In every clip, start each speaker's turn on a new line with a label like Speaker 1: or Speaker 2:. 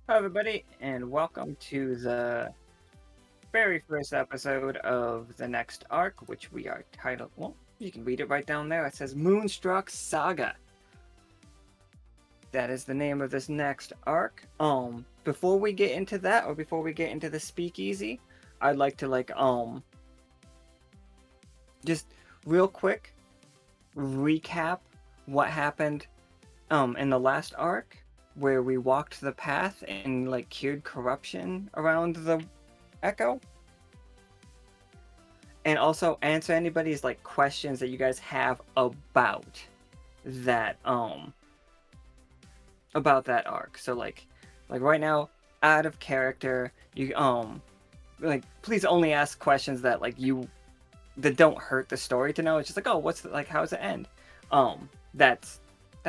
Speaker 1: Hi, everybody, and welcome to the very first episode of the next arc, which we are titled. Well, you can read it right down there. It says Moonstruck Saga. That is the name of this next arc. Before we get into that, or before we get into the speakeasy, I'd like to just real quick recap what happened in the last arc where we walked the path and cured corruption around the Echo, and also answer anybody's questions that you guys have that um about that arc. So like right now, out of character, you please only ask questions that that don't hurt the story to know. It's just like, oh, what's how does it end? That's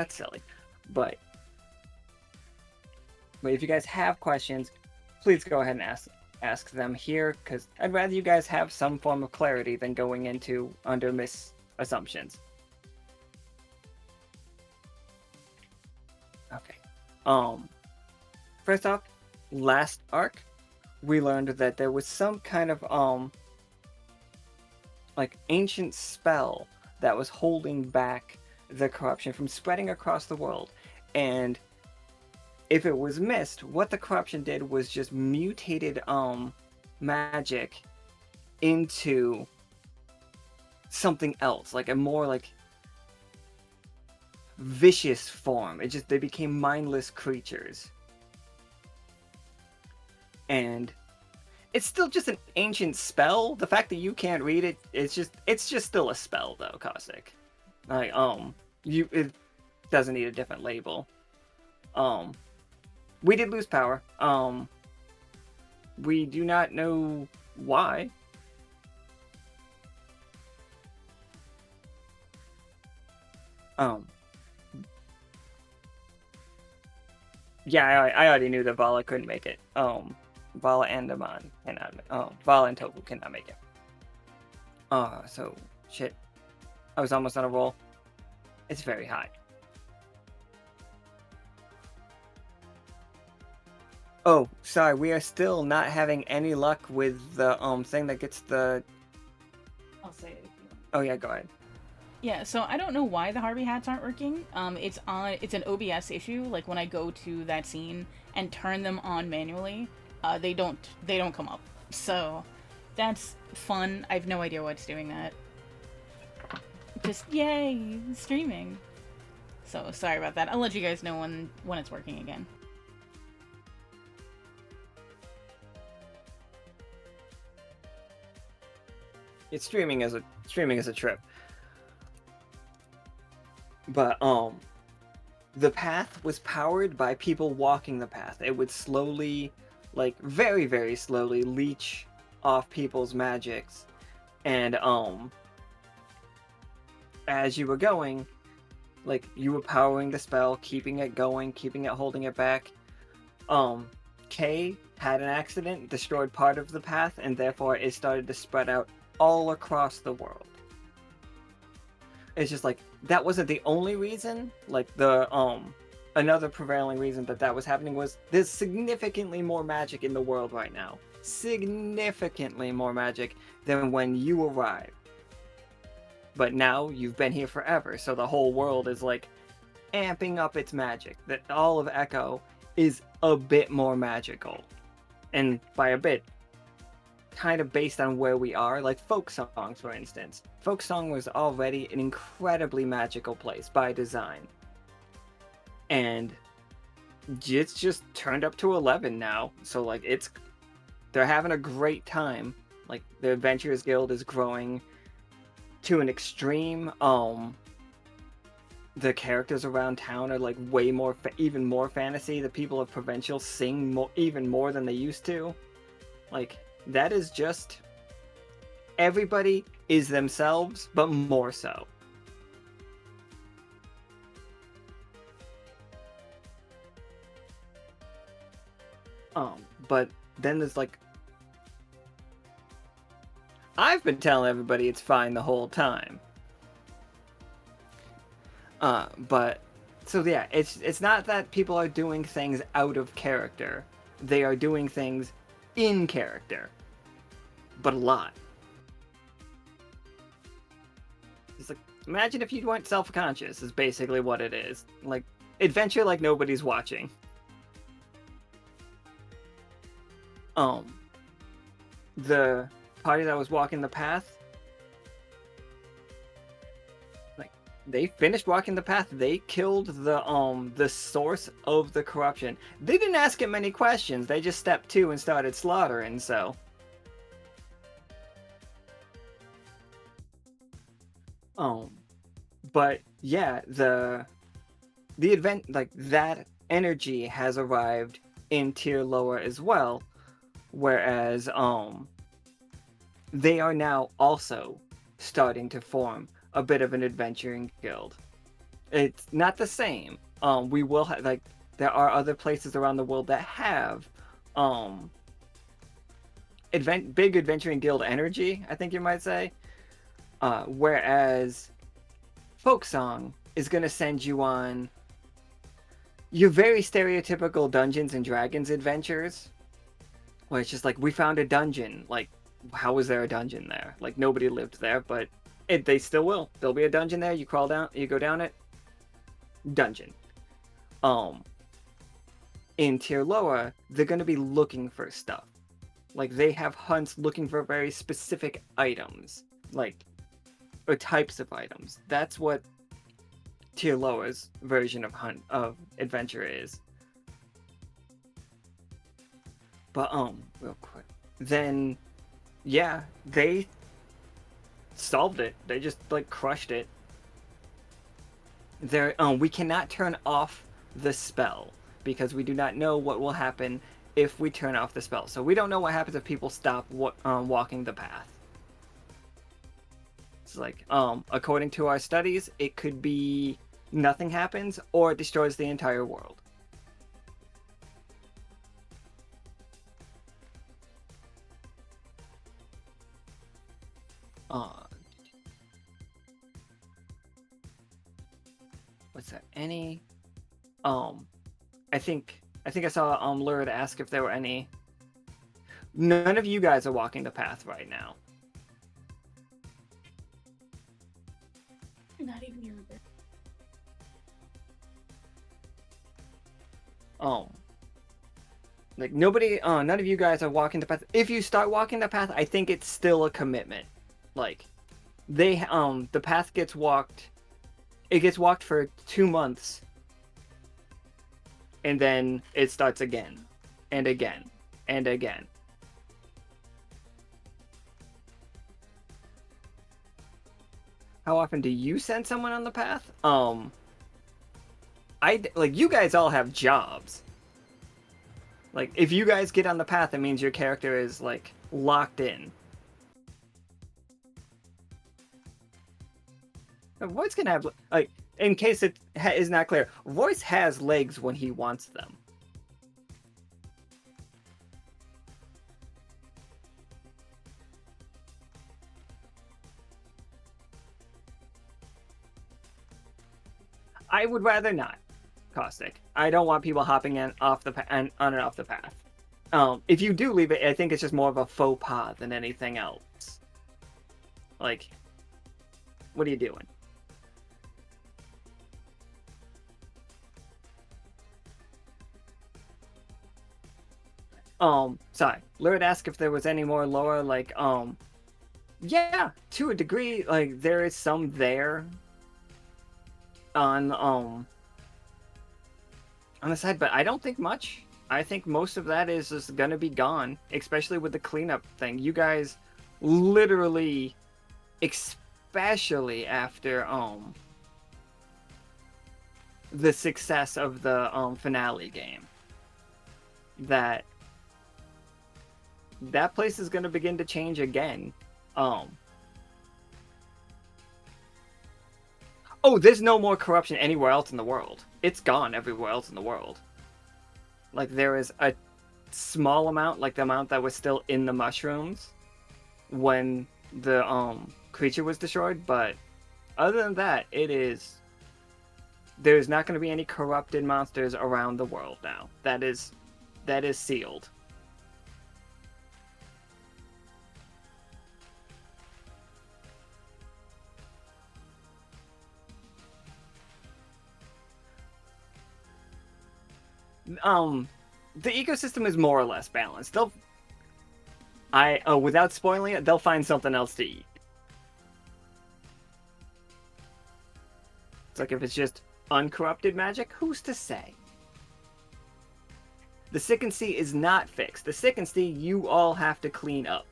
Speaker 1: silly. But if you guys have questions, please go ahead and ask them here, because I'd rather you guys have some form of clarity than going into under misassumptions. Okay. First off, last arc, we learned that there was some kind of ancient spell that was holding back the corruption from spreading across the world. And if it was missed, what the corruption did was just mutated magic into something else, like a more vicious form. They became mindless creatures. And it's still just an ancient spell. The fact that you can't read it, it's just still a spell though, Caustic. It doesn't need a different label. We did lose power. We do not know why. Yeah, I already knew that Vala couldn't make it. Vala and Amon cannot. Vala and Tofu cannot make it. So shit. I was almost on a roll. It's very high. Oh, sorry, we are still not having any luck with the thing that gets the.
Speaker 2: I'll say it if you want.
Speaker 1: Oh yeah, go ahead.
Speaker 2: Yeah, so I don't know why the Harvey hats aren't working. It's an OBS issue. Like when I go to that scene and turn them on manually, they don't come up. So that's fun. I have no idea what's doing that. Just yay, streaming. So sorry about that. I'll let you guys know when it's working again.
Speaker 1: It's streaming as a trip. But the path was powered by people walking the path. It would slowly, very, very slowly, leech off people's magics. And as you were going, you were powering the spell, keeping it going, holding it back. Kay had an accident, destroyed part of the path, and therefore it started to spread out all across the world. It's just that wasn't the only reason. Another prevailing reason that was happening was there's significantly more magic in the world right now. Significantly more magic than when you arrived. But now you've been here forever, so the whole world is amping up its magic. That all of Echo is a bit more magical. And by a bit, kind of based on where we are, like folk songs, for instance. Folk song was already an incredibly magical place by design. And it's just turned up to 11 now. So they're having a great time. The Adventurers Guild is growing to an extreme. The characters around town are way more, even more fantasy. The people of Provincial sing even more than they used to. That is just everybody is themselves, but more so. But then there's I've been telling everybody it's fine the whole time. But So yeah, it's not that people are doing things out of character. They are doing things in character, but a lot. It's like, imagine if you weren't self-conscious, is basically what it is. Like, adventure like nobody's watching. Um, the party that was walking the path, like, they finished walking the path. They killed the source of the corruption. They didn't ask it many questions. They just stepped to and started slaughtering. So, um, but yeah, the event, like, that energy has arrived in tier lower as well, whereas they are now also starting to form a bit of an adventuring guild. It's not the same. We will have, like, there are other places around the world that have um big adventuring guild energy, I think you might say. Whereas Folksong is going to send you on your very stereotypical Dungeons and Dragons adventures, where it's just like, we found a dungeon. Like, how was there a dungeon there? Like, nobody lived there, but they still will. There'll be a dungeon there. You crawl down, you go down it. Dungeon. Um, in tier lower, they're going to be looking for stuff. Like, they have hunts looking for very specific items, like, or types of items. That's what tier lower's version of adventure is. But real quick, then yeah, they solved it. They just, like, crushed it. We cannot turn off the spell because we do not know what will happen if we turn off the spell. So we don't know what happens if people stop walking the path. It's like, according to our studies, it could be nothing happens or it destroys the entire world. What's that? Any? I think I saw Lurid ask if there were any. None of you guys are walking the path right now.
Speaker 2: Not even your bit.
Speaker 1: Like, nobody, none of you guys are walking the path. If you start walking the path, I think it's still a commitment. Like, the path gets walked. It gets walked for 2 months, and then it starts again, and again, and again. How often do you send someone on the path? You guys all have jobs. Like, if you guys get on the path, it means your character is, like, locked in. Royce can have, like, in case it is not clear, Royce has legs when he wants them. I would rather not, Caustic. I don't want people hopping in off the on and off the path. If you do leave it, I think it's just more of a faux pas than anything else. Like, what are you doing? Sorry. Lurid asked if there was any more lore, like, yeah, to a degree, like, there is some there on the side, but I don't think much. I think most of that is just gonna be gone, especially with the cleanup thing. You guys literally, especially after the success of the finale game, that place is gonna begin to change again. Oh, there's no more corruption anywhere else in the world. It's gone everywhere else in the world. Like, there is a small amount, like the amount that was still in the mushrooms when the creature was destroyed, but other than that, it is there's not going to be any corrupted monsters around the world now. That is sealed. The ecosystem is more or less balanced. Without spoiling it, they'll find something else to eat. It's like if it's just uncorrupted magic, who's to say? The Sick and See is not fixed. The Sick and See, you all have to clean up.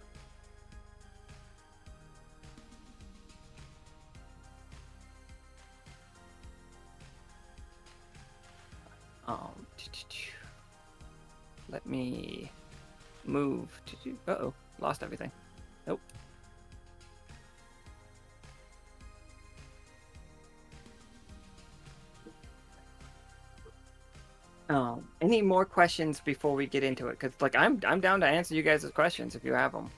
Speaker 1: Let me move to. Uh-oh, lost everything. Nope. Any more questions before we get into it? Because like I'm down to answer you guys' questions if you have them.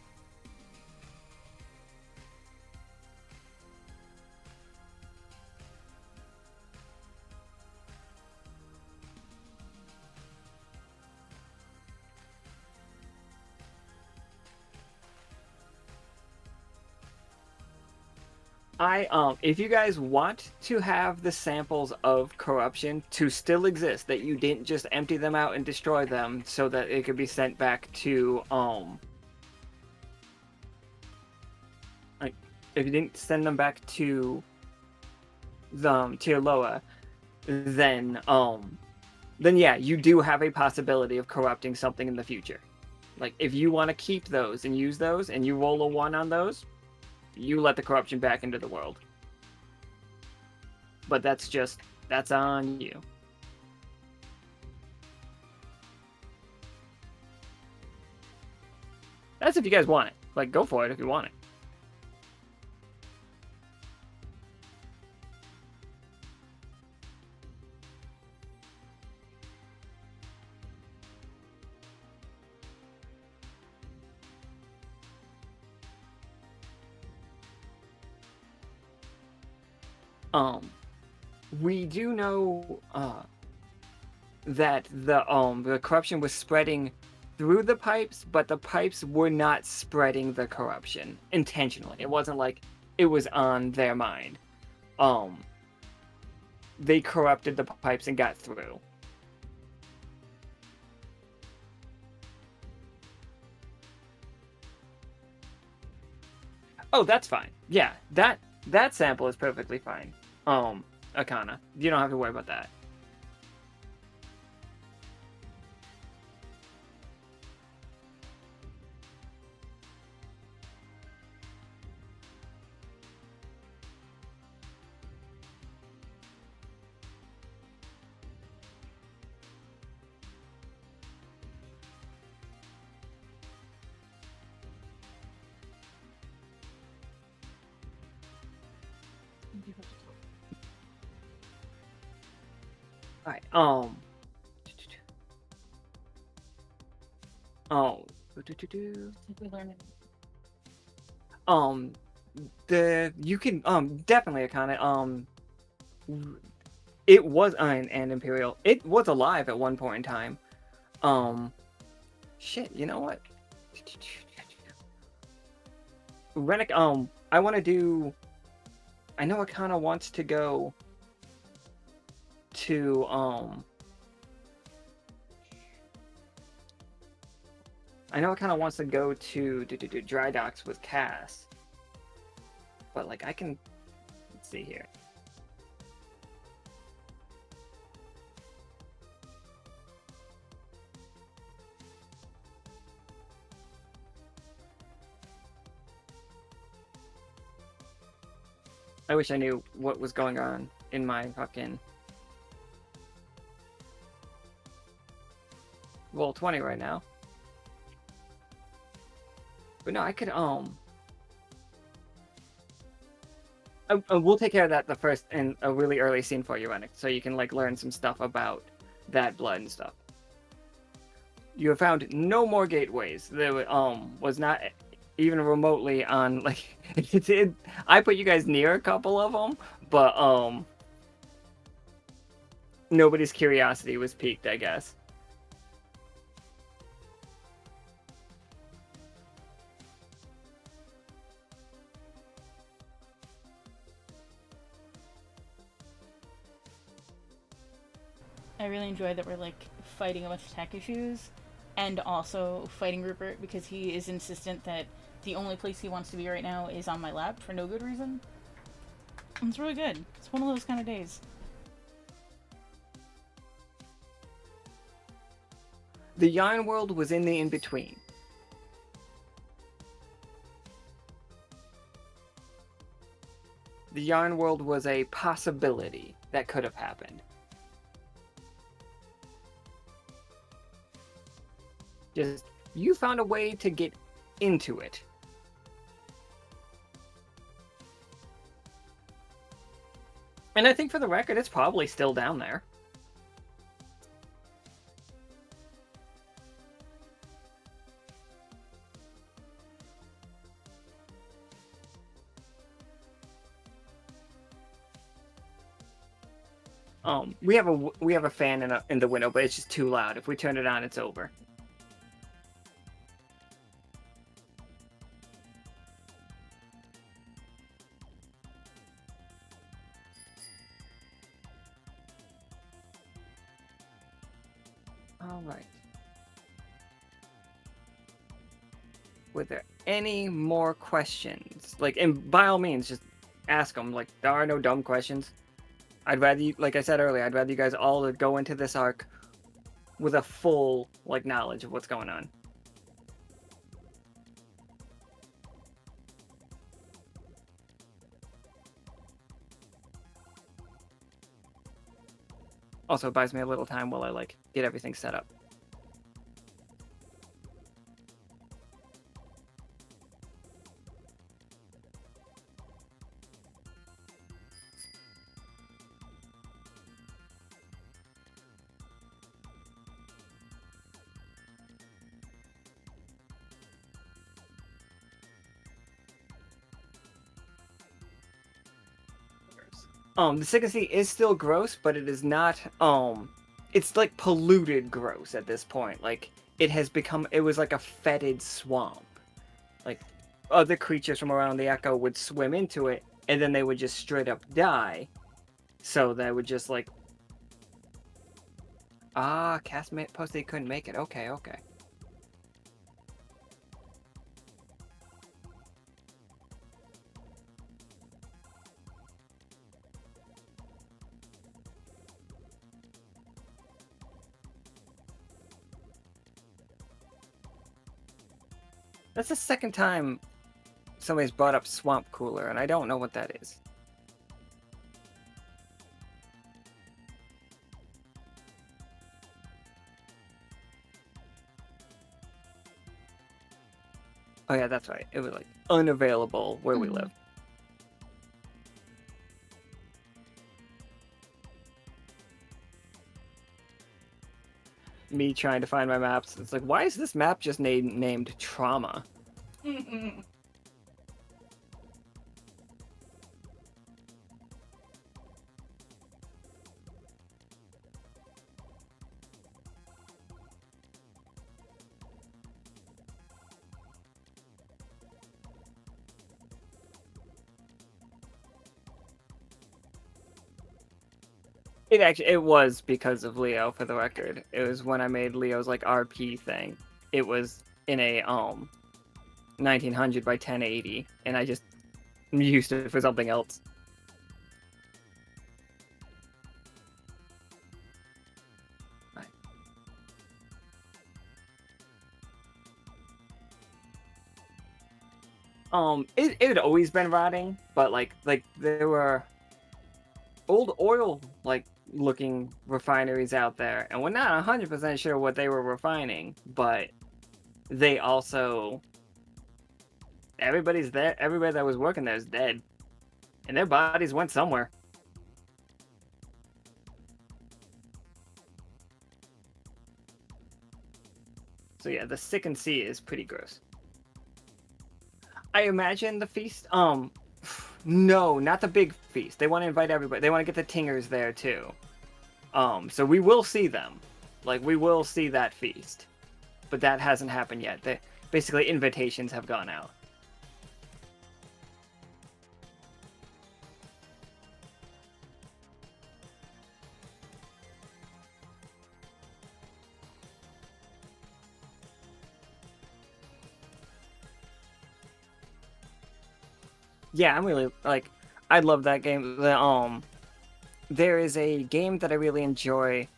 Speaker 1: If you guys want to have the samples of corruption to still exist, that you didn't just empty them out and destroy them so that it could be sent back to, like, if you didn't send them back to Tier Loa, then yeah, you do have a possibility of corrupting something in the future. Like, if you want to keep those and use those, and you roll a 1 on those, you let the corruption back into the world. But that's on you. That's if you guys want it. Like, go for it if you want it. We do know that the corruption was spreading through the pipes, but the pipes were not spreading the corruption intentionally. It wasn't like it was on their mind. They corrupted the pipes and got through. Oh, that's fine. Yeah, that sample is perfectly fine. Akana, you don't have to worry about that. Alright, you can, definitely, Akana, it was, and Imperial, it was alive at one point in time. Shit, you know what? Rennick, I want to do, I know Akana wants to go to, I know it kind of wants to go to dry docks with Cass, but like I can, let's see here. I wish I knew what was going on in my fucking roll 20 right now. But no, I could, we'll take care of that the first in a really early scene for you, Rennick, so you can, like, learn some stuff about that blood and stuff. You have found no more gateways. There was not even remotely on, like, I put you guys near a couple of them, but, nobody's curiosity was piqued, I guess.
Speaker 2: I really enjoy that we're like fighting a bunch of tech issues and also fighting Rupert because he is insistent that the only place he wants to be right now is on my lap for no good reason. It's really good. It's one of those kind of days.
Speaker 1: The yarn world was in the in-between. The yarn world was a possibility that could have happened. Just, you found a way to get into it. And I think for the record, it's probably still down there. We have a fan in the window, but it's just too loud. If we turn it on, it's over. All right. Were there any more questions? Like, and by all means, just ask them. Like, there are no dumb questions. I'd rather you, like I said earlier, I'd rather you guys all go into this arc with a full, like, knowledge of what's going on. Also, it buys me a little time while I, like, get everything set up. The Second Sea is still gross, but it is not, it's like polluted gross at this point. Like, it was like a fetid swamp. Like, other creatures from around the Echo would swim into it, and then they would just straight up die. So they would just, like... Ah, castmate posted he couldn't make it. Okay, okay. That's the second time somebody's brought up Swamp Cooler, and I don't know what that is. Oh yeah, that's right. It was like unavailable where we live. Me trying to find my maps. It's like, why is this map just named Trauma? It was because of Leo, for the record. It was when I made Leo's like RP thing. It was in a 1900 by 1080, and I just used it for something else. It had always been rotting, but like there were old oil looking refineries out there, and we're not 100% sure what they were refining, but they also, everybody that was working there is dead, and their bodies went somewhere. So yeah, the Sick and Sea is pretty gross. I imagine the feast, no, not the big feast. They want to invite everybody. They want to get the Tingers there too. So we will see them. Like, we will see that feast. But that hasn't happened yet. Basically, invitations have gone out. Yeah, I'm really, like, I love that game. There is a game that I really enjoy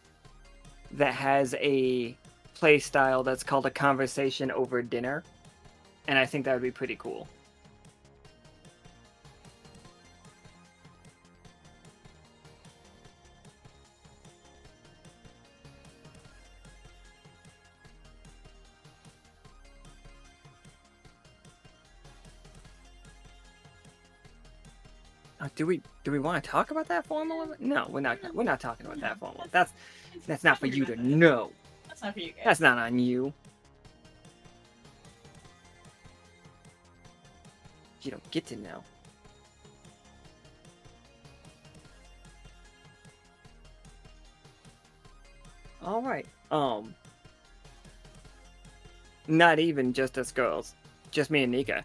Speaker 1: that has a play style that's called a conversation over dinner, and I think that would be pretty cool. Do we want to talk about that formula? No, we're not. We're not talking about that formula. That's not for you to know.
Speaker 2: That's not for you guys.
Speaker 1: That's not on you. You don't get to know. All right. Not even just us girls. Just me and Nika.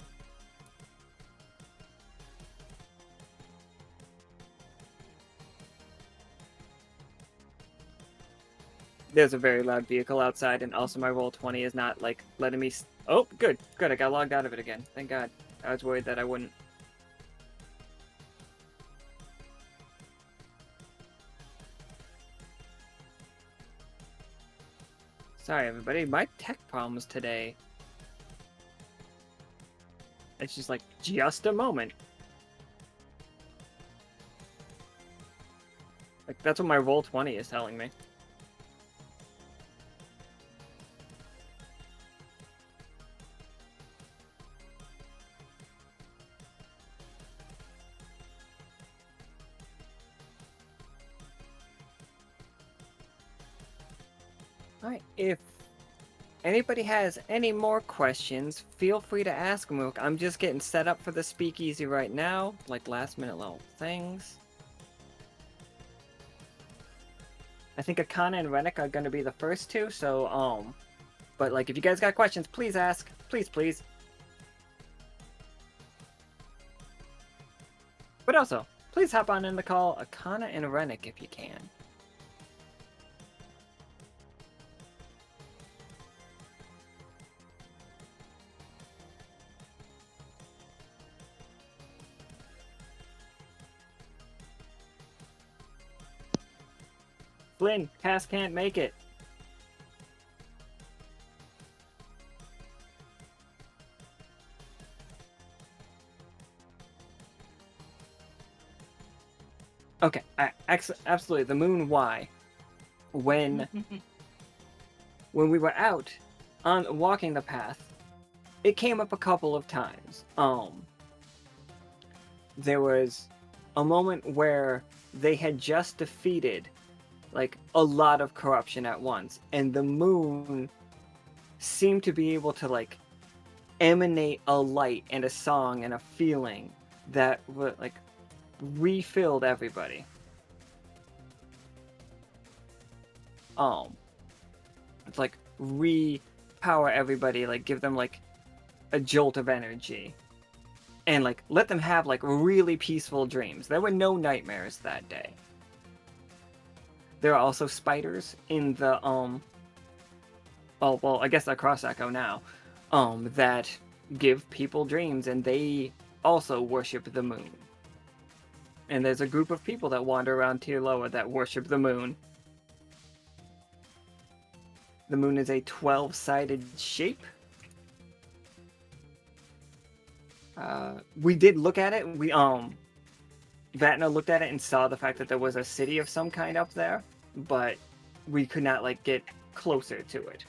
Speaker 1: There's a very loud vehicle outside, and also my Roll20 is not, like, letting me... Oh, good. Good, I got logged out of it again. Thank God. I was worried that I wouldn't. Sorry, everybody. My tech problems today. It's just, like, just a moment. Like, that's what my Roll20 is telling me. Alright, if anybody has any more questions, feel free to ask them. I'm just getting set up for the speakeasy right now, like last minute little things. I think Akana and Rennick are going to be the first two, so, but, like, if you guys got questions, please ask. Please, please. But also, please hop on in the call Akana and Rennick if you can. Flynn, Cass can't make it. Okay, absolutely. The moon why? When we were out on walking the path, it came up a couple of times. There was a moment where they had just defeated, like, a lot of corruption at once, and the moon seemed to be able to, like, emanate a light and a song and a feeling that would, like, refilled everybody. It's like re-power everybody, like give them like a jolt of energy. And like let them have like really peaceful dreams. There were no nightmares that day. There are also spiders in the oh well, I guess they're cross echo now. That give people dreams, and they also worship the moon. And there's a group of people that wander around Tirloa that worship the moon. The moon is a 12-sided shape. We did look at it. Vatna looked at it and saw the fact that there was a city of some kind up there, but we could not like get closer to it.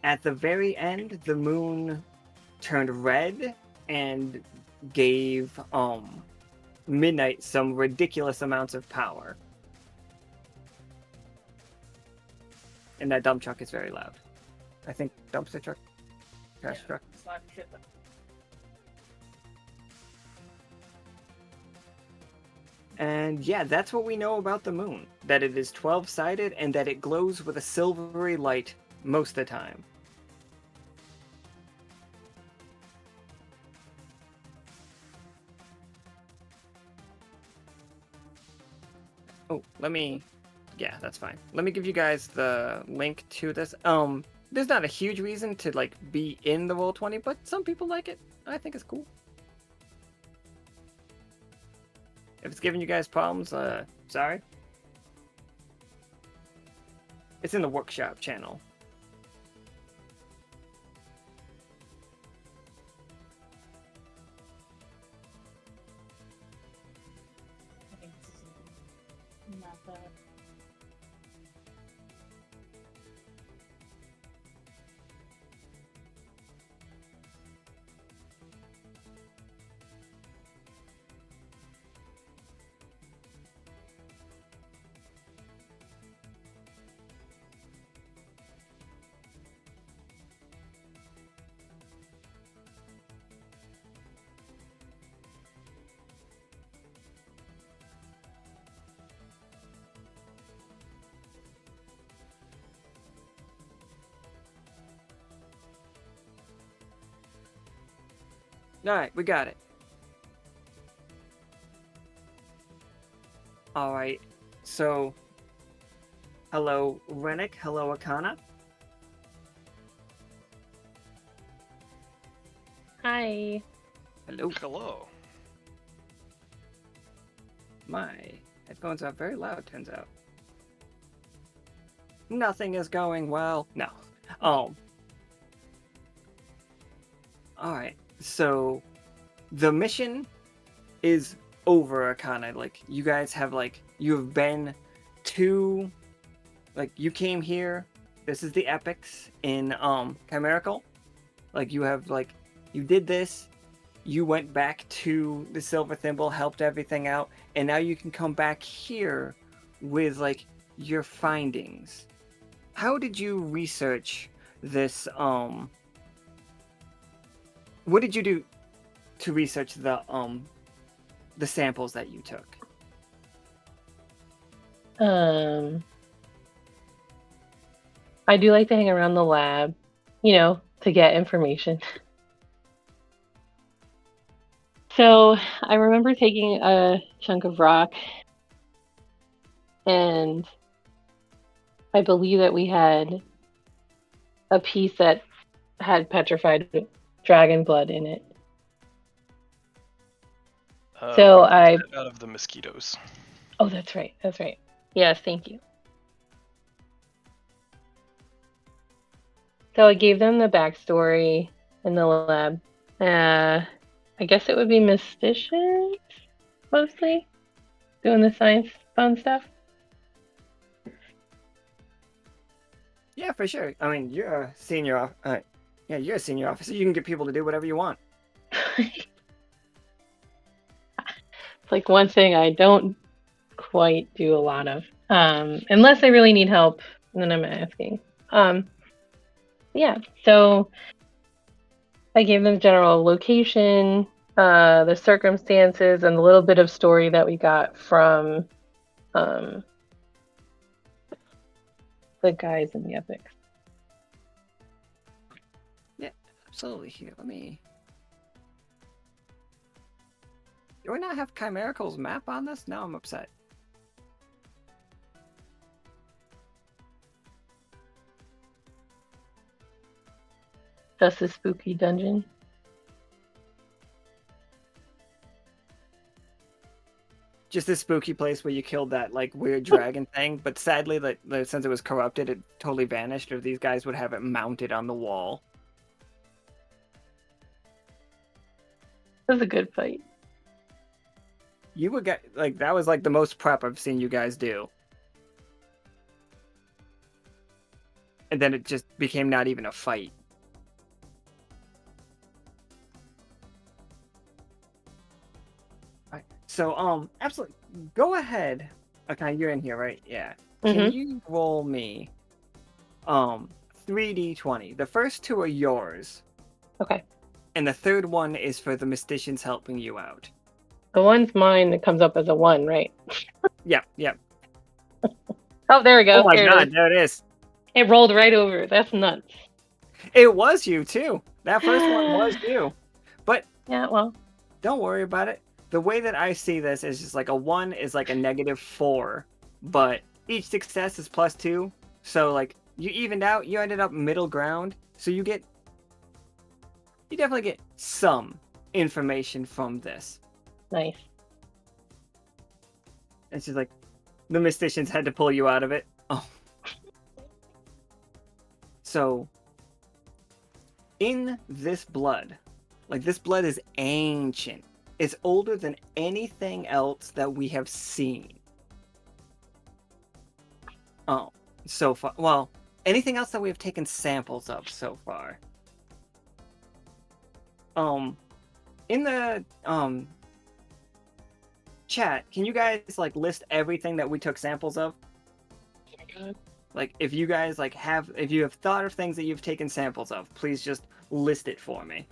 Speaker 1: At the very end, the moon turned red and gave Midnight some ridiculous amounts of power. And that dump truck is very loud. I think dumpster truck, trash truck. And yeah, that's what we know about the moon. That it is 12-sided and that it glows with a silvery light most of the time. Oh, yeah, that's fine. Let me give you guys the link to this. There's not a huge reason to like be in the Roll20, but some people like it. I think it's cool. If it's giving you guys problems, sorry. It's in the workshop channel.
Speaker 2: I think this is not that.
Speaker 1: Alright, we got it. Alright, so hello Rennick, hello Akana.
Speaker 3: Hi.
Speaker 1: Hello.
Speaker 4: Hello.
Speaker 1: My headphones are very loud, turns out. Nothing is going well. No. Alright, so the mission is over, Akana. Like, you guys have, like, you have been to, like, you came here. This is the epics in, Chimerical. Like, you have, like, you did this. You went back to the Silver Thimble, helped everything out, and now you can come back here with, like, your findings. How did you research this, what did you do to research the samples that you took?
Speaker 3: I do like to hang around the lab, to get information. So I remember taking a chunk of rock, and I believe that we had a piece that had petrified dragon blood in it. So I
Speaker 4: out of the mosquitoes.
Speaker 3: Oh, that's right. That's right. Yes, thank you. So I gave them the backstory in the lab. I guess it would be mysticians, mostly, doing the science fun stuff.
Speaker 1: Yeah, for sure. I mean, you're a senior. You're a senior officer. You can get people to do whatever you want.
Speaker 3: It's like one thing I don't quite do a lot of, unless I really need help, then I'm asking. Yeah, so I gave them general location, the circumstances, and a little bit of story that we got from the guys in the epics.
Speaker 1: Yeah, absolutely. Here, let me. Do I not have Chimerical's map on this? Now I'm upset.
Speaker 3: Just a spooky dungeon.
Speaker 1: Just a spooky place where you killed that like weird dragon thing, but sadly, like since it was corrupted, it totally vanished. Or these guys would have it mounted on the wall.
Speaker 3: It was a good fight.
Speaker 1: You would get like that was like the most prep I've seen you guys do. And then it just became not even a fight. Alright, so absolutely go ahead. Okay, you're in here, right? Yeah. Can you roll me 3d20? The first two are yours.
Speaker 3: Okay.
Speaker 1: And the third one is for the mysticians helping you out.
Speaker 3: The one's mine that comes up as a 1, right?
Speaker 1: Yep, yep.
Speaker 3: Oh, there we go.
Speaker 1: Oh my
Speaker 3: there
Speaker 1: god,
Speaker 3: it is.
Speaker 1: there it is.
Speaker 3: It rolled right over. That's nuts.
Speaker 1: It was you too. That first one was you. But
Speaker 3: Yeah, well.
Speaker 1: don't worry about it. The way that I see this is just like a 1 is like a -4, but each success is +2. So like you evened out, you ended up middle ground. So you definitely get some information from this.
Speaker 3: Nice.
Speaker 1: It's just like the Mysticians had to pull you out of it. Oh. So in this blood, like this blood is ancient. It's older than anything else that we have seen. Oh, so far. Well, anything else that we have taken samples of so far. In the chat, can you guys like list everything that we took samples of? Like if you guys like if you have thought of things that you've taken samples of, please just list it for me.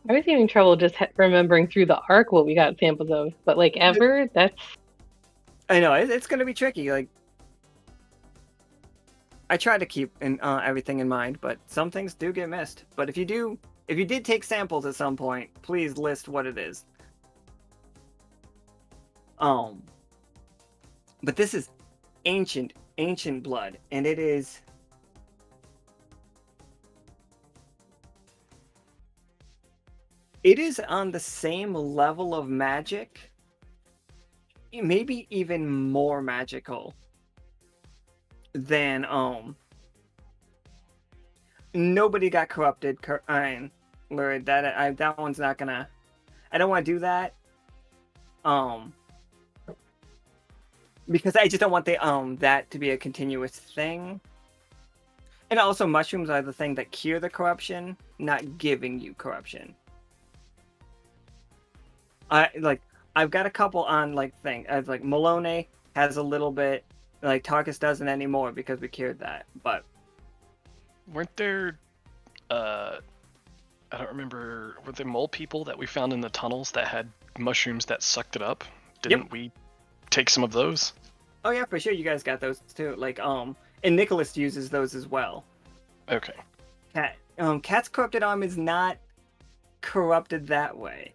Speaker 3: I was having trouble just remembering through the arc what we got samples of, but like ever, that's.
Speaker 1: I know it's gonna be tricky. Like I try to keep everything in mind, but some things do get missed. But if you did take samples at some point, please list what it is. But this is ancient blood, and it is on the same level of magic, maybe even more magical than nobody got corrupted. Lord, that one's not gonna. I don't want to do that. Because I just don't want that to be a continuous thing. And also, mushrooms are the thing that cure the corruption, not giving you corruption. I've got a couple on like Malone has a little bit, like Tarkus doesn't anymore because we cured that. But
Speaker 4: weren't there? I don't remember. Were there mole people that we found in the tunnels that had mushrooms that sucked it up? Didn't we take some of those?
Speaker 1: Oh yeah, for sure. You guys got those too. Like and Nicholas uses those as well.
Speaker 4: Okay.
Speaker 1: Cat's corrupted arm is not corrupted that way.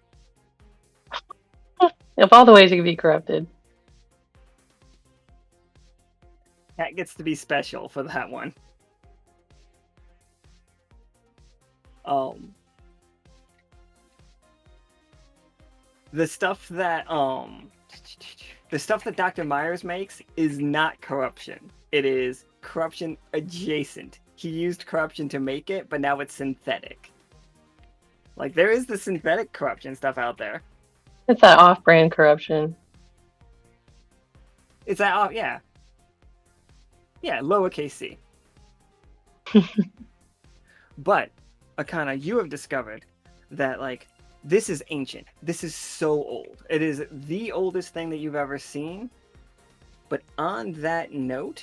Speaker 3: Of all the ways it could be corrupted.
Speaker 1: Cat gets to be special for that one. The stuff that Dr. Myers makes is not corruption. It is corruption adjacent. He used corruption to make it, but now it's synthetic. Like there is the synthetic corruption stuff out there.
Speaker 3: It's that off-brand corruption.
Speaker 1: It's that yeah. Yeah, lowercase c. But, Akana, you have discovered that, like, this is ancient. This is so old. It is the oldest thing that you've ever seen. But on that note,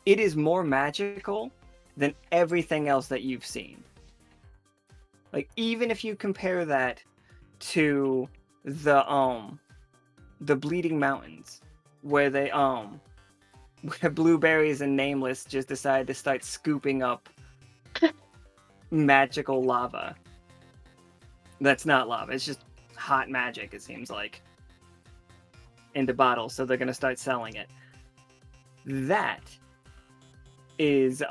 Speaker 1: it is more magical than everything else that you've seen. Like, even if you compare that to the Bleeding Mountains, where they, where Blueberries and Nameless just decided to start scooping up magical lava. That's not lava, it's just hot magic, it seems like. Into bottles, so they're gonna start selling it. That is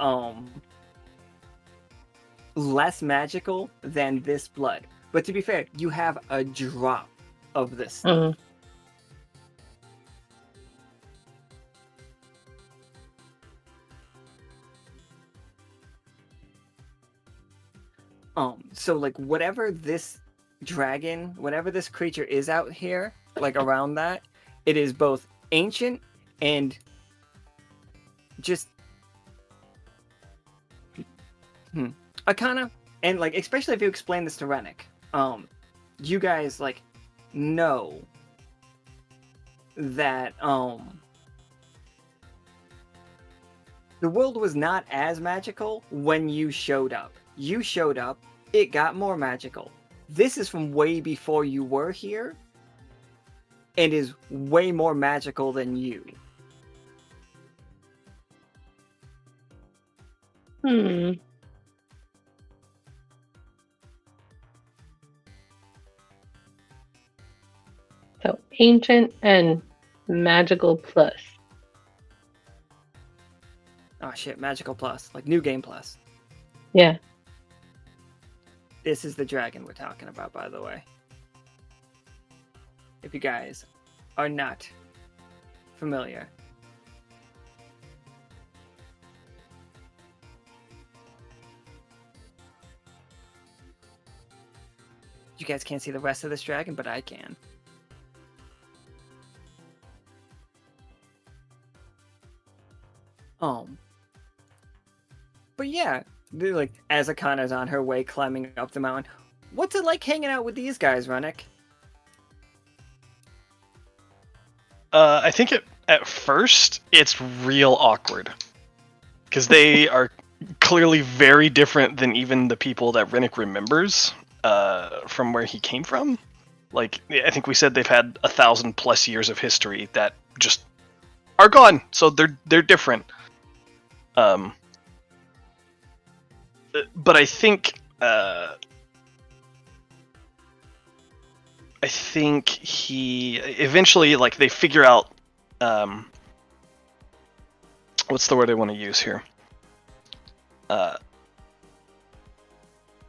Speaker 1: less magical than this blood. But to be fair, you have a drop of this stuff.
Speaker 3: Mm-hmm.
Speaker 1: So like whatever this dragon, whatever this creature is out here, like around that, it is both ancient and just Akana, and like especially if you explain this to Rennick, you guys like know that the world was not as magical when you showed up. You showed up, it got more magical. this is from way before you were here, and is way more magical than you.
Speaker 3: So ancient and magical plus.
Speaker 1: Oh shit, magical plus, like new game plus.
Speaker 3: Yeah.
Speaker 1: This is the dragon we're talking about, by the way. If you guys are not familiar. You guys can't see the rest of this dragon, but I can. But yeah, like as Akana's on her way climbing up the mountain, what's it like hanging out with these guys, Rennick?
Speaker 4: I think at first it's real awkward because they are clearly very different than even the people that Rennick remembers from where he came from. Like, I think we said they've had 1,000+ years of history that just are gone, so they're different. But I think he eventually, like, they figure out what's the word I want to use here.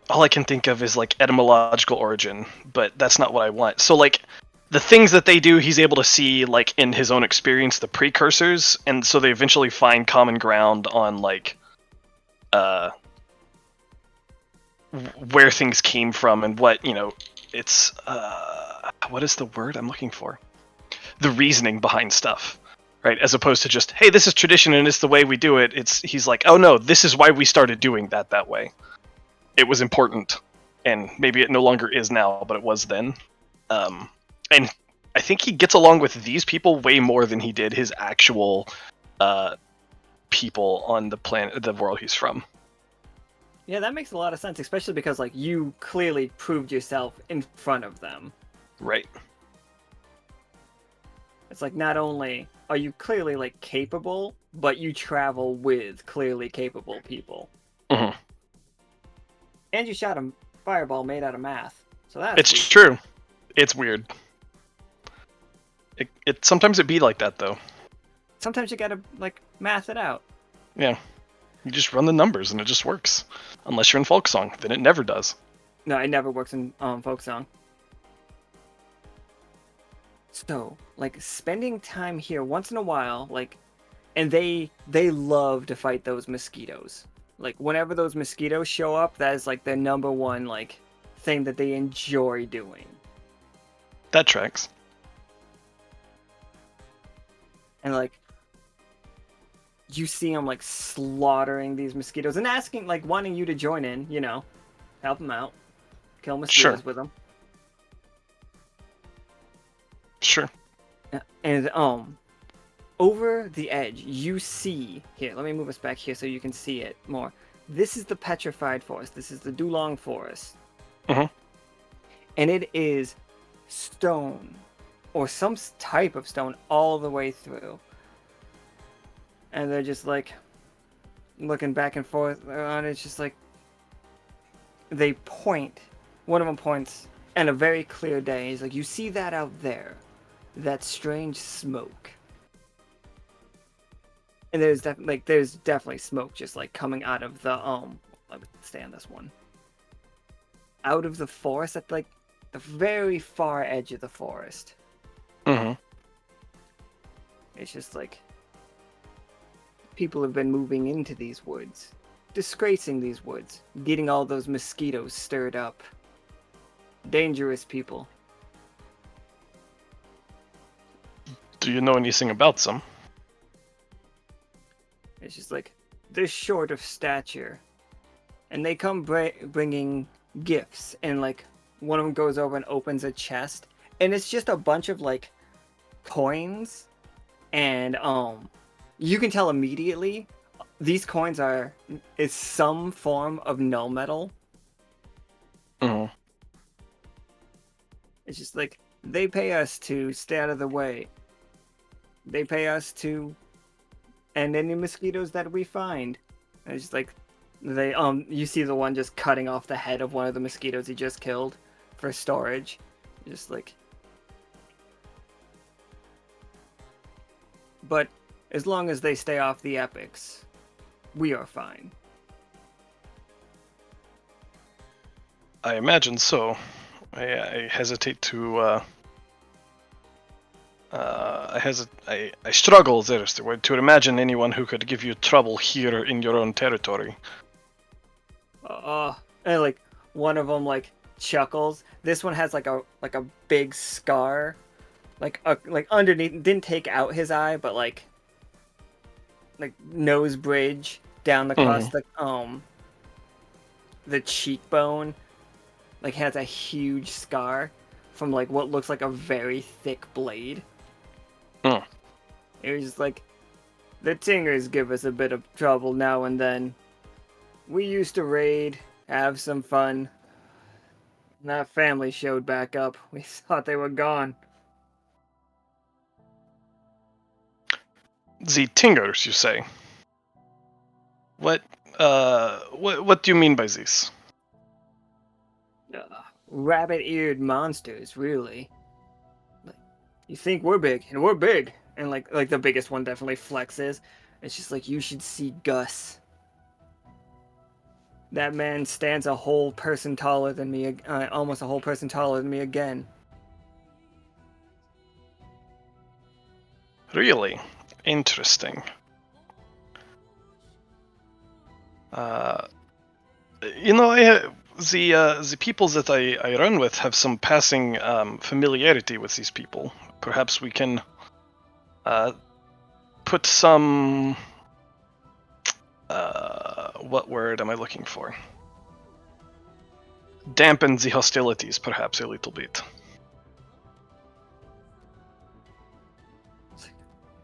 Speaker 4: All I can think of is like etymological origin, but that's not what I want. So like the things that they do, he's able to see like in his own experience, the precursors, and so they eventually find common ground on like where things came from and what, you know, it's what is the word I'm looking for? The reasoning behind stuff, right? As opposed to just, hey, this is tradition and it's the way we do it. He's like, oh no, this is why we started doing that way. It was important, and maybe it no longer is now, but it was then. And I think he gets along with these people way more than he did his actual people on the planet, the world he's from.
Speaker 1: Yeah, that makes a lot of sense, especially because like you clearly proved yourself in front of them.
Speaker 4: Right.
Speaker 1: It's like not only are you clearly like capable, but you travel with clearly capable people.
Speaker 4: Mm-hmm.
Speaker 1: And you shot a fireball made out of math. So that's
Speaker 4: It's true. It's weird. It sometimes it be like that though.
Speaker 1: Sometimes you gotta like math it out.
Speaker 4: Yeah. You just run the numbers and it just works. Unless you're in folk song, then it never does.
Speaker 1: No, it never works in folk song. So, like spending time here once in a while, like, and they love to fight those mosquitoes. Like whenever those mosquitoes show up, that is like their number one like thing that they enjoy doing.
Speaker 4: That tracks.
Speaker 1: And like you see them like slaughtering these mosquitoes and asking, like wanting you to join in, you know, help them out, kill mosquitoes with them.
Speaker 4: Sure.
Speaker 1: And over the edge, you see... Here, let me move us back here so you can see it more. This is the Petrified Forest. This is the Dulong Forest.
Speaker 4: Mm-hmm.
Speaker 1: And it is stone, or some type of stone, all the way through. And they're just, like, looking back and forth on it. It's just, like... They point. One of them points, and a very clear day. He's like, you see that out there? That strange smoke. And there's definitely smoke just like coming out of the let me stay on this one. Out of the forest at like the very far edge of the forest.
Speaker 4: Mm-hmm.
Speaker 1: It's just like people have been moving into these woods, disgracing these woods, getting all those mosquitoes stirred up. Dangerous people.
Speaker 4: Do you know anything about them?
Speaker 1: It's just like, they're short of stature. And they come bringing gifts. And like, one of them goes over and opens a chest. And it's just a bunch of like, coins. And you can tell immediately, these coins is some form of null metal.
Speaker 4: Mm-hmm.
Speaker 1: It's just like, they pay us to stay out of the way. They pay us to end any mosquitoes that we find. And it's just like, you see the one just cutting off the head of one of the mosquitoes he just killed for storage. Just like... But as long as they stay off the epics, we are fine.
Speaker 4: I imagine so. I hesitate to. I struggle there to imagine anyone who could give you trouble here in your own territory.
Speaker 1: And like one of them like chuckles. This one has like a big scar, like underneath. Didn't take out his eye, but like nose bridge down across the cheekbone. Like has a huge scar from like what looks like a very thick blade. It was just like, the Tingers give us a bit of trouble now and then. We used to raid, have some fun. And that family showed back up. We thought they were gone.
Speaker 4: The Tingers, you say? What do you mean by this?
Speaker 1: Rabbit-eared monsters, really. Like, you think we're big, and we're big. And like the biggest one definitely flexes. It's just like, you should see Gus. That man stands a whole person taller than me, almost a whole person taller than me again.
Speaker 4: Really? Interesting. The people that I run with have some passing familiarity with these people. Perhaps we can put some... what word am I looking for? Dampen the hostilities, perhaps, a little bit.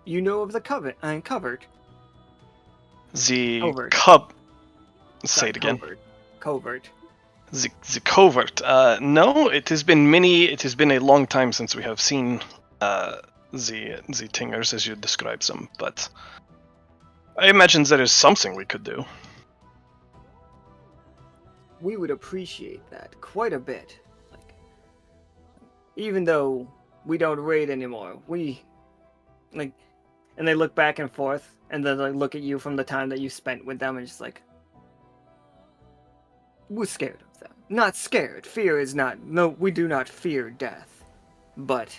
Speaker 1: You know of the covert?
Speaker 4: The
Speaker 1: Covert.
Speaker 4: Say it again.
Speaker 1: Covert.
Speaker 4: The covert. No, it has been a long time since we have seen the Tingers as you described them, but I imagine there is something we could do.
Speaker 1: We would appreciate that quite a bit. Like, even though we don't raid anymore, we like, and they look back and forth, and then they look at you from the time that you spent with them, and just like, we're scared of them. Not scared. Fear is not. No, we do not fear death, but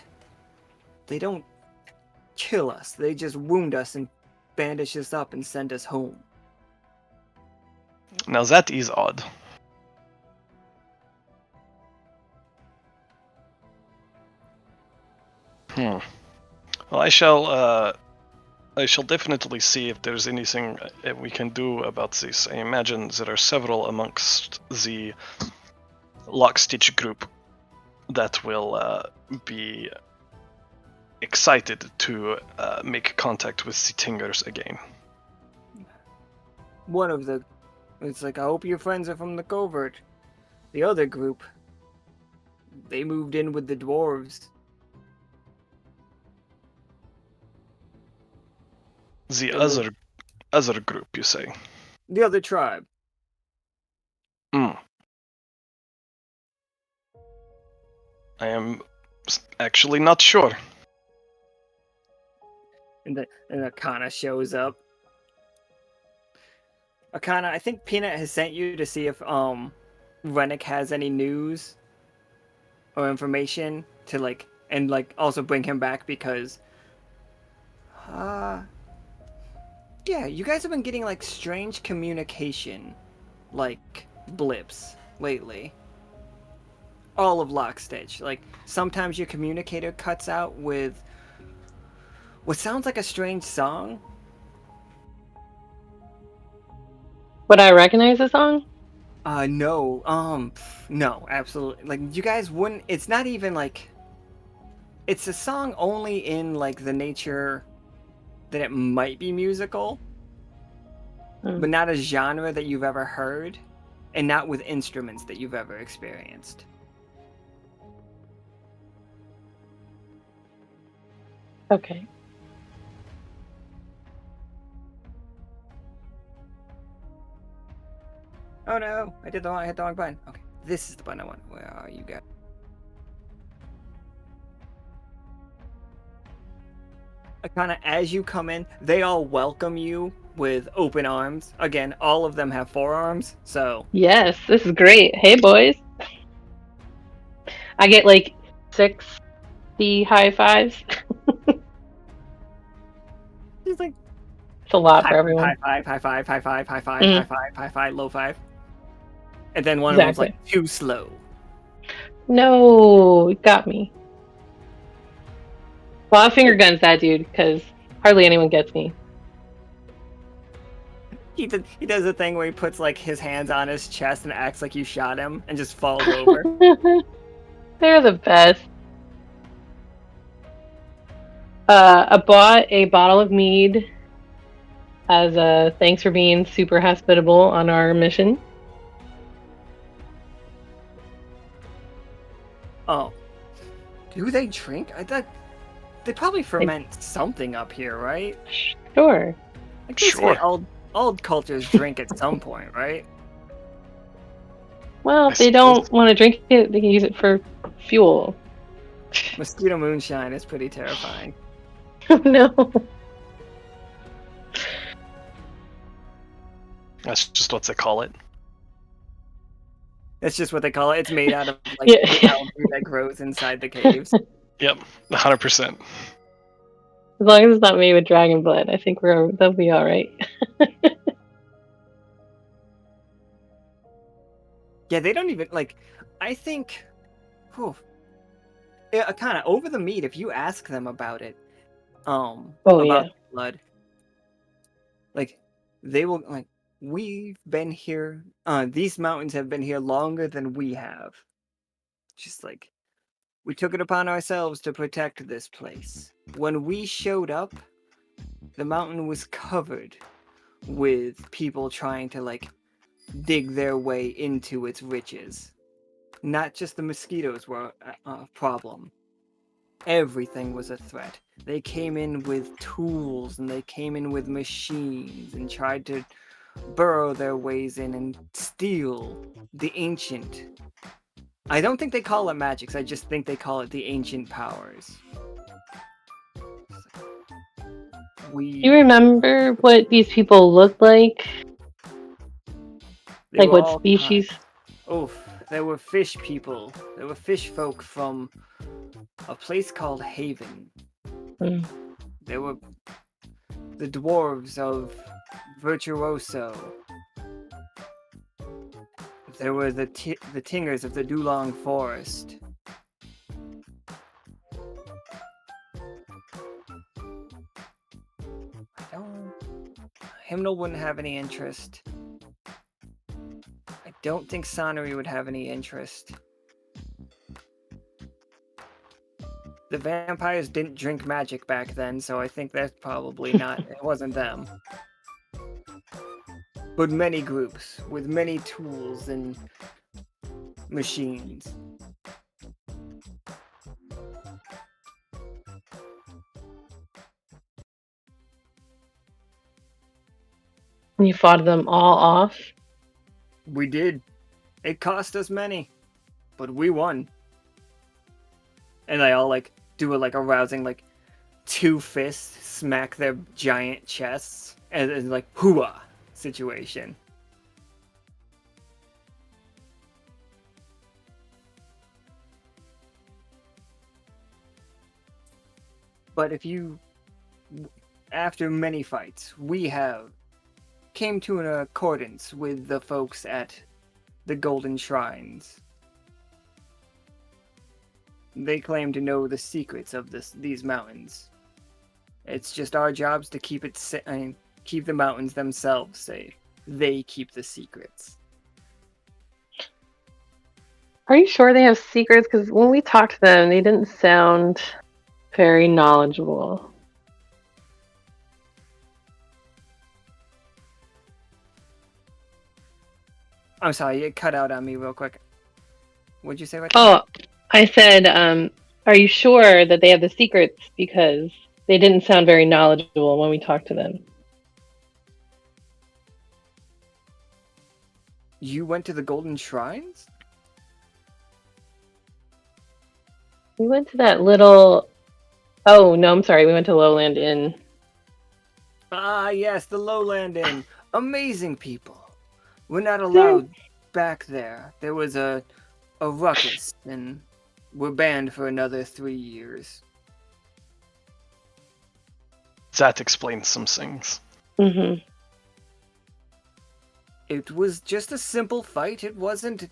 Speaker 1: they don't kill us. They just wound us and bandage us up and send us home.
Speaker 4: Now that is odd. Well, I shall definitely see if there's anything we can do about this. I imagine there are several amongst the Lockstitch group that will be excited to make contact with the Tingers again.
Speaker 1: It's like, I hope your friends are from the covert. The other group, they moved in with the dwarves.
Speaker 4: The other group, you say?
Speaker 1: The other tribe.
Speaker 4: I am actually not sure.
Speaker 1: And Akana shows up. Akana, I think Peanut has sent you to see if Rennick has any news or information to also bring him back, because yeah, you guys have been getting like strange communication, like blips lately. All of Lockstitch. Like, sometimes your communicator cuts out with what sounds like a strange song.
Speaker 3: Would I recognize the song?
Speaker 1: No. No, absolutely. Like, you guys wouldn't. It's not even like. It's a song only in like the nature that it might be musical, but not a genre that you've ever heard, and not with instruments that you've ever experienced.
Speaker 3: Okay.
Speaker 1: Oh no, I hit the wrong button. Okay, this is the button I want. Where are you guys? Kind of as you come in, they all welcome you with open arms. Again, all of them have forearms, so
Speaker 3: Yes, this is great. Hey, boys. I get like 60 high fives.
Speaker 1: it's like
Speaker 3: It's a lot
Speaker 1: high
Speaker 3: for everyone.
Speaker 1: five, high five, high five, high five,
Speaker 3: Mhm.
Speaker 1: high five, high five, low five. And then one of them's like too slow.
Speaker 3: No, it got me. Well, I'll finger guns that dude because hardly anyone gets me.
Speaker 1: He does a thing where he puts like his hands on his chest and acts like you shot him and just falls over.
Speaker 3: They're the best. I bought a bottle of mead as a thanks for being super hospitable on our mission.
Speaker 1: Oh. Do they drink? I thought they probably ferment something up here, right?
Speaker 3: Sure.
Speaker 1: Like basically all cultures drink at some point, right?
Speaker 3: Well, if they don't want to drink it, they can use it for fuel.
Speaker 1: Mosquito moonshine is pretty terrifying.
Speaker 3: No.
Speaker 4: That's just what they call it.
Speaker 1: That's just what they call it. It's made out of like
Speaker 3: Yeah.
Speaker 1: the algae that grows inside the caves.
Speaker 4: Yep, 100%.
Speaker 3: As long as it's not made with dragon blood, I think they'll be all right.
Speaker 1: Yeah, they don't even like. I think, kind of over the meat. If you ask them about it, about blood, like they will like. We've been here. These mountains have been here longer than we have. Just like we took it upon ourselves to protect this place. When we showed up, the mountain was covered with people trying to like dig their way into its riches. Not just the mosquitoes were a problem. Everything was a threat. They came in with tools and they came in with machines and tried to burrow their ways in and steal the ancient. I don't think they call it magics, I just think they call it the ancient powers.
Speaker 3: You remember what these people looked like? Like what species?
Speaker 1: There were fish people. There were fish folk from a place called Haven.
Speaker 3: Mm.
Speaker 1: There were the dwarves of Virtuoso. There were the Tingers of the Dulong Forest. Hymnal wouldn't have any interest. I don't think Sonnery would have any interest. The vampires didn't drink magic back then, so I think that's probably not. It wasn't them. But many groups with many tools and machines.
Speaker 3: You fought them all off?
Speaker 1: We did. It cost us many, but we won. And they all like do a rousing like two fists smack their giant chests and like hooah situation. But after many fights, we came to an accordance with the folks at the Golden Shrines. They claim to know the secrets of these mountains. It's just our jobs to keep the mountains themselves safe. They keep the secrets.
Speaker 3: Are you sure they have secrets? Because when we talked to them, they didn't sound very knowledgeable.
Speaker 1: I'm sorry, it cut out on me real quick. What'd you say right
Speaker 3: there? I said, are you sure that they have the secrets? Because They didn't sound very knowledgeable when we talked to them.
Speaker 1: You went to the Golden Shrines?
Speaker 3: We went to that little... Oh, no, I'm sorry. We went to Lowland Inn.
Speaker 1: Ah, yes, the Lowland Inn. Amazing people. We're not allowed back there. There was a ruckus, and we're banned for another 3 years.
Speaker 4: That explains some things.
Speaker 3: Mm-hmm.
Speaker 1: It was just a simple fight. It wasn't...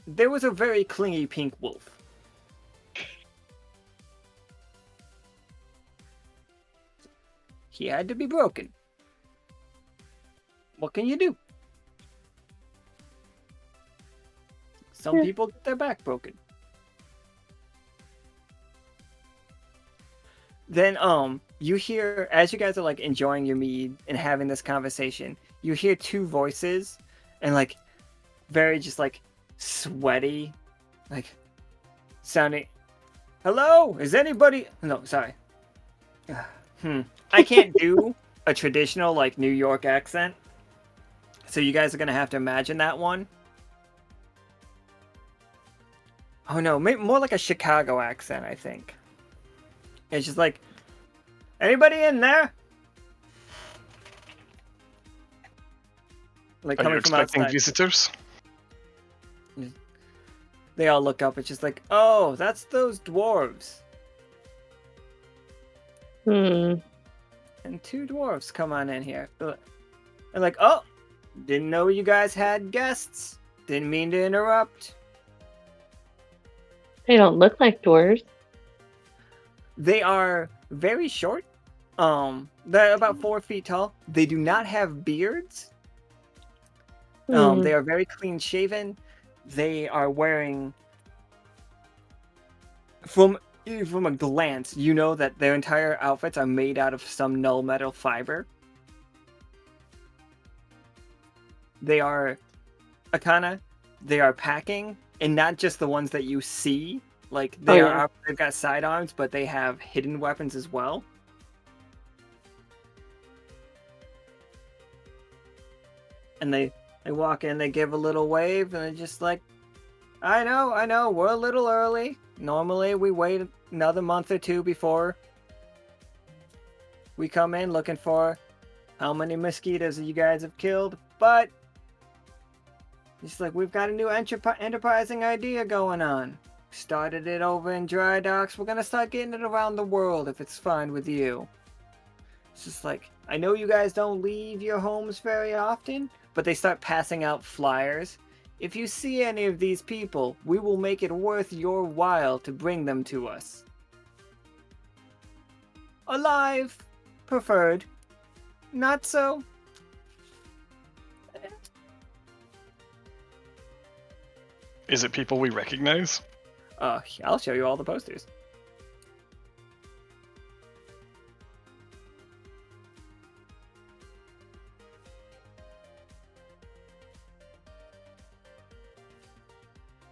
Speaker 1: There was a very clingy pink wolf. He had to be broken. What can you do? Some people get their back broken. Then, you hear, as you guys are, like, enjoying your mead and having this conversation, you hear two voices, and, like, very just, like, sweaty, like, sounding, hello? Is anybody... No, sorry. I can't do a traditional, like, New York accent, so you guys are gonna have to imagine that one. Oh, no, more like a Chicago accent, I think. It's just like, anybody in there? Like,
Speaker 4: Are you
Speaker 1: coming from
Speaker 4: expecting
Speaker 1: outside.
Speaker 4: visitors?
Speaker 1: They all look up. It's just like, oh, that's those dwarves.
Speaker 3: Hmm.
Speaker 1: And two dwarves come on in here. They're like, oh, didn't know you guys had guests. Didn't mean to interrupt.
Speaker 3: They don't look like dwarves.
Speaker 1: They are very short. They're about 4 feet tall. They do not have beards. They are very clean shaven. They are wearing, from a glance, you know that their entire outfits are made out of some null metal fiber. They are Akana. They are packing, and not just the ones that you see. Like, they've got sidearms, but they have hidden weapons as well. And they walk in, they give a little wave, and they're just like, I know, we're a little early. Normally, we wait another month or two before we come in looking for how many mosquitoes you guys have killed, but it's like, we've got a new enterprising idea going on. Started it over in Dry Docks. We're gonna start getting it around the world if it's fine with you. It's just like, I know you guys don't leave your homes very often, but they start passing out flyers. If you see any of these people, we will make it worth your while to bring them to us. Alive, preferred. Not so.
Speaker 4: Is it people we recognize?
Speaker 1: I'll show you all the posters.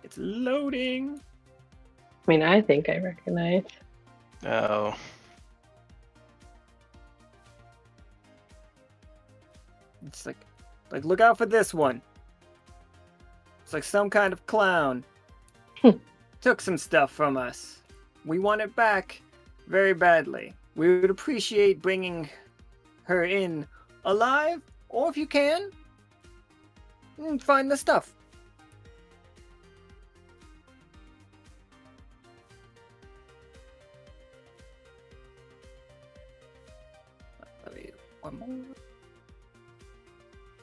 Speaker 1: It's loading.
Speaker 3: I mean, I think I recognize.
Speaker 4: Oh.
Speaker 1: It's like, look out for this one. It's like some kind of clown. Took some stuff from us. We want it back very badly. We would appreciate bringing her in alive, or if you can, find the stuff. One more.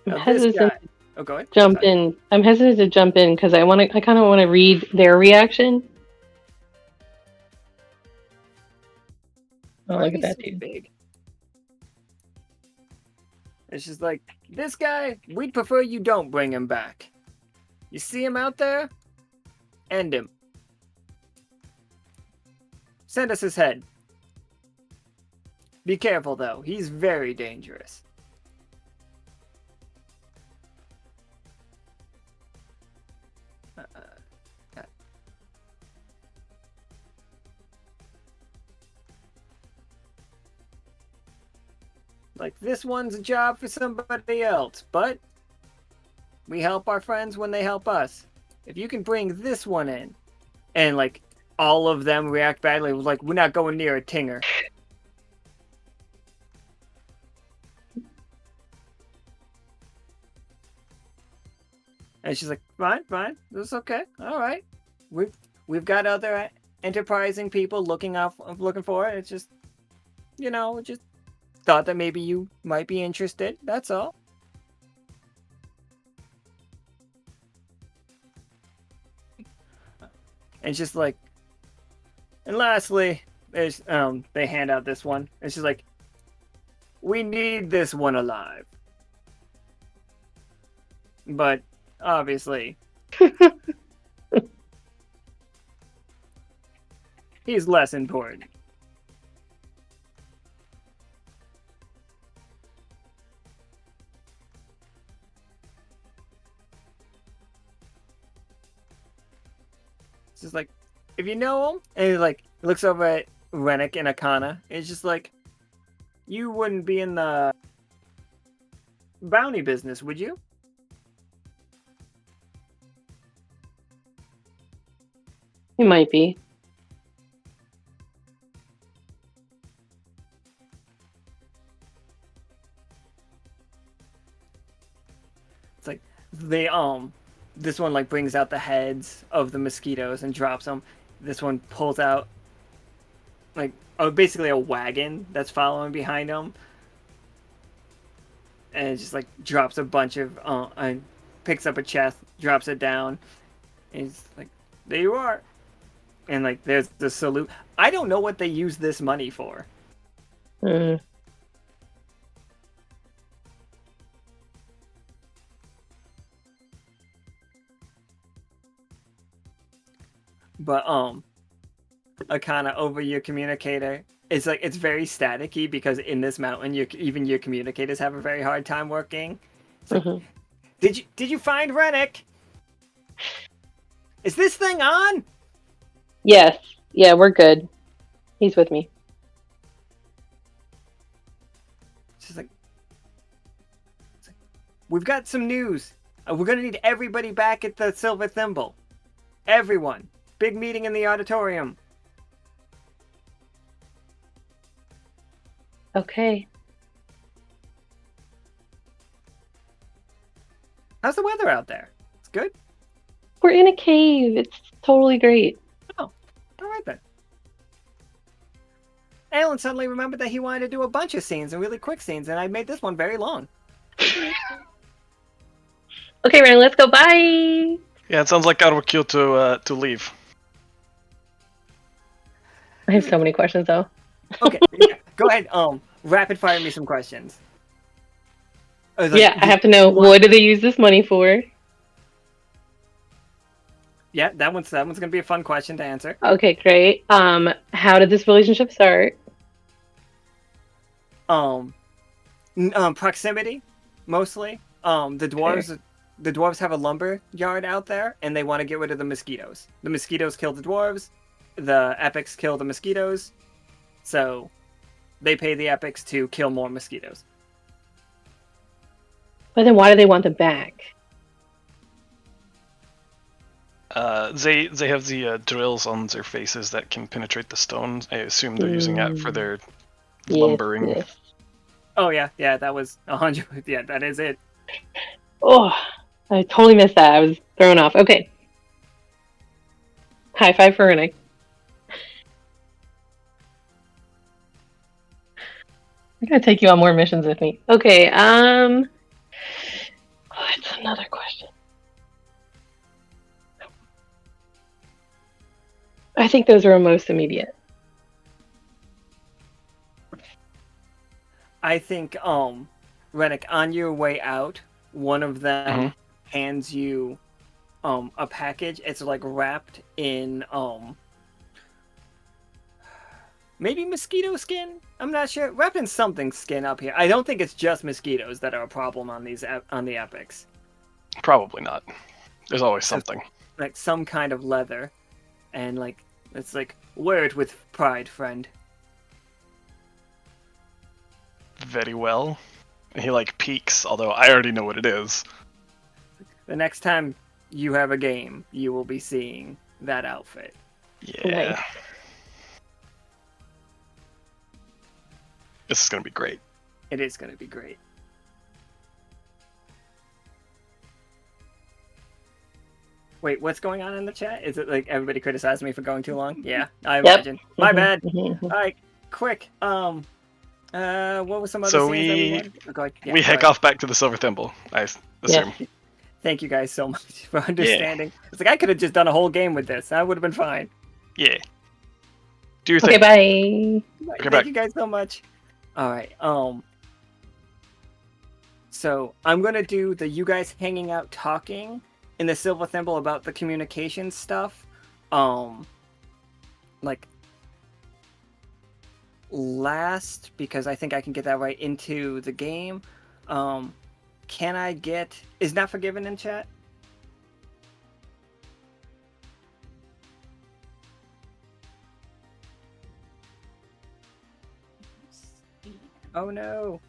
Speaker 1: Now, this guy. Oh, go ahead.
Speaker 3: Jump in. I'm hesitant to jump in because I kind of want to read their reaction. Oh, look at that dude.
Speaker 1: Big. It's just like, this guy, we'd prefer you don't bring him back. You see him out there? End him. Send us his head. Be careful, though. He's very dangerous. like this one's a job for somebody else, but we help our friends when they help us. If you can bring this one in, and like all of them react badly, like we're not going near a Tinger. And she's like, fine, that's okay, all right. We've got other enterprising people looking for it. It's just, just thought that maybe you might be interested. That's all. And it's just like, and lastly, there's they hand out this one. It's just like, we need this one alive. But obviously, he's less important. It's just like, if you know him, and he like looks over at Rennick and Akana, it's just like, you wouldn't be in the bounty business, would you?
Speaker 3: You might be.
Speaker 1: It's like this one like brings out the heads of the mosquitoes and drops them. This one pulls out like basically a wagon that's following behind them, and it just like drops a bunch of and picks up a chest, drops it down, and he's like, there you are. And like there's the salute. I don't know what they use this money for.
Speaker 3: Mm.
Speaker 1: But Akana, over your communicator, it's like it's very staticky because in this mountain, even your communicators have a very hard time working. Like, did you find Rennick? Is this thing on?
Speaker 3: Yes. Yeah, we're good. He's with me.
Speaker 1: She's like, we've got some news. We're gonna need everybody back at the Silver Thimble. Everyone. Big meeting in the auditorium.
Speaker 3: Okay.
Speaker 1: How's the weather out there? It's good?
Speaker 3: We're in a cave. It's totally great.
Speaker 1: Oh, all right then. Alan suddenly remembered that he wanted to do a bunch of scenes and really quick scenes, and I made this one very long.
Speaker 3: Okay, Ryan, let's go. Bye.
Speaker 4: Yeah, it sounds like our cue to leave.
Speaker 3: I have so many questions, though.
Speaker 1: Okay, yeah, go ahead. Rapid fire me some questions. I
Speaker 3: have to know, what do they use this money for?
Speaker 1: Yeah, that one's gonna be a fun question to answer.
Speaker 3: Okay, great. How did this relationship start?
Speaker 1: Proximity, mostly. The dwarves have a lumber yard out there, and they want to get rid of the mosquitoes. The mosquitoes kill the dwarves. The epics kill the mosquitoes. So, they pay the epics to kill more mosquitoes.
Speaker 3: But then why do they want them back?
Speaker 4: They have the drills on their faces that can penetrate the stone. I assume they're using that for their lumbering.
Speaker 3: Yes.
Speaker 1: Oh yeah, that was 100. Yeah, that is it.
Speaker 3: Oh, I totally missed that. I was thrown off. Okay. High five for Rennick. I'm gonna take you on more missions with me. Okay, what's another question? I think those are most immediate.
Speaker 1: I think, Rennick, on your way out, one of them hands you, a package. It's like wrapped in, maybe mosquito skin? I'm not sure. Wrapped in something skin up here. I don't think it's just mosquitoes that are a problem on the epics.
Speaker 4: Probably not. There's always something.
Speaker 1: Like some kind of leather. And like, it's like, wear it with pride, friend.
Speaker 4: very well. And he like peeks, although I already know what it is.
Speaker 1: The next time you have a game, you will be seeing that outfit.
Speaker 4: Yeah.
Speaker 3: Nice.
Speaker 4: This is gonna be great.
Speaker 1: It is going to be great. Wait, what's going on in the chat? Is it like everybody criticizing me for going too long? Yeah, I imagine. My bad. All right, quick. What was some other
Speaker 4: So
Speaker 1: scenes that we wanted? Oh, go ahead. Yeah,
Speaker 4: we
Speaker 1: go
Speaker 4: heck
Speaker 1: ahead.
Speaker 4: off back to the Silver Thimble, I assume.
Speaker 1: Thank you guys so much for understanding. It's like I could have just done a whole game with this. That would have been fine.
Speaker 4: Yeah. Do your
Speaker 3: Okay,
Speaker 4: thing.
Speaker 3: bye.
Speaker 4: Okay,
Speaker 1: Thank you guys so much. All right. So I'm gonna do the you guys hanging out talking in the Silver Thimble about the communication stuff. Like last, because I think I can get that right into the game. Can I get is Not Forgiven in chat? Oh no.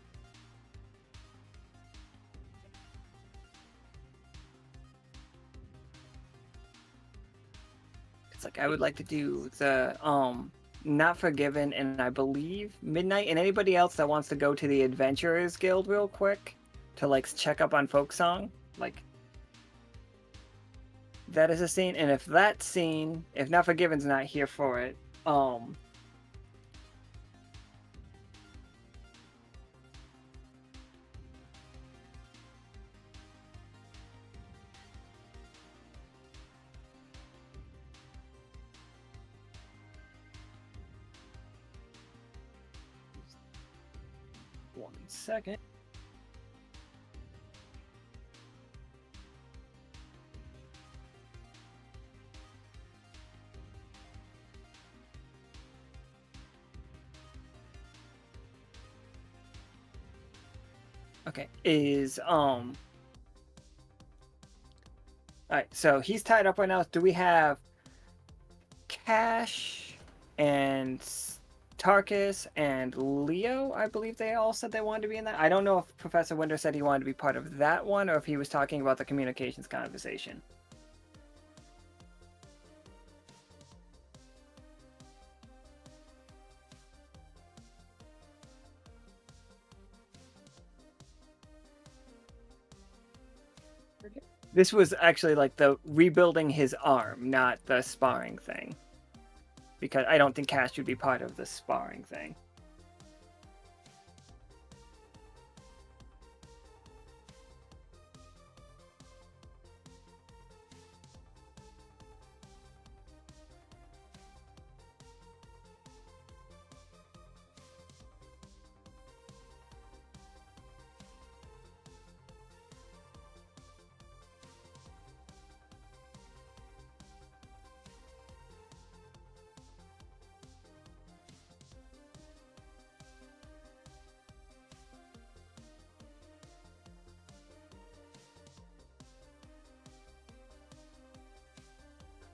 Speaker 1: It's like I would like to do the Not Forgiven and I believe Midnight, and anybody else that wants to go to the Adventurers Guild real quick to like check up on Folksong, like that is a scene. And if that scene, if Not Forgiven's not here for it, 1 second. Okay, alright, so he's tied up right now. Do we have Cash and Tarkus and Leo? I believe they all said they wanted to be in that. I don't know if Professor Winter said he wanted to be part of that one or if he was talking about the communications conversation. This was actually like the rebuilding his arm, not the sparring thing. Because I don't think Cash would be part of the sparring thing.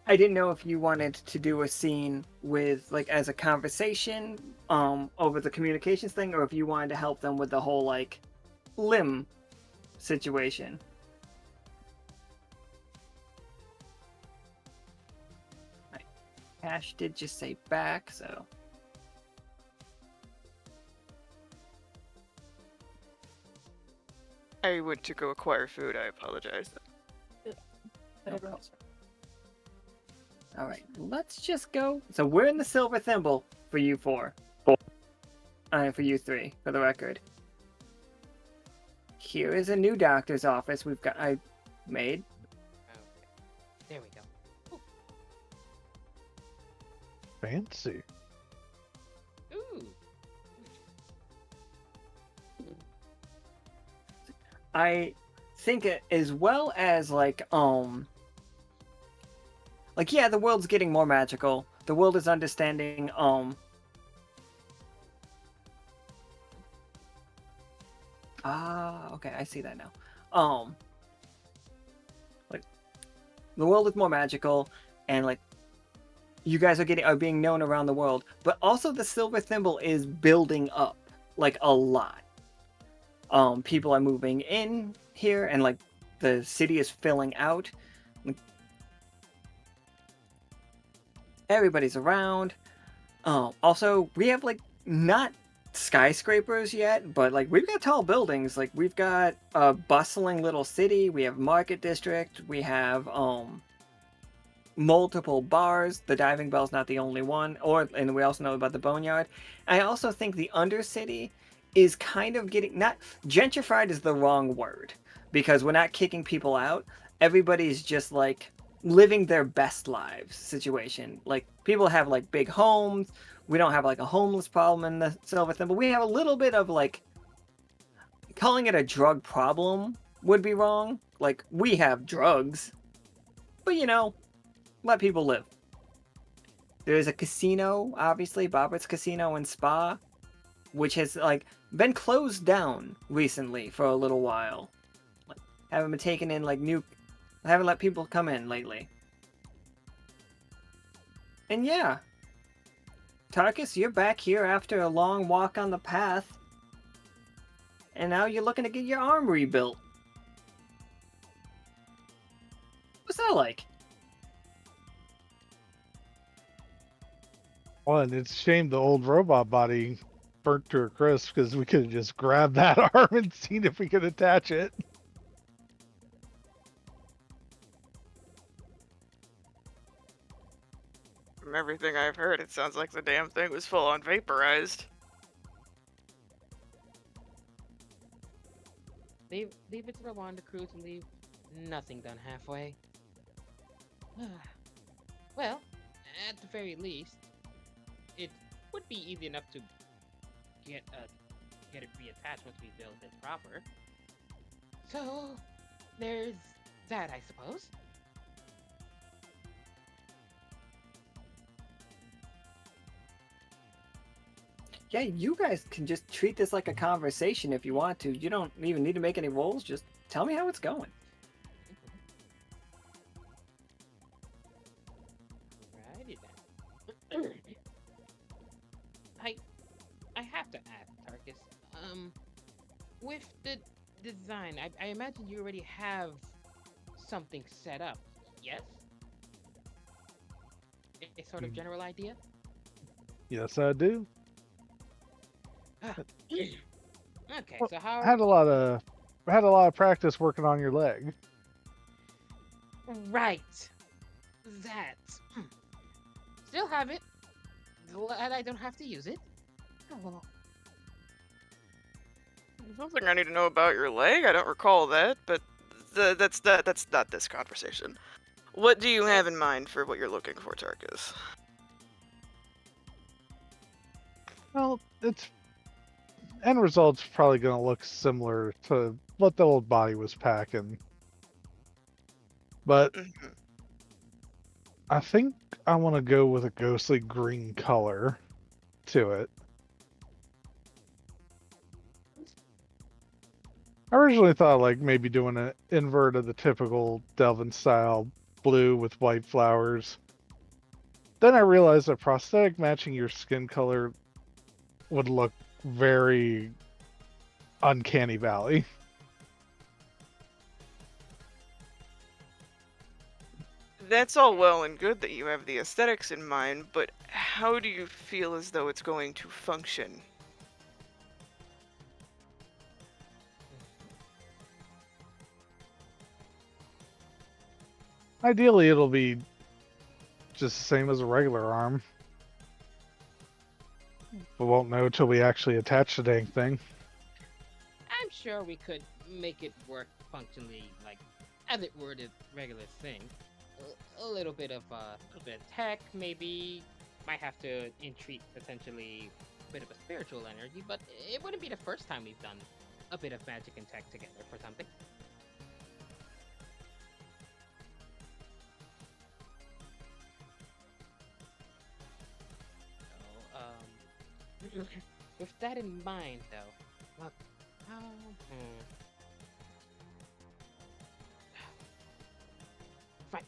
Speaker 1: I didn't know if you wanted to do a scene with, like, as a conversation, over the communications thing, or if you wanted to help them with the whole, like, limb situation. Right. Cash did just say back, so.
Speaker 5: I went to go acquire food. I apologize.
Speaker 1: All right, let's just go. So we're in the Silver Thimble for you four. For you three, for the record. Here is a new doctor's office I made.
Speaker 6: Okay. There we go.
Speaker 7: Fancy.
Speaker 6: Ooh.
Speaker 1: I think as well as like yeah, the world's getting more magical. The world is understanding okay, I see that now. Like the world is more magical and like you guys are being known around the world, but also the Silver Thimble is building up like a lot. people are moving in here, and like the city is filling out. Like, everybody's around. Also, we have like not skyscrapers yet, but like we've got tall buildings. Like we've got a bustling little city. We have market district. We have multiple bars. The Diving Bell's not the only one. And we also know about the Boneyard. I also think the Undercity is kind of getting, not gentrified is the wrong word, because we're not kicking people out. Everybody's just like living their best lives situation. Like people have like big homes. We don't have like a homeless problem in the Silverton, but we have a little bit of like, calling it a drug problem would be wrong. Like we have drugs, but you know, let people live. There's a casino, obviously, Bobbitt's Casino and Spa, which has like been closed down recently for a little while. Like, haven't been taken in like haven't let people come in lately. And yeah, Tarkus, you're back here after a long walk on the path, and now you're looking to get your arm rebuilt. What's that like?
Speaker 7: Well, and it's a shame the old robot body burnt to a crisp, because we could have just grabbed that arm and seen if we could attach it.
Speaker 5: From everything I've heard, it sounds like the damn thing was full on vaporized.
Speaker 6: Leave it to the Wanda crew to leave nothing done halfway. Well, at the very least, it would be easy enough to get it reattached once we build it proper. So there's that, I suppose.
Speaker 1: Yeah, you guys can just treat this like a conversation if you want to. You don't even need to make any rolls. Just tell me how it's going.
Speaker 6: Alrighty then. I have to ask, Tarkus. With the design, I imagine you already have something set up. Yes. A sort of general idea.
Speaker 7: Yes, I do.
Speaker 6: Okay,
Speaker 7: Well,
Speaker 6: so how?
Speaker 7: I had a lot of practice working on your leg.
Speaker 6: Right. That. Still have it. Glad I don't have to use it. Oh.
Speaker 5: There's something I need to know about your leg. I don't recall that, but that's not this conversation. What do you have in mind for what you're looking for, Tarkus?
Speaker 7: Well, its end result's probably going to look similar to what the old body was packing. But
Speaker 5: Mhm.
Speaker 7: I think I want to go with a ghostly green color to it. I originally thought like maybe doing an invert of the typical Delvin style blue with white flowers. Then I realized that prosthetic matching your skin color would look very uncanny valley.
Speaker 5: That's all well and good that you have the aesthetics in mind, but how do you feel as though it's going to function?
Speaker 7: Ideally, it'll be just the same as a regular arm. We won't know till we actually attach the dang thing.
Speaker 6: I'm sure we could make it work functionally, like as it were the regular thing. A little bit of tech, maybe. Might have to entreat potentially a bit of a spiritual energy, but it wouldn't be the first time we've done a bit of magic and tech together for something. So, with that in mind, though, look, fine.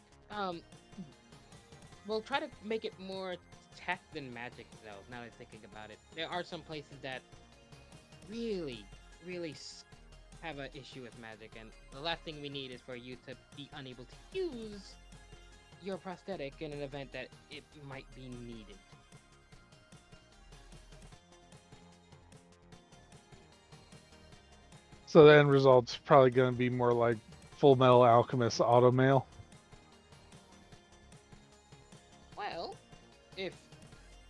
Speaker 6: We'll try to make it more tech than magic, though. Now that I'm thinking about it, there are some places that really have an issue with magic, and the last thing we need is for you to be unable to use your prosthetic in an event that it might be needed.
Speaker 7: So the end result's probably going to be more like Full Metal Alchemist Automail.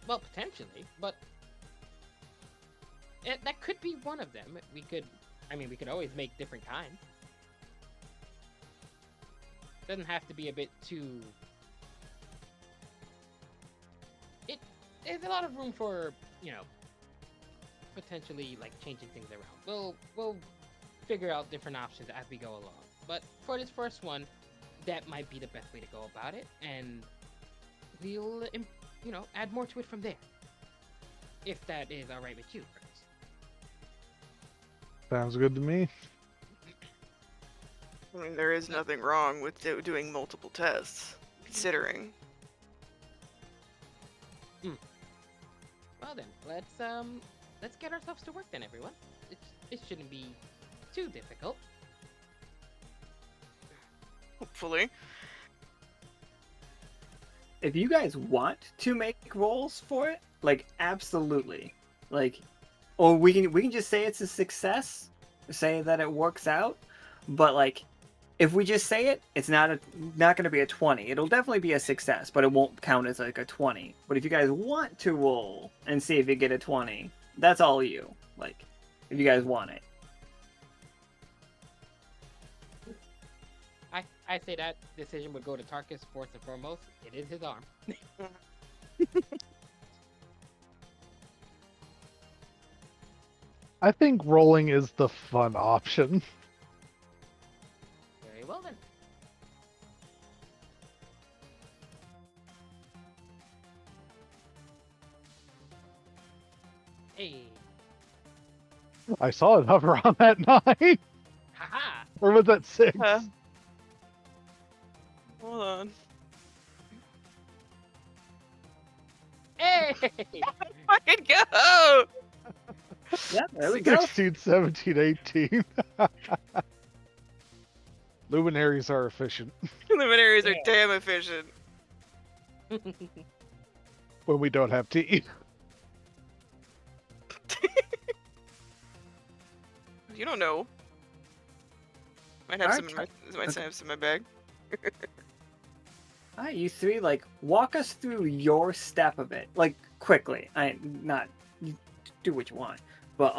Speaker 6: Well, potentially, but that could be one of them. We could always make different kinds. Doesn't have to be a bit too. There's a lot of room for, potentially like changing things around. We'll figure out different options as we go along. But for this first one, that might be the best way to go about it, and we'll add more to it from there. If that is all right with you, Chris.
Speaker 7: Sounds good to me.
Speaker 5: I mean, there is nothing wrong with doing multiple tests, considering.
Speaker 6: Well then, let's get ourselves to work then, everyone. It shouldn't be too difficult.
Speaker 5: Hopefully.
Speaker 1: If you guys want to make rolls for it, like absolutely, like, or we can just say it's a success, say that it works out, but like, if we just say it, it's not going to be a 20. It'll definitely be a success, but it won't count as like a 20. But if you guys want to roll and see if you get a 20, that's all you. Like, if you guys want it.
Speaker 6: I say that decision would go to Tarkus first and foremost. It is his arm.
Speaker 7: I think rolling is the fun option.
Speaker 6: Very well then. Hey.
Speaker 7: I saw it hover on that 9.
Speaker 6: Haha.
Speaker 7: Or was that 6?
Speaker 5: Hold on.
Speaker 6: Hey!
Speaker 5: Fucking go!
Speaker 1: Yeah, there we go.
Speaker 7: 16, 17, 18. Luminaries are efficient
Speaker 5: Luminaries are damn efficient.
Speaker 7: when we don't have tea.
Speaker 5: You don't know. Might have some. Might have some in my bag.
Speaker 1: Alright, you three, like, walk us through your step of it, like, quickly. You do what you want, but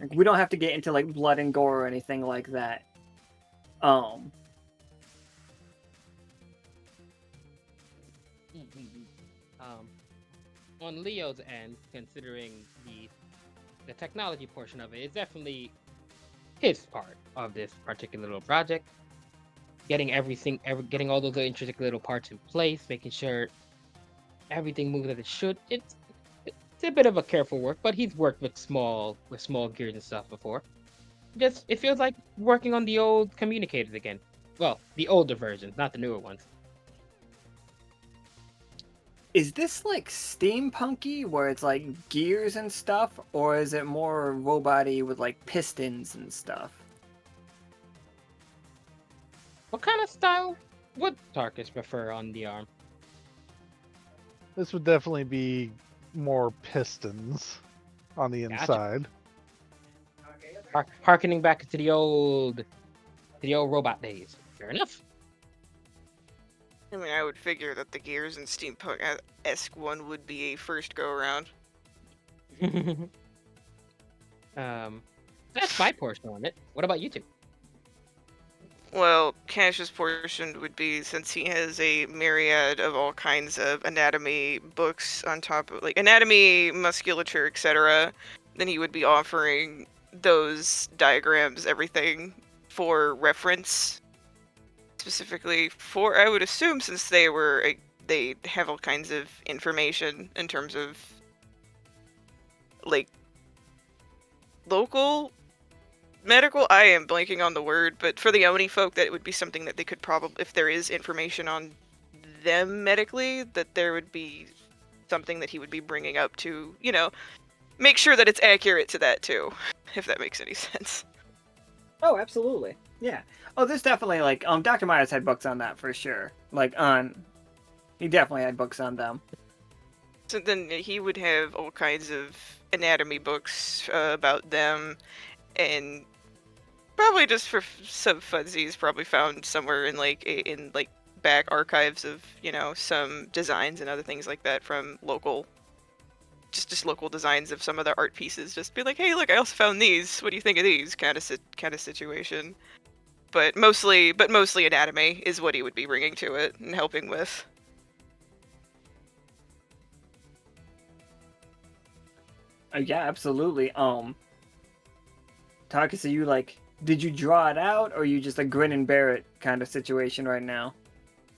Speaker 1: like, we don't have to get into like blood and gore or anything like that.
Speaker 6: On Leo's end, considering the technology portion of it, it's definitely his part of this particular little project. Getting getting all those intricate little parts in place, making sure everything moves as it should. It's a bit of a careful work, but he's worked with small gears and stuff before. It feels like working on the old communicators again. Well, the older versions, not the newer ones.
Speaker 1: Is this like steampunky, where it's like gears and stuff, or is it more robot-y with like pistons and stuff?
Speaker 6: What kind of style would Tarkus prefer on the arm?
Speaker 7: This would definitely be more pistons on the inside.
Speaker 6: Harkening back to the old robot days. Fair enough.
Speaker 5: I mean, I would figure that the gears and steampunk-esque one would be a first go-around.
Speaker 6: That's my portion on it. What about you two?
Speaker 5: Well, Cash's portion would be, since he has a myriad of all kinds of anatomy books on top of, like, anatomy, musculature, etc., then he would be offering those diagrams, everything, for reference. Specifically for, I would assume, since they have all kinds of information in terms of, like, local medical, I am blanking on the word, but for the Oni folk, that would be something that they could probably, if there is information on them medically, that there would be something that he would be bringing up to, make sure that it's accurate to that too, if that makes any sense.
Speaker 1: Oh, absolutely. Yeah. Oh, there's definitely like Dr. Myers had books on that for sure. He definitely had books on them.
Speaker 5: So then he would have all kinds of anatomy books about them, and probably just for some funsies, probably found somewhere in back archives of some designs and other things like that from local, just local designs of some of the art pieces. Just be like, hey, look, I also found these. What do you think of these? Kind of situation. But mostly anatomy is what he would be bringing to it and helping with.
Speaker 1: Yeah, absolutely. Tarkus, are you did you draw it out, or are you just a grin and bear it kind of situation right now?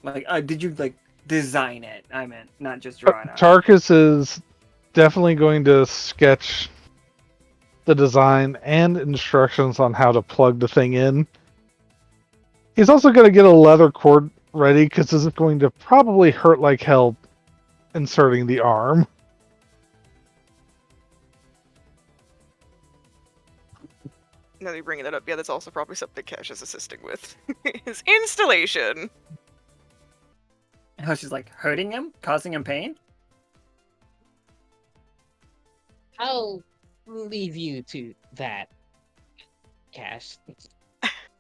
Speaker 1: Did you design it? I meant not just draw it out.
Speaker 7: Tarkus is definitely going to sketch the design and instructions on how to plug the thing in. He's also going to get a leather cord ready because this is going to probably hurt like hell inserting the arm.
Speaker 5: Now that you're bringing that up, yeah, that's also probably something Cash is assisting with. His installation.
Speaker 1: How she's hurting him, causing him pain?
Speaker 6: I'll leave you to that, Cash.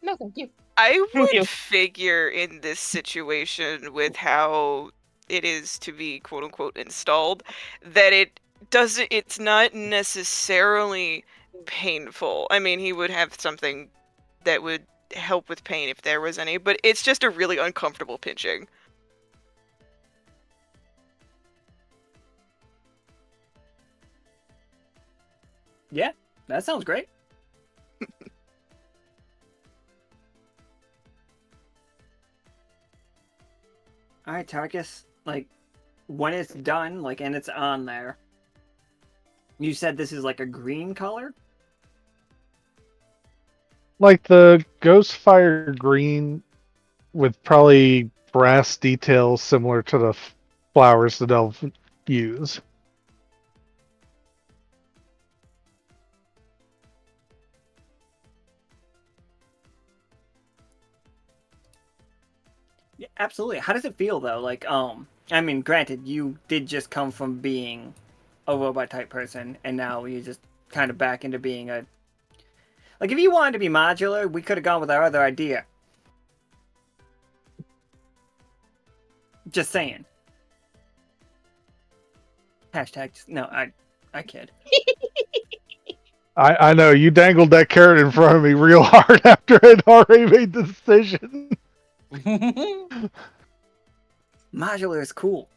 Speaker 6: No, thank you.
Speaker 5: I
Speaker 3: Thank you.
Speaker 5: would figure in this situation with how it is to be quote unquote installed, that it's not necessarily painful. I mean, he would have something that would help with pain if there was any, but it's just a really uncomfortable pinching.
Speaker 1: Yeah, that sounds great. All right, Tarkus. When it's done, and it's on there. You said this is a green color?
Speaker 7: Like the Ghostfire green with probably brass details similar to the flowers the elves use.
Speaker 1: Yeah, absolutely. How does it feel though? I mean, granted, you did just come from being a robot type person, and now you're just kind of back into being a. If you wanted to be modular, we could have gone with our other idea. Just saying. Hashtag. No, I kid.
Speaker 7: I know, you dangled that carrot in front of me real hard after I'd already made the decision.
Speaker 1: Modular is cool.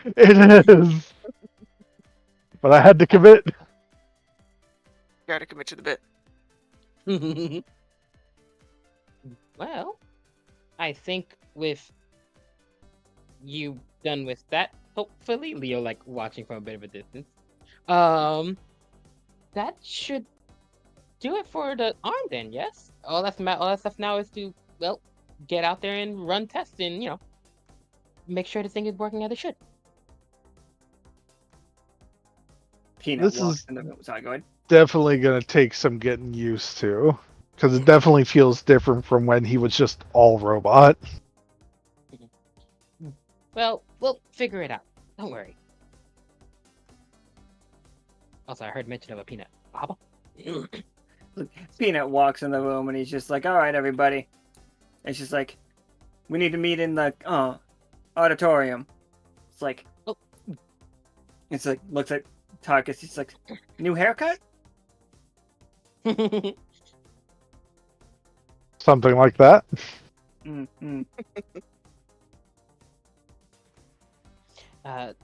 Speaker 7: It is. But I had to commit.
Speaker 5: Gotta commit to the bit.
Speaker 6: Well, I think with you done with that, hopefully, Leo watching from a bit of a distance. That should do it for the arm then, yes? All that's left now is to, well, get out there and run tests and, make sure the thing is working as it should.
Speaker 1: Peanut
Speaker 7: This
Speaker 1: walks
Speaker 7: is
Speaker 1: in the room. Sorry, go ahead.
Speaker 7: definitely going to take some getting used to. Because it definitely feels different from when he was just all robot.
Speaker 6: Well, we'll figure it out. Don't worry. Also, I heard mention of a peanut. Baba?
Speaker 1: Peanut walks in the room and he's just all right, everybody. It's just we need to meet in the auditorium. It's
Speaker 6: oh.
Speaker 1: It's looks at Tarkus. He's new haircut?
Speaker 7: Something like that.
Speaker 1: Mm-hmm.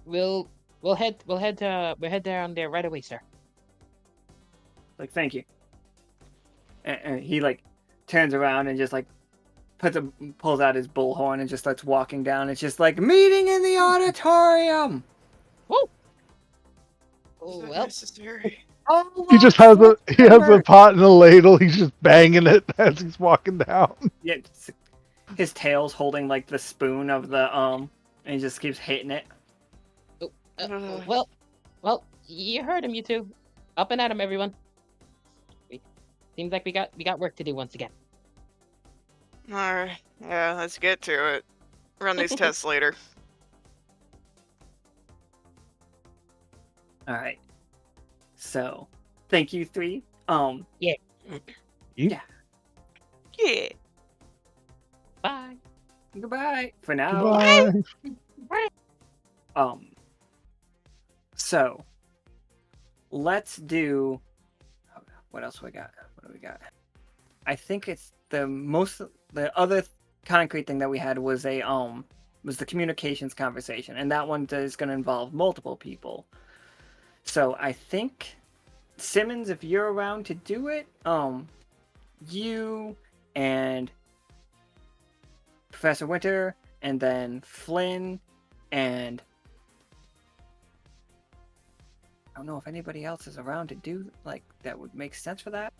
Speaker 6: We'll head down there right away, sir.
Speaker 1: Thank you. And he turns around and just pulls out his bullhorn and just starts walking down. It's just meeting in the auditorium.
Speaker 6: Whoa! Oh well.
Speaker 5: Necessary.
Speaker 1: Oh,
Speaker 7: He just has a pot and a ladle. He's just banging it as he's walking down.
Speaker 1: Yeah, his tail's holding the spoon of the and he just keeps hitting it.
Speaker 6: Well, you heard him, you two. Up and at 'em, everyone. Seems like we got work to do once again.
Speaker 5: Alright, yeah, let's get to it. Run these tests later.
Speaker 1: All right. So, thank you three.
Speaker 5: Yeah.
Speaker 6: Bye.
Speaker 1: Goodbye for now.
Speaker 7: Goodbye.
Speaker 1: So let's do. What else we got? What do we got? I think it's the other concrete thing that we had was was the communications conversation, and that one is going to involve multiple people. So I think Simmons, if you're around to do it, you and Professor Winter, and then Flynn, and I don't know if anybody else is around to do that would make sense for that.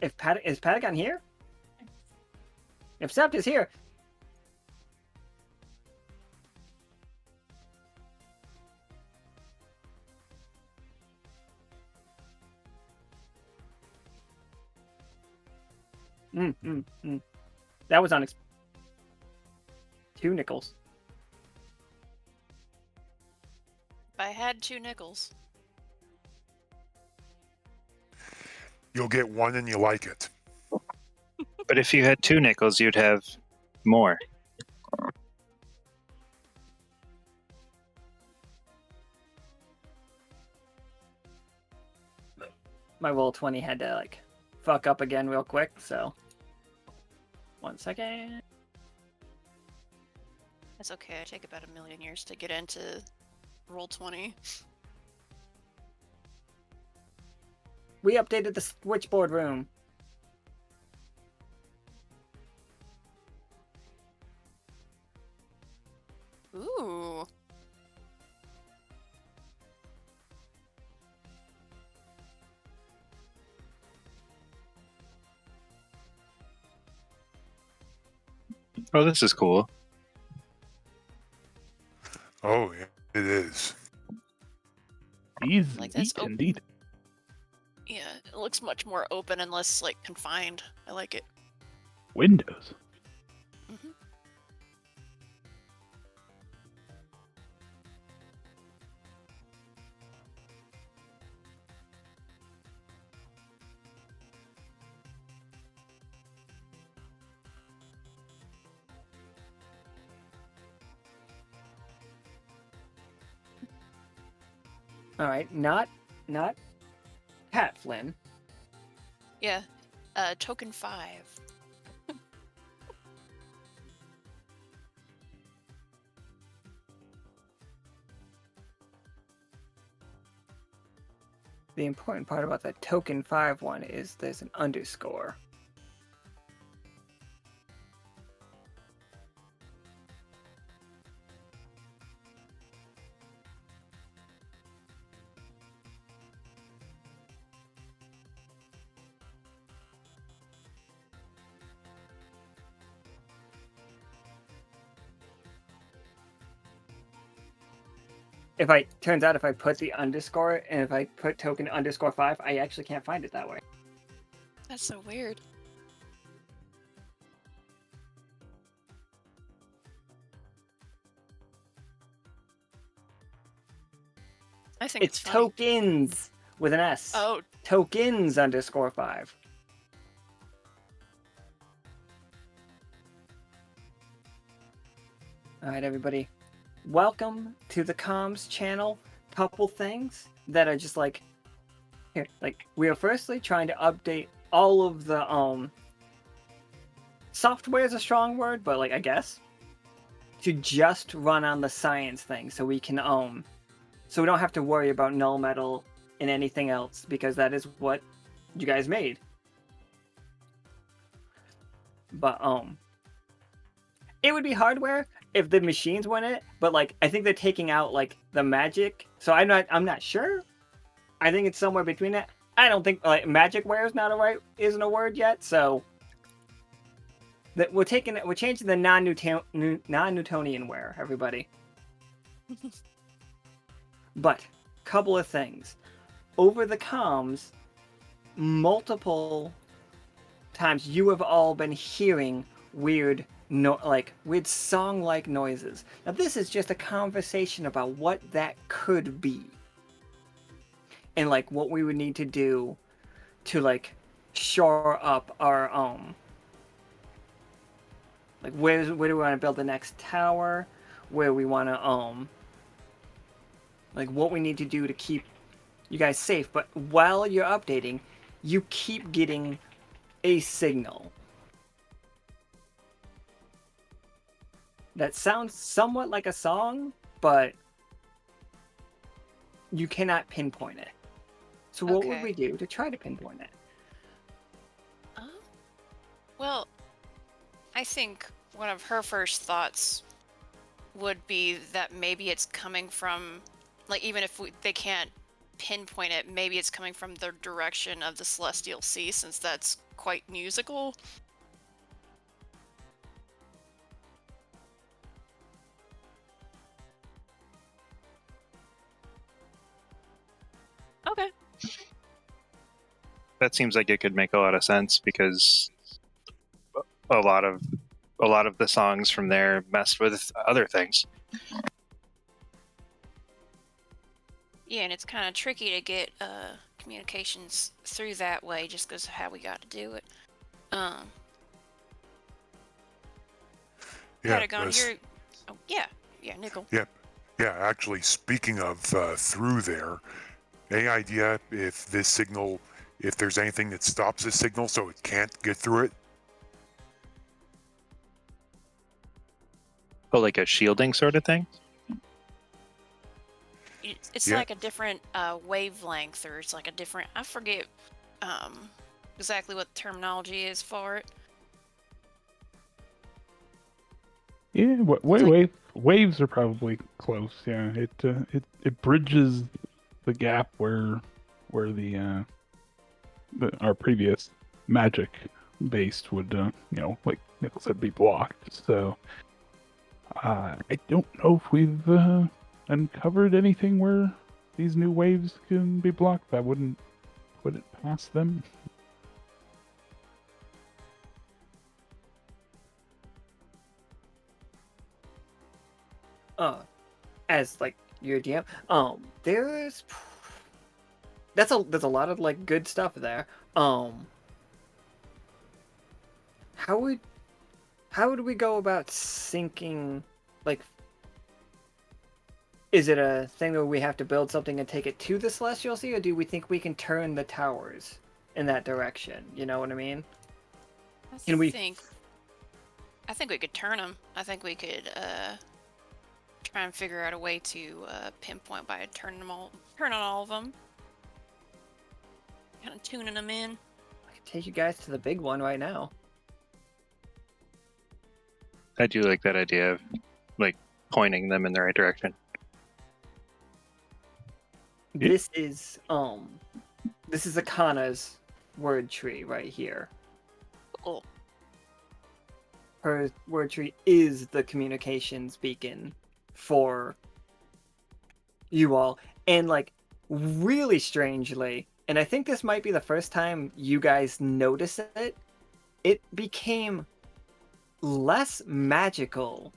Speaker 1: If is Patagon here? If Sept is here. That was unexpected. 2 nickels.
Speaker 8: I had 2 nickels.
Speaker 9: You'll get 1 and you like it.
Speaker 10: But if you had 2 nickels, you'd have more.
Speaker 1: My Roll20 had to fuck up again real quick, so 1 second.
Speaker 8: That's okay. I take about 1,000,000 years to get into Roll20.
Speaker 1: We updated the switchboard room.
Speaker 8: Ooh.
Speaker 10: Oh, this is cool.
Speaker 9: Oh, yeah, it is.
Speaker 11: Easy,
Speaker 8: Like that's
Speaker 11: indeed.
Speaker 8: Yeah, it looks much more open and less confined. I like it.
Speaker 11: Windows.
Speaker 8: Mm-hmm.
Speaker 1: All right, not Pat Flynn.
Speaker 8: Yeah. Token 5.
Speaker 1: The important part about that token 5 one is there's an underscore. Turns out if I put the underscore and if I put token underscore 5, I actually can't find it that way.
Speaker 8: That's so weird. I think
Speaker 1: It's
Speaker 8: funny.
Speaker 1: tokens with an S.
Speaker 8: Oh,
Speaker 1: Tokens underscore 5. All right, everybody. Welcome to the comms channel. Couple things that are just here. We are firstly trying to update all of the software is a strong word, but I guess to just run on the science thing, so we can so we don't have to worry about null metal and anything else, because that is what you guys made. But it would be hardware if the machines went it, but I think they're taking out the magic. So I'm not sure. I think it's somewhere between that. I don't think magicware isn't a word yet. So that we're changing the non-Newtonian ware, everybody. But couple of things. Over the comms, multiple times you have all been hearing weird weird song-like noises. Now this is just a conversation about what that could be. And like what we would need to do to like shore up our like where do we want to build the next tower, where we want to like what we need to do to keep you guys safe. But while you're updating, you keep getting a signal that sounds somewhat like a song, but you cannot pinpoint it. So what would
Speaker 8: Okay.
Speaker 1: we do to try to pinpoint it?
Speaker 8: Well, I think one of her first thoughts would be that maybe it's coming from, like, even if they can't pinpoint it, maybe it's coming from the direction of the Celestial Sea, since that's quite musical. Okay.
Speaker 10: That seems like it could make a lot of sense because a lot of the songs from there messed with other things.
Speaker 8: Yeah, and it's kind of tricky to get communications through that way, just because of how we got to do it.
Speaker 9: Yeah,
Speaker 8: Patagon,
Speaker 9: that's-
Speaker 8: you're. Oh, yeah, Nichol.
Speaker 9: Yeah, actually, speaking of through there, any idea if this signal, if there's anything that stops this signal so it can't get through it?
Speaker 10: Oh, like a shielding sort of thing?
Speaker 8: It's
Speaker 9: Yeah.
Speaker 8: like a different wavelength, or it's like a different. I forget exactly what the terminology is for it.
Speaker 11: Yeah, waves are probably close. Yeah, it bridges the gap where the our previous magic based would like Nichol said, be blocked. So I don't know if we've uncovered anything where these new waves can be blocked. I wouldn't put it past them.
Speaker 1: As like your DM, there's a lot of like good stuff there. How would we go about syncing? Like, is it a thing where we have to build something and take it to the Celestial Sea, or do we think we can turn the towers in that direction? You know what I mean? Can we?
Speaker 8: I think we could turn them. I think we could try and figure out a way to pinpoint by turning all of them, kind of tuning them in.
Speaker 1: I can take you guys to the big one right now.
Speaker 10: I do like that idea of like pointing them in the right direction.
Speaker 1: This is Akana's word tree right here.
Speaker 8: Cool.
Speaker 1: Her word tree is the communications beacon for you all. And like really strangely, and I think this might be the first time you guys notice it, it became less magical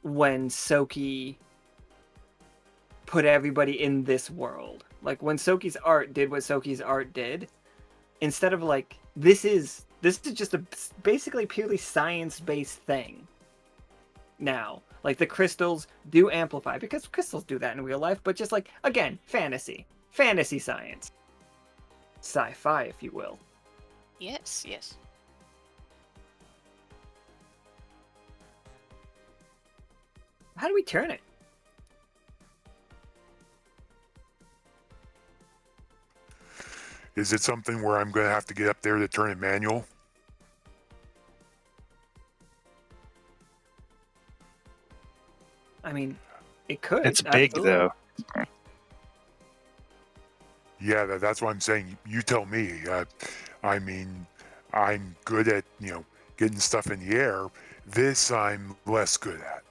Speaker 1: when Soki put everybody in this world. Like when Soki's art did what Soki's art did, instead of like this is just a basically purely science-based thing. Now, like the crystals do amplify because crystals do that in real life, but just like again, fantasy science, sci-fi, if you will.
Speaker 8: Yes.
Speaker 1: How do we turn it?
Speaker 9: Is it something where I'm going to have to get up there to turn it manual?
Speaker 1: I mean, it could.
Speaker 10: It's big
Speaker 1: absolutely.
Speaker 10: though.
Speaker 9: Yeah, that's what I'm saying. You tell me. I mean, I'm good at, getting stuff in the air. This I'm less good at.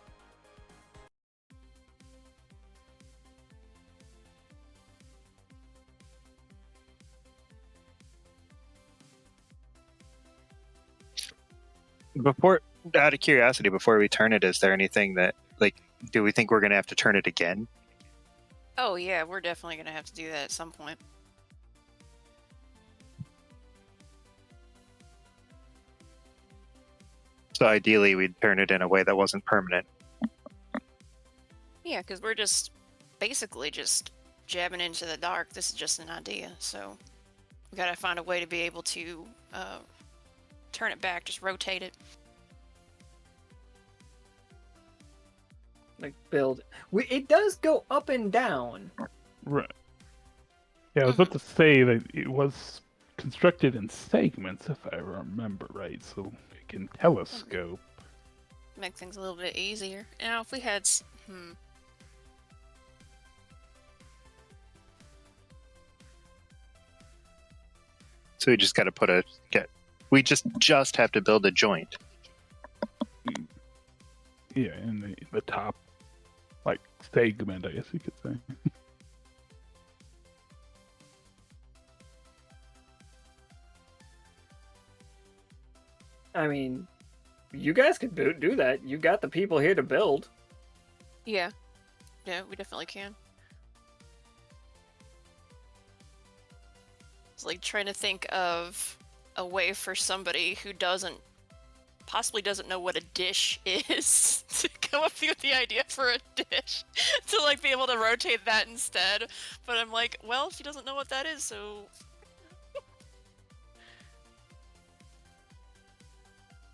Speaker 10: Before, out of curiosity, before we turn it, is there anything that, like, do we think we're going to have to turn it again?
Speaker 8: Oh yeah, we're definitely gonna have to do that at some point.
Speaker 10: So ideally, we'd turn it in a way that wasn't permanent.
Speaker 8: Yeah, because we're just basically just jabbing into the dark. This is just an idea, so we gotta find a way to be able to turn it back, just rotate it.
Speaker 1: Like build. It does go up and down.
Speaker 11: Right. Yeah, I was about to say that it was constructed in segments, if I remember right, so it can telescope.
Speaker 8: Make things a little bit easier. Now, if we had,
Speaker 10: So we just got to we just have to build a joint.
Speaker 11: Yeah, in the top, like, segment, I guess you could say.
Speaker 1: I mean, you guys could do that. You got the people here to build.
Speaker 8: yeah, we definitely can. It's like trying to think of a way for somebody who possibly doesn't know what a dish is to come up with the idea for a dish to like be able to rotate that instead. But I'm like, well, she doesn't know what that is, so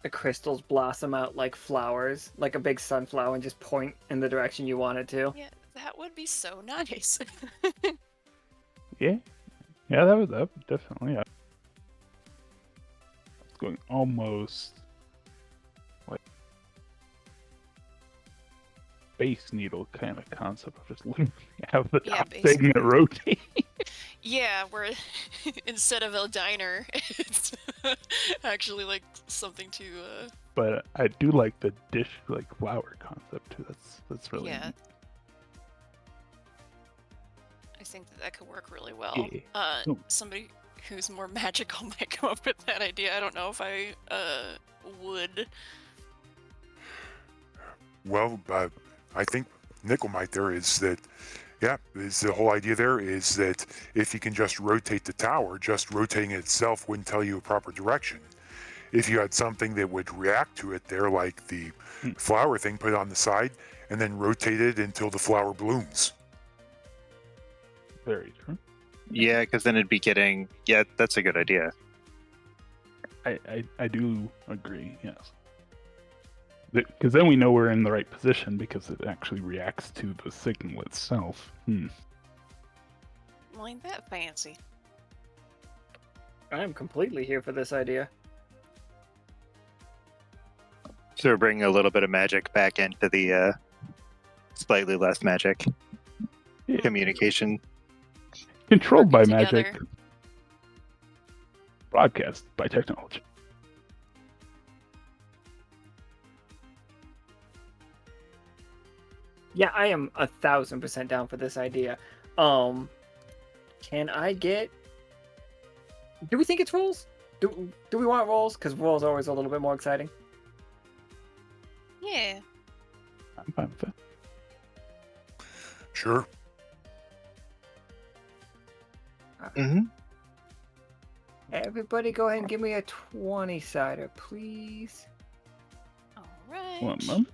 Speaker 1: The crystals blossom out like flowers, like a big sunflower, and just point in the direction you want it to.
Speaker 8: yeah, that would be so nice.
Speaker 11: Yeah. Yeah, that would definitely. Yeah. It's going almost like Space Needle kind of concept of just literally have the
Speaker 8: Yeah,
Speaker 11: top
Speaker 8: basically.
Speaker 11: segment rotate.
Speaker 8: Yeah, where instead of a diner, it's actually like something to.
Speaker 11: But I do like the dish like flower concept too. That's really
Speaker 8: Yeah.
Speaker 11: neat.
Speaker 8: I think that could work really well.
Speaker 11: Yeah. Oh.
Speaker 8: Somebody who's more magical might come up with that idea. I don't know if I would.
Speaker 9: Well, I think Nichol might there is that, yeah, is the whole idea there is that if you can just rotate the tower, just rotating it itself wouldn't tell you a proper direction. If you had something that would react to it there, like the flower thing, put it on the side, and then rotate it until the flower blooms.
Speaker 11: Very true.
Speaker 10: Yeah, because then it'd be getting. Yeah, that's a good idea.
Speaker 11: I do agree. Yes. Because then we know we're in the right position because it actually reacts to the signal itself.
Speaker 8: Like that fancy.
Speaker 1: I am completely here for this idea.
Speaker 10: So we're bringing a little bit of magic back into the slightly less magic communication.
Speaker 11: Controlled by
Speaker 8: Working
Speaker 11: magic.
Speaker 8: together.
Speaker 11: Broadcast by technology.
Speaker 1: Yeah, I am 1,000% down for this idea. Can I get? Do we think it's rolls? Do we want rolls? Because rolls are always a little bit more exciting.
Speaker 8: Yeah.
Speaker 11: I'm fine with that.
Speaker 9: Sure.
Speaker 10: Mm-hmm.
Speaker 1: Everybody, go ahead and give me a 20-sider, please.
Speaker 8: All right.
Speaker 11: 1 month.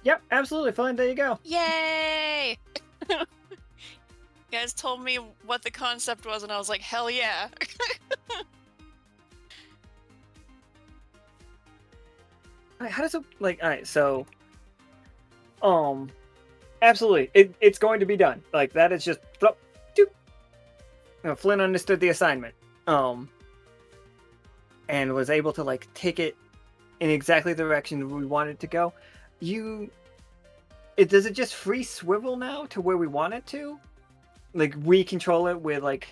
Speaker 1: Yep, absolutely. Fine. There you go.
Speaker 8: Yay! You guys told me what the concept was, and I was like, hell yeah.
Speaker 1: How does it like? All right, so, absolutely, it's going to be done. Like that is just flop, doop. Flynn understood the assignment, and was able to like take it in exactly the direction we wanted to go. Does it just free swivel now to where we want it to? Like we control it with like.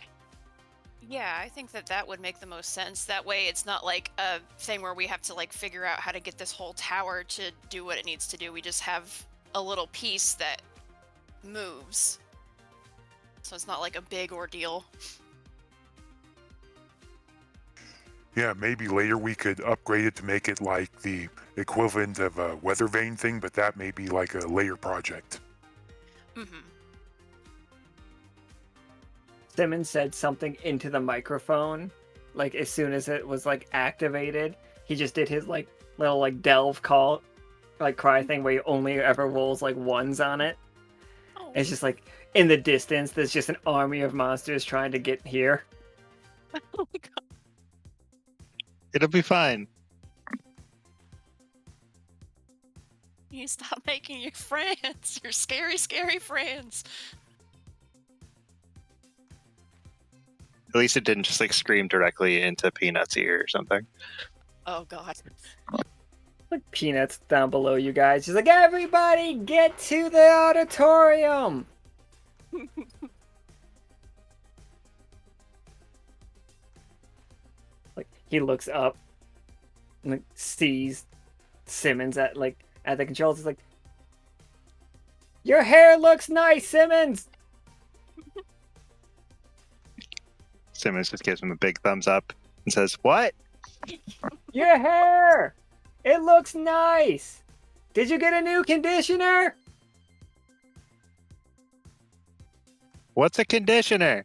Speaker 8: Yeah, I think that would make the most sense. That way it's not like a thing where we have to like figure out how to get this whole tower to do what it needs to do. We just have a little piece that moves. so it's not like a big ordeal.
Speaker 9: Yeah, maybe later we could upgrade it to make it like the equivalent of a weather vane thing, but that may be like a later project.
Speaker 8: Mm-hmm.
Speaker 1: Simmons said something into the microphone, like as soon as it was like activated. He just did his like little like delve call, like cry thing where he only ever rolls like ones on it.
Speaker 8: Oh.
Speaker 1: It's just like in the distance, there's just an army of monsters trying to get here.
Speaker 8: Oh my god.
Speaker 10: It'll be fine.
Speaker 8: You stop making your friends. Your scary, scary friends.
Speaker 10: At least it didn't just like scream directly into Peanut's ear or something.
Speaker 8: Oh god.
Speaker 1: Like Peanuts down below you guys. She's like, everybody get to the auditorium. Like he looks up and like, sees Simmons at the controls. He's like, your hair looks nice, Simmons.
Speaker 10: Simmons just gives him a big thumbs up and says, "What?
Speaker 1: Your hair! It looks nice! Did you get a new conditioner?"
Speaker 10: What's a conditioner?"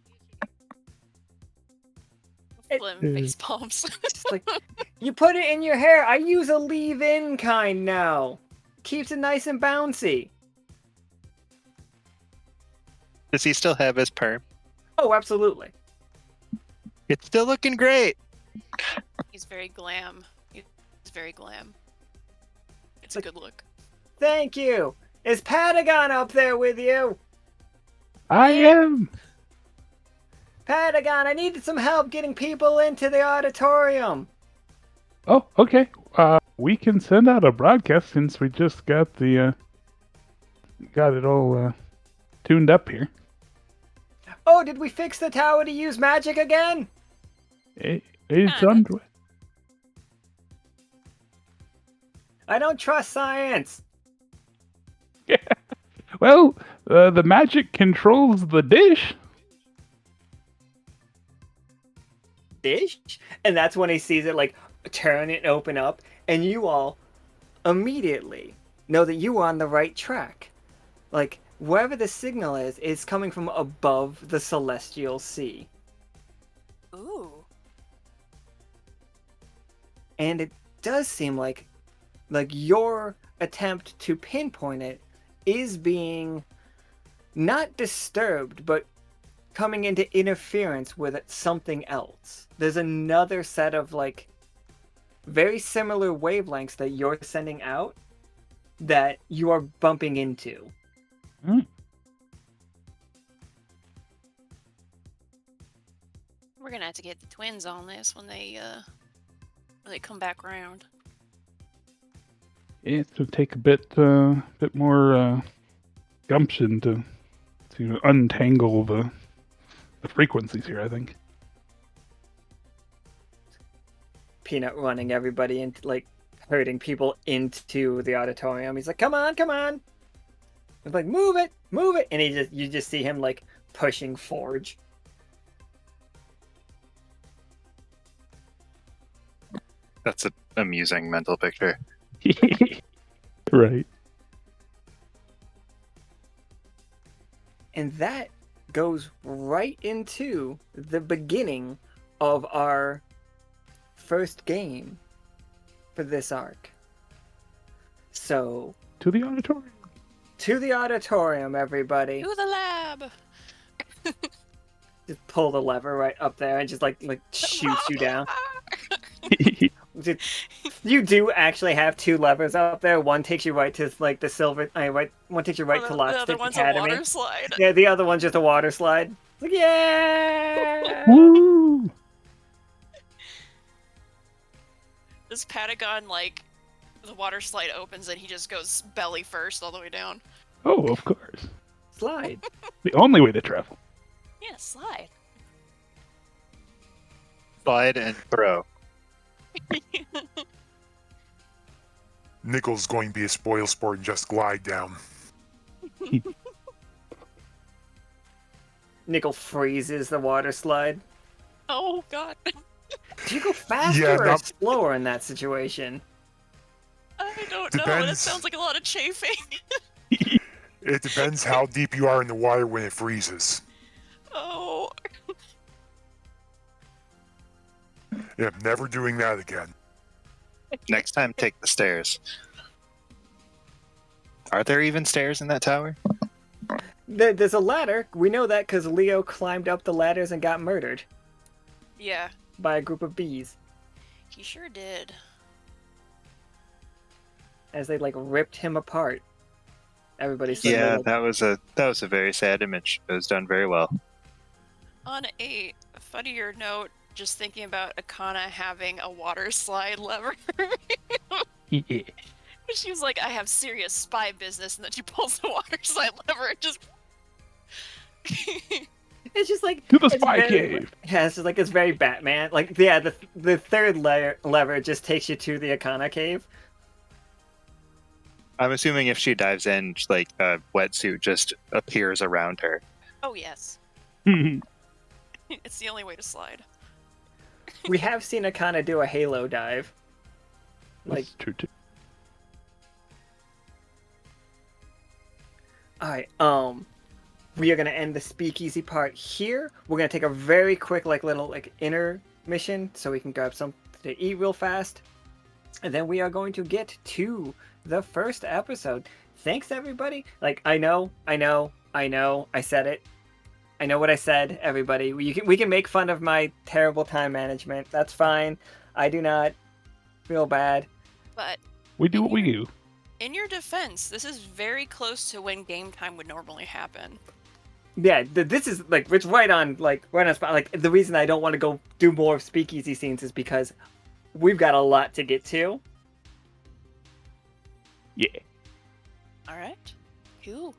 Speaker 8: Flim face palms.
Speaker 1: Just like, you put it in your hair. I use a leave-in kind now. Keeps it nice and bouncy.
Speaker 10: Does he still have his perm?
Speaker 1: Oh, absolutely.
Speaker 10: It's still looking great.
Speaker 8: He's very glam. He's very glam. It's a good look.
Speaker 1: Thank you. Is Patagon up there with you?
Speaker 11: I am.
Speaker 1: Patagon, I needed some help getting people into the auditorium.
Speaker 11: Oh, okay. We can send out a broadcast since we just got the got it all tuned up here.
Speaker 1: Oh, did we fix the tower to use magic again?
Speaker 11: It's underway.
Speaker 1: I don't trust science.
Speaker 11: Yeah. Well, the magic controls the dish.
Speaker 1: Dish? And that's when he sees it like turn and open up, and you all immediately know that you are on the right track. Like, wherever the signal is coming from above the celestial sea.
Speaker 8: Ooh.
Speaker 1: And it does seem like your attempt to pinpoint it is being not disturbed, but coming into interference with something else. There's another set of like very similar wavelengths that you're sending out that you are bumping into.
Speaker 11: Mm.
Speaker 8: We're gonna have to get the twins on this when they come back around.
Speaker 11: Yeah, it's gonna take a bit more gumption to untangle the frequencies here, I think.
Speaker 1: Peanut running everybody into like herding people into the auditorium. He's like, come on, come on. It's like, move it, and you just see him like pushing Forge.
Speaker 10: That's an amusing mental picture.
Speaker 11: Right.
Speaker 1: And that goes right into the beginning of our first game for this arc. So,
Speaker 11: To the auditorium.
Speaker 1: to the auditorium, everybody.
Speaker 8: To the lab.
Speaker 1: Just pull the lever right up there and just like shoots you down. You do actually have two levers up there. One takes you right to like the silver. One takes you right to
Speaker 8: The
Speaker 1: Lockstitch
Speaker 8: other one's
Speaker 1: Academy.
Speaker 8: a water slide.
Speaker 1: Yeah, the other one's just a water slide. It's like, yeah.
Speaker 11: Woo!
Speaker 8: This Patagon, like, the water slide opens and he just goes belly first all the way down.
Speaker 11: Oh, of course.
Speaker 1: Slide.
Speaker 11: The only way to travel.
Speaker 8: Yeah, slide.
Speaker 10: Slide and throw.
Speaker 9: Nichol's going to be a spoil sport and just glide down.
Speaker 1: Nichol freezes the water slide.
Speaker 8: Oh god.
Speaker 1: Do you go faster
Speaker 9: Yeah,
Speaker 1: or
Speaker 9: not-
Speaker 1: slower in that situation?
Speaker 8: I don't know. That
Speaker 9: Depends.
Speaker 8: sounds like a lot of chafing.
Speaker 9: It depends how deep you are in the water when it freezes.
Speaker 8: Oh.
Speaker 9: Yeah, never doing that again.
Speaker 10: Next time, take the stairs. Are there even stairs in that tower?
Speaker 1: There's a ladder. We know that because Leo climbed up the ladders and got murdered
Speaker 8: Yeah,
Speaker 1: by a group of bees
Speaker 8: he sure did.
Speaker 1: as they like ripped him apart. Everybody said,
Speaker 10: Yeah,
Speaker 1: like,
Speaker 10: that was a very sad image. It was done very well.
Speaker 8: On a funnier note, just thinking about Akana having a water slide lever.
Speaker 11: Yeah.
Speaker 8: She was like, I have serious spy business, and then she pulls the water slide lever and just.
Speaker 1: It's just like
Speaker 11: To the
Speaker 1: it's
Speaker 11: spy
Speaker 1: very-
Speaker 11: cave.
Speaker 1: Yeah, it's just like it's very Batman. Like yeah, the third lever just takes you to the Akana cave.
Speaker 10: I'm assuming if she dives in, like a wetsuit just appears around her.
Speaker 8: Oh, yes. It's the only way to slide.
Speaker 1: We have seen Akana do a Halo dive. Like,
Speaker 11: That's true too.
Speaker 1: alright, we are gonna end the speakeasy part here. We're gonna take a very quick, like, little, like, intermission so we can grab something to eat real fast. And then we are going to get to the first episode. Thanks, everybody. Like, I know, I said it. I know what I said, everybody. We can make fun of my terrible time management. That's fine. I do not feel bad.
Speaker 8: But
Speaker 11: We do what we do.
Speaker 8: in your defense, this is very close to when game time would normally happen.
Speaker 1: Yeah, this is like it's right on spot. Like the reason I don't want to go do more speakeasy scenes is because we've got a lot to get to.
Speaker 11: Yeah.
Speaker 8: All right. Cool.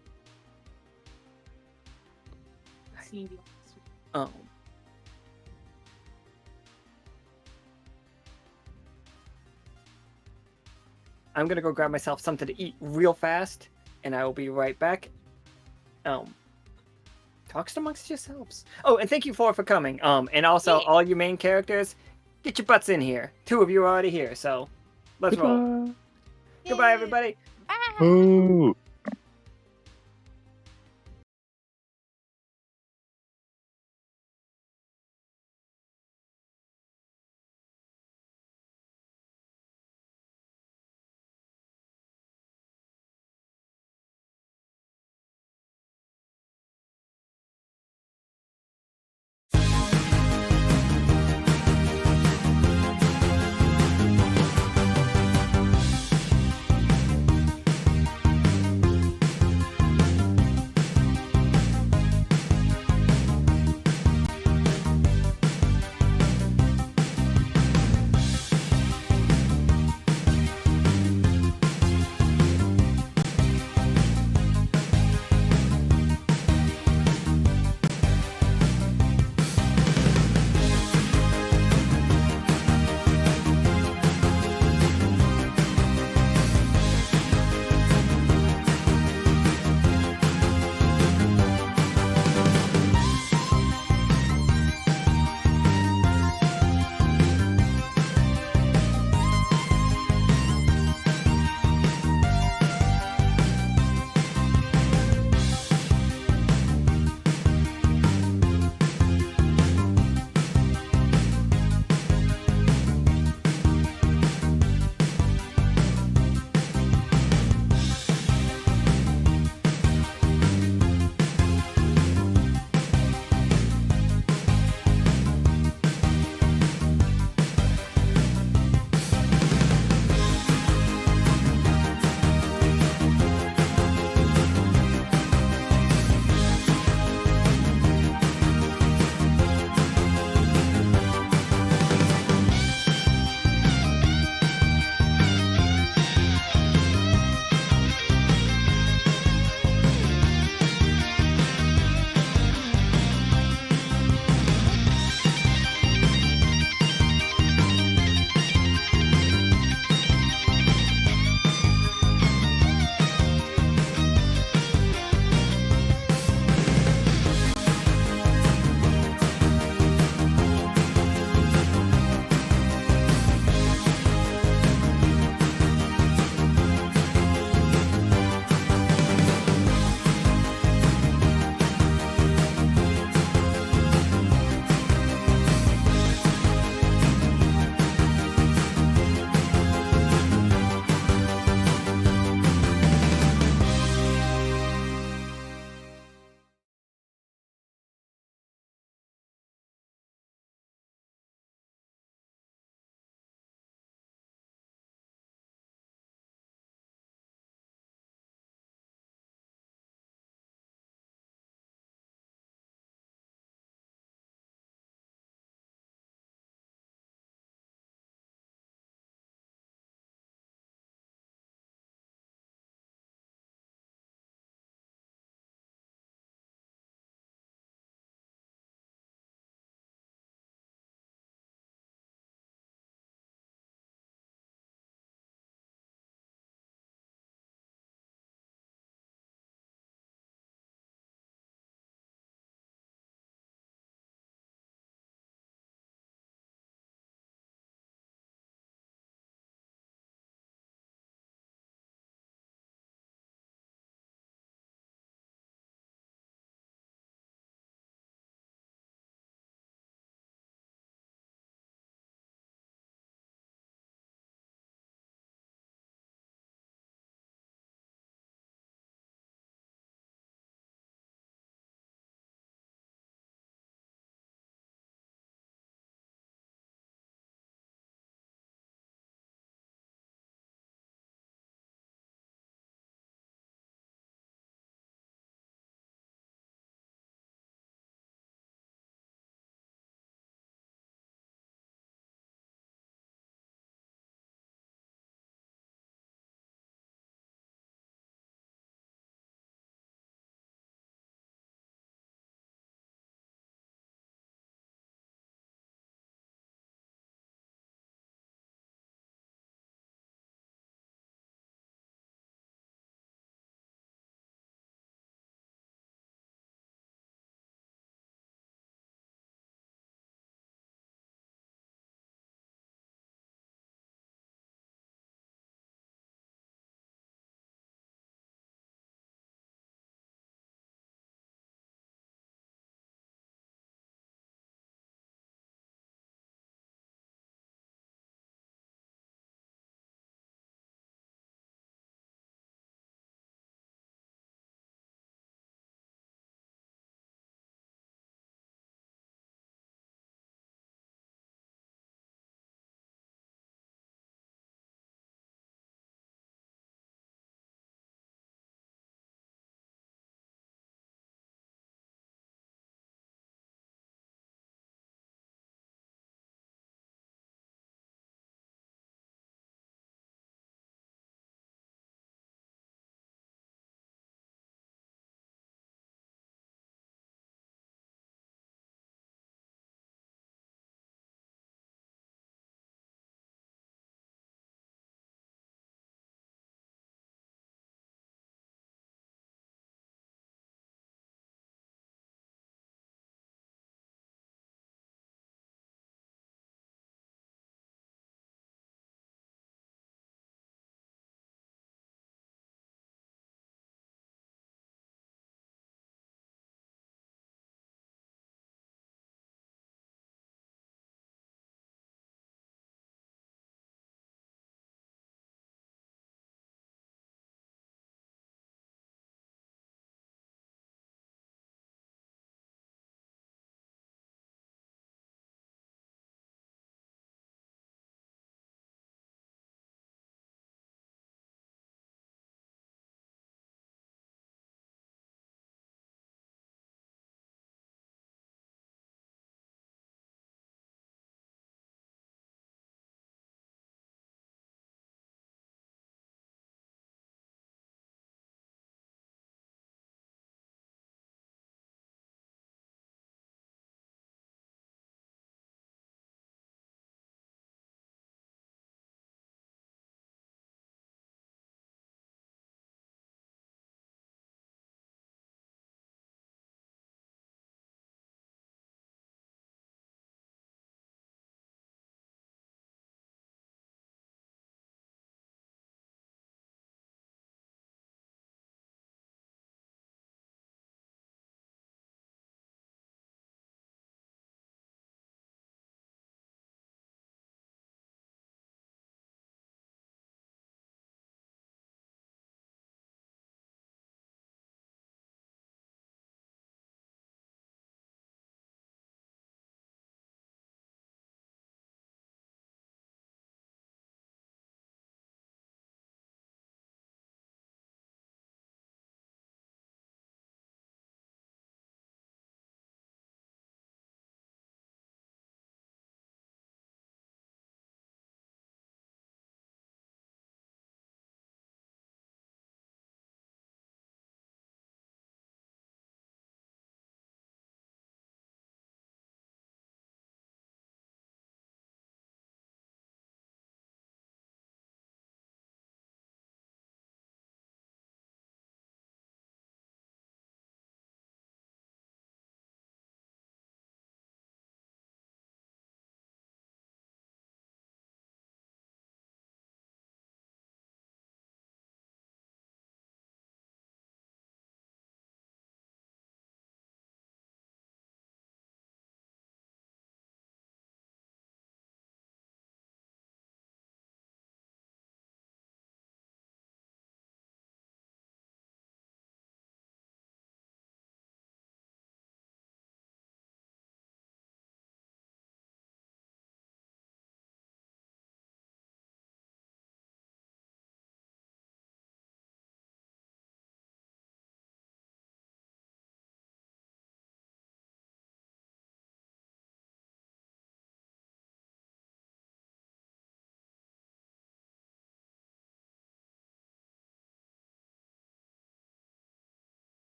Speaker 1: Um, I'm gonna go grab myself something to eat real fast, and I will be right back. Talks amongst yourselves. Oh, and thank you for coming. And also
Speaker 8: Yeah.
Speaker 1: all you main characters, get your butts in here. 2 of you are already here, so let's roll.
Speaker 11: Goodbye.
Speaker 1: Goodbye, everybody.
Speaker 8: Bye.
Speaker 10: Ooh.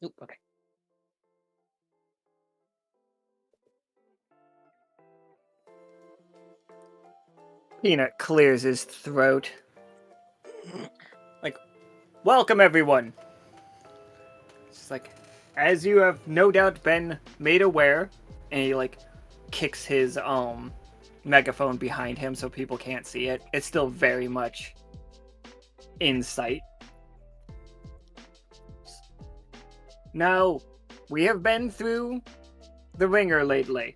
Speaker 3: Oop, okay.
Speaker 1: Peanut clears his throat. Like, welcome everyone. It's like, as you have no doubt been made aware, and he like kicks his megaphone behind him so people can't see it. It's still very much in sight. Now, we have been through the ringer lately.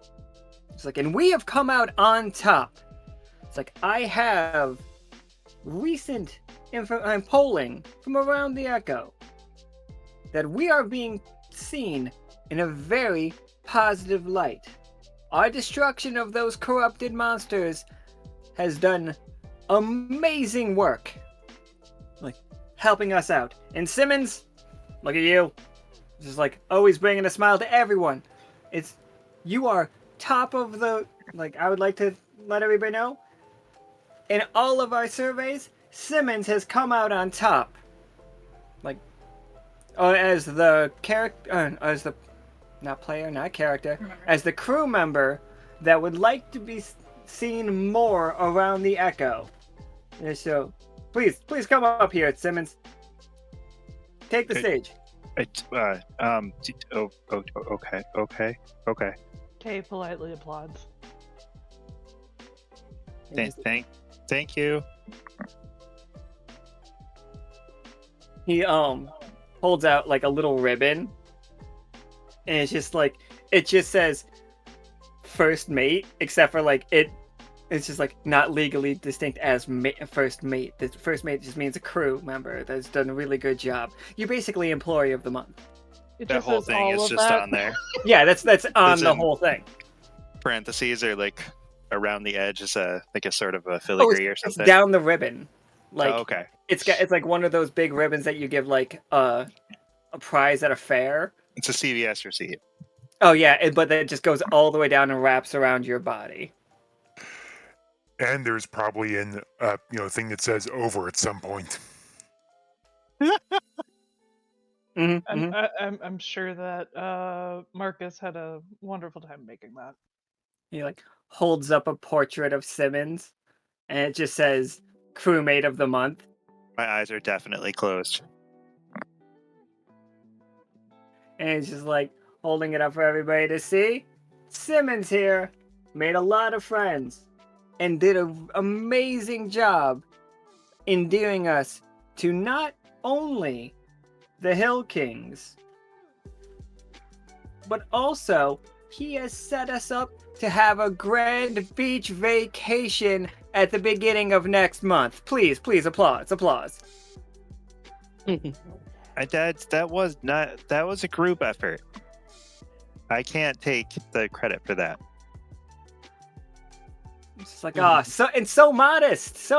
Speaker 1: It's like, and we have come out on top. It's like, I have recent polling from around the Echo that we are being seen in a very positive light. Our destruction of those corrupted monsters has done amazing work. Like, helping us out. And Simmons, look at you. Just like, always bringing a smile to everyone. You are top of the, like, I would like to let everybody know. In all of our surveys, Simmons has come out on top. Like, as the character, as the, not player, not character, as the crew member that would like to be seen more around the Echo. And so, please come up here, Simmons. Take the stage.
Speaker 10: Okay.
Speaker 12: Kay politely applauds.
Speaker 10: Thank you.
Speaker 1: He holds out like a little ribbon, and it's just like it just says first mate, except for like it's just like not legally distinct as first mate. The first mate just means a crew member that's done a really good job. You're basically employee of the month.
Speaker 10: That whole thing is just on there.
Speaker 1: Yeah, that's on the whole thing.
Speaker 10: Parentheses are like around the edge is like a sort of a filigree or something.
Speaker 1: It's down the ribbon. Like
Speaker 10: okay.
Speaker 1: It's like one of those big ribbons that you give like a prize at a fair.
Speaker 10: It's a CVS receipt.
Speaker 1: Oh yeah, but then it just goes all the way down and wraps around your body.
Speaker 9: And there's probably an thing that says over at some point.
Speaker 12: I'm sure that Marcus had a wonderful time making that.
Speaker 1: He like holds up a portrait of Simmons, and it just says crewmate of the month.
Speaker 10: My eyes are definitely closed.
Speaker 1: And it's just like holding it up for everybody to see. Simmons here made a lot of friends and did an amazing job endearing us to not only the Hill Kings, but also he has set us up to have a grand beach vacation at the beginning of next month. Please applause.
Speaker 10: That was a group effort. I can't take the credit for that.
Speaker 1: It's just like, so modest.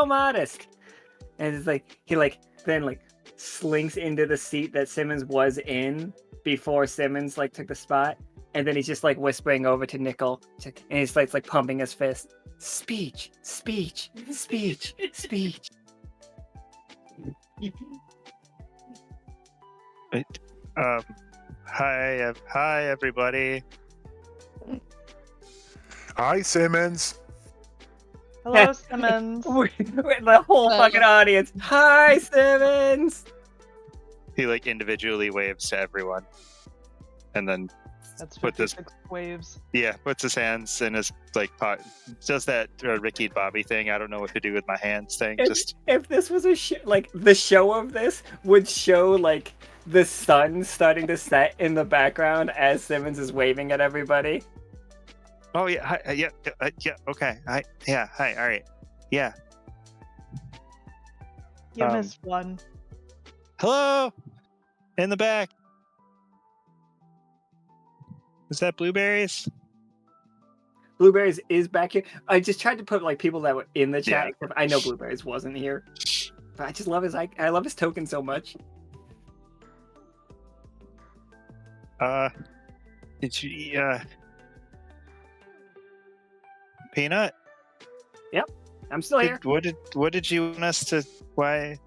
Speaker 1: And it's like he then slinks into the seat that Simmons was in before Simmons took the spot, and then he's just whispering over to Nichol, and he's like pumping his fist. Speech.
Speaker 10: Hi everybody.
Speaker 9: Hi, Simmons.
Speaker 12: Hello, Simmons.
Speaker 1: The whole fucking audience. Hi, Simmons.
Speaker 10: He individually waves to everyone, and then
Speaker 12: that's
Speaker 10: put this
Speaker 12: waves.
Speaker 10: Yeah, puts his hands in his pot. Does that Ricky Bobby thing? I don't know what to do with my hands thing.
Speaker 1: If this was a the show of this would show the sun starting to set in the background as Simmons is waving at everybody.
Speaker 10: Oh yeah, hi, yeah, okay, hi, all right, yeah.
Speaker 12: You missed one.
Speaker 10: Hello, in the back. Is that Blueberries?
Speaker 1: Blueberries is back here. I just tried to put people that were in the chat. Except I know Blueberries wasn't here, but I just love his. I love his token so much.
Speaker 10: Did you Peanut?
Speaker 1: Yep, I'm still here.
Speaker 10: What did you want us to? Why?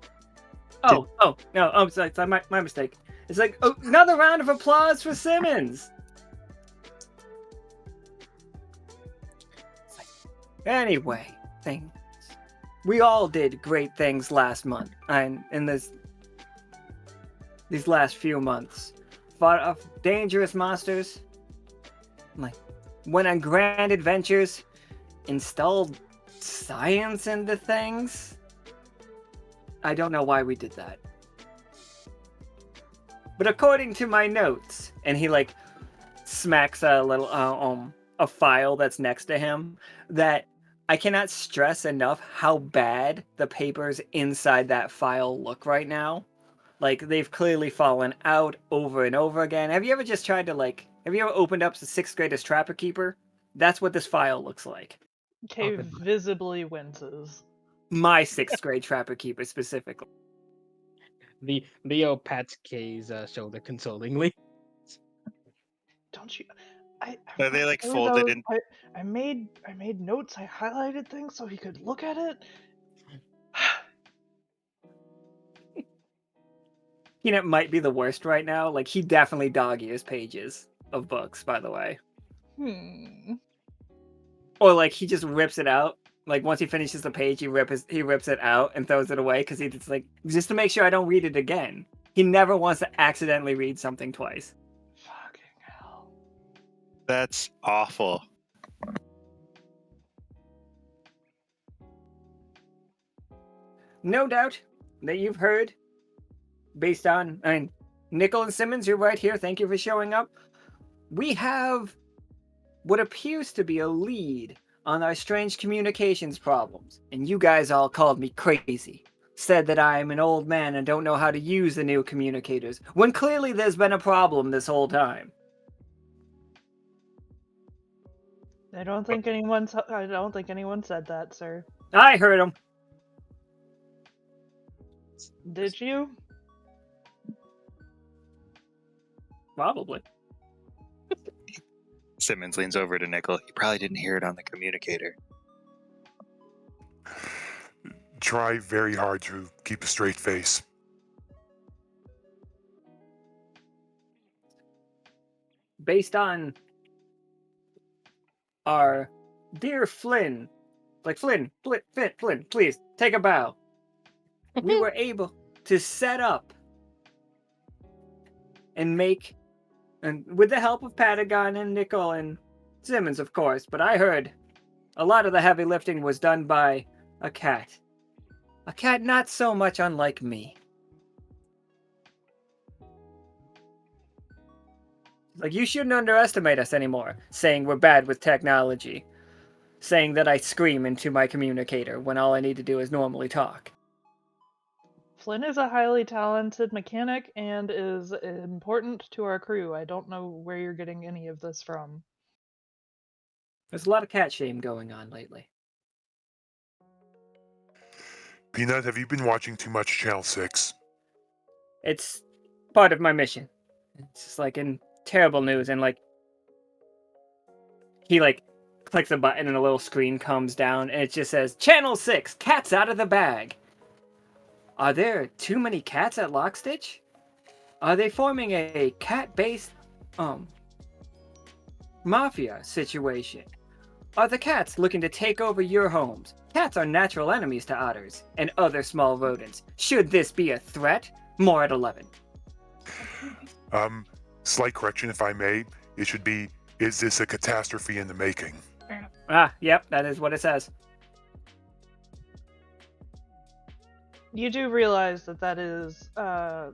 Speaker 1: No. Sorry, my mistake. It's another round of applause for Simmons. Anyway, things. We all did great things last month, and in these last few months, fought off dangerous monsters, went on grand adventures, installed science into things. I don't know why we did that, but according to my notes, and he smacks a little a file that's next to him, that I cannot stress enough how bad the papers inside that file look right now. They've clearly fallen out over and over again. Have you ever just tried to have you ever opened up the 6th grader's Trapper Keeper? That's what this file looks like.
Speaker 12: Okay, visibly winces.
Speaker 1: My 6th grade Trapper Keeper specifically.
Speaker 6: Leo pats Kay's shoulder consolingly.
Speaker 12: Don't you?
Speaker 10: Are they folded in?
Speaker 12: I made notes. I highlighted things so he could look at it.
Speaker 1: Peanut might be the worst right now. He definitely dog ears pages of books, by the way. Or he just rips it out. Once he finishes the page, he rips it out and throws it away because he's just to make sure I don't read it again. He never wants to accidentally read something twice.
Speaker 10: That's awful.
Speaker 1: no doubt that you've heard, based on, Nichol and Simmons, you're right here. Thank you for showing up. We have what appears to be a lead on our strange communications problems, and you guys all called me crazy. Said that I'm an old man and don't know how to use the new communicators, when clearly there's been a problem this whole time.
Speaker 12: I don't think anyone said that, sir.
Speaker 1: I heard them.
Speaker 12: Did you?
Speaker 1: Probably.
Speaker 10: Simmons leans over to Nichol. You probably didn't hear it on the communicator.
Speaker 9: Try very hard to keep a straight face.
Speaker 1: Based on our dear Flynn, Flynn, please take a bow. We were able to set up and make, and with the help of Patagon and Nichol and Simmons, of course, but I heard a lot of the heavy lifting was done by a cat. A cat not so much unlike me. Like, you shouldn't underestimate us anymore, saying we're bad with technology. Saying that I scream into my communicator when all I need to do is normally talk.
Speaker 12: Flynn is a highly talented mechanic and is important to our crew. I don't know where you're getting any of this from.
Speaker 1: There's a lot of cat shame going on lately.
Speaker 9: Peanut, have you been watching too much Channel 6?
Speaker 1: It's part of my mission. It's just like in terrible news, and he clicks a button and a little screen comes down and it just says, Channel 6, cats out of the bag. Are there too many cats at Lockstitch? Are they forming a cat-based, mafia situation? Are the cats looking to take over your homes? Cats are natural enemies to otters and other small rodents. Should this be a threat? More at 11.
Speaker 9: Slight correction, if I may. It should be, is this a catastrophe in the making?
Speaker 1: Yep, that is what it says.
Speaker 12: You do realize that is a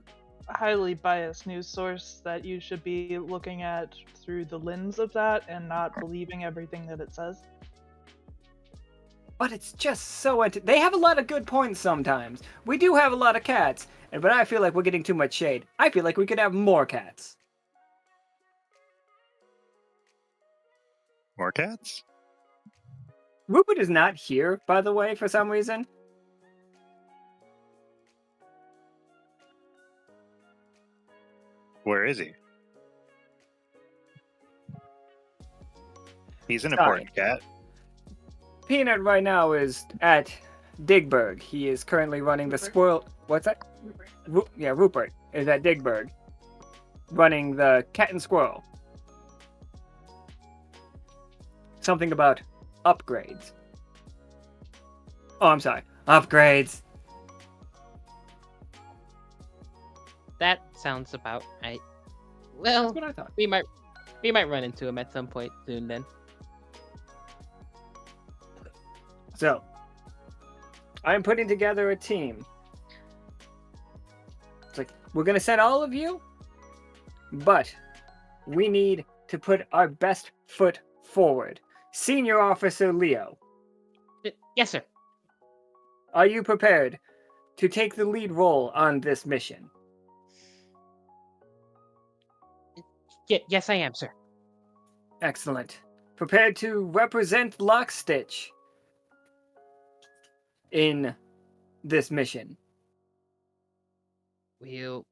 Speaker 12: highly biased news source that you should be looking at through the lens of that and not believing everything that it says.
Speaker 1: But it's just so... They have a lot of good points sometimes. We do have a lot of cats, but I feel like we're getting too much shade. I feel like we could have more cats.
Speaker 10: More cats?
Speaker 1: Rupert is not here, by the way, for some reason.
Speaker 10: Where is he? He's an important cat.
Speaker 1: Peanut right now is at Digburg. He is currently running the squirrel... What's that? Rupert is at Digburg. Running the cat and squirrel. Something about upgrades. Oh, I'm sorry. Upgrades.
Speaker 6: That sounds about right. Well,
Speaker 1: That's what I thought.
Speaker 6: we might run into him at some point soon then.
Speaker 1: So, I'm putting together a team. It's like, we're going to send all of you, but we need to put our best foot forward. Senior Officer Leo.
Speaker 6: Yes, sir.
Speaker 1: Are you prepared to take the lead role on this mission?
Speaker 6: Yes, I am, sir.
Speaker 1: Excellent. Prepared to represent Lockstitch in this mission.
Speaker 6: We'll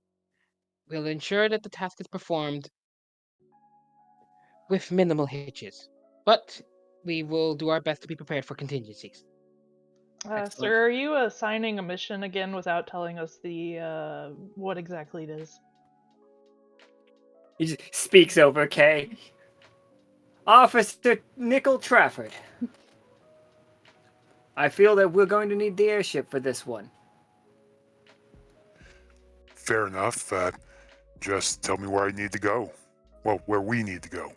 Speaker 6: ensure that the task is performed with minimal hitches, but we will do our best to be prepared for contingencies.
Speaker 12: Sir, are you assigning a mission again without telling us the what exactly it is?
Speaker 1: He just speaks over Kay. Officer Nichol Trafford. I feel that we're going to need the airship for this one.
Speaker 9: Fair enough. Just tell me where I need to go. Well, where we need to go.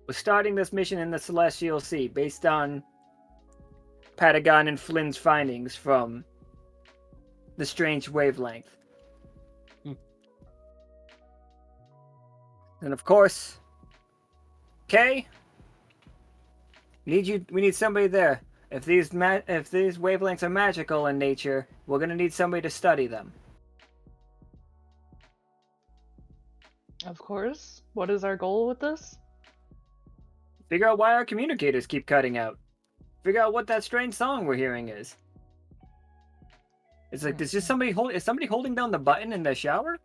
Speaker 1: We're starting this mission in the Celestial Sea based on Patagon and Flynn's findings from the strange wavelength. And of course, Kay, we need somebody there. If these wavelengths are magical in nature, we're gonna need somebody to study them.
Speaker 12: Of course. What is our goal with this?
Speaker 1: Figure out why our communicators keep cutting out. Figure out what that strange song we're hearing is. It's like, is somebody holding down the button in the shower?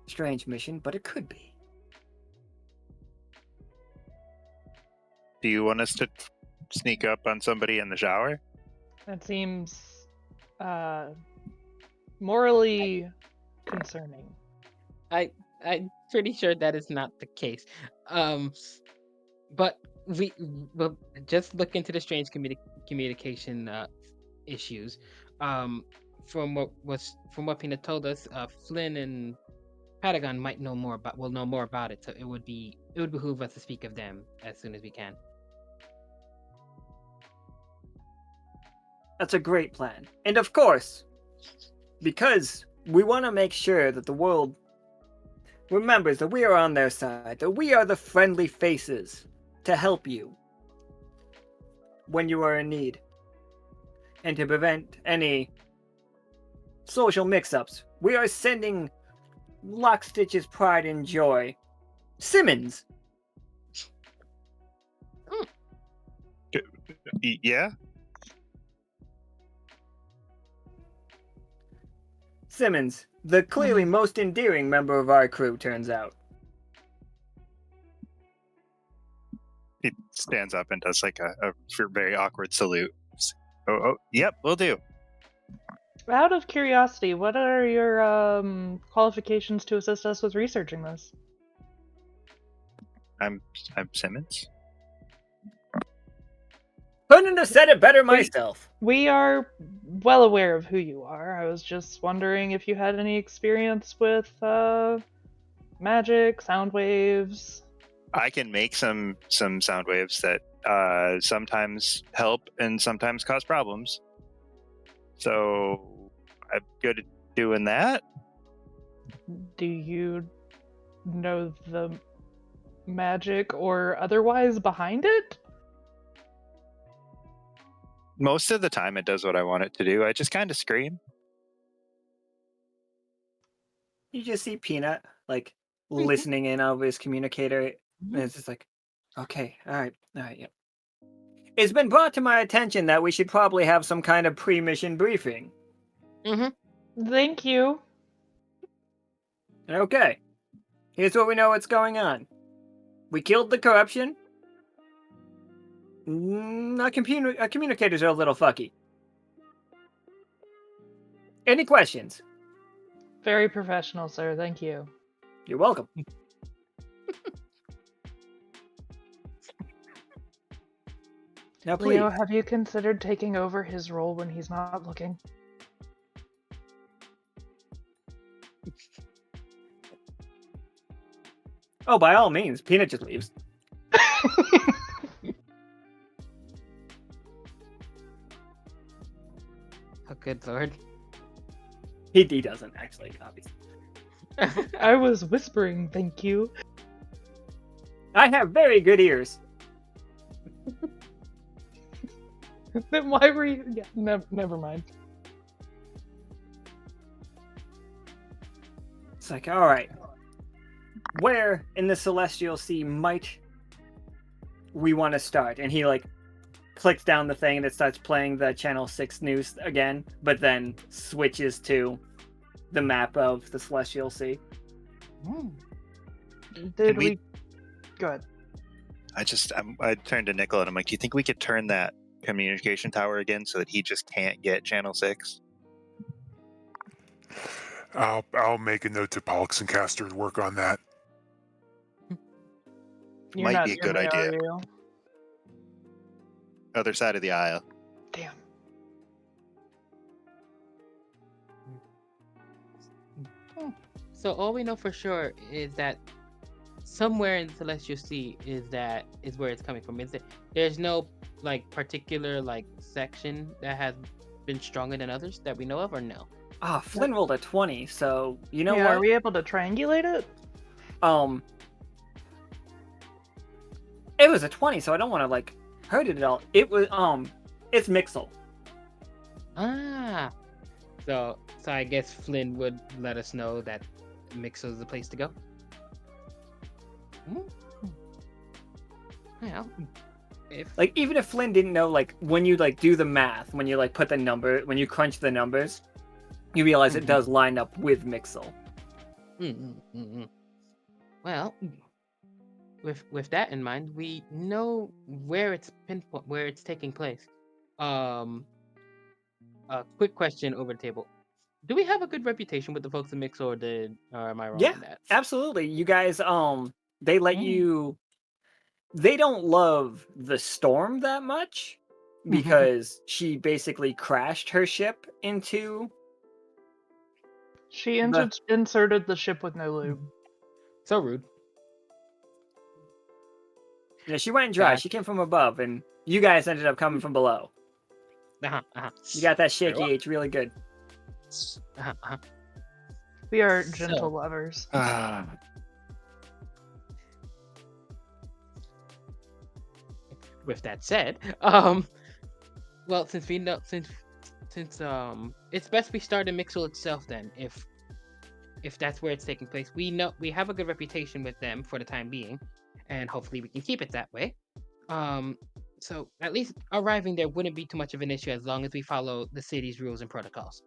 Speaker 1: Strange mission, but it could be.
Speaker 10: Do you want us to sneak up on somebody in the shower?
Speaker 12: That seems morally concerning.
Speaker 6: I'm pretty sure that is not the case. But we'll just look into the strange communication issues. From what Pina told us, Flynn and Patagon will know more about it. So it would behoove us to speak of them as soon as we can.
Speaker 1: That's a great plan. And of course, because we want to make sure that the world remembers that we are on their side, that we are the friendly faces to help you when you are in need, and to prevent any social mix-ups, we are sending Lockstitch's pride and joy, Simmons.
Speaker 10: Yeah?
Speaker 1: Simmons, the clearly most endearing member of our crew, turns out.
Speaker 10: He stands up and does like a very awkward salute. Oh, yep, we'll do.
Speaker 12: Out of curiosity, what are your qualifications to assist us with researching this?
Speaker 10: I'm Simmons.
Speaker 1: Couldn't have said it better myself.
Speaker 12: We are well aware of who you are. I was just wondering if you had any experience with magic, sound waves.
Speaker 10: I can make some sound waves that sometimes help and sometimes cause problems. So I'm good at doing that.
Speaker 12: Do you know the magic or otherwise behind it?
Speaker 10: Most of the time it does what I want it to do. I just kind of scream.
Speaker 1: You just see Peanut, like, listening in over his communicator, and it's just like, okay, alright, yep. It's been brought to my attention that we should probably have some kind of pre-mission briefing.
Speaker 12: Thank you.
Speaker 1: Okay, here's what we know what's going on. We killed the corruption. Our communicators are a little fucky. Any questions?
Speaker 12: Very professional, sir. Thank you.
Speaker 1: You're welcome. Now, please.
Speaker 12: Leo, have you considered taking over his role when he's not looking?
Speaker 1: Oh, by all means, Peanut just leaves.
Speaker 6: Oh, good lord.
Speaker 1: He doesn't actually, obviously.
Speaker 12: I was whispering, thank you.
Speaker 1: I have very good ears.
Speaker 12: Then why were you... Yeah, never mind.
Speaker 1: It's like, alright. Where in the Celestial Sea might we want to start? And he, like, clicks down the thing that starts playing the Channel 6 news again, but then switches to the map of the Celestial Sea.
Speaker 12: Did we... Go ahead.
Speaker 10: I turned to Nichol and I'm like, do you think we could turn that communication tower again so that he just can't get Channel 6?
Speaker 9: I'll make a note to Pollux and Castor to work on that.
Speaker 12: You're
Speaker 10: Might
Speaker 12: not
Speaker 10: be a good
Speaker 12: near me,
Speaker 10: idea.
Speaker 12: are you?
Speaker 10: Other side of the aisle.
Speaker 12: Damn.
Speaker 6: So all we know for sure is that somewhere in the Celestial Sea is where it's coming from. There's no like particular like section that has been stronger than others that we know of, or no?
Speaker 1: Flynn rolled a 20, so you know
Speaker 12: yeah,
Speaker 1: what?
Speaker 12: are we able to triangulate it?
Speaker 1: It was a 20, so I don't want to like hurt it at all. It was it's Mixel.
Speaker 6: Ah, so I guess Flynn would let us know that Mixel is the place to go. Well, if
Speaker 1: Like even if Flynn didn't know, like when you like do the math, when you like put the number, when you crunch the numbers, you realize it does line up with Mixel.
Speaker 6: Well, with that in mind, we know where it's pinpoint, where it's taking place. A quick question over the table: do we have a good reputation with the folks in Mixel, or am I wrong
Speaker 1: Yeah,
Speaker 6: on that?
Speaker 1: absolutely. You guys, they let you. They don't love the storm that much because she basically crashed her ship into.
Speaker 12: She inserted the ship with no lube.
Speaker 6: So rude.
Speaker 1: Yeah, she went dry. She came from above, and you guys ended up coming from below. You got that shaky H really good.
Speaker 12: We are gentle lovers.
Speaker 6: With that said, well, since we know, since it's best we start in Mixel itself then, if that's where it's taking place. We know we have a good reputation with them for the time being, and hopefully we can keep it that way. So at least arriving there wouldn't be too much of an issue as long as we follow the city's rules and protocols.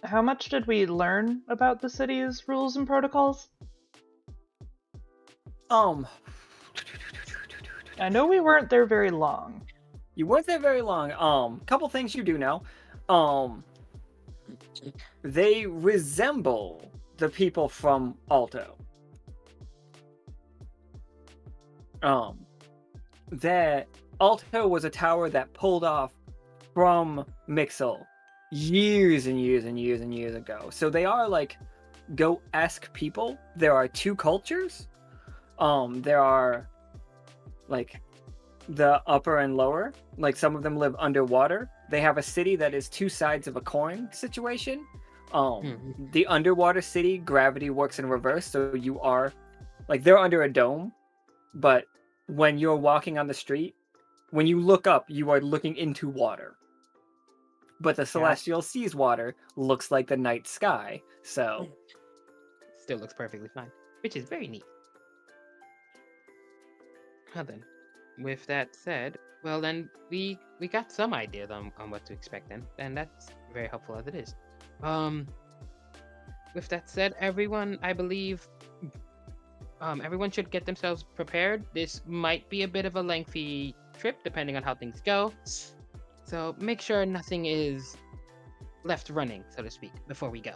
Speaker 12: How much did we learn about the city's rules and protocols? I know we weren't there very long.
Speaker 1: You weren't there very long. Couple things you do know. They resemble the people from Alto. That Alto was a tower that pulled off from Mixel years and years and years and years ago. So they are like goat-esque people. There are two cultures. There are like the upper and lower. Like some of them live underwater. They have a city that is two sides of a coin situation. The underwater city, gravity works in reverse, so you are like they're under a dome, but when you're walking on the street, when you look up, you are looking into water. But the celestial sea's water looks like the night sky, so
Speaker 6: still looks perfectly fine, which is very neat. Well then, with that said, well then we got some ideas on what to expect then, and that's very helpful as it is. With that said, everyone, I believe, everyone should get themselves prepared. This might be a bit of a lengthy trip, depending on how things go. So make sure nothing is left running, so to speak, before we go.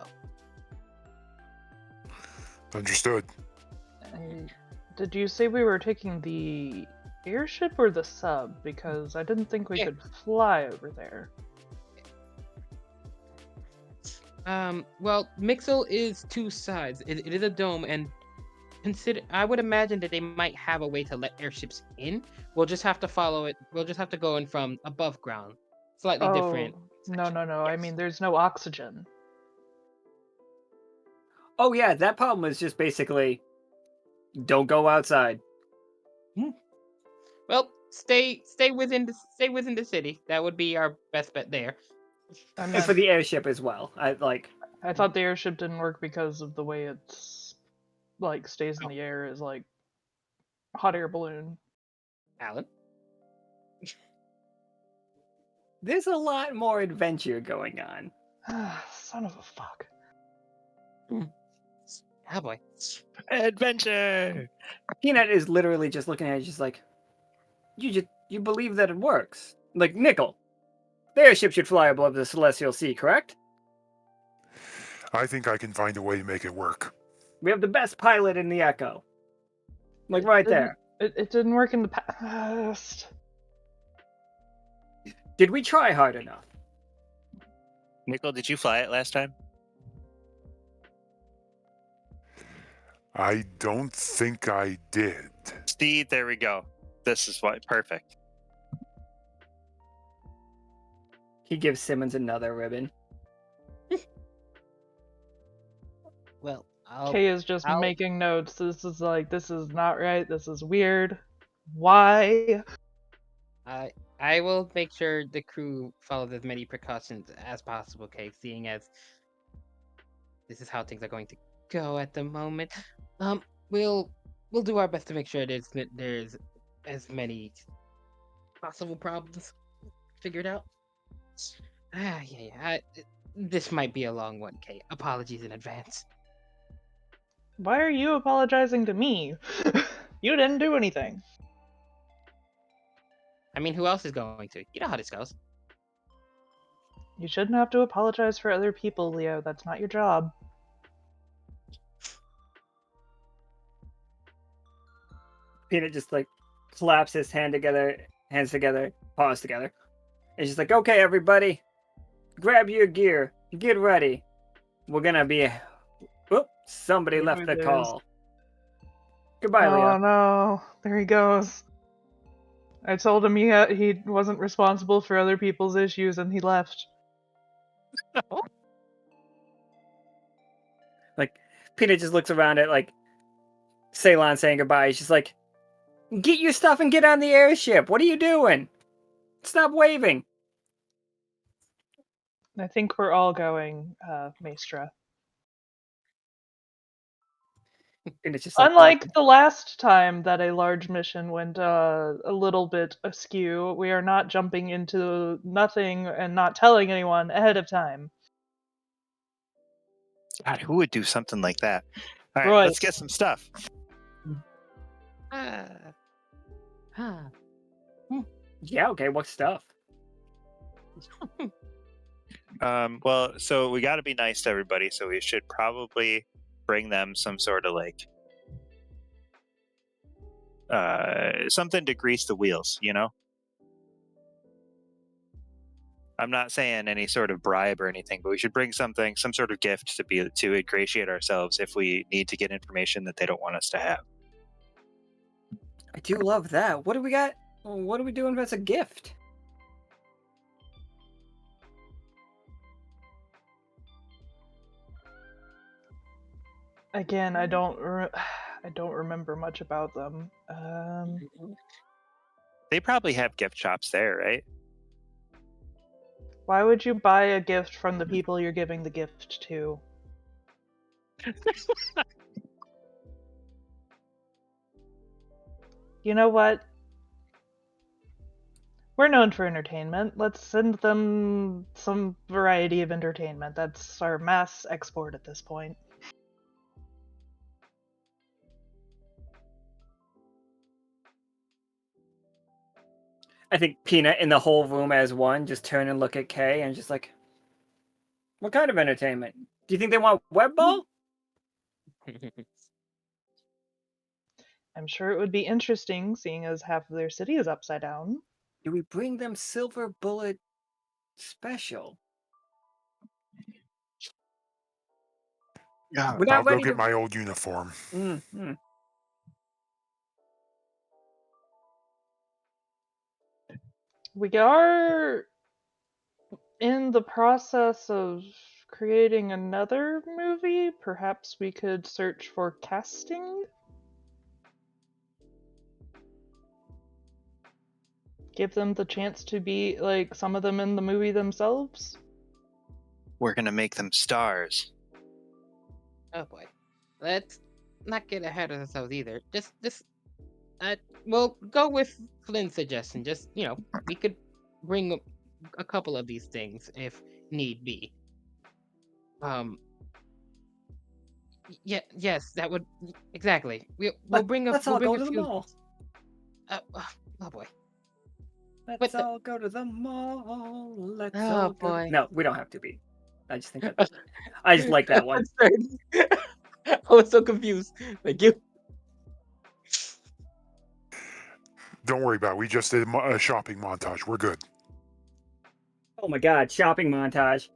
Speaker 9: Understood.
Speaker 12: Did you say we were taking the airship or the sub? Because I didn't think we could fly over there.
Speaker 6: Well, Mixel is two sides. It is a dome, and I would imagine that they might have a way to let airships in. We'll just have to follow it. We'll just have to go in from above ground. Slightly different.
Speaker 12: No. Yes. I mean, there's no oxygen.
Speaker 1: Oh yeah, that problem is just basically don't go outside.
Speaker 6: Well, stay within the city. That would be our best bet there.
Speaker 1: And for the airship as well. I
Speaker 12: thought the airship didn't work because of the way it's like stays in the air is like hot air balloon.
Speaker 6: Alan?
Speaker 1: There's a lot more adventure going on.
Speaker 12: Son of a fuck.
Speaker 6: Oh boy.
Speaker 10: Adventure!
Speaker 1: Peanut is literally just looking at it, just like, you believe that it works. Like, Nichol, the airship should fly above the Celestial Sea, correct?
Speaker 9: I think I can find a way to make it work.
Speaker 1: We have the best pilot in the Echo. Like, right there.
Speaker 12: It didn't work in the past.
Speaker 1: Did we try hard enough?
Speaker 10: Nichol, did you fly it last time?
Speaker 9: I don't think I did.
Speaker 10: See, there we go. This is why perfect.
Speaker 1: He gives Simmons another ribbon.
Speaker 6: Well,
Speaker 12: Kay is just making notes. This is not right. This is weird. Why?
Speaker 6: I will make sure the crew follows as many precautions as possible, Kay, seeing as this is how things are going to go at the moment. We'll do our best to make sure there's as many possible problems figured out. This might be a long one, Kay. Apologies in advance.
Speaker 12: Why are you apologizing to me? You didn't do anything.
Speaker 6: I mean, who else is going to? You know how this goes.
Speaker 12: You shouldn't have to apologize for other people, Leo. That's not your job.
Speaker 1: Peanut just like claps his hands together, paws together. It's just like, okay, everybody, grab your gear, get ready. We're gonna be. Oop! Somebody left the call. Goodbye, Leo.
Speaker 12: Oh no! There he goes. I told him he wasn't responsible for other people's issues, and he left.
Speaker 1: Like, Peanut just looks around at like Ceylon saying goodbye. He's just like, get your stuff and get on the airship. What are you doing? Stop waving.
Speaker 12: I think we're all going, Maestra.
Speaker 1: And it's just like,
Speaker 12: unlike the last time that a large mission went a little bit askew, we are not jumping into nothing and not telling anyone ahead of time.
Speaker 10: God, who would do something like that? All right,
Speaker 12: Roy.
Speaker 10: let's get some stuff.
Speaker 1: Yeah, okay, what stuff?
Speaker 10: Well, so we got to be nice to everybody, so we should probably bring them some sort of like something to grease the wheels, you know? I'm not saying any sort of bribe or anything, but we should bring some sort of gift to ingratiate ourselves if we need to get information that they don't want us to have.
Speaker 1: I do love that. What do we got? What are we doing as a gift?
Speaker 12: Again, I don't remember much about them.
Speaker 10: They probably have gift shops there, right?
Speaker 12: Why would you buy a gift from the people you're giving the gift to? You know what? We're known for entertainment. Let's send them some variety of entertainment. That's our mass export at this point.
Speaker 1: I think Peanut in the whole room as one just turn and look at Kay and just like, what kind of entertainment? Do you think they want web ball?
Speaker 12: I'm sure it would be interesting, seeing as half of their city is upside down.
Speaker 1: Do we bring them Silver Bullet Special?
Speaker 9: Yeah,
Speaker 1: We're not
Speaker 9: I'll go
Speaker 1: ready
Speaker 9: get
Speaker 1: to-
Speaker 9: my old uniform.
Speaker 1: Mm-hmm.
Speaker 12: We are in the process of creating another movie. Perhaps we could search for casting? Give them the chance to be, like, some of them in the movie themselves?
Speaker 10: We're gonna make them stars.
Speaker 6: Oh boy. Let's not get ahead of ourselves either. We'll go with Flynn's suggestion. Just, we could bring a couple of these things if need be. Yes, that would exactly. We'll bring a.
Speaker 1: Let's
Speaker 6: we'll
Speaker 1: all
Speaker 6: bring
Speaker 1: go
Speaker 6: a
Speaker 1: to the
Speaker 6: few,
Speaker 1: mall.
Speaker 6: Oh boy.
Speaker 1: Let's all go to the mall. Let's
Speaker 6: Oh,
Speaker 1: all go.
Speaker 6: boy.
Speaker 1: No, we don't have to be. I just think that. I just like that one.
Speaker 6: I was so confused. Thank you.
Speaker 9: Don't worry about it. We just did a shopping montage. We're good.
Speaker 1: Oh my god, shopping montage.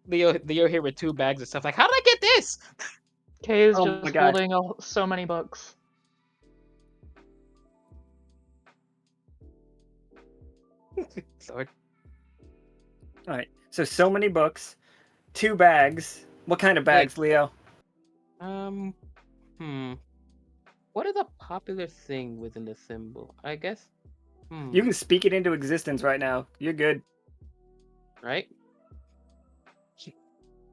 Speaker 6: Leo here with 2 bags of stuff. Like, how did I get this?
Speaker 12: Kay is
Speaker 1: Oh my
Speaker 12: just
Speaker 1: God.
Speaker 12: holding so many books.
Speaker 13: Sword.
Speaker 1: All right. So many books, 2 bags. What kind of bags, Leo?
Speaker 13: What is a popular thing within the symbol? I guess.
Speaker 1: You can speak it into existence right now. You're good.
Speaker 13: Right?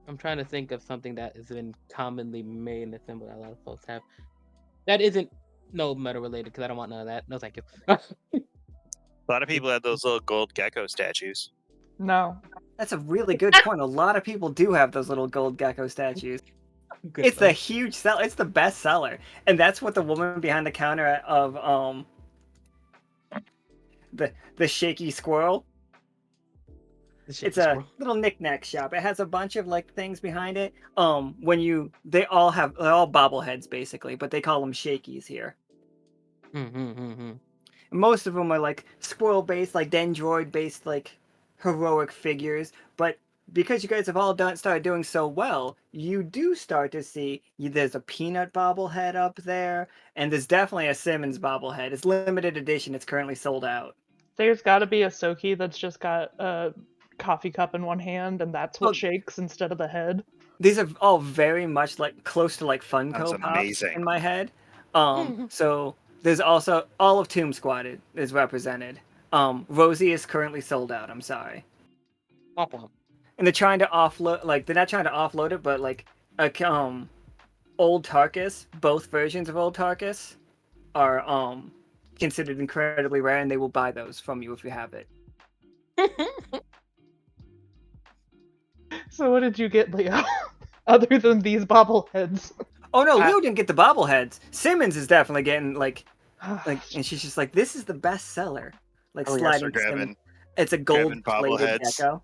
Speaker 13: I'm trying to think of something that has been commonly made in the symbol that a lot of folks have. That isn't no metal related because I don't want none of that. No, thank you.
Speaker 10: A lot of people have those little gold gecko statues.
Speaker 12: No.
Speaker 1: That's a really good point. A lot of people do have those little gold gecko statues.
Speaker 13: Good
Speaker 1: It's
Speaker 13: stuff.
Speaker 1: a huge sell. It's the best seller, and that's what the woman behind the counter of the shaky squirrel. It's a little knick-knack shop. It has a bunch of like things behind it. They're all bobbleheads basically, but they call them shakies here. Most of them are like squirrel-based, like dendroid-based, like heroic figures. But because you guys have all started doing so well, you do start to see there's a Peanut bobblehead up there, and there's definitely a Simmons bobblehead. It's limited edition. It's currently sold out.
Speaker 12: There's got to be a Soki that's just got a coffee cup in one hand, and that's what shakes instead of the head.
Speaker 1: These are all very much like close to like Funko
Speaker 10: That's
Speaker 1: Pops
Speaker 10: amazing.
Speaker 1: in my head. So there's also all of Tomb Squad is represented. Rosie is currently sold out. I'm sorry. And they're trying to offload, like they're not trying to offload it, but like Old Tarkus, both versions of Old Tarkus are considered incredibly rare, and they will buy those from you if you have it.
Speaker 12: So what did you get, Leo? Other than these bobbleheads?
Speaker 1: Oh no, Leo didn't get the bobbleheads. Simmons is definitely getting like, and she's just like, this is the best seller. Like sliding Simmons. It's a gold plated gecko.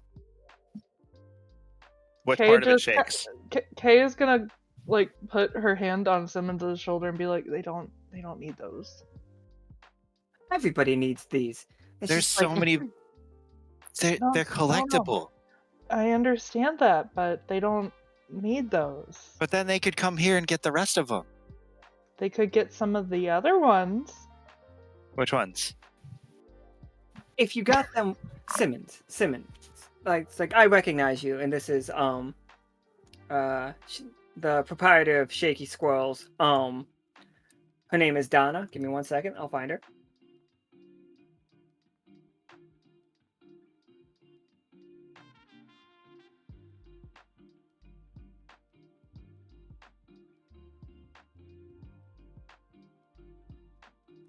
Speaker 10: What part of it shakes?
Speaker 12: Kay is gonna like put her hand on Simmons' shoulder and be like, they don't need those.
Speaker 1: Everybody needs these. It's
Speaker 10: There's so many. They're collectible.
Speaker 12: I understand that, but they don't need those.
Speaker 10: But then they could come here and get the rest of them.
Speaker 12: They could get some of the other ones.
Speaker 10: Which ones?
Speaker 1: If you got them, Simmons. Like it's like I recognize you, and this is the proprietor of Shaky Squirrels. Her name is Donna. Give me 1 second. I'll find her.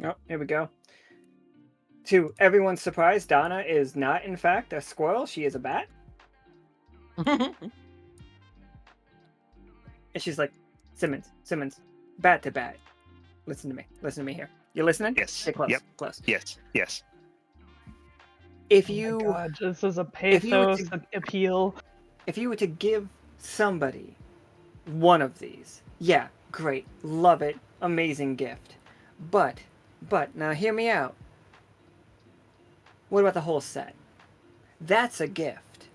Speaker 1: Oh, here we go. To everyone's surprise, Donna is not, in fact, a squirrel. She is a bat. And she's like, Simmons, bat to bat. Listen to me here. You listening?
Speaker 10: Yes.
Speaker 1: Stay close.
Speaker 10: Yep.
Speaker 1: Close.
Speaker 10: Yes.
Speaker 1: If
Speaker 12: Oh
Speaker 1: you,
Speaker 12: my God, this is a pathos appeal.
Speaker 1: If you were to give somebody one of these, yeah, great, love it, amazing gift. But now hear me out. What about the whole set? That's a gift.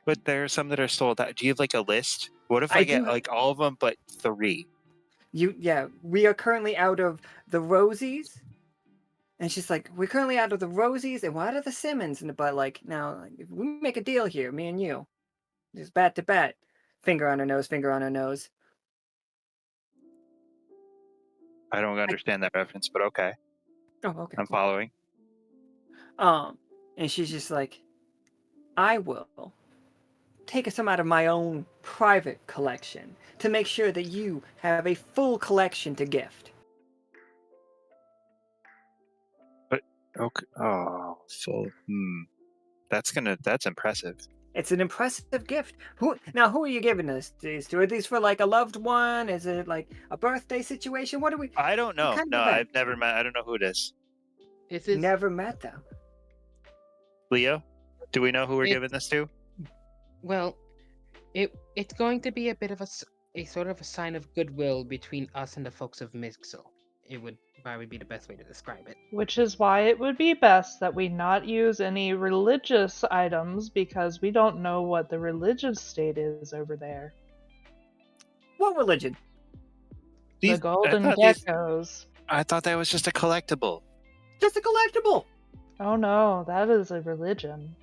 Speaker 10: But there are some that are sold out. Do you have like a list? What if I get like all of them but 3?
Speaker 1: We are currently out of the Rosies. And she's like, we're currently out of the Rosies and we're out of the Simmons. But like, now, if we make a deal here, me and you. Just bat to bat. Finger on her nose.
Speaker 10: I don't understand that reference, but okay.
Speaker 1: Oh, okay.
Speaker 10: I'm following.
Speaker 1: And she's just like, I will take some out of my own private collection to make sure that you have a full collection to gift.
Speaker 10: But okay. Oh, full. That's impressive.
Speaker 1: It's an impressive gift. Who are you giving these to? Are these for like a loved one? Is it like a birthday situation? What are we?
Speaker 10: I don't know. No, I've never met. I don't know who it is.
Speaker 1: Never met them.
Speaker 10: Leo, do we know who we're giving this to?
Speaker 13: Well, it's going to be a bit of a sort of a sign of goodwill between us and the folks of Nichol. It would probably be the best way to describe it.
Speaker 12: Which is why it would be best that we not use any religious items, because we don't know what the religious state is over there.
Speaker 1: What religion?
Speaker 12: The golden geckos.
Speaker 10: I thought that was just a collectible.
Speaker 1: Just a collectible.
Speaker 12: Oh no, that is a religion.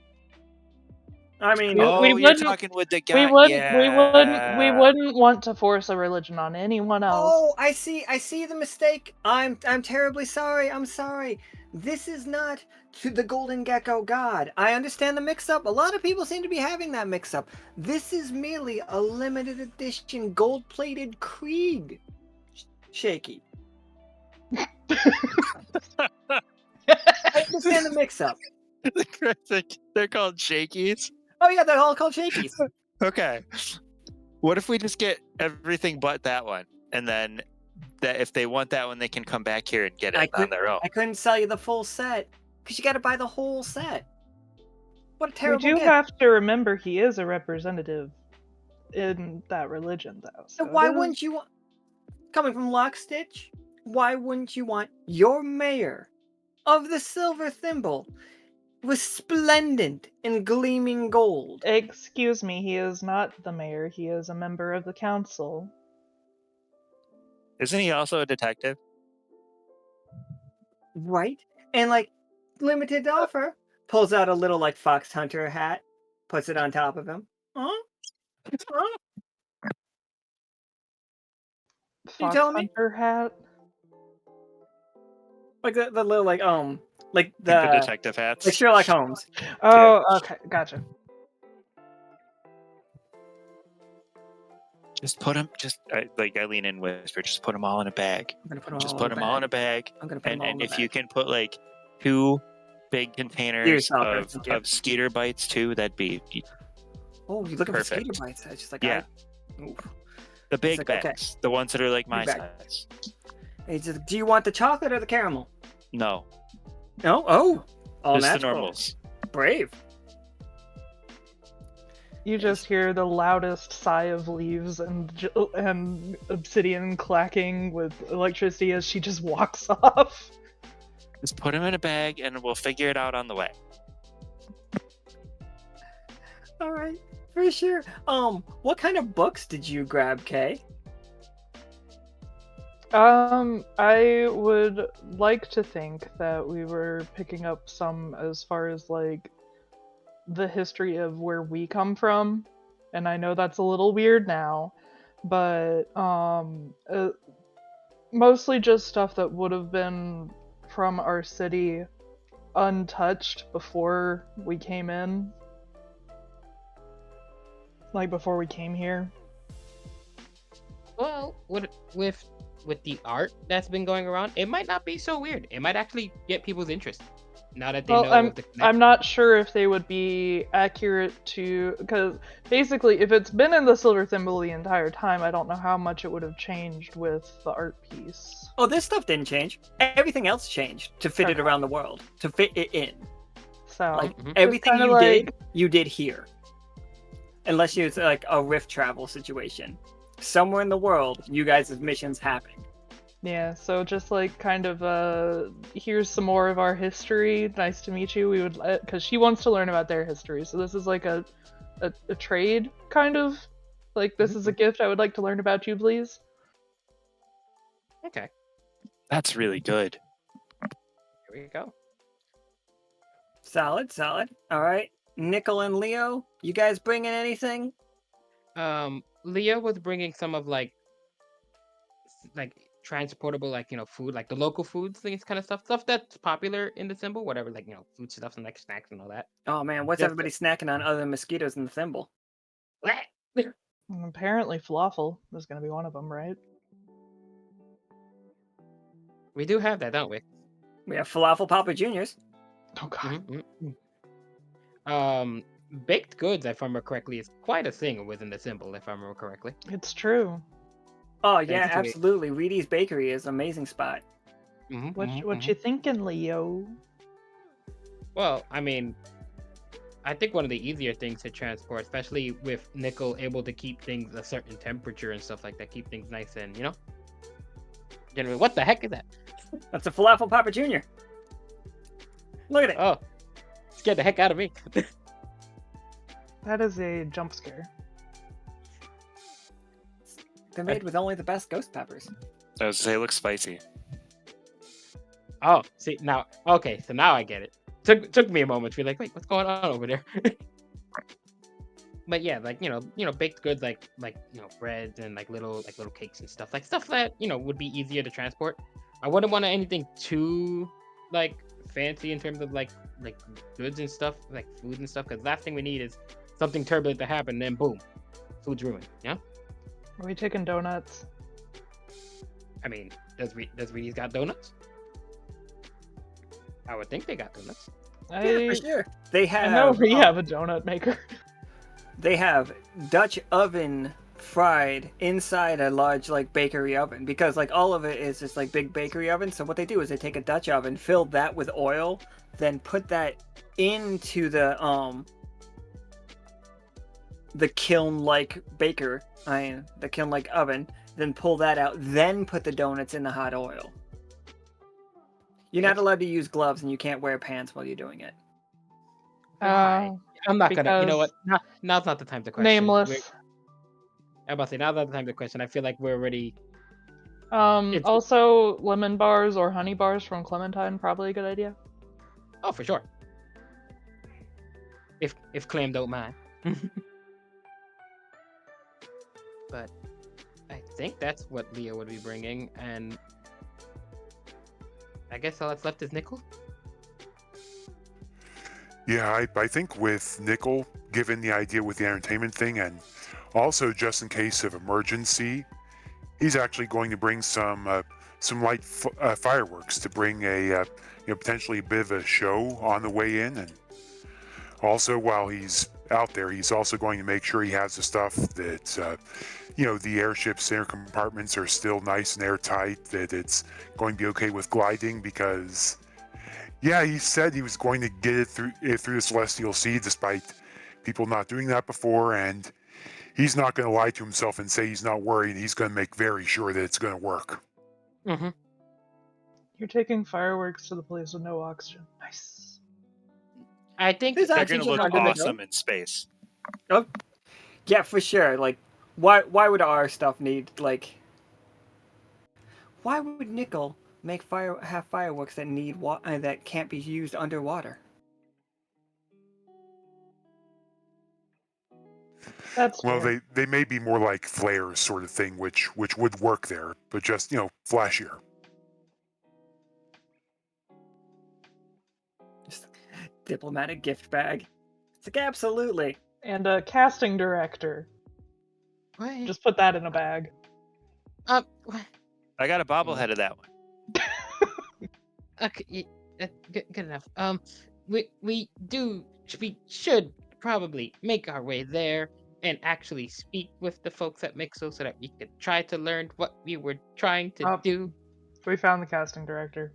Speaker 1: I mean,
Speaker 12: We
Speaker 10: Oh, you're
Speaker 12: wouldn't.
Speaker 10: talking with the
Speaker 12: We
Speaker 10: guy.
Speaker 12: wouldn't. We wouldn't. We
Speaker 10: Yeah.
Speaker 12: wouldn't want to force a religion on anyone else.
Speaker 1: oh, I see the mistake. I'm terribly sorry. I'm sorry. This is not to the Golden Gecko God. I understand the mix-up. A lot of people seem to be having that mix-up. This is merely a limited edition gold-plated Krieg. Shaky. I understand the mix-up.
Speaker 10: They're called shakies.
Speaker 1: Oh yeah, they're all called Shakies.
Speaker 10: Okay. What if we just get everything but that one, and then that if they want that one, they can come back here and get it on their own.
Speaker 1: I couldn't sell you the full set because you got to buy the whole set. What a
Speaker 12: We
Speaker 1: terrible
Speaker 12: do
Speaker 1: gift.
Speaker 12: have to remember he is a representative in that religion, though.
Speaker 1: So
Speaker 12: So
Speaker 1: why
Speaker 12: it is-
Speaker 1: wouldn't you want, coming from Lockstitch, why wouldn't you want your mayor of the Silver Thimble resplendent in gleaming gold?
Speaker 12: Excuse me, he is not the mayor. He is a member of the council.
Speaker 10: Isn't he also a detective?
Speaker 1: Right? And like, limited offer, pulls out a little like Fox Hunter hat, puts it on top of him. Huh? Huh?
Speaker 12: Fox
Speaker 1: telling me?
Speaker 12: Hunter hat.
Speaker 1: Like the little like
Speaker 10: Like the
Speaker 1: the
Speaker 10: detective hats.
Speaker 1: like Sherlock Holmes.
Speaker 12: Oh, okay, gotcha.
Speaker 10: Just put them. Like I lean in and whisper. Just put them all in a bag.
Speaker 1: I'm gonna put them
Speaker 10: Just
Speaker 1: all
Speaker 10: put
Speaker 1: in
Speaker 10: them all in a bag.
Speaker 1: I'm gonna put them all in
Speaker 10: And
Speaker 1: the
Speaker 10: if you
Speaker 1: bag.
Speaker 10: can put like 2 big containers
Speaker 1: Stalker, thank you.
Speaker 10: of Skeeter bites too, that'd be
Speaker 1: Oh, you're looking
Speaker 10: perfect.
Speaker 1: for skater bites. It's just like
Speaker 10: Yeah.
Speaker 1: oof.
Speaker 10: The big
Speaker 1: like, okay.
Speaker 10: bags, the ones that are like my
Speaker 1: Big bag.
Speaker 10: size.
Speaker 1: It's just, do you want the chocolate or the caramel?
Speaker 10: No,
Speaker 1: No. Oh, all
Speaker 10: just the
Speaker 1: natural.
Speaker 10: normals.
Speaker 1: Brave.
Speaker 12: You just hear the loudest sigh of leaves and obsidian clacking with electricity as she just walks off.
Speaker 10: Just put them in a bag, and we'll figure it out on the way.
Speaker 1: All right, for sure. What kind of books did you grab, Kay?
Speaker 12: I would like to think that we were picking up some as far as like the history of where we come from, and I know that's a little weird now, but mostly just stuff that would have been from our city untouched before we came in. Like before we came here.
Speaker 13: Well, with the art that's been going around, it might not be so weird. It might actually get people's interest. Now that they know of the connection.
Speaker 12: I'm not sure if they would be accurate to, because basically if it's been in the Silver Thimble the entire time, I don't know how much it would have changed with the art piece.
Speaker 1: Oh, this stuff didn't change. Everything else changed to fit it around the world, to fit it in.
Speaker 12: So
Speaker 1: Like
Speaker 13: Mhm.
Speaker 1: everything
Speaker 12: kinda
Speaker 1: you did here. Unless it's like a rift travel situation. Somewhere in the world, you guys' missions happen.
Speaker 12: yeah, so just like kind of here's some more of our history. Nice to meet you. We would, because she wants to learn about their history. So this is like a trade kind of. Like this is a gift. I would like to learn about you, please.
Speaker 13: Okay,
Speaker 10: That's really good.
Speaker 13: here we go.
Speaker 1: Solid. All right. Nichol and Leo, you guys bringing anything?
Speaker 13: Leo was bringing some of like transportable, like, you know, food, like the local foods, things kind of stuff that's popular in the symbol, whatever, like, you know, food stuff and like snacks and all that.
Speaker 1: Oh man, what's
Speaker 13: Just-
Speaker 1: everybody snacking on other than mosquitoes in the thimble?
Speaker 12: And apparently falafel is going to be one of them, right?
Speaker 13: We do have that, don't we?
Speaker 1: We have falafel Papa Juniors.
Speaker 12: Oh god.
Speaker 13: Mhm. Baked goods, if I remember correctly, is quite a thing within the symbol, if I remember correctly.
Speaker 12: It's true.
Speaker 1: Oh yeah,
Speaker 13: Basically-
Speaker 1: absolutely. Reedy's Bakery is an amazing spot.
Speaker 12: What you thinking, Leo?
Speaker 13: Well, I mean, I think one of the easier things to transport, especially with Nichol able to keep things a certain temperature and stuff like that, keep things nice and, you know? Generally, what the heck is that?
Speaker 1: That's a falafel Papa Junior. Look at it.
Speaker 13: Oh, scared the heck out of me.
Speaker 12: That is a jump scare.
Speaker 1: They're made with only the best ghost peppers.
Speaker 10: I was gonna say, it looks spicy.
Speaker 13: Oh, see, now, okay, so now I get it. took me a moment to be like, wait, what's going on over there? But yeah, like baked goods like breads and like little cakes and stuff that would be easier to transport. I wouldn't want anything too like fancy in terms of like goods and stuff, like food and stuff, because last thing we need is something turbulent to happen, then boom, food's ruined. Yeah.
Speaker 12: Are we taking donuts?
Speaker 13: I mean, does Reedy's got donuts? I would think they got donuts.
Speaker 1: Yeah, for sure. They have.
Speaker 12: I know we have a donut maker.
Speaker 1: They have Dutch oven fried inside a large like bakery oven, because like all of it is just like big bakery oven. So what they do is they take a Dutch oven, fill that with oil, then put that into the kiln-like the kiln-like oven, then pull that out, then put the donuts in the hot oil. You're not allowed to use gloves, and you can't wear pants while you're doing it.
Speaker 13: I'm not gonna. You know what? Now's not the time to question.
Speaker 12: Nameless.
Speaker 13: I'm about to say now's not the time to question. I feel like we're already.
Speaker 12: Also, lemon bars or honey bars from Clementine, probably a good idea.
Speaker 13: Oh, for sure. If Clam don't mind. But I think that's what Leo would be bringing, and I guess all that's left is Nichol.
Speaker 9: Yeah, I think with Nichol, given the idea with the entertainment thing, and also just in case of emergency, he's actually going to bring some light fireworks to bring a potentially a bit of a show on the way in, and also while he's out there, he's also going to make sure he has the stuff that the airship's inner compartments are still nice and airtight, that it's going to be okay with gliding, because yeah, he said he was going to get it through the Celestial Sea, despite people not doing that before, and he's not going to lie to himself and say he's not worried. He's going to make very sure that it's going to work.
Speaker 13: Mm-hmm.
Speaker 12: You're taking fireworks to the place with no oxygen. Nice.
Speaker 13: I think
Speaker 10: they're going to look awesome in space.
Speaker 1: Oh, yeah, for sure. Like, why would our stuff need like? Why would Nichol have fireworks that need that can't be used underwater?
Speaker 12: That's
Speaker 9: well,
Speaker 12: fair.
Speaker 9: they may be more like flares sort of thing, which would work there, but just flashier.
Speaker 1: Just diplomatic gift bag. It's like absolutely.
Speaker 12: And a casting director.
Speaker 13: What?
Speaker 12: Just put that in a bag.
Speaker 13: What?
Speaker 10: I got a bobblehead of that one.
Speaker 13: Okay, good enough. We should probably make our way there and actually speak with the folks at Mixo so that we could try to learn what we were trying to do.
Speaker 12: We found the casting director.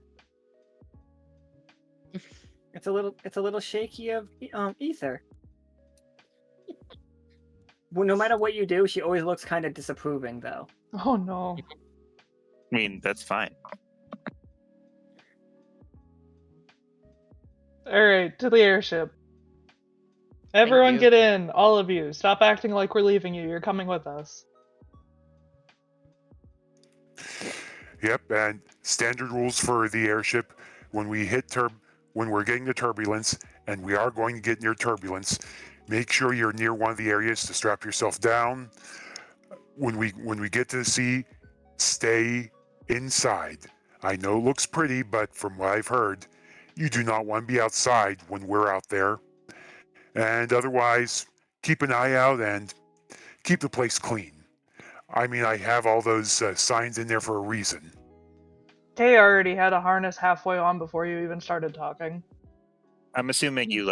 Speaker 1: It's a little shaky of ether. Well, no matter what you do, she always looks kind of disapproving, though.
Speaker 12: Oh no.
Speaker 10: I mean, that's fine.
Speaker 12: Alright, to the airship. Everyone get in, all of you. Stop acting like we're leaving you. You're coming with us.
Speaker 9: Yep, and standard rules for the airship: when we hit when we're getting the turbulence, and we are going to get near turbulence, make sure you're near one of the areas to strap yourself down. When we get to the sea, stay inside. I know it looks pretty, but from what I've heard, you do not want to be outside when we're out there. And otherwise, keep an eye out and keep the place clean. I mean, I have all those signs in there for a reason.
Speaker 12: Kay already had a harness halfway on before you even started talking.
Speaker 10: I'm assuming you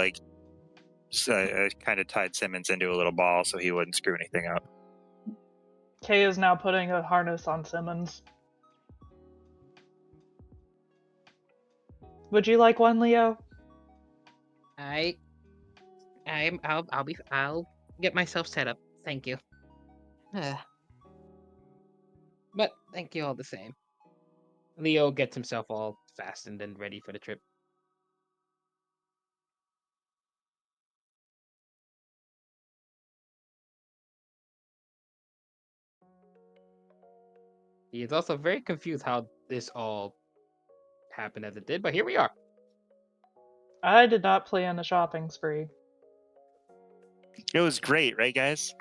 Speaker 10: kind of tied Simmons into a little ball so he wouldn't screw anything up.
Speaker 12: Kay is now putting a harness on Simmons. Would you like one, Leo?
Speaker 13: I'll get myself set up. Thank you. But thank you all the same. Leo gets himself all fastened and ready for the trip. He is also very confused how this all happened as it did, but here we are.
Speaker 12: I did not plan a shopping spree.
Speaker 10: It was great, right, guys?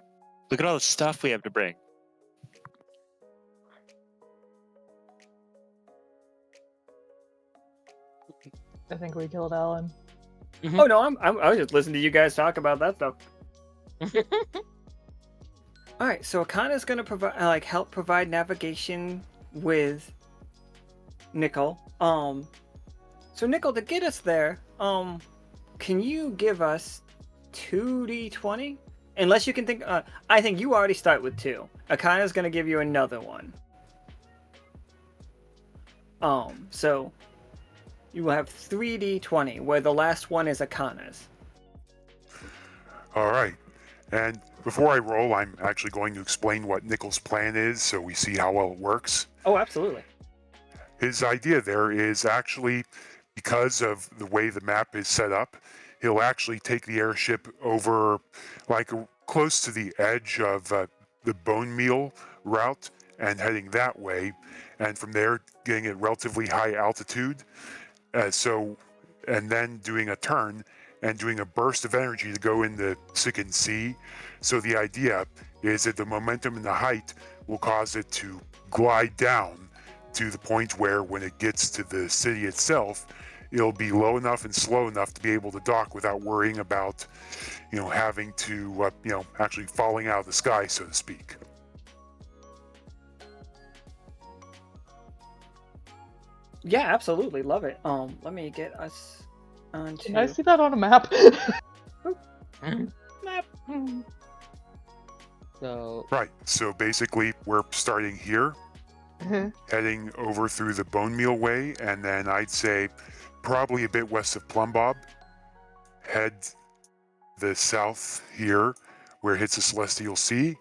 Speaker 10: Look at all the stuff we have to bring.
Speaker 12: I think we killed Alan.
Speaker 1: Oh no, I was just listening to you guys talk about that stuff. All right, so Akana's gonna provide help provide navigation with Nichol. So Nichol, to get us there, can you give us 2d20? Unless you can think, I think you already start with 2. Akana's gonna give you another one. So you will have 3d20, where the last one is Akana's.
Speaker 9: All right. And before I roll, I'm actually going to explain what Nichol's plan is so we see how well it works.
Speaker 1: Oh, absolutely.
Speaker 9: His idea there is actually, because of the way the map is set up, he'll actually take the airship over close to the edge of the bone meal route and heading that way, and from there getting at relatively high altitude. And then doing a turn and doing a burst of energy to go in the Second Sea. So the idea is that the momentum and the height will cause it to glide down to the point where when it gets to the city itself, it'll be low enough and slow enough to be able to dock without worrying about, having to, actually falling out of the sky, so to speak.
Speaker 1: Yeah, absolutely. Love it. Let me get us onto...
Speaker 12: Can I see that on a map?
Speaker 1: map.
Speaker 13: So
Speaker 9: Right. So basically, we're starting here, heading over through the Bone Meal Way, and then I'd say probably a bit west of Plumbob, head the south here, where it hits the Celestial Sea,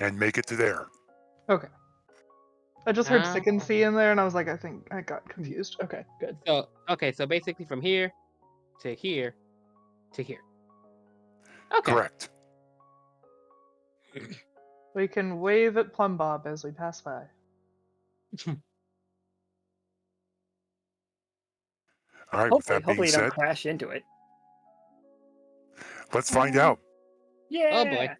Speaker 9: and make it to there.
Speaker 12: Okay. I just heard
Speaker 13: Ah.
Speaker 12: Second Sea in there, and I was like, I think I got confused. Okay, good.
Speaker 13: so basically from here to here to here. Okay.
Speaker 9: Correct.
Speaker 12: We can wave at Plumbob as we pass by.
Speaker 9: All right, with that being
Speaker 1: Hopefully you don't
Speaker 9: said,
Speaker 1: crash into it.
Speaker 9: let's find out.
Speaker 1: Yeah.
Speaker 13: Oh boy.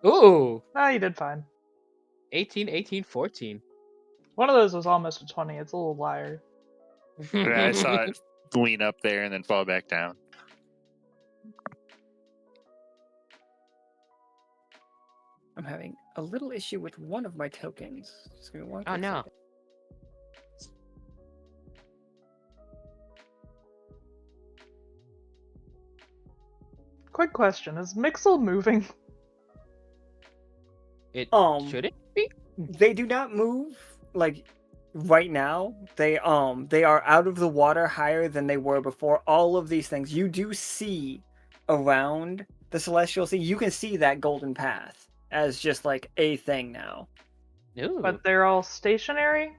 Speaker 13: Ooh.
Speaker 12: Ah, you did fine.
Speaker 13: 18, 18, 14.
Speaker 12: One of those was almost a 20. It's a little liar.
Speaker 10: Yeah, I saw it lean up there and then fall back down.
Speaker 1: I'm having a little issue with one of my tokens. Just give me one
Speaker 13: Oh
Speaker 1: quick
Speaker 13: no.
Speaker 1: second.
Speaker 12: Quick question: is Mixel moving?
Speaker 13: It
Speaker 2: Should
Speaker 13: it be?
Speaker 1: They do not move right now. They are out of the water higher than they were before. All of these things you do see around the Celestial Sea. You can see that golden path as just like a thing now.
Speaker 13: Ooh.
Speaker 12: But they're all stationary?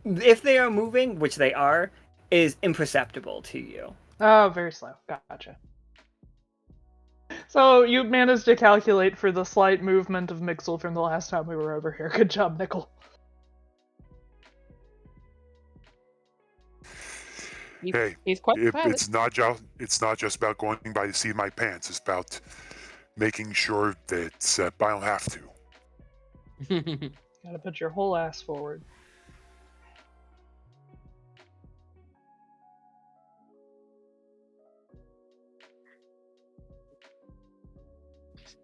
Speaker 1: If they are moving, which they are, is imperceptible to you.
Speaker 12: Oh, very slow. Gotcha. So you managed to calculate for the slight movement of Mixel from the last time we were over here. Good job, Nichol.
Speaker 13: He's quite proud.
Speaker 9: It's not just about going by the seat of my pants. It's about making sure that I don't have to.
Speaker 12: Gotta put your whole ass forward.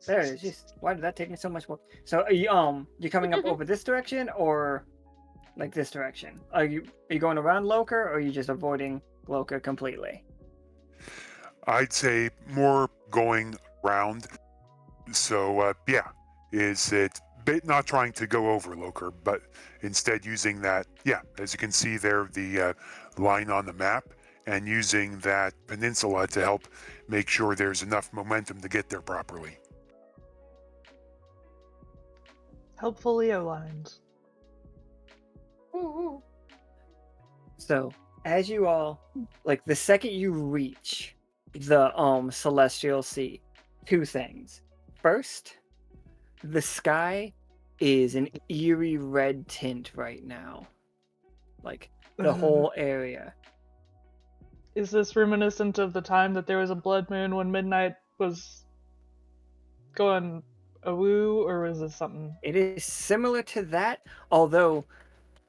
Speaker 1: There it is. Just why did that take me so much more? So are you coming up over this direction or like this direction? Are you going around Loker or are you just avoiding Loker completely?
Speaker 9: I'd say more going around. So is it not trying to go over Loker, but instead using that, as you can see there, the line on the map, and using that peninsula to help make sure there's enough momentum to get there properly.
Speaker 12: Helpfully aligned.
Speaker 1: So as you all the second you reach the Celestial Sea, two things. First, the sky is an eerie red tint right now. the whole area.
Speaker 12: Is this reminiscent of the time that there was a blood moon when midnight was going awoo, or was this something?
Speaker 1: It is similar to that, although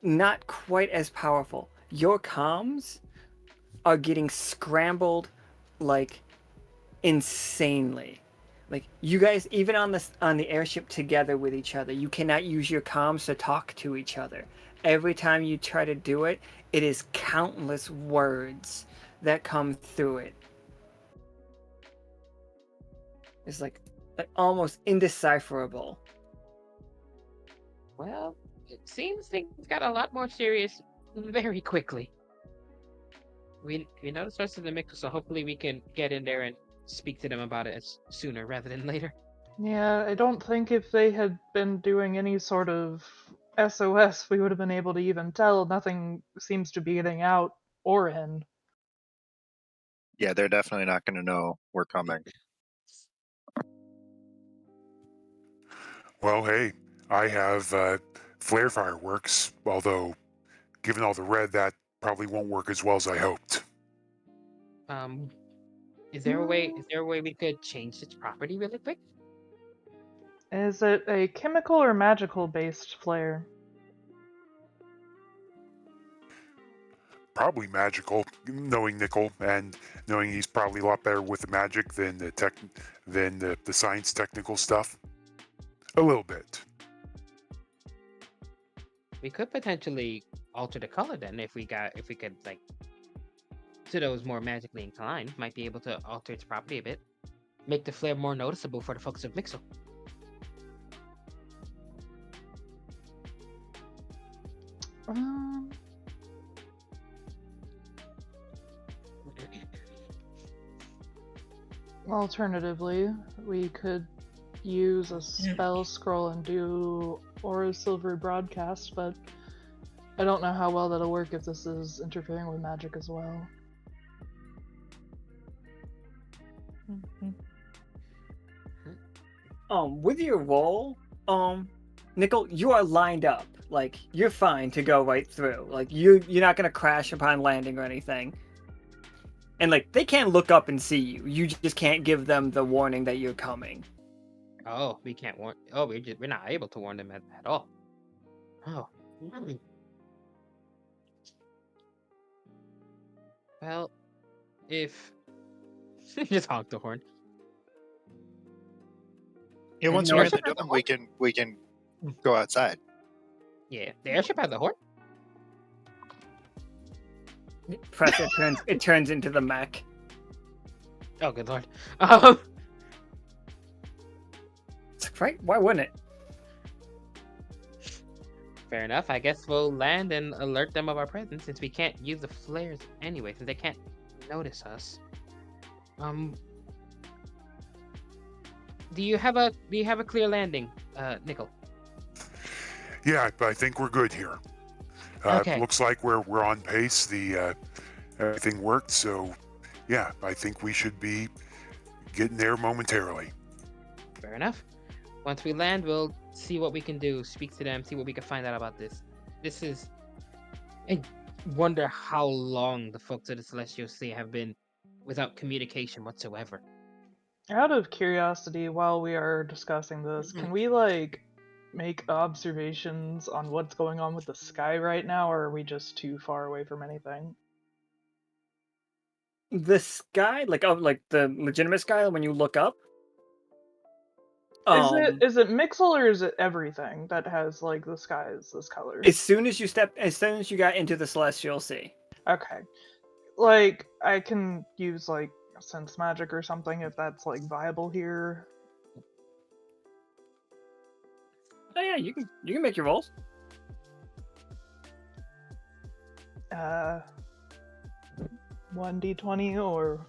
Speaker 1: not quite as powerful. Your comms are getting scrambled like insanely. Like you guys, even on the airship together with each other, you cannot use your comms to talk to each other. Every time you try to do it, it is countless words that come through it. It's like almost indecipherable.
Speaker 6: Well, it seems things got a lot more serious very quickly. We know the source of the mix, so hopefully we can get in there and speak to them about it sooner rather than later.
Speaker 12: Yeah, I don't think if they had been doing any sort of SOS, we would have been able to even tell. Nothing seems to be getting out or in.
Speaker 10: Yeah, they're definitely not going to know we're coming.
Speaker 9: Well, hey, I have flare fireworks, although given all the red, that probably won't work as well as I hoped.
Speaker 6: Is there a way we could change its property really quick?
Speaker 12: Is it a chemical or magical based flare?
Speaker 9: Probably magical, knowing Nichol and knowing he's probably a lot better with the magic than the science technical stuff. A little bit.
Speaker 6: We could potentially alter the color then if we could like to those more magically inclined, might be able to alter its property a bit. Make the flare more noticeable for the folks of Mixel.
Speaker 12: Alternatively, we could use a spell scroll and do Aura Silver Broadcast, but I don't know how well that'll work if this is interfering with magic as well.
Speaker 1: With your roll, Nichol, you are lined up. Like you're fine to go right through. Like you're not gonna crash upon landing or anything. And like they can't look up and see you. You just can't give them the warning that you're coming.
Speaker 6: Oh, we can't warn. Oh, we're not able to warn them at all. Oh. Well, if just honk the horn.
Speaker 10: Yeah, once we're in the dome, we can go outside.
Speaker 6: Yeah, the airship has a horn.
Speaker 1: Press it turns into the mech.
Speaker 6: Oh, good lord.
Speaker 1: Right? Why wouldn't it?
Speaker 6: Fair enough. I guess we'll land and alert them of our presence since we can't use the flares anyway, since they can't notice us. Do you have a clear landing, Nichol?
Speaker 9: Yeah, I think we're good here.
Speaker 6: Okay.
Speaker 9: Looks like we're on pace. Everything worked, so yeah, I think we should be getting there momentarily.
Speaker 6: Fair enough. Once we land, we'll see what we can do, speak to them, see what we can find out about this. I wonder how long the folks of the Celestial Sea have been without communication whatsoever.
Speaker 12: Out of curiosity, while we are discussing this, can we make observations on what's going on with the sky right now, or are we just too far away from anything?
Speaker 1: The sky, like the legitimate sky, when you look up.
Speaker 12: Is it Mixel or is it everything that has the skies this color?
Speaker 1: As soon as you got into the Celestial Sea.
Speaker 12: Okay. I can use sense magic or something if that's viable here.
Speaker 1: Oh yeah, you can make your rolls.
Speaker 12: 1d20 or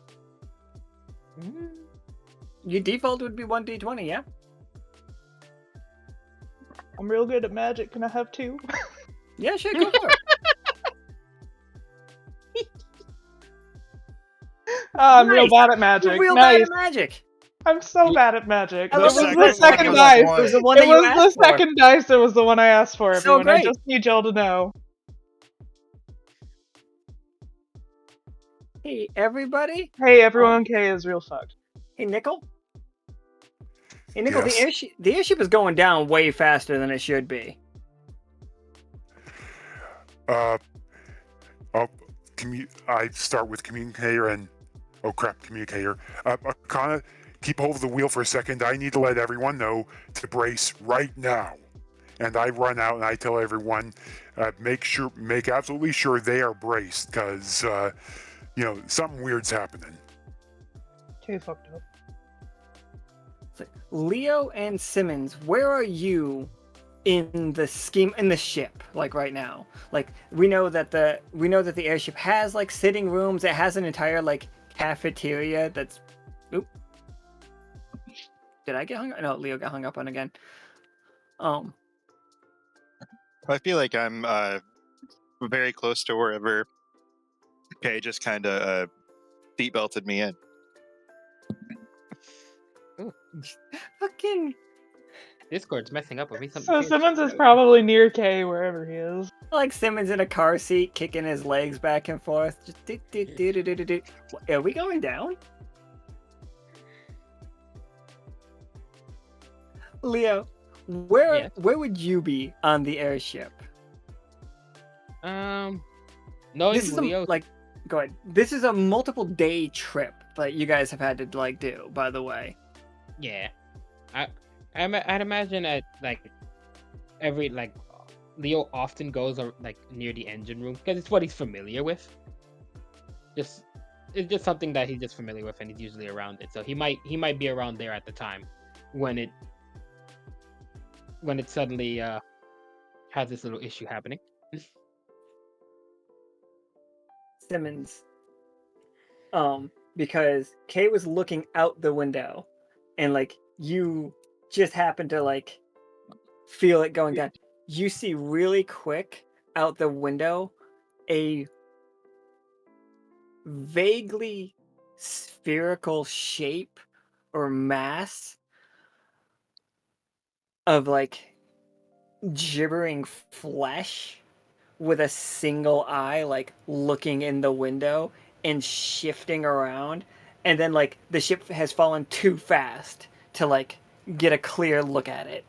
Speaker 1: your default would be 1d20, yeah.
Speaker 12: I'm real good at magic. Can I have 2?
Speaker 1: Yeah, sure, go for it.
Speaker 12: I'm real bad at magic.
Speaker 1: You're real
Speaker 12: nice.
Speaker 1: bad at magic.
Speaker 12: I'm so bad at magic.
Speaker 1: It
Speaker 12: was
Speaker 1: was
Speaker 12: the second dice.
Speaker 1: It was the one that you asked for.
Speaker 12: Second dice. It was the one I asked for.
Speaker 1: So
Speaker 12: everyone. I
Speaker 1: great.
Speaker 12: just need y'all to know.
Speaker 1: Hey, everybody.
Speaker 12: Hey, everyone, K is real fucked.
Speaker 1: Hey, Nichol. Hey, Nichol,
Speaker 9: Yes.
Speaker 1: the airship is going down way faster than it should be.
Speaker 9: Oh, I start with communicator and communicator. Akana, keep hold of the wheel for a second. I need to let everyone know to brace right now. And I run out and I tell everyone, make absolutely sure they are braced, because something weird's happening.
Speaker 12: K fucked up.
Speaker 1: Leo and Simmons, where are you in the ship, like right now? Like we know that the airship has like sitting rooms. It has an entire like cafeteria that's oop. Did I get hung up? No, Leo got hung up on again.
Speaker 10: I feel like I'm very close to wherever Kay just kind of seatbelted me in.
Speaker 1: Fucking
Speaker 13: Discord's messing up with me.
Speaker 12: So Simmons is probably near K wherever he is.
Speaker 1: like Simmons in a car seat, kicking his legs back and forth. Just do. Are we going down? Leo, where would you be on the airship?
Speaker 13: Knowing
Speaker 1: This is
Speaker 13: Leo,
Speaker 1: go ahead. This is a multiple day trip that you guys have had to like do, by the way.
Speaker 13: yeah, I'd imagine at like every Leo often goes like near the engine room because it's what he's familiar with. It's just something that he's just familiar with, and he's usually around it. So he might be around there at the time when it suddenly has this little issue happening.
Speaker 1: Simmons. Because Kay was looking out the window and like you just happened to like feel it going down. You see really quick out the window a vaguely spherical shape or mass of like gibbering flesh with a single eye like looking in the window and shifting around, and then like the ship has fallen too fast to like get a clear look at it.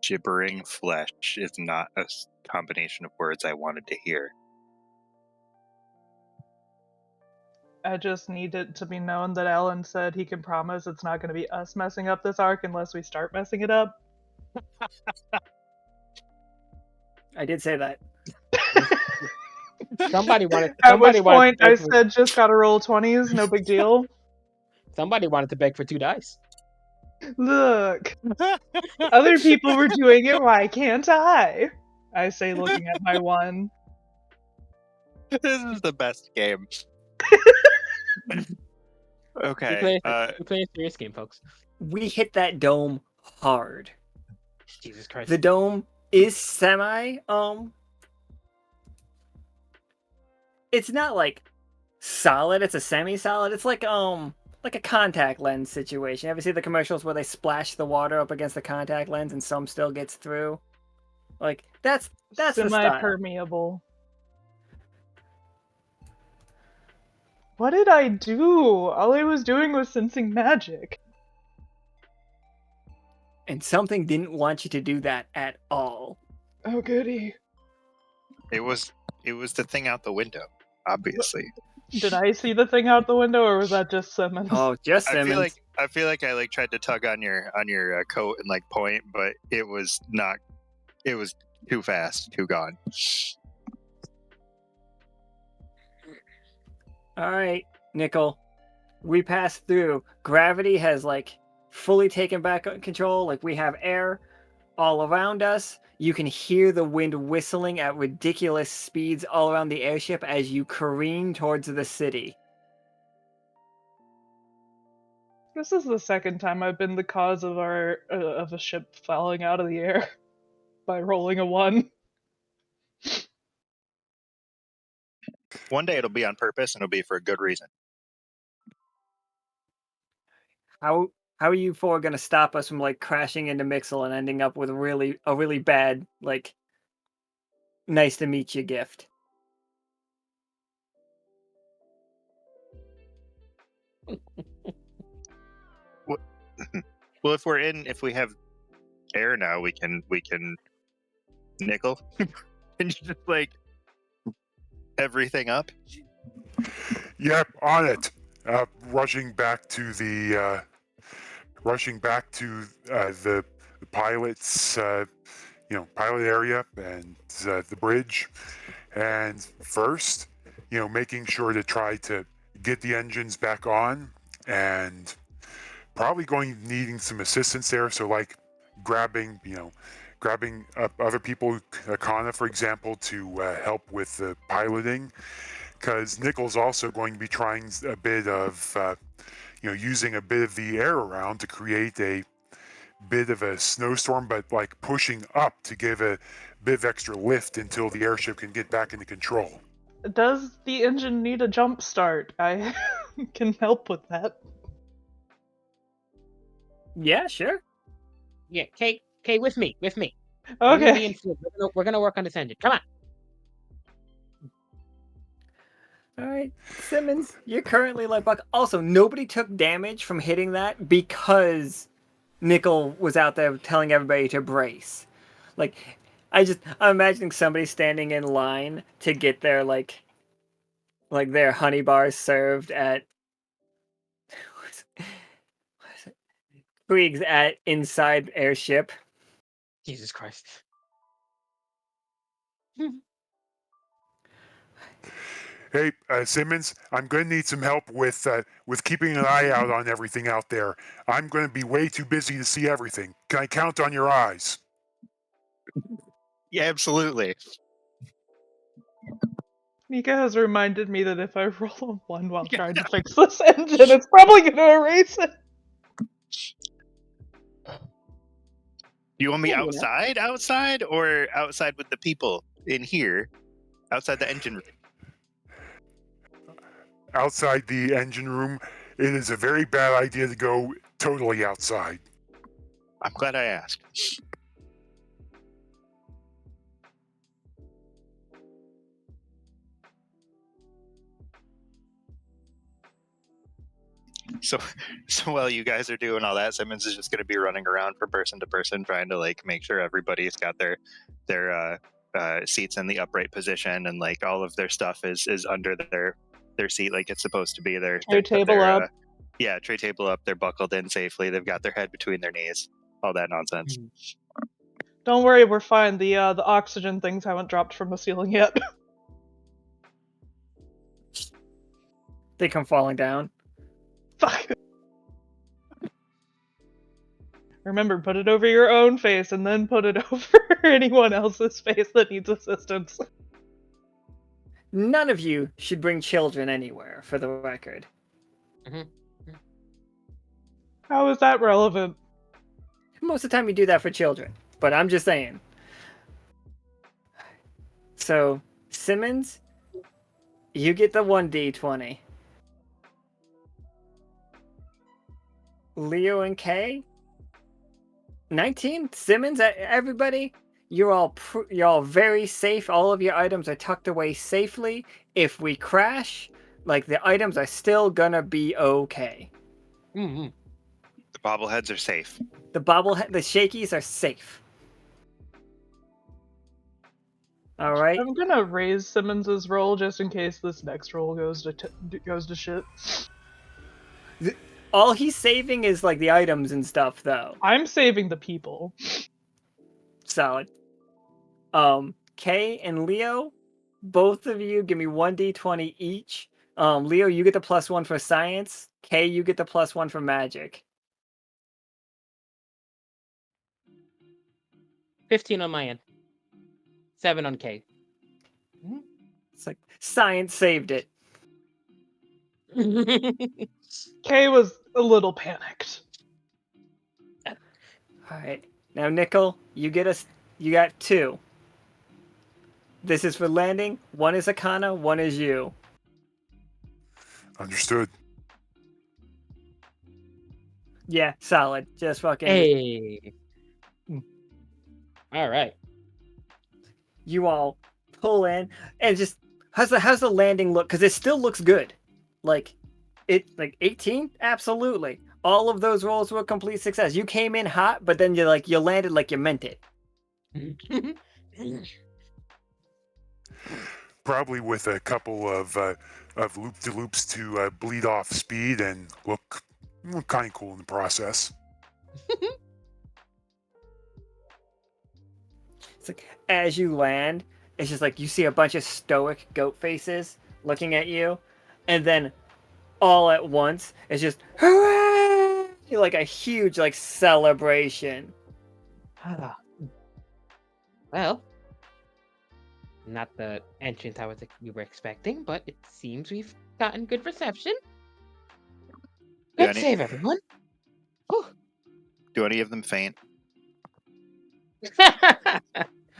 Speaker 10: Gibbering flesh is not a combination of words I wanted to hear.
Speaker 12: I just need it to be known that Alan said he can promise it's not going to be us messing up this arc unless we start messing it up.
Speaker 1: I did say that.
Speaker 13: Somebody wanted.
Speaker 12: At which point I said, just gotta roll 20s, no big deal.
Speaker 13: Somebody wanted to beg for 2 dice.
Speaker 12: Look, other people were doing it, why can't I? I say, looking at my one.
Speaker 10: This is the best game. Okay.
Speaker 13: We play a serious game, folks.
Speaker 1: We hit that dome hard.
Speaker 13: Jesus Christ.
Speaker 1: The dome is semi it's not like solid, it's a semi-solid. It's like a contact lens situation. Ever see the commercials where they splash the water up against the contact lens and some still gets through? Like that's the style.
Speaker 12: Semi-permeable. What did I do? All I was doing was sensing magic.
Speaker 1: And something didn't want you to do that at all.
Speaker 12: Oh goody.
Speaker 10: It was the thing out the window, obviously.
Speaker 12: Did I see the thing out the window, or was that just Simmons?
Speaker 1: Oh, just Simmons.
Speaker 10: I feel like I tried to tug on your coat and like point, but it was not. It was too fast, too gone.
Speaker 1: All right, Nichol. We passed through. Gravity has like fully taken back control. Like we have air all around us. You can hear the wind whistling at ridiculous speeds all around the airship as you careen towards the city.
Speaker 12: This is the second time I've been the cause of of a ship falling out of the air by rolling a 1.
Speaker 10: One day it'll be on purpose and it'll be for a good reason.
Speaker 1: How are you four gonna stop us from like crashing into Mixel and ending up with a really bad like nice to meet you gift?
Speaker 10: Well, if we have air now, we can Nichol. Can you just like everything up?
Speaker 9: Yep, on it. Rushing back to the pilot's pilot area and the bridge, and first, making sure to try to get the engines back on, and probably needing some assistance there. So like grabbing up other people, Kana, for example, to help with the piloting, because Nichol's also going to be trying a bit of, using a bit of the air around to create a bit of a snowstorm, but like pushing up to give a bit of extra lift until the airship can get back into control.
Speaker 12: Does the engine need a jump start? I can help with that.
Speaker 1: Yeah, sure.
Speaker 13: Yeah, Kate, with me.
Speaker 12: Okay.
Speaker 13: We're gonna work on this engine. Come on.
Speaker 1: All right, Simmons, you're currently like buck. Also, nobody took damage from hitting that because Nichol was out there telling everybody to brace. Like, I'm imagining somebody standing in line to get their like their honey bars served at Krieg's at inside airship.
Speaker 13: Jesus Christ.
Speaker 9: Hey, Simmons, I'm going to need some help with keeping an eye out on everything out there. I'm going to be way too busy to see everything. Can I count on your eyes?
Speaker 10: Yeah, absolutely.
Speaker 12: Nika has reminded me that if I roll a 1 while trying to fix this engine, it's probably going to erase it.
Speaker 10: You want me outside, or outside with the people in here, outside the engine room?
Speaker 9: Outside the engine room, it is a very bad idea to go totally outside.
Speaker 10: I'm glad I asked. So while you guys are doing all that, Simmons is just going to be running around from person to person, trying to like make sure everybody's got their seats in the upright position, and like all of their stuff is under their seat like it's supposed to be.
Speaker 12: Tray table up.
Speaker 10: Yeah, tray table up. They're buckled in safely. They've got their head between their knees. All that nonsense.
Speaker 12: Don't worry, we're fine. The oxygen things haven't dropped from the ceiling yet.
Speaker 1: They come falling down.
Speaker 12: Fuck. Remember, put it over your own face and then put it over anyone else's face that needs assistance.
Speaker 1: None of you should bring children anywhere, for the record.
Speaker 12: How is that relevant?
Speaker 1: Most of the time you do that for children, but I'm just saying. So, Simmons, you get the 1d20. Leo and Kay, 19. Simmons, everybody, you're all very safe. All of your items are tucked away safely. If we crash, like the items are still gonna be okay.
Speaker 10: The bobbleheads are safe.
Speaker 1: The shakies are safe. All right.
Speaker 12: I'm gonna raise Simmons's roll just in case this next roll goes to shit.
Speaker 1: All he's saving is like the items and stuff, though.
Speaker 12: I'm saving the people.
Speaker 1: Solid. Kay and Leo, both of you give me 1d20 each. Leo, you get the +1 for science. Kay, you get the +1 for magic.
Speaker 13: 15 on my end. 7 on Kay.
Speaker 1: It's like science saved it.
Speaker 12: Kay was a little panicked.
Speaker 1: All right. Now, Nichol, you got 2. This is for landing. 1 is Akana, 1 is you.
Speaker 9: Understood.
Speaker 1: Yeah, solid. Just fucking.
Speaker 13: Hey. All right.
Speaker 1: You all pull in and just how's the landing look? Because it still looks good. Like like 18, absolutely. All of those rolls were a complete success. You came in hot, but then you landed like you meant it.
Speaker 9: Probably with a couple of loop-de-loops to bleed off speed and look kind of cool in the process.
Speaker 1: It's like as you land, it's just like you see a bunch of stoic goat faces looking at you, and then all at once it's just hooray! Like a huge like celebration.
Speaker 13: Well, not the entrance we were expecting, but it seems we've gotten good reception.
Speaker 10: Yeah,
Speaker 13: Good save, everyone.
Speaker 10: Do any of them faint?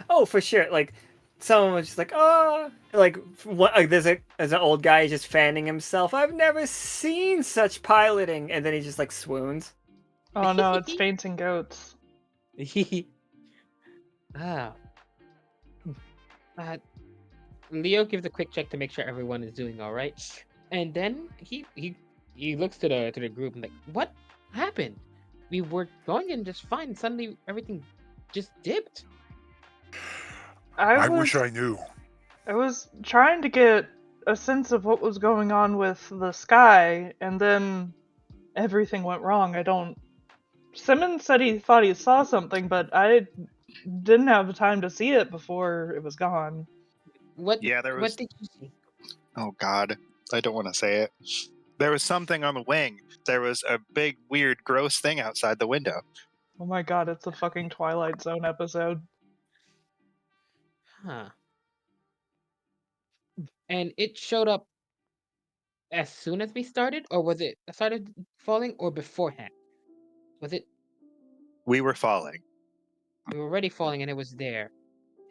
Speaker 1: Oh, for sure. Like someone was just like, oh, like what? Like, there's an old guy just fanning himself. I've never seen such piloting, and then he just like swoons.
Speaker 12: Oh no, it's fainting goats.
Speaker 13: Ah. Leo gives a quick check to make sure everyone is doing all right, and then he looks to the group and like, what happened? We were going in just fine. Suddenly, everything just dipped.
Speaker 9: I wish I knew.
Speaker 12: I was trying to get a sense of what was going on with the sky, and then everything went wrong. Simmons said he thought he saw something, but I didn't have the time to see it before it was gone.
Speaker 13: What?
Speaker 10: Yeah, there was.
Speaker 13: What did you see?
Speaker 10: Oh God, I don't want to say it. There was something on the wing. There was a big, weird, gross thing outside the window.
Speaker 12: Oh my God, it's a fucking Twilight Zone episode.
Speaker 13: Huh. And it showed up as soon as we started, or was it started falling, or beforehand? Was it?
Speaker 10: We were falling.
Speaker 13: We were already falling, and it was there.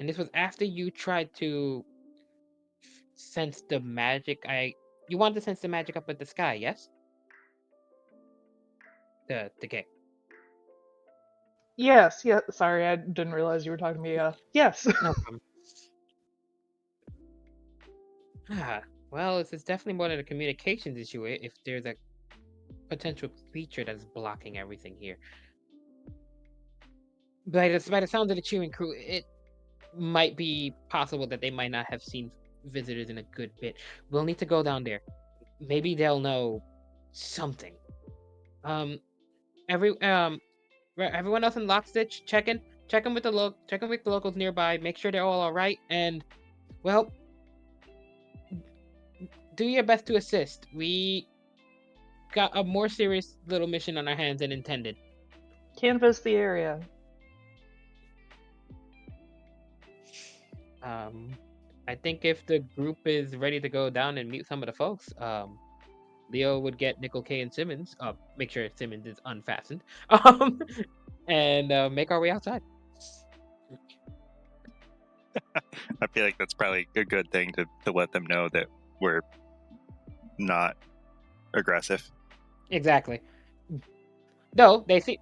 Speaker 13: And this was after you tried to sense the magic. You wanted to sense the magic up at the sky, yes? The gate.
Speaker 12: Yes, yeah. Sorry, I didn't realize you were talking to me. Yes.
Speaker 13: No problem. Well, this is definitely more than a communications issue. If there's a potential creature that's blocking everything here. But by the sounds of the cheering crew, it might be possible that they might not have seen visitors in a good bit. We'll need to go down there. Maybe they'll know something. Everyone else in Lockstitch, check in with the locals nearby. Make sure they're all right, and well, do your best to assist. We got a more serious little mission on our hands than intended.
Speaker 12: Canvass the area.
Speaker 13: I think if the group is ready to go down and meet some of the folks, Leo would get Nichol, K, and Simmons. Make sure Simmons is unfastened. And make our way outside.
Speaker 10: I feel like that's probably a good thing to let them know that we're not aggressive.
Speaker 13: Exactly. No, they see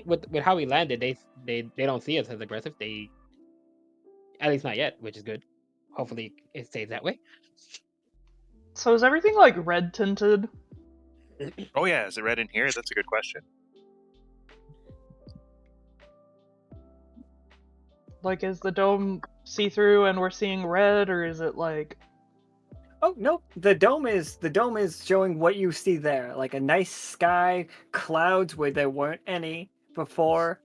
Speaker 13: with how we landed, they don't see us as aggressive. They, at least not yet, which is good. Hopefully it stays that way.
Speaker 12: So is everything like red tinted?
Speaker 10: Oh yeah, is it red in here? That's a good question.
Speaker 12: Like, is the dome see-through and we're seeing red, or is it like?
Speaker 1: Oh no, the dome is showing what you see there, like a nice sky, clouds where there weren't any before.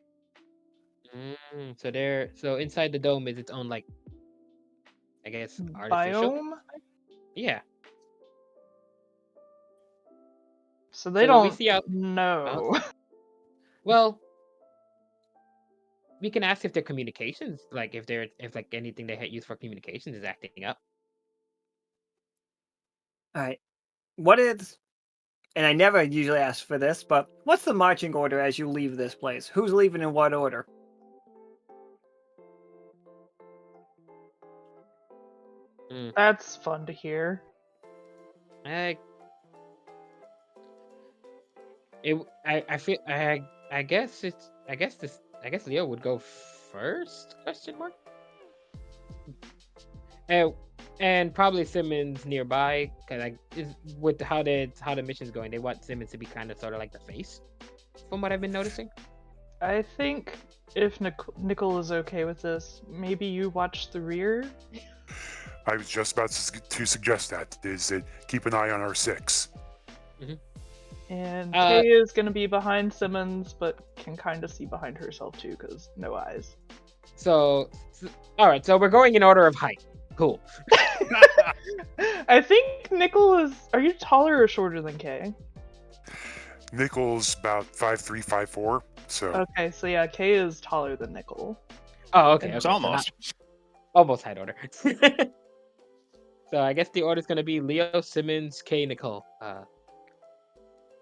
Speaker 13: So inside the dome is its own, like, I guess, artificial
Speaker 12: biome?
Speaker 13: Yeah.
Speaker 12: So they don't know.
Speaker 13: Well, we can ask if their communications, like if like anything they had used for communications is acting up.
Speaker 1: All right, what is? And I never usually ask for this, but what's the marching order as you leave this place? Who's leaving in what order?
Speaker 12: That's fun to hear.
Speaker 13: I guess Leo would go first? Question mark. And probably Simmons nearby, because with how the mission's going, they want Simmons to be kind of sort of like the face, from what I've been noticing.
Speaker 12: I think if Nichol is okay with this, maybe you watch the rear.
Speaker 9: I was just about to suggest that, is that keep an eye on our 6.
Speaker 12: And Kay is going to be behind Simmons, but can kind of see behind herself too, because no eyes.
Speaker 13: So, all right. So we're going in order of height. Cool.
Speaker 12: I think Nichol is. Are you taller or shorter than Kay?
Speaker 9: Nichol's about 5'3", 5'4", so...
Speaker 12: Okay, so yeah, Kay is taller than Nichol.
Speaker 13: Oh, okay.
Speaker 10: It's
Speaker 13: so
Speaker 10: almost.
Speaker 13: almost height order. So I guess the order is going to be Leo, Simmons, Kay, Nichol.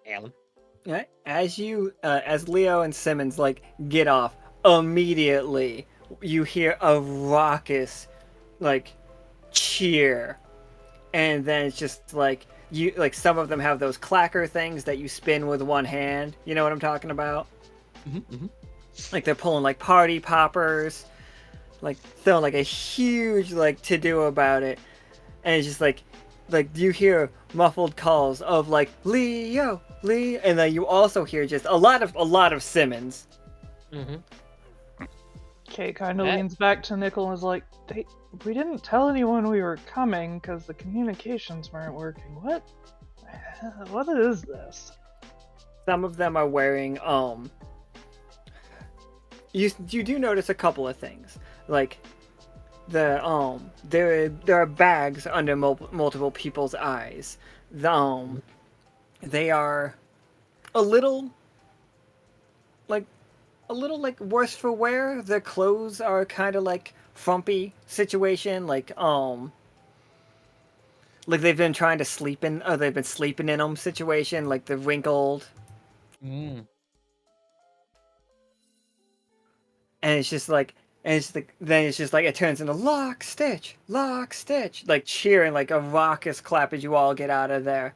Speaker 13: Alan.
Speaker 1: Right? As Leo and Simmons like get off, immediately you hear a raucous like cheer, and then it's just like some of them have those clacker things that you spin with one hand. You know what I'm talking about? Like they're pulling like party poppers, like throwing like a huge like to do about it, and it's just like you hear muffled calls of like Leo, and then you also hear just a lot of Simmons.
Speaker 12: Kay kind of leans back to Nichol and is like, we didn't tell anyone we were coming because the communications weren't working. What is this?
Speaker 1: Some of them are wearing you do notice a couple of things, like there are bags under multiple people's eyes. They are a little like worse for wear. Their clothes are kind of like frumpy situation, like they've been trying to sleep in, or they've been sleeping in them situation, like they're wrinkled. And it's just like, then it's just like it turns into Lockstitch, like cheering, like a raucous clap as you all get out of there.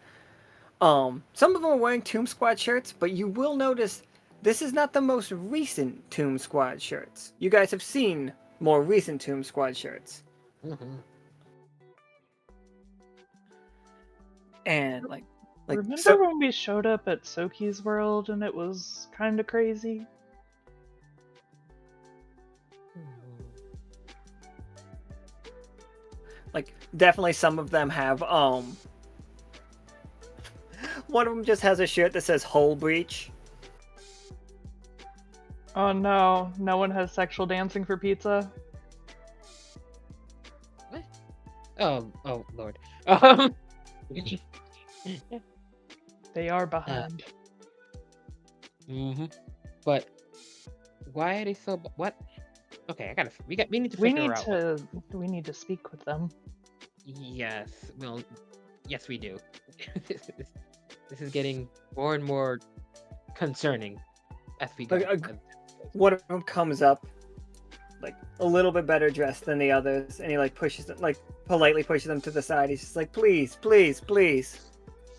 Speaker 1: Some of them are wearing Tomb Squad shirts, but you will notice this is not the most recent Tomb Squad shirts. You guys have seen more recent Tomb Squad shirts. And like
Speaker 12: remember when we showed up at Soki's world and it was kind of crazy?
Speaker 1: Like definitely some of them have one of them just has a shirt that says Hole Breach.
Speaker 12: Oh no, no one has sexual dancing for pizza?
Speaker 13: What? Oh Lord.
Speaker 12: They are behind.
Speaker 13: But why are they so? What? Okay, we need to figure out.
Speaker 12: We need to speak with them.
Speaker 13: Yes. Well, yes, we do. This is getting more and more concerning as we go.
Speaker 1: One of them comes up, like a little bit better dressed than the others, and he like pushes them, like politely pushes them to the side. He's just like, please,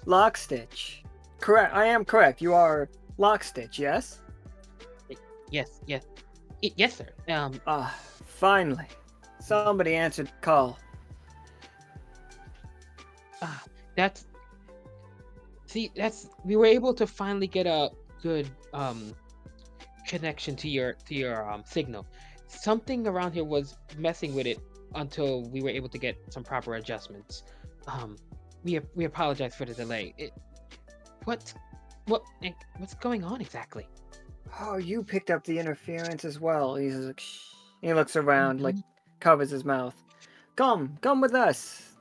Speaker 1: Lockstitch. Correct. I am correct. You are Lockstitch, yes?
Speaker 13: Yes, sir.
Speaker 1: Finally, somebody answered the call.
Speaker 13: We were able to finally get a good connection to your signal. Something around here was messing with it until we were able to get some proper adjustments. We apologize for the delay. What's going on exactly?
Speaker 1: Oh, you picked up the interference as well. He's like, shh. He looks around, like covers his mouth. Come with us.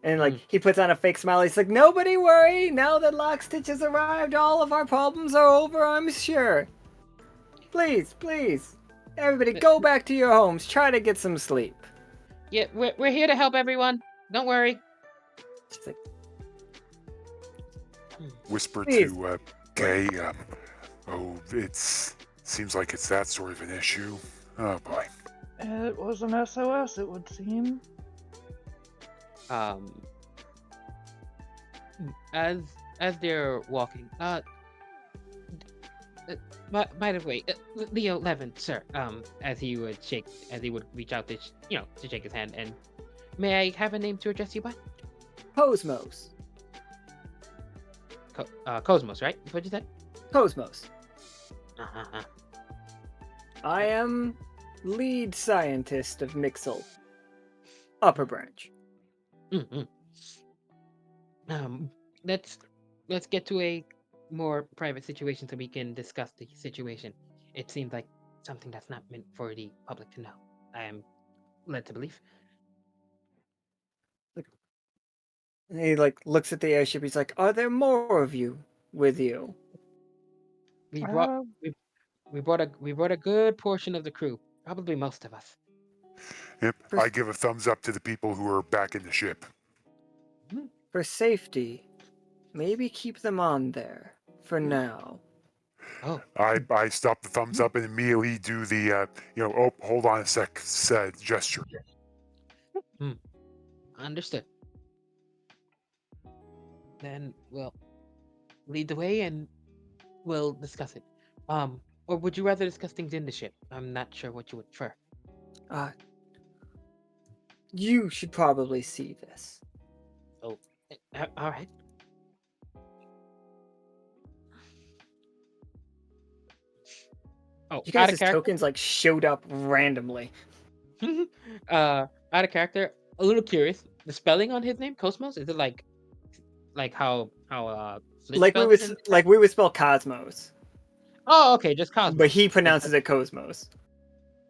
Speaker 1: And like he puts on a fake smile. He's like, nobody worry. Now that Lockstitch has arrived, all of our problems are over, I'm sure. Please, everybody, go back to your homes. Try to get some sleep.
Speaker 13: Yeah, we're here to help everyone. Don't worry.
Speaker 1: Like,
Speaker 9: whisper to Kay. It seems like it's that sort of an issue. Oh boy.
Speaker 12: It was an SOS, it would seem.
Speaker 13: As they're walking, By the way, Leo Levin, sir. As he would reach out to to shake his hand, and may I have a name to address you by?
Speaker 1: Cosmos.
Speaker 13: Cosmos, right? What'd you say?
Speaker 1: Cosmos.
Speaker 13: Uh-huh.
Speaker 1: I am lead scientist of Nichol. Upper branch.
Speaker 13: Mm-hmm. Let's get to a more private situation so we can discuss the situation. It seems like something that's not meant for the public to know. I am led to believe.
Speaker 1: And he looks at the airship. He's like, "Are there more of you with you?"
Speaker 13: We brought we brought a good portion of the crew, probably most of us.
Speaker 9: Yep. I give a thumbs up to the people who are back in the ship.
Speaker 1: For safety, maybe keep them on there for now.
Speaker 13: Oh.
Speaker 9: I stop the thumbs up and immediately do the oh, hold on a sec gesture.
Speaker 13: Understood. Then we'll lead the way and we'll discuss it. Or would you rather discuss things in the ship? I'm not sure what you would prefer.
Speaker 1: You should probably see this.
Speaker 13: Oh, all right. Oh,
Speaker 1: You guys' tokens showed up randomly.
Speaker 13: Out of character, a little curious. The spelling on his name, Cosmos, is it like how Flint
Speaker 1: we would spell Cosmos.
Speaker 13: Oh, okay, just Cosmos.
Speaker 1: But he pronounces it Cosmos.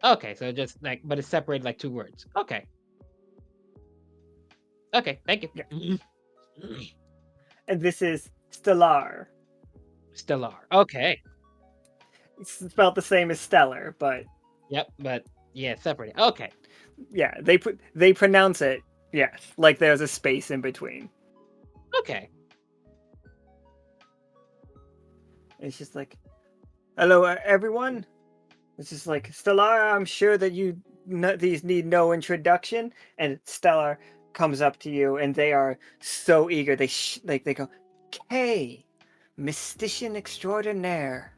Speaker 13: Okay, so just but it's separated like 2 words. Okay. Okay, thank you.
Speaker 1: Yeah. And this is Stellar.
Speaker 13: Stellar. Okay.
Speaker 1: It's spelled the same as Stellar, but
Speaker 13: Yep, but yeah, separated. Okay.
Speaker 1: Yeah, they pronounce it, yes, like there's a space in between.
Speaker 13: Okay.
Speaker 1: It's just like, hello, everyone. It's just like, Stellar, I'm sure that these need no introduction. And Stellar comes up to you, and they are so eager. They go, Kay, mystician extraordinaire.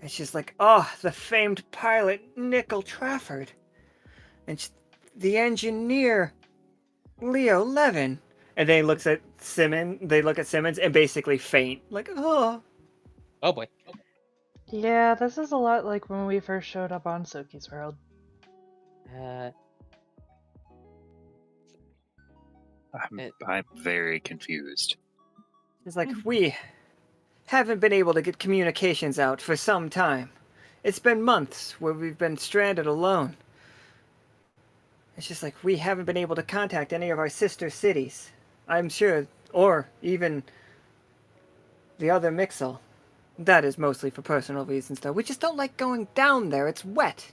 Speaker 1: It's just like, oh, the famed pilot Nichol Trafford, and the engineer Leo Levin. And then he looks at Simmons. They look at Simmons and basically faint, like, oh.
Speaker 13: Oh boy.
Speaker 12: Yeah, this is a lot like when we first showed up on Soki's World.
Speaker 10: I'm very confused.
Speaker 1: It's like, we haven't been able to get communications out for some time. It's been months where we've been stranded alone. It's just like, we haven't been able to contact any of our sister cities. I'm sure, or even the other Mixel. That is mostly for personal reasons, though. We just don't like going down there. It's wet.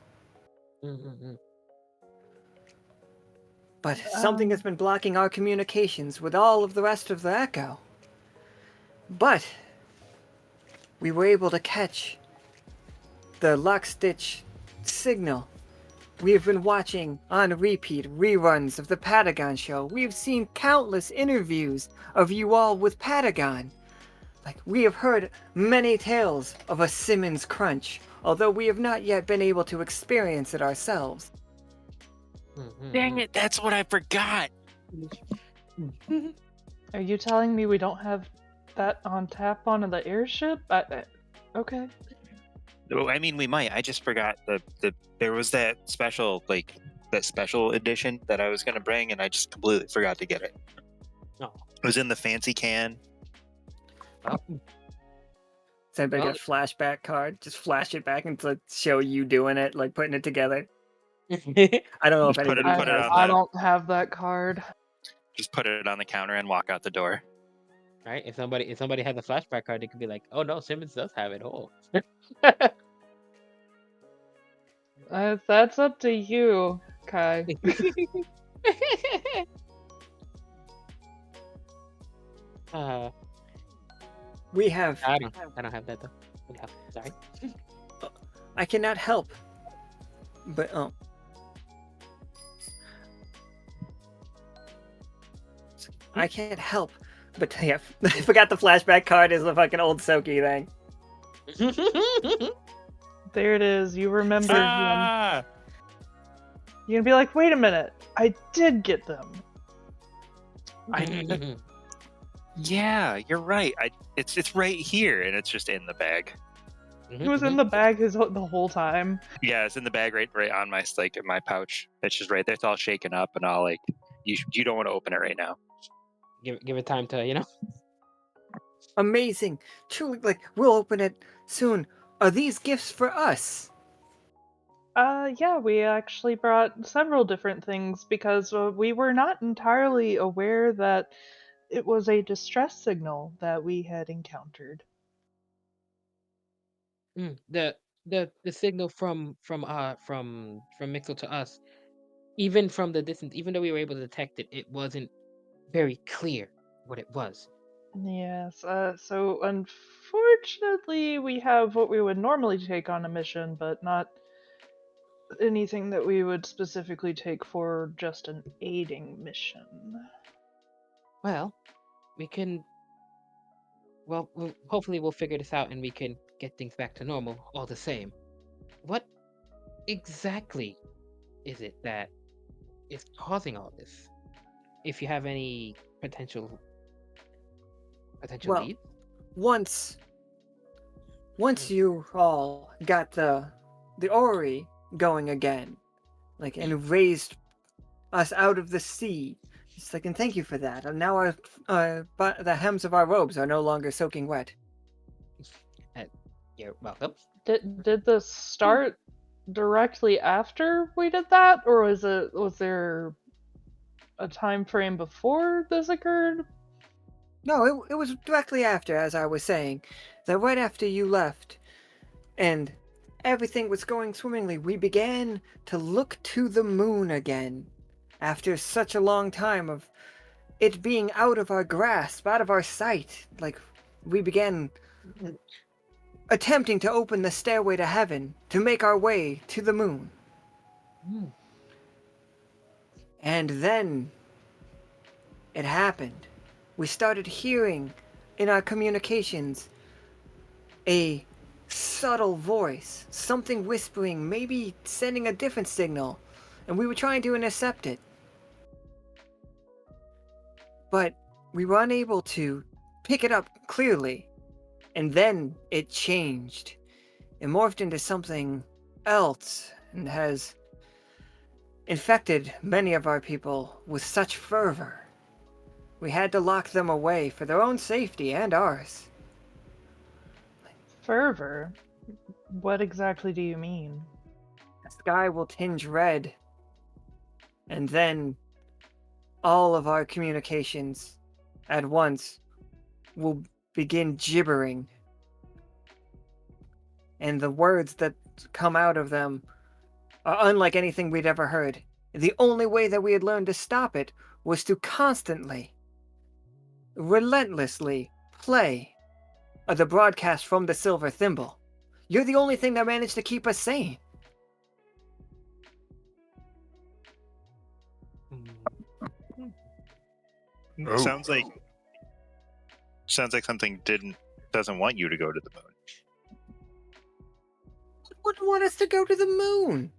Speaker 1: But something has been blocking our communications with all of the rest of the Echo. But we were able to catch the Lockstitch signal. We have been watching on repeat reruns of the Patagon show. We have seen countless interviews of you all with Patagon. We have heard many tales of a Simmons crunch, although we have not yet been able to experience it ourselves.
Speaker 10: Dang it, that's what I forgot.
Speaker 12: Are you telling me we don't have that on tap on the airship? Okay.
Speaker 10: I mean, we might. I just forgot there was that special edition that I was gonna bring, and I just completely forgot to get it.
Speaker 13: No.
Speaker 10: It was in the fancy can.
Speaker 1: Does anybody get a flashback card? Just flash it back and to show you doing it, like putting it together. I don't know if anybody does.
Speaker 12: I don't have that card.
Speaker 10: Just put it on the counter and walk out the door.
Speaker 13: Right? If somebody has a flashback card, it could be like, oh no, Simmons does have it. Oh.
Speaker 12: That's up to you, Kai.
Speaker 1: We have.
Speaker 13: I don't have that though. Yeah, sorry.
Speaker 1: I cannot help, but I can't help, but yeah, I forgot the flashback card is the fucking old Soki thing.
Speaker 12: There it is. You remembered them.
Speaker 10: Ah!
Speaker 12: You're gonna be like, wait a minute, I did get them.
Speaker 10: Yeah, you're right. It's right here, and it's just in the bag.
Speaker 12: He was in the bag the whole time.
Speaker 10: Yeah, it's in the bag right on my in my pouch. It's just right there. It's all shaken up and all like you don't want to open it right now.
Speaker 13: Give it time to
Speaker 1: Amazing. Truly, like, we'll open it soon. Are these gifts for us?
Speaker 12: Yeah, we actually brought several different things because we were not entirely aware that it was a distress signal that we had encountered.
Speaker 13: The signal from Mixel to us, even from the distance, even though we were able to detect it, it wasn't very clear what it was.
Speaker 12: Yes, so unfortunately, we have what we would normally take on a mission, but not anything that we would specifically take for just an aiding mission.
Speaker 13: Well, we can. Well, hopefully we'll figure this out and we can get things back to normal all the same. What exactly is it that is causing all this? If you have any potential
Speaker 1: Well,
Speaker 13: leads?
Speaker 1: once you all got the Ori going again, like, and raised us out of the sea, it's like, and thank you for that. And now the hems of our robes are no longer soaking wet.
Speaker 13: You're welcome.
Speaker 12: Did this start directly after we did that, or was there a time frame before this occurred?
Speaker 1: No, it was directly after, as I was saying, that right after you left, and everything was going swimmingly, we began to look to the moon again. After such a long time of it being out of our grasp, out of our sight, like, we began attempting to open the stairway to heaven, to make our way to the moon. And then it happened. We started hearing in our communications a subtle voice, something whispering, maybe sending a different signal, and we were trying to intercept it. But we were unable to pick it up clearly, and then it changed. It morphed into something else and has infected many of our people with such fervor. We had to lock them away for their own safety and ours.
Speaker 12: Fervor? What exactly do you mean?
Speaker 1: The sky will tinge red, and then all of our communications at once will begin gibbering. And the words that come out of them are unlike anything we'd ever heard. The only way that we had learned to stop it was to constantly, relentlessly play the broadcast from the silver thimble. You're the only thing that managed to keep us sane.
Speaker 9: Oh.
Speaker 10: Sounds like something doesn't want you to go to the moon.
Speaker 1: Would want us to go to the moon?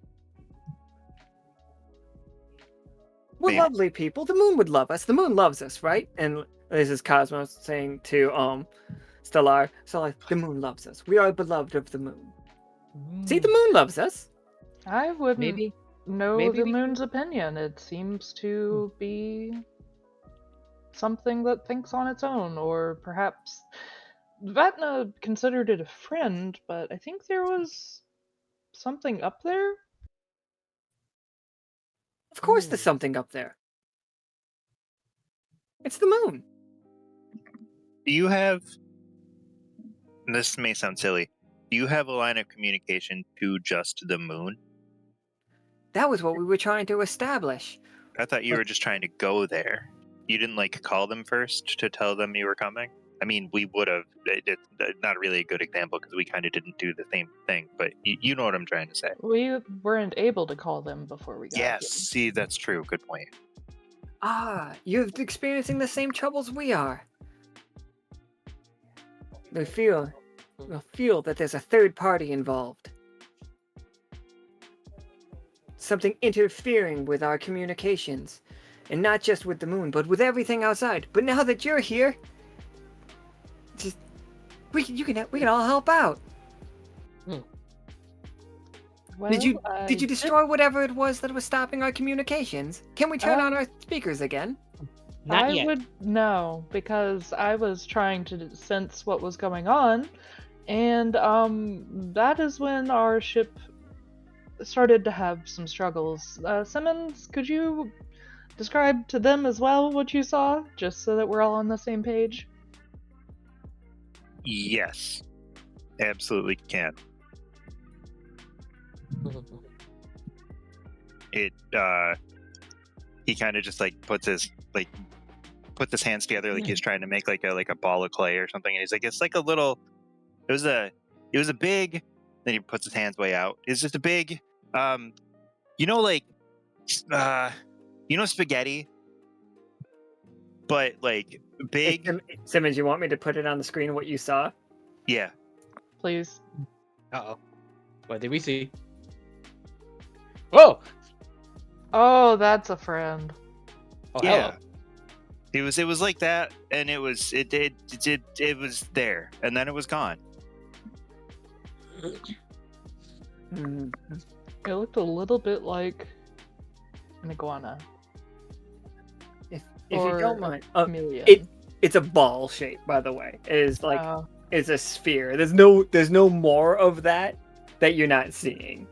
Speaker 1: We're
Speaker 10: Maybe.
Speaker 1: lovely people. The moon would love us. The moon loves us, right? And this is Cosmos saying to Stellar, so the moon loves us. We are beloved of the moon. See, the moon loves us.
Speaker 12: I wouldn't
Speaker 13: Maybe
Speaker 12: know
Speaker 13: maybe
Speaker 12: the
Speaker 13: we
Speaker 12: moon's opinion. It seems to be something that thinks on its own, or perhaps Vatna considered it a friend, but I think there was something up there.
Speaker 1: Of course there's something up there. It's the moon.
Speaker 10: Do you have, and this may sound silly, do you have a line of communication to just the moon?
Speaker 1: That was what we were trying to establish.
Speaker 10: I thought you were just trying to go there. You didn't call them first to tell them you were coming? I mean, we would have. It's not really a good example because we kind of didn't do the same thing, but you know what I'm trying to say.
Speaker 12: We weren't able to call them before we got
Speaker 10: Yes,
Speaker 12: here.
Speaker 10: see, that's true. Good point.
Speaker 1: Ah, you're experiencing the same troubles we are. We feel We'll feel that there's a third party involved. Something interfering with our communications. And not just with the moon, but with everything outside. But now that you're here, just we can all help out.
Speaker 12: Well,
Speaker 1: Did you
Speaker 12: I
Speaker 1: destroy whatever it was that was stopping our communications? Can we turn on our speakers again?
Speaker 13: Not
Speaker 12: I
Speaker 13: yet.
Speaker 12: would know because I was trying to sense what was going on, and that is when our ship started to have some struggles. Simmons, could you describe to them as well what you saw, just so that we're all on the same page?
Speaker 10: Yes, absolutely can. It he kind of just like puts his hands together like he's trying to make like a ball of clay or something, and he's like, it's like a little, it was a big, then he puts his hands way out, it's just a big like spaghetti, but like big.
Speaker 1: Simmons, you want me to put it on the screen what you saw?
Speaker 10: Yeah.
Speaker 12: Please.
Speaker 13: Uh-oh. What did we see? Oh!
Speaker 12: Oh, that's a friend.
Speaker 13: Oh,
Speaker 10: Yeah.
Speaker 13: hello.
Speaker 10: It was like that, and it was there, and then it was gone.
Speaker 1: Mm.
Speaker 12: It looked a little bit like an iguana.
Speaker 1: If you don't mind,
Speaker 12: chameleon.
Speaker 1: it's a ball shape, by the way. It is like
Speaker 12: Oh.
Speaker 1: it's a sphere. There's no more of that you're not seeing.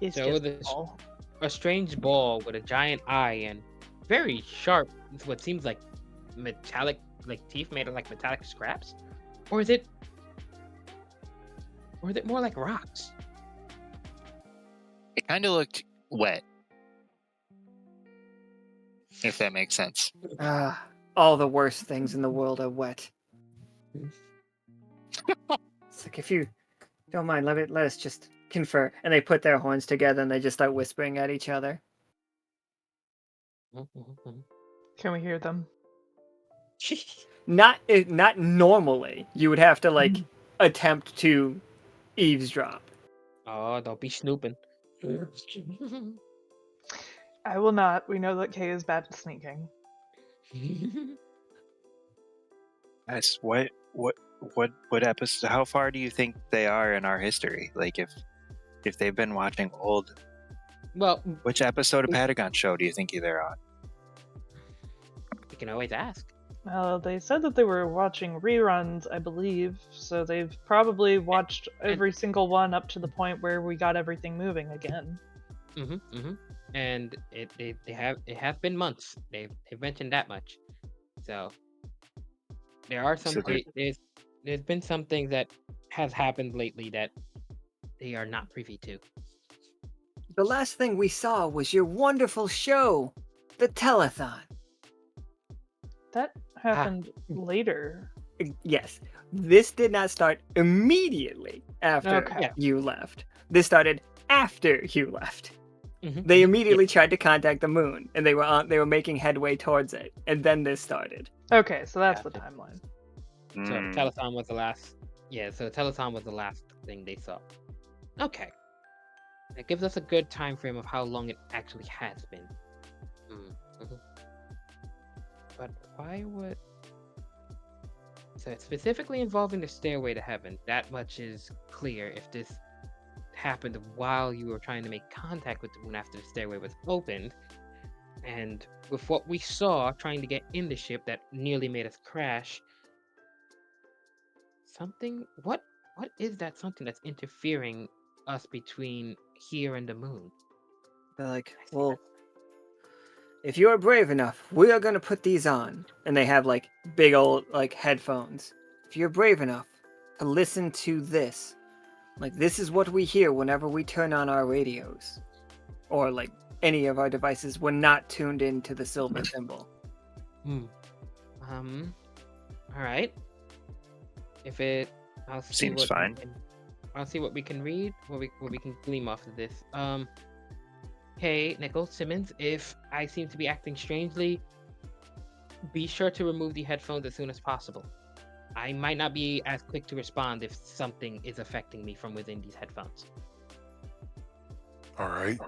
Speaker 12: It's
Speaker 13: So
Speaker 12: just
Speaker 13: this-
Speaker 12: ball.
Speaker 13: A strange ball with a giant eye and very sharp, what seems like metallic, like teeth made of like metallic scraps? Or is it more like rocks?
Speaker 10: It kind of looked wet, if that makes sense.
Speaker 1: All the worst things in the world are wet. It's like, if you don't mind, let us just confer. And they put their horns together and they just start whispering at each other.
Speaker 12: Can we hear them?
Speaker 1: Not normally. You would have to like attempt to eavesdrop.
Speaker 13: Oh, don't be snooping.
Speaker 12: I will not. We know that Kay is bad at sneaking.
Speaker 10: Guys, what episode? How far do you think they are in our history? Like, if they've been watching old,
Speaker 13: Well,
Speaker 10: which episode of Patagon show do you think they're on?
Speaker 13: we can always ask.
Speaker 12: They said that they were watching reruns, I believe, so they've probably watched every single one up to the point where we got everything moving again.
Speaker 13: And it have been months. They've mentioned that much. So there are some.
Speaker 10: So
Speaker 13: There's been something that has happened lately that they are not privy to.
Speaker 1: The last thing we saw was your wonderful show, the telethon.
Speaker 12: That happened later.
Speaker 1: Yes, this did not start immediately after
Speaker 12: Okay.
Speaker 1: you left. This started after you left.
Speaker 13: Mhm.
Speaker 1: They immediately tried to contact the moon, and they were making headway towards it, and then this started.
Speaker 12: Okay, so that's the
Speaker 13: Gotcha.
Speaker 12: timeline.
Speaker 13: So
Speaker 10: Mm.
Speaker 13: telethon was the last. Yeah, so telethon was the last thing they saw. Okay, that gives us a good time frame of how long it actually has been. But why would? So it's specifically involving the stairway to heaven. That much is clear. If this happened while you were trying to make contact with the moon after the stairway was opened, and with what we saw trying to get in the ship that nearly made us crash. Something. What is that something that's interfering us between here and the moon?
Speaker 1: They're like, well, if you are brave enough, we are going to put these on. And they have like big old like headphones. If you're brave enough to listen to this, like this is what we hear whenever we turn on our radios. Or like any of our devices when not tuned into the silver symbol.
Speaker 13: All right. If it, I'll see
Speaker 10: Seems
Speaker 13: what
Speaker 10: fine.
Speaker 13: I'll see what we can read, what we can glean off of this. Hey, Nichol, Simmons, if I seem to be acting strangely, be sure to remove the headphones as soon as possible. I might not be as quick to respond if something is affecting me from within these headphones.
Speaker 9: All right.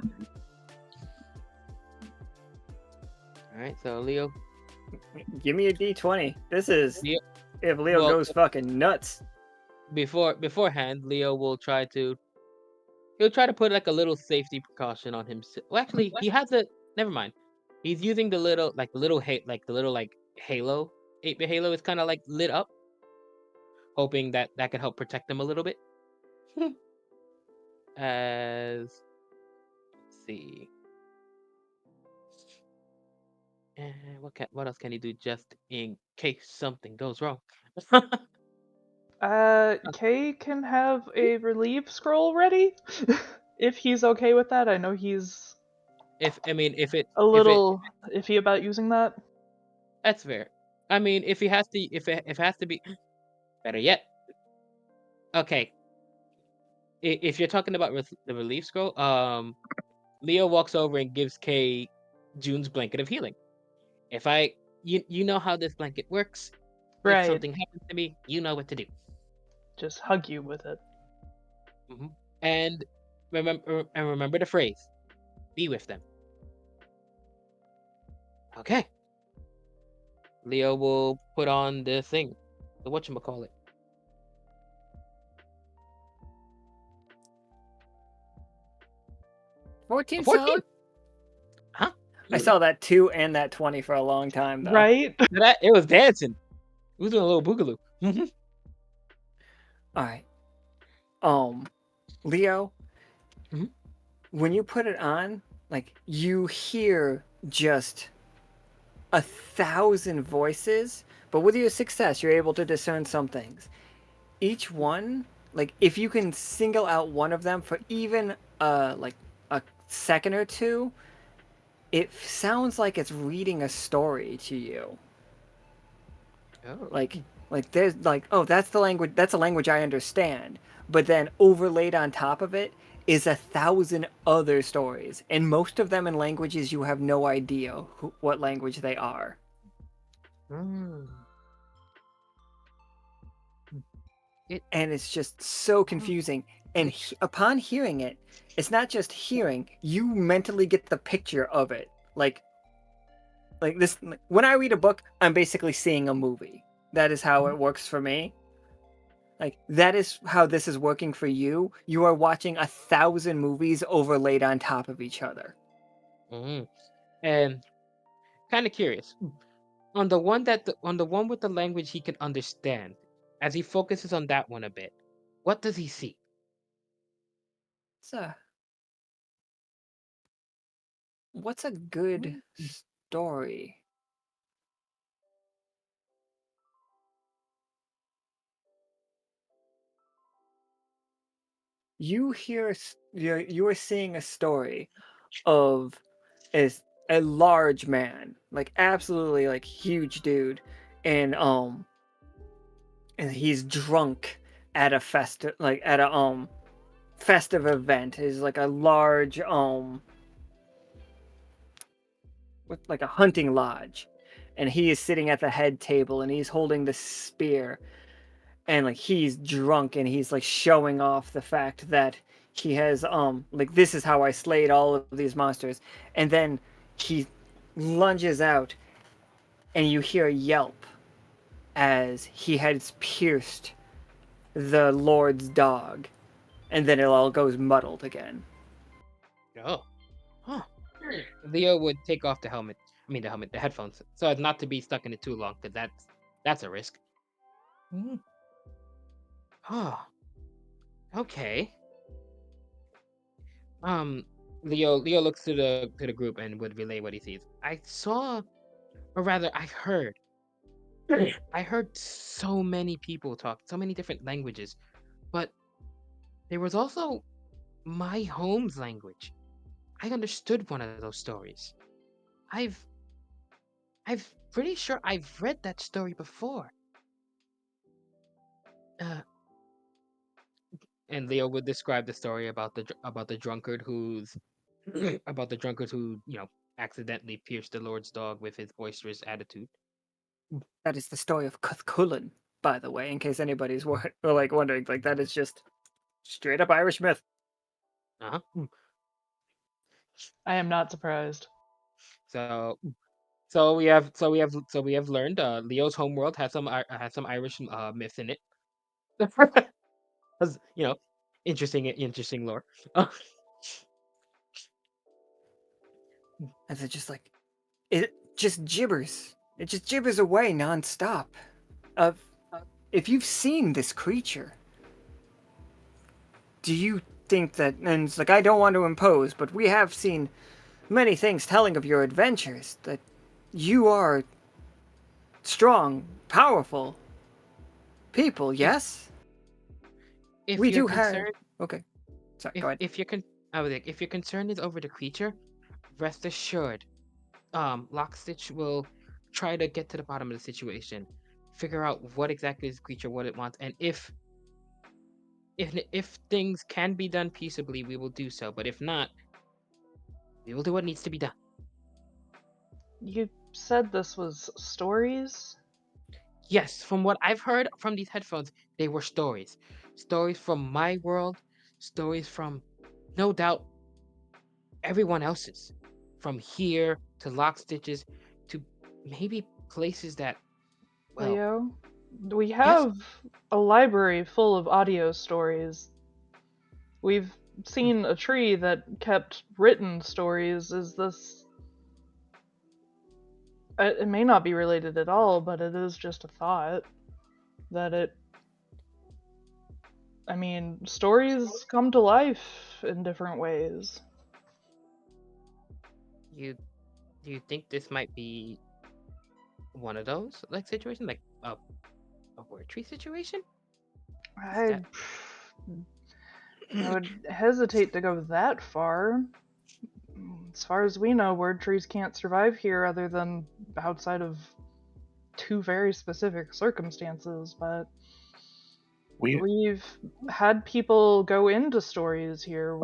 Speaker 13: All right, so Leo.
Speaker 1: Give me a D20. This is
Speaker 13: Leo
Speaker 1: if Leo
Speaker 13: well,
Speaker 1: goes fucking nuts.
Speaker 13: beforehand, Leo will try to he'll try to put like a little safety precaution on him. Well, actually, he has a never mind. He's using the little like the little halo. 8-bit halo is kind of like lit up, hoping that that could help protect him a little bit. As let's see. And what else can he do just in case something goes wrong?
Speaker 12: Kay can have a relieve scroll ready if he's okay with that. I know he's
Speaker 13: if it
Speaker 12: a little iffy about using that.
Speaker 13: that's fair. I mean, if he has to, if it has to be better yet. Okay, if you're talking about the relief scroll, Leo walks over and gives Kay June's blanket of healing. If you know how this blanket works. If
Speaker 12: Right.
Speaker 13: something happens to me, you know what to do.
Speaker 12: Just hug you with it.
Speaker 13: And remember the phrase, be with them. Okay. Leo will put on the thing, the whatchamacallit.
Speaker 1: $14 solid?
Speaker 13: Huh?
Speaker 1: I saw that 2 and that 20 for a long time, though.
Speaker 12: Right?
Speaker 13: It was dancing. It was doing a little boogaloo.
Speaker 1: All right. Leo, when you put it on, like, you hear just 1,000 voices, but with your success, you're able to discern some things. Each one, like, if you can single out one of them for even, like, a second or two, it sounds like it's reading a story to you.
Speaker 13: Oh.
Speaker 1: Like there's like, oh, that's the language. That's a language I understand. But then overlaid on top of it is 1,000 other stories, and most of them in languages you have no idea what language they are. And it's just so confusing. And upon hearing it, it's not just hearing, you mentally get the picture of it. Like this, when I read a book, I'm basically seeing a movie. That is how it works for me. Like, that is how this is working for you. You are watching 1,000 movies overlaid on top of each other.
Speaker 13: And kind of curious, on the one with the language he can understand, as he focuses on that one a bit, what does he see?
Speaker 1: What's a good story? You are seeing a story of a large man, like absolutely like huge dude, and he's drunk at a festive event. Is like a large with like a hunting lodge, and he is sitting at the head table and he's holding the spear, and like he's drunk and he's like showing off the fact that he has like, this is how I slayed all of these monsters. And then he lunges out and you hear a yelp as he has pierced the Lord's dog, and then it all goes muddled again.
Speaker 13: Oh. Huh. Leo would take off the headphones, so as not to be stuck in it too long, because that's a risk. Oh. Okay. Leo looks to the group and would relay what he sees. I saw, or rather, I heard so many people talk, so many different languages, but there was also my home's language. I understood one of those stories. I'm pretty sure I've read that story before. And Leo would describe the story about the drunkard who's about the drunkard who accidentally pierced the Lord's dog with his boisterous attitude.
Speaker 1: That is the story of Cuthcullen. by the way, in case anybody's wondering. Like, that is just straight up Irish myth.
Speaker 13: Uh-huh.
Speaker 12: I am not surprised.
Speaker 13: So so we have learned Leo's homeworld has some Irish myths in it. You know, interesting lore.
Speaker 1: And they're just like, it just gibbers. It just gibbers away nonstop. If you've seen this creature, do you think that? And it's like, I don't want to impose, but we have seen many things telling of your adventures. That you are strong, powerful people. Yes,
Speaker 13: If
Speaker 1: we
Speaker 13: you're
Speaker 1: do have.
Speaker 13: concerned,
Speaker 1: Okay, sorry. Go ahead.
Speaker 13: I was like, if your concern is over the creature, rest assured, Lockstitch will try to get to the bottom of the situation, figure out what exactly is the creature, what it wants, and if things can be done peaceably, we will do so. But if not, we will do what needs to be done.
Speaker 12: You said this was stories?
Speaker 13: Yes, from what I've heard from these headphones, they were stories. Stories from my world, stories from, no doubt, everyone else's. From here to Lockstitches to maybe places that, well,
Speaker 12: Leo, we
Speaker 13: yes,
Speaker 12: have a library full of audio stories. We've seen a tree that kept written stories. Is this... It may not be related at all, but it is just a thought that it... I mean, stories come to life in different ways.
Speaker 13: you do you think this might be one of those like situations, like a word tree situation? Is
Speaker 12: I
Speaker 13: that
Speaker 12: would hesitate to go that far. As far as we know, word trees can't survive here other than outside of two very specific circumstances, but we've had people go into stories here.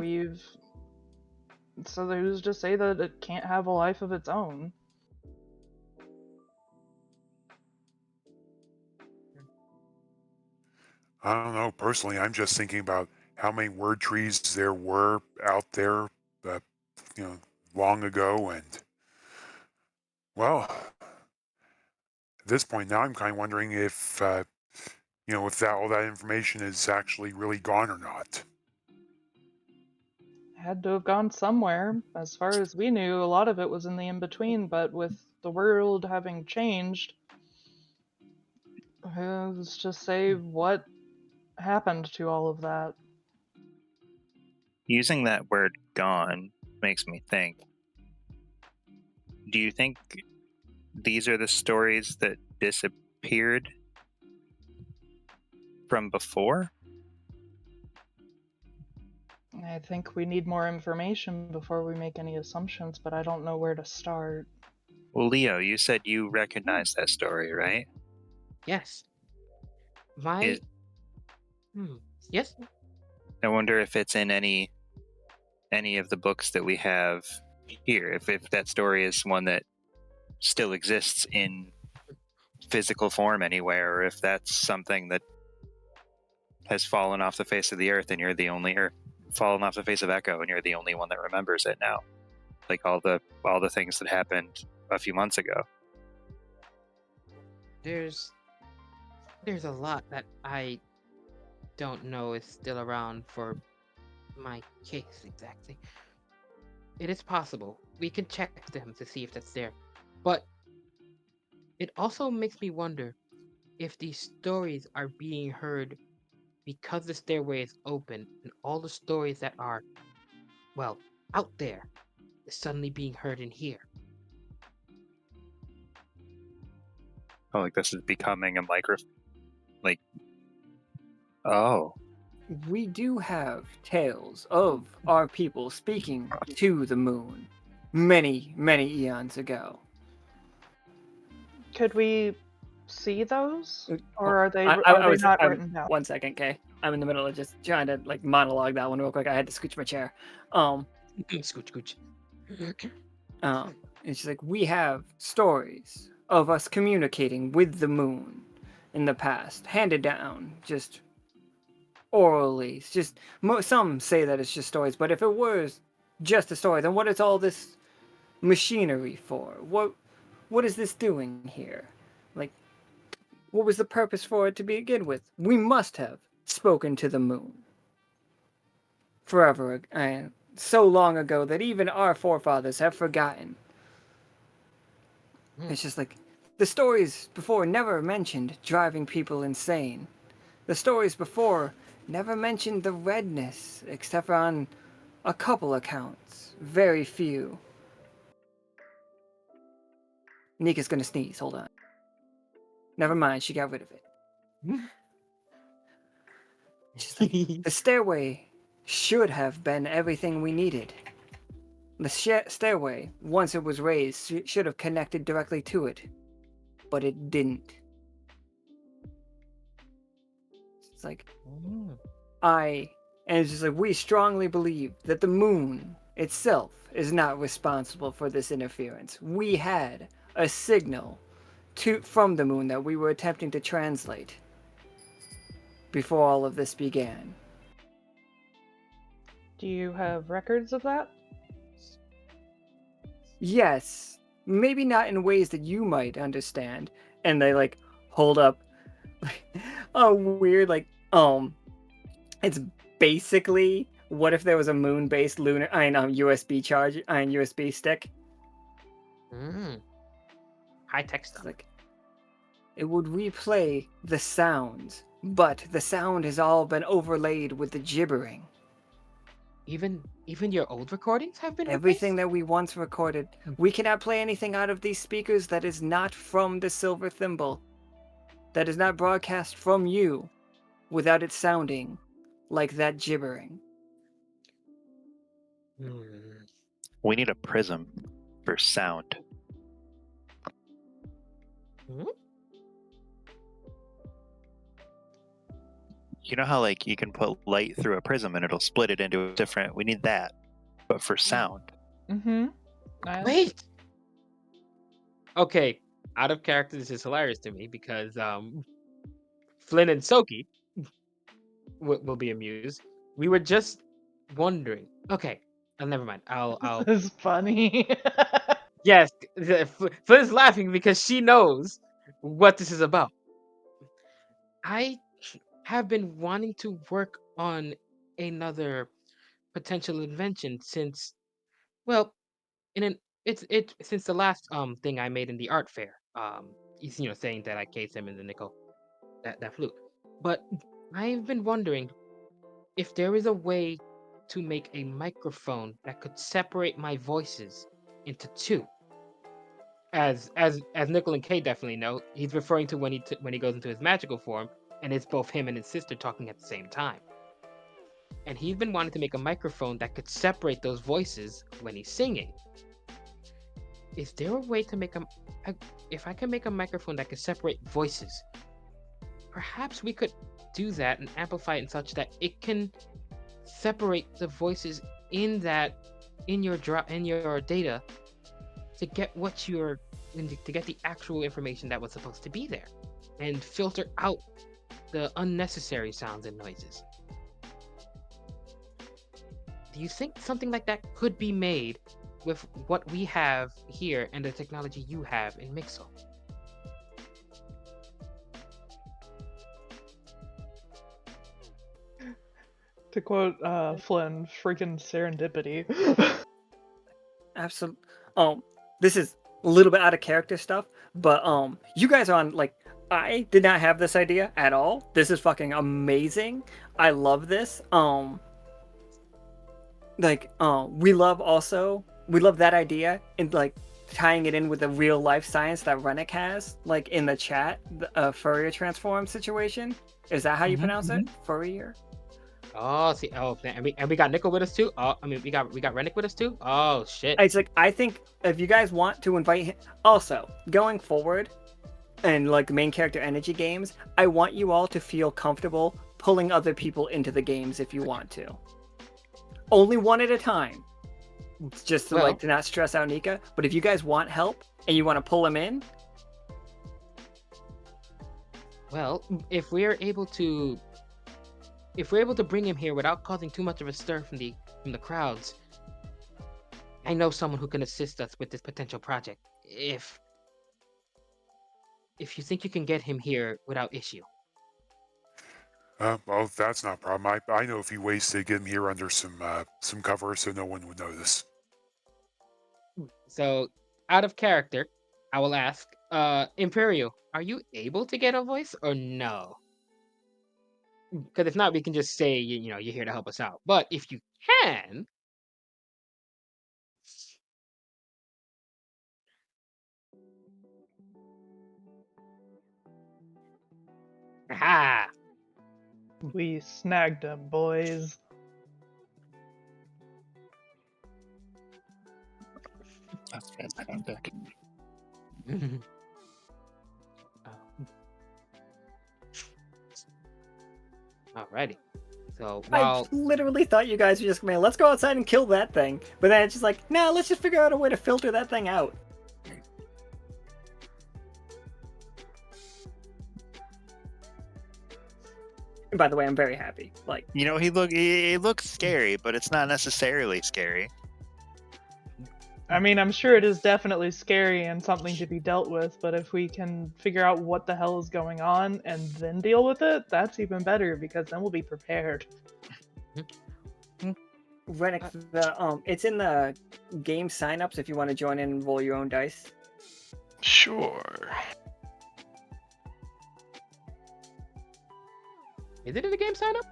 Speaker 12: So who's to say that it can't have a life of its own?
Speaker 9: I don't know. Personally, I'm just thinking about how many word trees there were out there, uh, you know, long ago, and well, at this point now, I'm kind of wondering if, if that all that information is actually really gone or not.
Speaker 12: Had to have gone somewhere. As far as we knew, a lot of it was in the in-between, but with the world having changed, let's just say what happened to all of that.
Speaker 10: Using that word gone makes me think. Do you think these are the stories that disappeared from before?
Speaker 12: I think we need more information before we make any assumptions, but I don't know where to start.
Speaker 10: Well, Leo, you said you recognize that story, right?
Speaker 13: yes. My
Speaker 10: Is,
Speaker 13: yes.
Speaker 10: I wonder if it's in any of the books that we have here. If that story is one that still exists in physical form anywhere, or if that's something that has fallen off the face of the earth and you're the only, or fallen off the face of Echo and you're the only one that remembers it now, like all the things that happened a few months ago.
Speaker 13: There's a lot that I don't know is still around for my case exactly. It is possible. We can check them to see if that's there. But it also makes me wonder if these stories are being heard because the stairway is open and all the stories that are, well, out there is suddenly being heard in here.
Speaker 10: Oh, like this is becoming a like, oh.
Speaker 1: We do have tales of our people speaking to the moon many, many eons ago.
Speaker 12: Could we see those, or are they not written down?
Speaker 1: 1 second, Kay. I'm in the middle of just trying to like monologue that one real quick. I had to scooch my chair.
Speaker 13: Scooch.
Speaker 1: It's just like we have stories of us communicating with the moon in the past, handed down, just orally. It's just some say that it's just stories, but if it was just a story, then what is all this machinery for? What is this doing here? Like, what was the purpose for it to begin with? We must have spoken to the moon forever, and so long ago that even our forefathers have forgotten. It's just like the stories before never mentioned driving people insane. The stories before never mentioned the redness, except for on a couple accounts. Very few. Nika's gonna sneeze, hold on. Never mind, she got rid of it. The stairway should have been everything we needed. The stairway, once it was raised, should have connected directly to it. But it didn't. It's like, and it's just like, we strongly believe that the moon itself is not responsible for this interference. We had a signal from the moon that we were attempting to translate before all of this began.
Speaker 12: Do you have records of that?
Speaker 1: Yes, maybe not in ways that you might understand. And they like hold up a weird it's basically what if there was a moon-based lunar USB charge USB stick.
Speaker 13: High tech stuff.
Speaker 1: Like, it would replay the sounds, but the sound has all been overlaid with the gibbering.
Speaker 13: Even your old recordings have been
Speaker 1: Everything
Speaker 13: replaced?
Speaker 1: that we once recorded. We cannot play anything out of these speakers that is not from the silver thimble. That is not broadcast from you without it sounding like that gibbering.
Speaker 10: We need a prism for sound. You know how like you can put light through a prism and it'll split it into a different. We need that, but for sound.
Speaker 13: Wait. Okay, out of character, this is hilarious to me because Flynn and Soki will be amused. We were just wondering. Okay, never mind. I'll.
Speaker 12: This is funny.
Speaker 13: Yes, Flynn's laughing because she knows what this is about. I have been wanting to work on another potential invention since, well, since the last thing I made in the art fair. Saying that I cased Simmons and Nichol that flute. But I've been wondering if there is a way to make a microphone that could separate my voices into two. As Nichol and Kay definitely know, he's referring to when he goes into his magical form, and it's both him and his sister talking at the same time. And he's been wanting to make a microphone that could separate those voices when he's singing. Is there a way to if I can make a microphone that could separate voices, perhaps we could do that and amplify it in such that it can separate the voices in your data to get to get the actual information that was supposed to be there, and filter out the unnecessary sounds and noises. Do you think something like that could be made with what we have here and the technology you have in Mixel?
Speaker 12: To quote Flynn, freaking serendipity.
Speaker 1: Absolutely. This is a little bit out of character stuff, but you guys are on I did not have this idea at all. This is fucking amazing. I love this. We love that idea and tying it in with the real life science that Rennick has, in the chat, the Fourier transform situation. Is that how you pronounce it? Fourier?
Speaker 13: Oh, see, and we got Nichol with us too. Oh, we got Rennick with us too. Oh shit!
Speaker 1: It's I think if you guys want to invite him, also going forward, and main character energy games, I want you all to feel comfortable pulling other people into the games if you want to. Only one at a time, just to to not stress out Nika. But if you guys want help and you want to pull him in,
Speaker 13: Well, if we're able to bring him here without causing too much of a stir from the crowds, I know someone who can assist us with this potential project. If you think you can get him here without issue.
Speaker 9: Well, that's not a problem. I know a few ways to get him here under some cover so no one would notice.
Speaker 13: So, out of character, I will ask, Imperial, are you able to get a voice or no? Because if not, we can just say, you're here to help us out. But if you can... Aha!
Speaker 12: We snagged him, boys.
Speaker 10: That's fantastic.
Speaker 13: Alrighty. So
Speaker 1: I
Speaker 13: while
Speaker 1: literally thought you guys were just going, let's go outside and kill that thing. But then it's just like, nah, let's just figure out a way to filter that thing out. And by the way, I'm very happy. Like,
Speaker 10: You know, he looks scary, but it's not necessarily scary.
Speaker 12: I mean, I'm sure it is definitely scary and something to be dealt with, but if we can figure out what the hell is going on and then deal with it, that's even better, because then we'll be prepared.
Speaker 1: Rennick, it's in the game signups if you want to join in and roll your own dice.
Speaker 4: Sure.
Speaker 13: is it in the game sign up?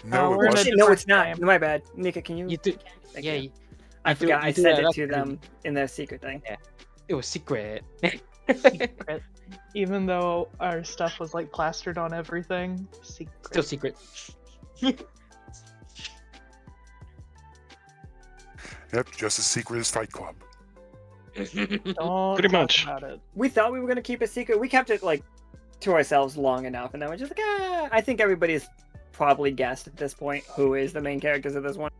Speaker 9: No,
Speaker 12: we're
Speaker 9: it
Speaker 12: in a
Speaker 9: wasn't.
Speaker 1: No,
Speaker 12: different
Speaker 1: it's not.
Speaker 12: game.
Speaker 1: My bad. Nika, can you?
Speaker 13: You do.
Speaker 1: Thank
Speaker 13: Yeah,
Speaker 1: you.
Speaker 13: you
Speaker 1: I forgot.
Speaker 13: do-
Speaker 1: I
Speaker 13: you do
Speaker 1: sent
Speaker 13: that
Speaker 1: it
Speaker 13: up
Speaker 1: to
Speaker 13: to
Speaker 1: them in their secret thing.
Speaker 13: it was secret.
Speaker 12: Secret. Even though our stuff was like plastered on everything, secret.
Speaker 13: Still secret.
Speaker 9: Yep, just as secret as Fight Club.
Speaker 12: Don't
Speaker 4: Pretty
Speaker 12: talk
Speaker 4: much.
Speaker 12: about it.
Speaker 1: We thought we were gonna keep it secret. We kept it like to ourselves long enough, and then we're just like, I think everybody's probably guessed at this point who is the main characters of this one.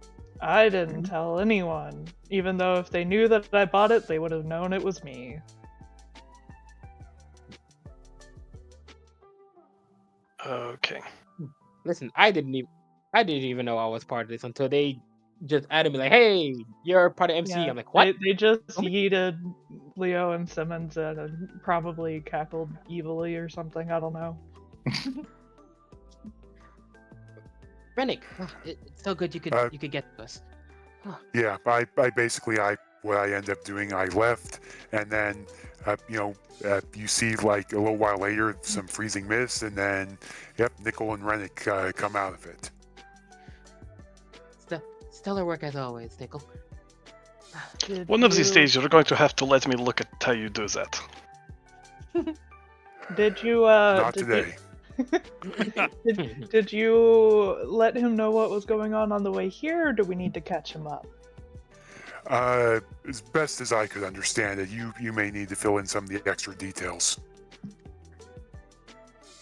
Speaker 12: I didn't tell anyone, even though if they knew that I bought it, they would have known it was me.
Speaker 4: Okay.
Speaker 13: Listen, I didn't even know I was part of this until they just added me like, "Hey, you're part of MC."
Speaker 12: Yeah,
Speaker 13: I'm like, "What?"
Speaker 12: They just
Speaker 13: Oh my-
Speaker 12: yeeted Leo and Simmons and probably cackled evilly or something. I don't know.
Speaker 13: Rennick, it's so good you could get to us.
Speaker 9: Yeah, I basically what I ended up doing, I left, and then you see like a little while later some freezing mist, and then Nichol and Rennick come out of it.
Speaker 13: Stellar work as always, Nichol.
Speaker 4: One of these days, you're going to have to let me look at how you do that.
Speaker 12: Did you
Speaker 9: Not today.
Speaker 12: did you let him know what was going on the way here, or do we need to catch him up?
Speaker 9: As best as I could understand it, you may need to fill in some of the extra details.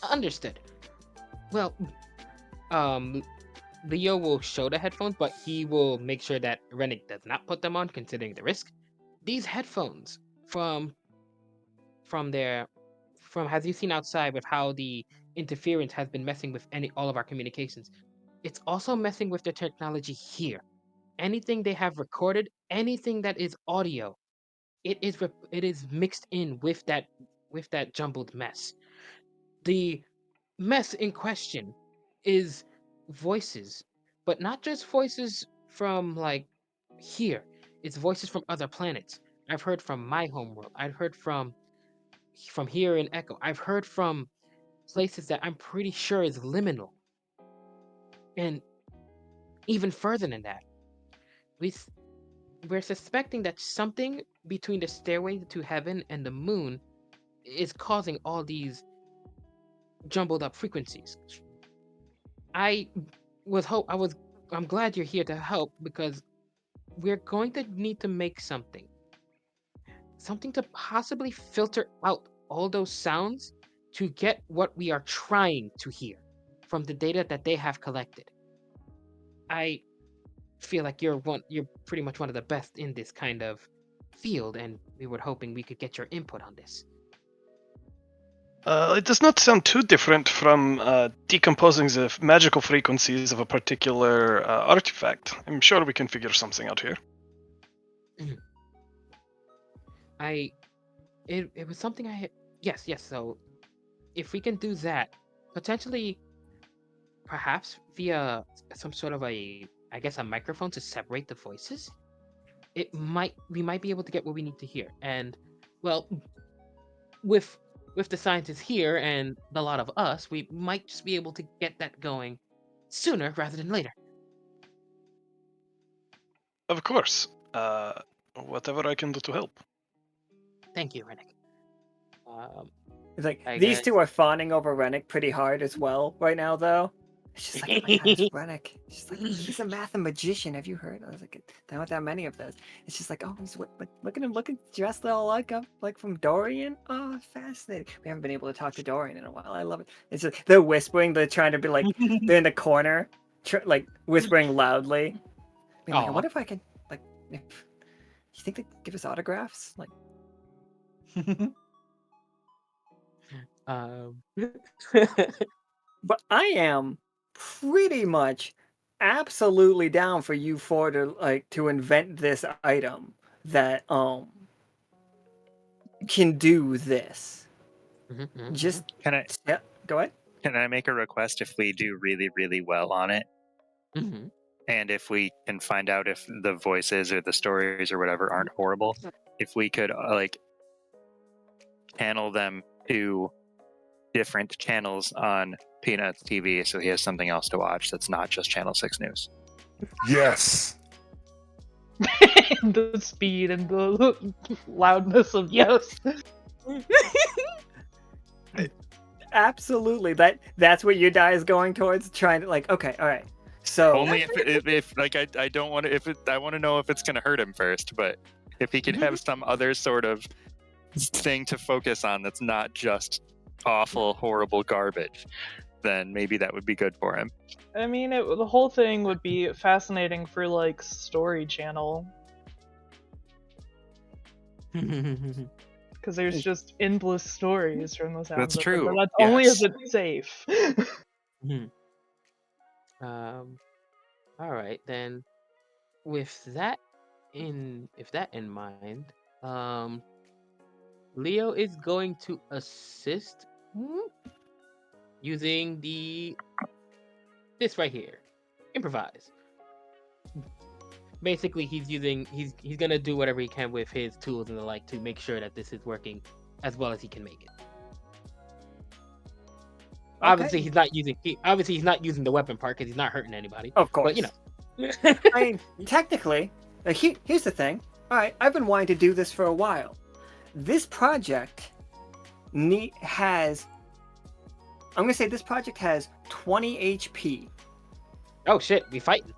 Speaker 13: Understood. Well, Leo will show the headphones, but he will make sure that Rennick does not put them on, considering the risk. These headphones, from as you've seen outside with how the interference has been messing with all of our communications, it's also messing with the technology here. Anything they have recorded, anything that is audio, it is mixed in with that jumbled mess. The mess in question is voices, but not just voices from like here. It's voices from other planets. I've heard from my homeworld. I've heard from here in Echo. I've heard from places that I'm pretty sure is liminal. And even further than that, we're suspecting that something between the stairway to heaven and the moon is causing all these jumbled up frequencies. I'm glad you're here to help, because we're going to need to make something to possibly filter out all those sounds to get what we are trying to hear from the data that they have collected. I feel like you're pretty much one of the best in this kind of field, and we were hoping we could get your input on this.
Speaker 4: It does not sound too different from decomposing the magical frequencies of a particular artifact. I'm sure we can figure something out here.
Speaker 13: It was something I had. Yes. So if we can do that, potentially, perhaps via some sort of a microphone to separate the voices, we might be able to get what we need to hear. And well, with the scientists here and a lot of us, we might just be able to get that going sooner rather than later.
Speaker 4: Of course. Whatever I can do to help.
Speaker 13: Thank you, Rennick.
Speaker 1: It's like
Speaker 13: I
Speaker 1: these
Speaker 13: guess-
Speaker 1: two are fawning over Rennick pretty hard as well right now, though. It's just like, oh my God, it's Rennick. It's just like, he's a magician. Have you heard? I was like, there aren't that many of those. It's just like, oh, he's like, look at him, looking dressed all like from Dorian. Oh, fascinating. We haven't been able to talk to Dorian in a while. I love it. It's just, they're whispering. They're trying to be like, they're in the corner, like whispering loudly. Being like, I wonder if I can, like, if you think they give us autographs, like. But I am pretty much absolutely down for you four to invent this item that can do this. Just
Speaker 10: Can I
Speaker 1: go ahead.
Speaker 10: Can I make a request if we do really, really well on it? And if we can find out if the voices or the stories or whatever aren't horrible, if we could channel them to different channels on Peanuts TV so he has something else to watch that's not just Channel 6 News.
Speaker 9: Yes.
Speaker 12: The speed and the loudness of yes.
Speaker 1: Absolutely. That's what your die is going towards, trying to like, okay, all right. So
Speaker 10: only if like I don't want to I want to know if it's going to hurt him first, but if he can have some other sort of thing to focus on that's not just awful, horrible garbage, then maybe that would be good for him.
Speaker 12: I mean, the whole thing would be fascinating for like Story Channel. Because there's just endless stories from the sounds.
Speaker 10: That's
Speaker 12: of it,
Speaker 10: true.
Speaker 12: but that's only if it's safe.
Speaker 13: All right then. With that in mind, Leo is going to assist using this right here, improvise. Basically, he's gonna do whatever he can with his tools and the like to make sure that this is working as well as he can make it. Okay. Obviously, he's not using the weapon part because he's not hurting anybody.
Speaker 1: Of course,
Speaker 13: but you know.
Speaker 1: I mean, technically, here's the thing. All right, I've been wanting to do this for a while. This project has 20 HP.
Speaker 13: Oh shit, we fighting.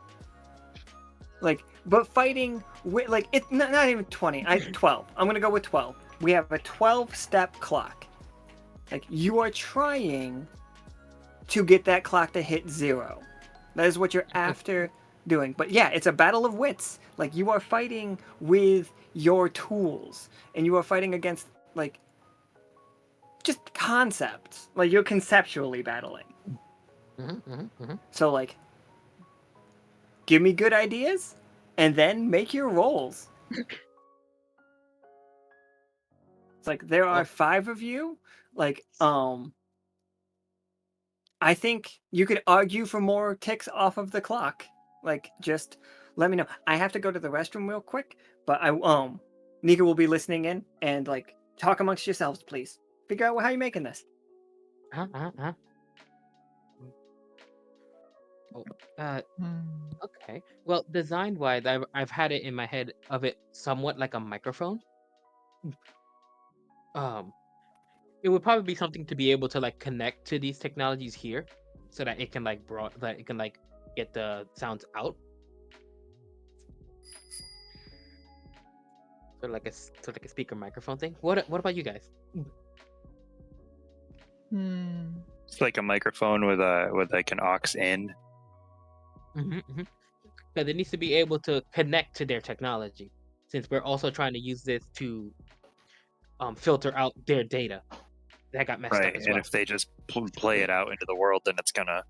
Speaker 1: Like, but fighting with like it's not even 20. 12. I'm gonna go with 12. We have a 12-step clock. Like, you are trying to get that clock to hit 0. That is what you're after doing. But yeah, it's a battle of wits. Like, you are fighting with your tools, and you are fighting against like just concepts. Like, you're conceptually battling. So like, give me good ideas, and then make your rolls. It's like, there are 5 of you. Like, I think you could argue for more ticks off of the clock. Like, just let me know. I have to go to the restroom real quick, but Nika will be listening in, and like, talk amongst yourselves, please. Figure out how you're making this.
Speaker 13: Okay. Well, design-wise, I've had it in my head of it somewhat like a microphone. It would probably be something to be able to like connect to these technologies here, so that it can like get the sounds out. So like a speaker microphone thing. What about you guys?
Speaker 10: It's like a microphone with like an aux in.
Speaker 13: Because it needs to be able to connect to their technology, since we're also trying to use this to filter out their data. that got messed
Speaker 10: Right,
Speaker 13: up as
Speaker 10: and
Speaker 13: well.
Speaker 10: if they just play it out into the world, then it's gonna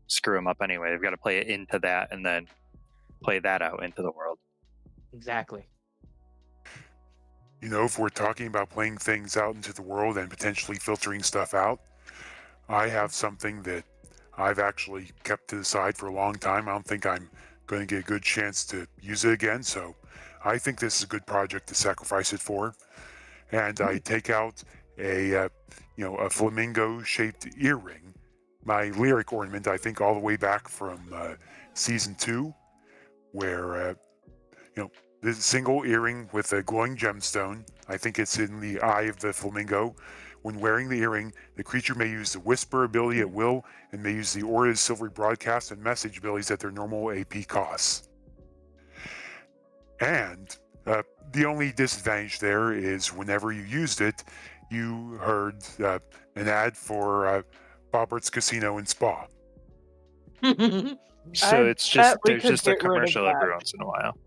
Speaker 10: screw them up anyway. They've got to play it into that and then play that out into the world.
Speaker 13: Exactly.
Speaker 9: You know, if we're talking about playing things out into the world and potentially filtering stuff out, I have something that I've actually kept to the side for a long time. I don't think I'm going to get a good chance to use it again, so I think this is a good project to sacrifice it for. And I take out a flamingo-shaped earring, my lyric ornament. I think all the way back from season 2, where this single earring with a glowing gemstone. I think it's in the eye of the flamingo. When wearing the earring, the creature may use the whisper ability at will and may use the aura's silvery broadcast and message abilities at their normal AP costs. And the only disadvantage there is whenever you used it, you heard an ad for Bobbert's Casino and Spa.
Speaker 10: So it's just there's just a
Speaker 12: get rid of
Speaker 10: commercial every
Speaker 12: that.
Speaker 10: once in a while.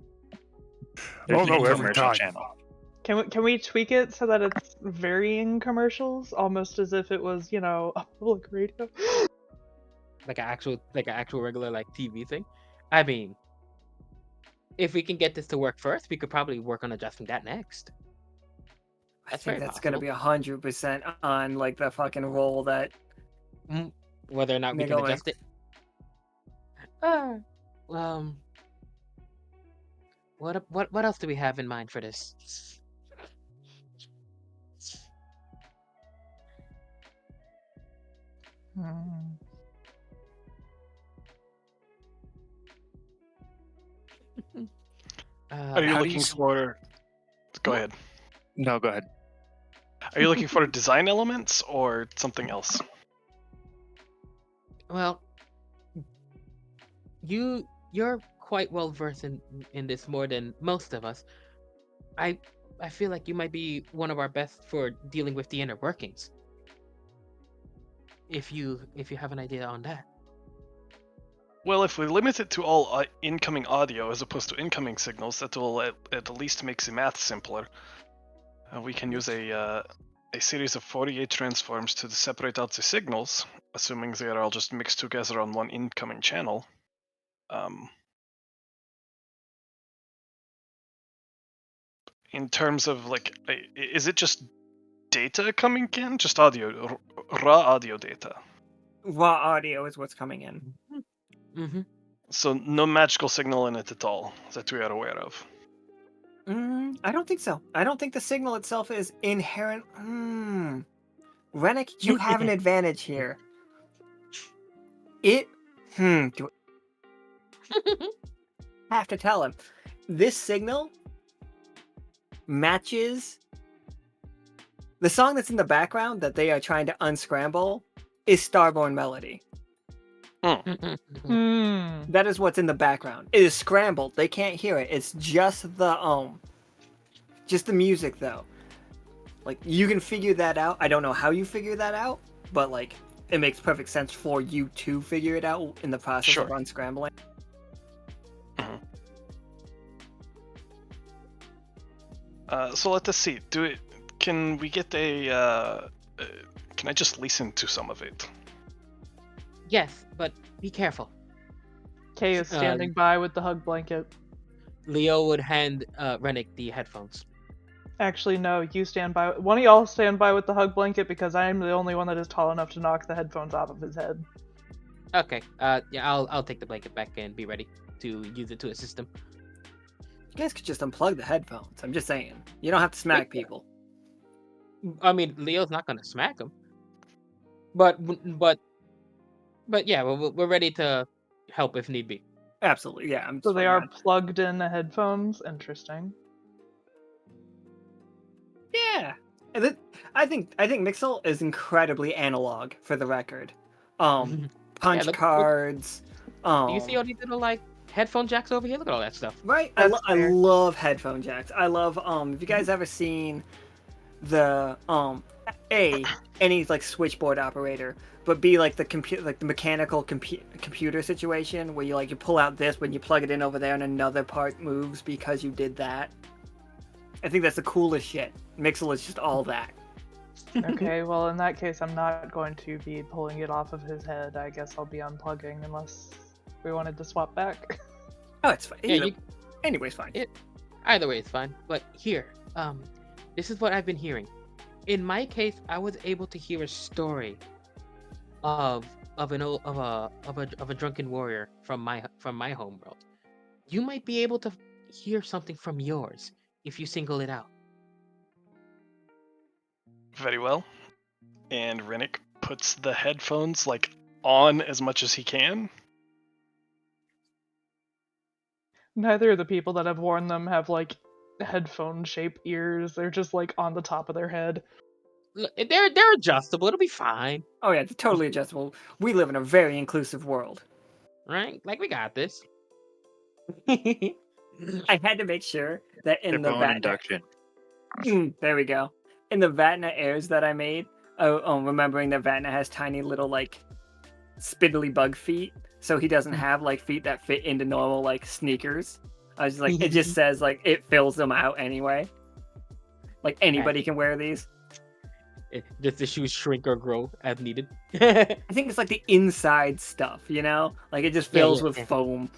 Speaker 9: Oh
Speaker 10: There's
Speaker 9: no,
Speaker 10: a
Speaker 9: every
Speaker 10: commercial
Speaker 9: time.
Speaker 10: channel.
Speaker 12: Can we tweak it so that it's varying commercials, almost as if it was, a public radio?
Speaker 13: like an actual regular like TV thing. I mean, if we can get this to work first, we could probably work on adjusting that next.
Speaker 1: I
Speaker 13: That's
Speaker 1: think
Speaker 13: very
Speaker 1: that's gonna
Speaker 13: possible.
Speaker 1: be 100% on like the fucking roll that
Speaker 13: Whether or not we can
Speaker 1: Nichol
Speaker 13: adjust it. What else do we have in mind for this?
Speaker 4: Are you looking for? Go ahead.
Speaker 10: No, go ahead.
Speaker 4: Are you looking for design elements or something else?
Speaker 13: Well, you're quite well versed in this more than most of us. I feel like you might be one of our best for dealing with the inner workings. If you have an idea on that.
Speaker 4: Well, if we limit it to all incoming audio as opposed to incoming signals, that will at least make the math simpler. We can use a series of 48 transforms to separate out the signals, assuming they are all just mixed together on one incoming channel. In terms of is it just data coming in? Just audio, raw audio data?
Speaker 1: raw audio is what's coming in.
Speaker 13: Mm-hmm.
Speaker 4: So no magical signal in it at all that we are aware of.
Speaker 1: I don't think so. I don't think the signal itself is inherent. Rennick, you have an advantage here. Do I have to tell him. This signal matches the song that's in the background that they are trying to unscramble is Starborn Melody. That is what's in the background. It is scrambled. They can't hear it. It's just the music though. Like you can figure that out. I don't know how you figure that out, but like it makes perfect sense for you to figure it out in the process of unscrambling.
Speaker 4: So let us see. Can we get a? Can I just listen to some of it?
Speaker 13: Yes, but be careful.
Speaker 12: Kay is standing by with the hug blanket.
Speaker 13: Leo would hand Rennick the headphones.
Speaker 12: Actually, no, you stand by. One of y'all stand by with the hug blanket because I am the only one that is tall enough to knock the headphones off of his head.
Speaker 13: Okay. Yeah, I'll take the blanket back and be ready to use it to assist him.
Speaker 1: You guys could just unplug the headphones. I'm just saying. You don't have to smack people.
Speaker 13: I mean, Leo's not gonna smack him. But yeah, we're ready to help if need be.
Speaker 1: Absolutely, yeah.
Speaker 12: So they are plugged in the headphones. Interesting.
Speaker 1: Yeah, and I think Mixel is incredibly analog for the record. Punch cards.
Speaker 13: Do you see all these little headphone jacks over here? Look at all that stuff.
Speaker 1: Right, I love headphone jacks. I love have you guys ever seen the any like switchboard operator, but be like the mechanical computer situation where you pull out this when you plug it in over there and another part moves because you did that. I think that's the coolest shit. Mixel is just all that.
Speaker 12: Okay, well, in that case, I'm not going to be pulling it off of his head. I guess I'll be unplugging unless we wanted to swap back.
Speaker 1: Oh, it's fine.
Speaker 13: Yeah,
Speaker 1: Anyways, fine.
Speaker 13: either way, it's fine. But here, this is what I've been hearing. In my case, I was able to hear a story of a drunken warrior from my homeworld. You might be able to hear something from yours if you single it out.
Speaker 4: Very well. And Rennick puts the headphones like on as much as he can.
Speaker 12: Neither of the people that have worn them have like headphone-shaped ears. They're just like on the top of their head.
Speaker 13: Look, they're adjustable. It'll be fine,
Speaker 1: Oh yeah, it's totally adjustable. We live in a very inclusive world.
Speaker 13: right? Like we got this.
Speaker 1: I had to make sure that in the
Speaker 10: Their bone
Speaker 1: Vatna,
Speaker 10: induction.
Speaker 1: there we go. In the Vatna airs that I made, remembering that Vatna has tiny little like spiddly bug feet, so he doesn't have like feet that fit into normal like sneakers. I was just like, it just says like it fills them out anyway. Like anybody can wear these.
Speaker 13: Does the shoes shrink or grow as needed?
Speaker 1: I think it's like the inside stuff, you know, like it just fills with foam.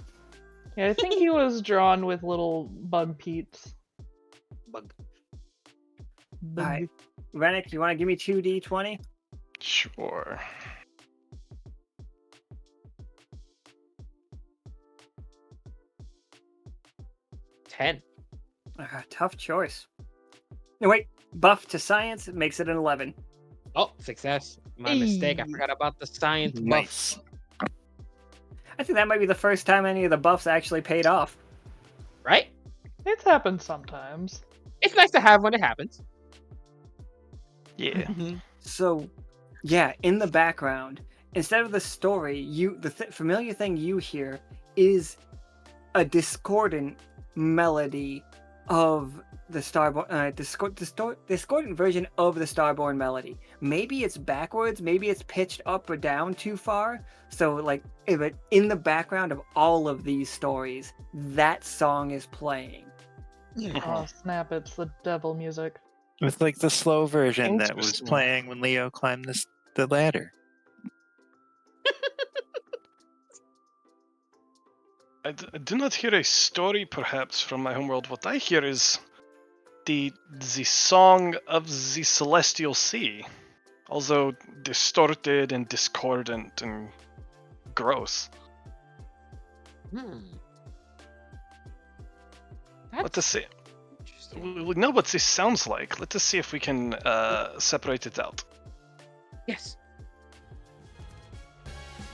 Speaker 12: Yeah, I think he was drawn with little bug peeps.
Speaker 13: Bug.
Speaker 1: All right, Rennick, you want to give me 2d20?
Speaker 4: Sure.
Speaker 13: $10.
Speaker 1: Tough choice. No, wait. Buff to science makes it an 11.
Speaker 13: Oh, success. My mistake. I forgot about the science
Speaker 10: Nice.
Speaker 13: buff.
Speaker 1: I think that might be the first time any of the buffs actually paid off.
Speaker 13: Right?
Speaker 12: It's happened sometimes.
Speaker 13: It's nice to have when it happens.
Speaker 4: Yeah.
Speaker 1: So, yeah, in the background, instead of the story, the familiar thing you hear is a discordant melody of the Starborn, discordant version of the Starborn melody. Maybe it's backwards, maybe it's pitched up or down too far. So, like, but in the background of all of these stories, that song is playing.
Speaker 12: Oh snap! It's the devil music.
Speaker 10: With like the slow version that was
Speaker 4: Interesting.
Speaker 10: playing when Leo climbed the ladder.
Speaker 4: I do not hear a story, perhaps, from my homeworld. What I hear is the song of the celestial sea, although distorted and discordant and gross. Let's see. We know what this sounds like. Let us see if we can separate it out.
Speaker 13: Yes.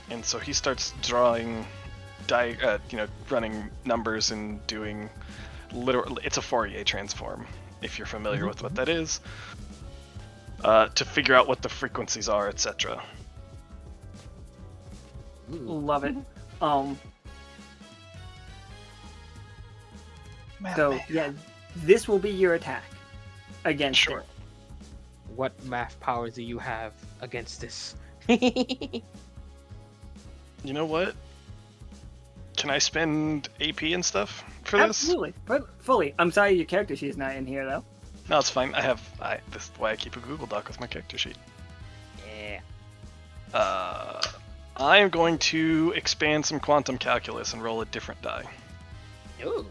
Speaker 4: And so he starts drawing, running numbers and doing literal. It's a Fourier transform, if you're familiar with what that is, to figure out what the frequencies are, etc.
Speaker 1: Love it. So yeah, this will be your attack against
Speaker 4: Sure.
Speaker 1: it.
Speaker 13: What math powers do you have against this?
Speaker 4: You know what? Can I spend AP and stuff for this?
Speaker 1: Absolutely, fully. I'm sorry your character sheet is not in here though.
Speaker 4: No, it's fine. This is why I keep a Google Doc with my character sheet.
Speaker 13: Yeah.
Speaker 4: I am going to expand some quantum calculus and roll a different die.
Speaker 13: Ooh.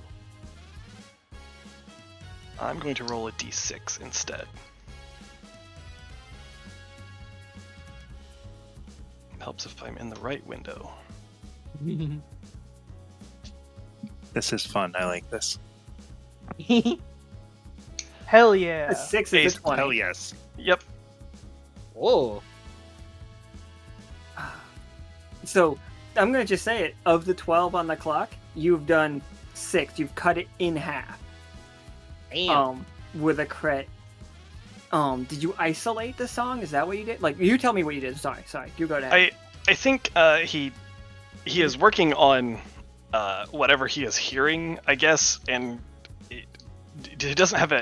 Speaker 4: I'm going to roll a d6 instead. Helps if I'm in the right window.
Speaker 10: This is fun. I like this.
Speaker 12: Hell yeah!
Speaker 1: A 6 is a 20.
Speaker 10: Hell yes.
Speaker 4: Yep.
Speaker 13: Whoa.
Speaker 1: So I'm gonna just say it. Of the 12 on the clock, you've done 6. You've cut it in half.
Speaker 13: Damn.
Speaker 1: With a crit. Did you isolate the song? Is that what you did? Like, you tell me what you did. Sorry. You go ahead.
Speaker 4: I think he is working on whatever he is hearing, I guess, and he doesn't have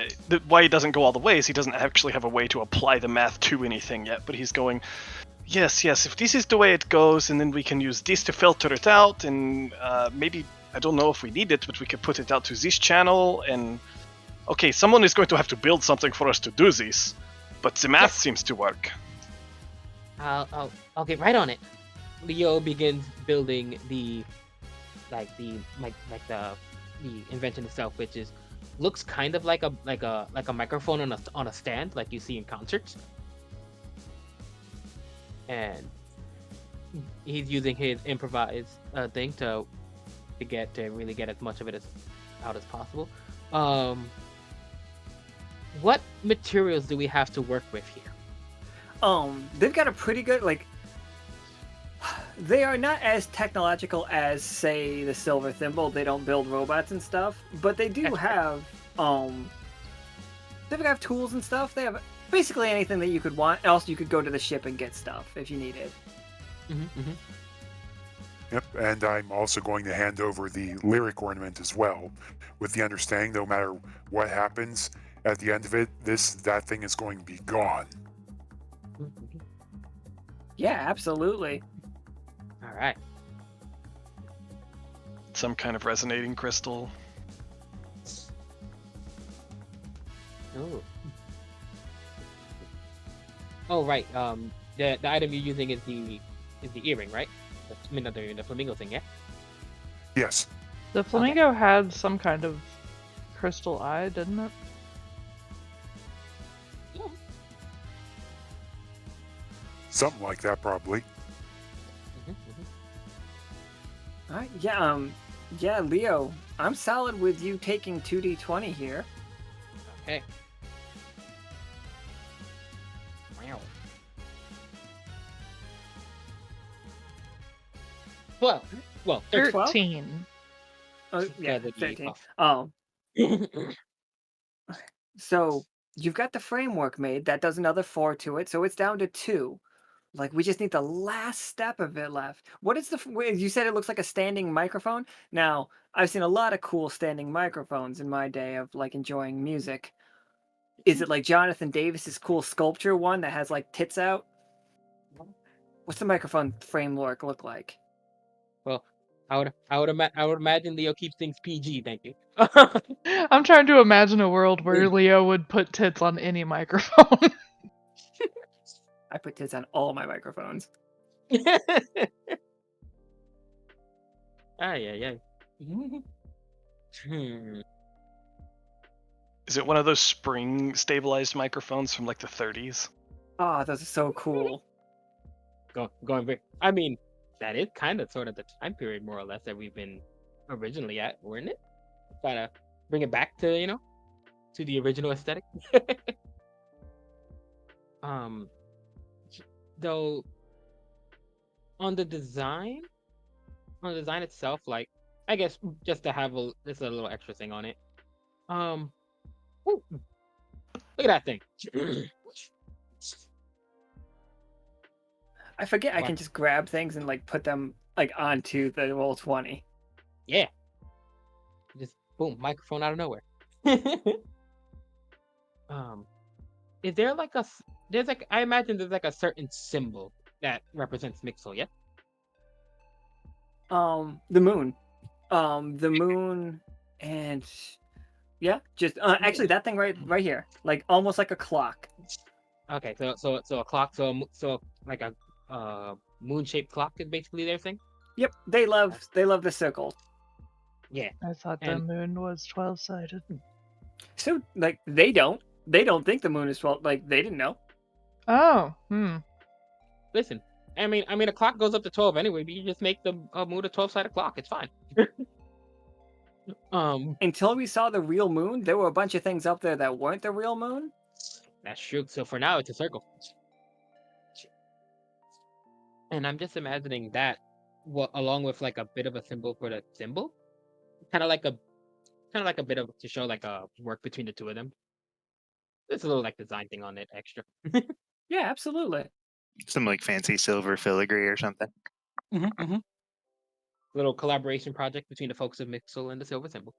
Speaker 4: why he doesn't go all the way is he doesn't actually have a way to apply the math to anything yet, but he's going, yes, if this is the way it goes, and then we can use this to filter it out, and maybe, I don't know if we need it, but we could put it out to this channel, and okay, someone is going to have to build something for us to do this. But the math seems to work.
Speaker 13: I'll get right on it. Leo begins building the invention itself, which looks kind of like a microphone on a stand, like you see in concerts. And he's using his improvised thing to really get as much of it out as possible. What materials do we have to work with here?
Speaker 1: They've got a pretty good, like, they are not as technological as, say, the Silver Thimble. They don't build robots and stuff, but they do have, they've got tools and stuff. They have basically anything that you could want. Also, you could go to the ship and get stuff if you needed.
Speaker 9: Yep, and I'm also going to hand over the lyric ornament as well, with the understanding no matter what happens, at the end of it, that thing is going to be gone.
Speaker 1: Yeah, absolutely.
Speaker 13: All right.
Speaker 4: Some kind of resonating crystal.
Speaker 13: Oh, right. The item you're using is the earring, right? I mean, the flamingo thing, yeah.
Speaker 9: Yes.
Speaker 12: The flamingo had some kind of crystal eye, didn't it?
Speaker 9: Something like that, probably.
Speaker 1: All right, yeah, Leo, I'm solid with you taking 2d20 here.
Speaker 13: Okay. Wow. Well,
Speaker 12: 13.
Speaker 1: Oh, yeah,
Speaker 13: that'd be
Speaker 1: 13.
Speaker 13: tough.
Speaker 1: So you've got the framework made. That does another 4 to it, so it's down to 2. Like, we just need the last step of it left. What is you said it looks like a standing microphone? Now, I've seen a lot of cool standing microphones in my day of, like, enjoying music. Is it like Jonathan Davis's cool sculpture one that has, like, tits out? What's the microphone framework look like?
Speaker 13: Well, I would imagine Leo keeps things PG. Thank you.
Speaker 12: I'm trying to imagine a world where Leo would put tits on any microphone.
Speaker 1: I put tits on all my microphones.
Speaker 13: Yeah.
Speaker 4: Is it one of those spring stabilized microphones from like the 30s?
Speaker 1: Oh, those are so cool.
Speaker 13: Going back. I mean, that is kind of sort of the time period, more or less, that we've been originally at, weren't it? Try to bring it back to, to the original aesthetic. Though, on the design itself, like, I guess just to have just a little extra thing on it. Look at that thing.
Speaker 1: I forget I can just grab things and, like, put them, like, onto the roll 20.
Speaker 13: Yeah. Just boom, microphone out of nowhere. Is there like I imagine there's like a certain symbol that represents Mixel, yeah?
Speaker 1: The moon. The moon and yeah, just actually that thing right here. Like almost like a clock.
Speaker 13: Okay, so a clock, so like a moon-shaped clock is basically their thing?
Speaker 1: Yep, they love the circle.
Speaker 13: Yeah.
Speaker 12: I thought the moon was 12-sided.
Speaker 1: So, like, they don't think the moon is 12. Like, they didn't know.
Speaker 12: Oh,
Speaker 13: Listen, I mean, a clock goes up to 12 anyway, but you just make the moon a 12-sided clock. It's fine.
Speaker 1: Until we saw the real moon, there were a bunch of things up there that weren't the real moon.
Speaker 13: That's true. So for now, it's a circle. And I'm just imagining that, along with like a bit of a symbol for the symbol, kind of like a bit of to show like a work between the two of them. There's a little like design thing on it extra.
Speaker 1: Yeah, absolutely.
Speaker 10: Some like fancy silver filigree or something.
Speaker 13: Little collaboration project between the folks of Mixel and the Silver Symbol.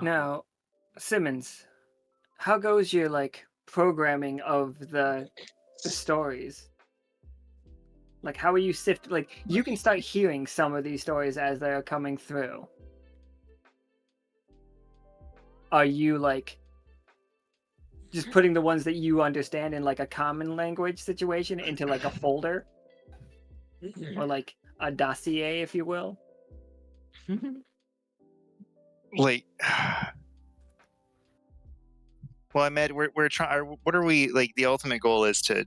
Speaker 1: Now, Simmons, how goes your like programming of the stories? Like, how are you like, you can start hearing some of these stories as they're coming through. Are you like just putting the ones that you understand in like a common language situation into like a folder or like a dossier, if you will.
Speaker 10: Like, well, I meant we're trying. What are we like? The ultimate goal is to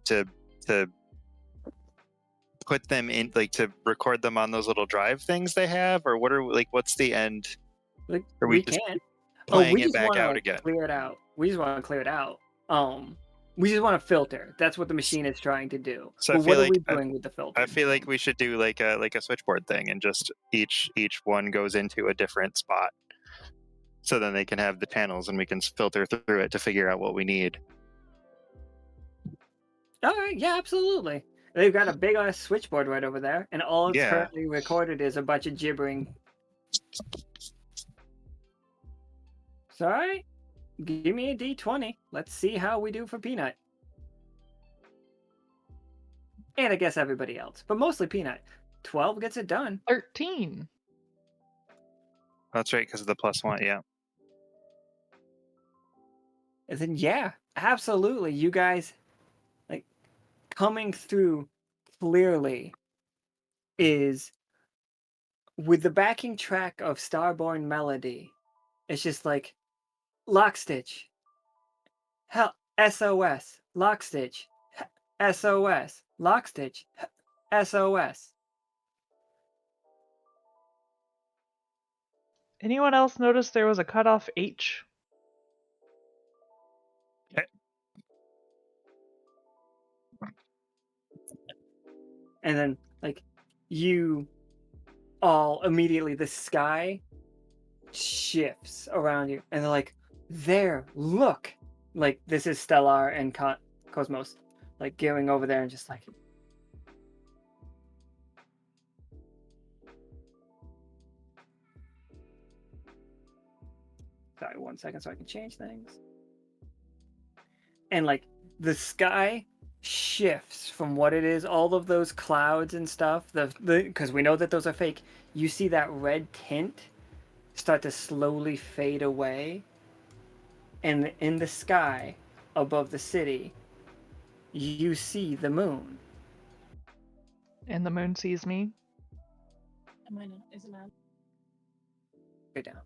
Speaker 10: put them in, like, to record them on those little drive things they have, or what are like? What's the end?
Speaker 1: Like
Speaker 10: Are
Speaker 1: we
Speaker 10: just
Speaker 1: can't.
Speaker 10: playing
Speaker 1: We
Speaker 10: it
Speaker 1: just
Speaker 10: back
Speaker 1: want
Speaker 10: out
Speaker 1: to
Speaker 10: again?
Speaker 1: clear it out. We just want to clear it out. We just want to filter. That's what the machine is trying to do.
Speaker 10: So
Speaker 1: But what are we doing with the filter?
Speaker 10: I feel like we should do like a switchboard thing, and just each one goes into a different spot. So then they can have the channels, and we can filter through it to figure out what we need.
Speaker 1: All right, yeah, absolutely. They've got a big ass switchboard right over there, and all it's
Speaker 10: Yeah.
Speaker 1: currently recorded is a bunch of gibbering. So, all right, give me a D20. Let's see how we do for Peanut. And I guess everybody else, but mostly Peanut. 12 gets it done.
Speaker 12: 13.
Speaker 10: That's right, because of the +1. Yeah.
Speaker 1: And then, yeah, absolutely. You guys, like, coming through clearly is with the backing track of Starborn Melody. It's just like Lockstitch. Hell, SOS. Lockstitch. SOS. Lockstitch. SOS.
Speaker 12: Anyone else notice there was a cutoff H?
Speaker 1: And then, like, you all immediately, the sky shifts around you. And they're like, there, look. Like, this is Stellar and Cosmos, like, going over there and just like, sorry, 1 second so I can change things. And like the sky shifts from what it is, all of those clouds and stuff, the because we know that those are fake. You see that red tint start to slowly fade away, and in the sky above the city, you see the moon.
Speaker 12: And the moon sees me.
Speaker 2: Is it mad?
Speaker 1: Go down.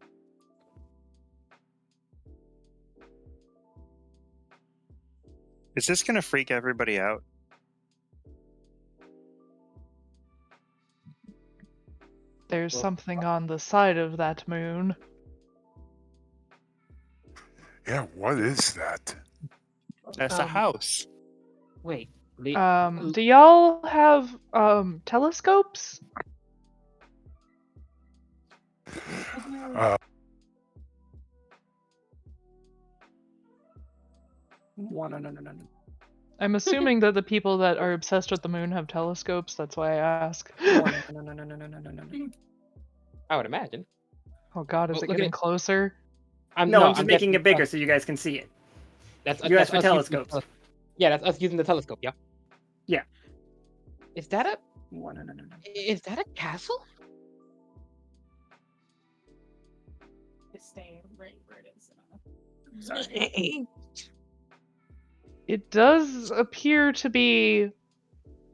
Speaker 10: Is this gonna freak everybody out?
Speaker 12: There's something on the side of that moon.
Speaker 9: Yeah, what is that?
Speaker 10: That's a house.
Speaker 13: Wait.
Speaker 12: Do y'all have telescopes?
Speaker 9: Uh,
Speaker 1: No.
Speaker 12: I'm assuming that the people that are obsessed with the moon have telescopes. That's why I ask.
Speaker 1: No.
Speaker 13: I would imagine.
Speaker 12: Oh God, is
Speaker 13: Well,
Speaker 12: it
Speaker 13: look
Speaker 12: getting
Speaker 13: at-
Speaker 12: closer?
Speaker 1: I'm just making it bigger so you guys can see it. You asked for
Speaker 13: us using the
Speaker 1: telescopes.
Speaker 13: Yeah, that's us using the telescope. Yeah.
Speaker 1: Yeah.
Speaker 13: Is that a?
Speaker 1: No.
Speaker 13: Is that a castle?
Speaker 2: It's staying right where it is.
Speaker 1: Sorry.
Speaker 12: It does appear to be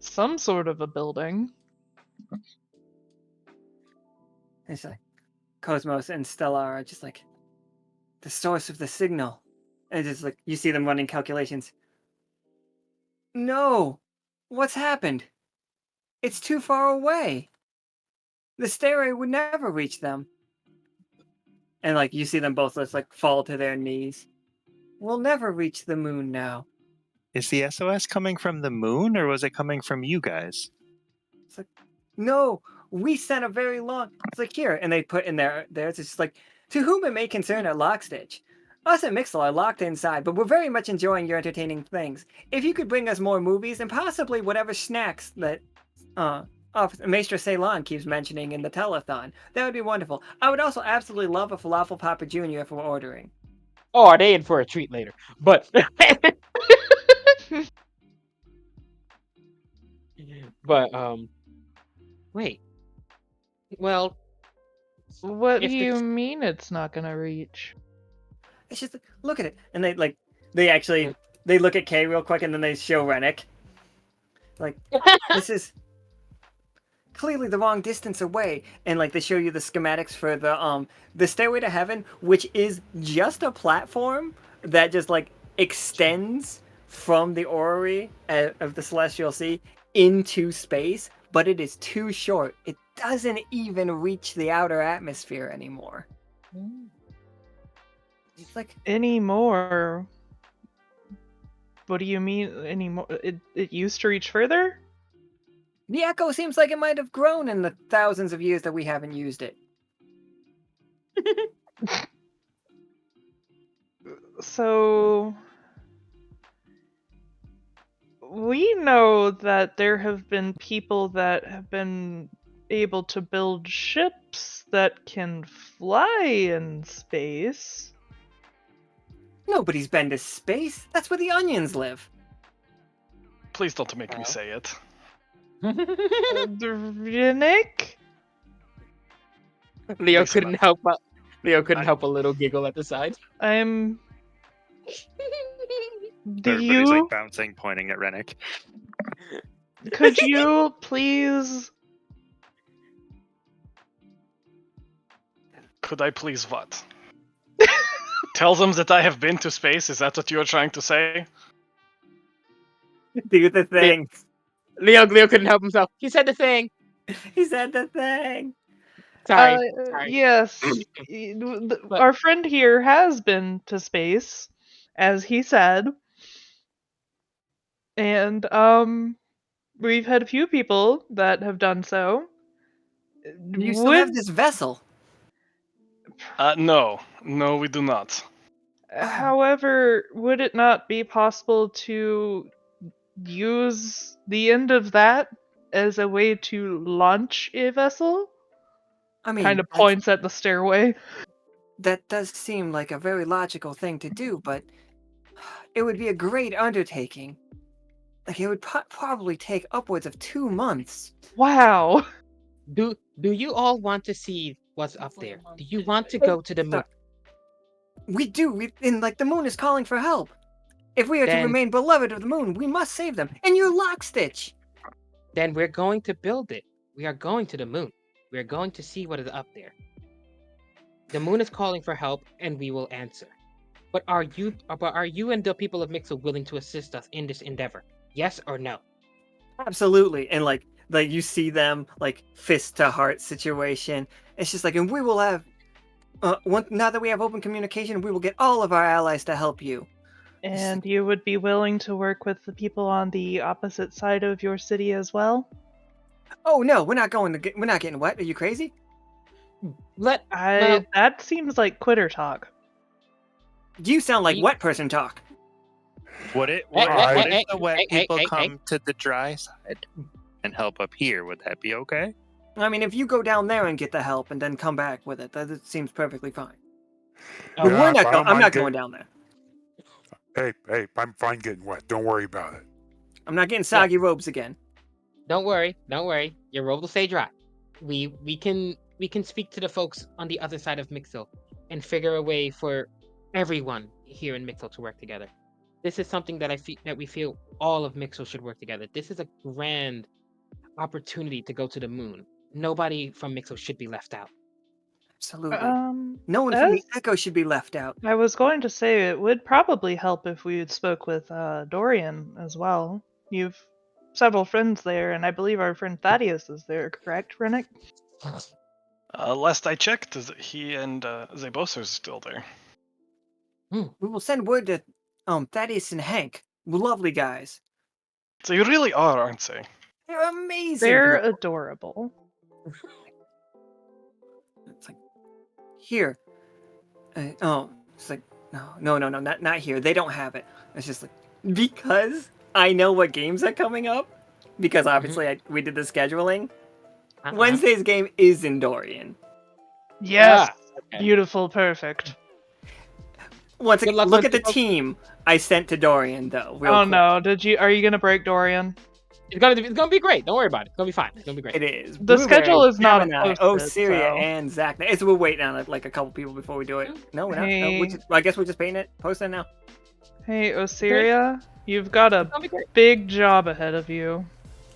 Speaker 12: some sort of a building.
Speaker 1: It's like Cosmos and Stellar are just like the source of the signal. And it's just like you see them running calculations. No! What's happened? It's too far away. The stereo would never reach them. And like you see them both just like fall to their knees. We'll never reach the moon now.
Speaker 10: Is the SOS coming from the moon, or was it coming from you guys?
Speaker 1: It's like, no, we sent a very long. It's like here, and they put in theirs. It's just like, to whom it may concern at Lockstitch. Us at Mixel are locked inside, but we're very much enjoying your entertaining things. If you could bring us more movies and possibly whatever snacks that Maestro Ceylon keeps mentioning in the telethon, that would be wonderful. I would also absolutely love a Falafel Papa Jr. if we're ordering.
Speaker 13: Oh, are they in for a treat later? But wait. Well,
Speaker 12: What do
Speaker 13: if the
Speaker 12: you mean it's not gonna reach?
Speaker 1: It's just look at it, and they like They look at Kay real quick and then they show Rennick. Like, this is clearly the wrong distance away, and like they show you the schematics for the Stairway to Heaven, which is just a platform that just like extends from the orrery of the Celestial Sea into space, but it is too short. It doesn't even reach the outer atmosphere anymore. It's like
Speaker 12: anymore. What do you mean anymore? It used to reach further?
Speaker 1: The echo seems like it might have grown in the thousands of years that we haven't used it.
Speaker 12: So we know that there have been people that have been able to build ships that can fly in space.
Speaker 1: Nobody's been to space. That's where the onions live.
Speaker 4: Please don't make me say it.
Speaker 12: Nick?
Speaker 13: Leo couldn't help but a little giggle at the side.
Speaker 12: Do
Speaker 10: Everybody's
Speaker 12: you?
Speaker 10: like bouncing, pointing at Rennick.
Speaker 12: Could you please?
Speaker 4: Could I please what? Tell them that I have been to space? Is that what you are trying to say?
Speaker 1: Do the thing.
Speaker 13: Leo couldn't help himself. He said the thing.
Speaker 1: He said the thing.
Speaker 13: Sorry.
Speaker 12: Yes. Our friend here has been to space, as he said. And we've had a few people that have done so.
Speaker 1: You still have this vessel.
Speaker 4: No, we do not.
Speaker 12: However, would it not be possible to use the end of that as a way to launch a vessel?
Speaker 1: I mean,
Speaker 12: kind of points at the stairway.
Speaker 1: That does seem like a very logical thing to do, but it would be a great undertaking. Like, it would probably take upwards of 2 months.
Speaker 12: Wow.
Speaker 13: Do you all want to see what's up there? Do you want to go to the moon?
Speaker 1: We do. The moon is calling for help. If we are to remain beloved of the moon, we must save them. And you're Lockstitch.
Speaker 13: Then we're going to build it. We are going to the moon. We are going to see what is up there. The moon is calling for help, and we will answer. But are you and the people of Mixel willing to assist us in this endeavor? Yes or no?
Speaker 1: Absolutely. And like you see them like fist to heart situation. It's just like, and we will have now that we have open communication, we will get all of our allies to help you.
Speaker 12: And you would be willing to work with the people on the opposite side of your city as well?
Speaker 1: Oh no, we're not getting wet. Are you crazy?
Speaker 12: That seems like quitter talk.
Speaker 1: You sound like wet person talk.
Speaker 10: Would if the wet people come to the dry side and help up here? Would that be okay?
Speaker 1: I mean, if you go down there and get the help and then come back with it, that seems perfectly fine. But I'm not going down there.
Speaker 9: Hey, I'm fine getting wet. Don't worry about it.
Speaker 1: I'm not getting soggy robes again.
Speaker 13: Don't worry. Your robe will stay dry. We can speak to the folks on the other side of Mixel and figure a way for everyone here in Mixel to work together. This is something that we feel all of Mixel should work together. This is a grand opportunity to go to the moon. Nobody from Mixel should be left out.
Speaker 1: Absolutely. No one from the Echo should be left out.
Speaker 12: I was going to say it would probably help if we had spoke with Dorian as well. You've several friends there, and I believe our friend Thaddeus is there, correct, Rennick?
Speaker 4: Last I checked, he and Zebos are still there.
Speaker 1: We will send word to Thaddeus and Hank. Lovely guys.
Speaker 4: They really are, aren't they?
Speaker 1: They're amazing.
Speaker 12: They're adorable.
Speaker 1: It's like, here. It's like, no, not here. They don't have it. It's just like, because I know what games are coming up, because obviously we did the scheduling. Wednesday's game is in Dorian.
Speaker 12: Yes. Okay. Beautiful, perfect.
Speaker 1: Once again, look at the team I sent to Dorian, though.
Speaker 12: No! Are you gonna break Dorian?
Speaker 13: It's gonna be great. Don't worry about it. It's gonna be fine. It's gonna be great.
Speaker 1: It is.
Speaker 12: The schedule is not posted,
Speaker 1: Syria and Zach. So we're waiting on like a couple people before we do it. No, we're not. No, I guess we're just posting it now.
Speaker 12: Hey, Osiria, you've got a
Speaker 13: That'll be great.
Speaker 12: big job ahead of you.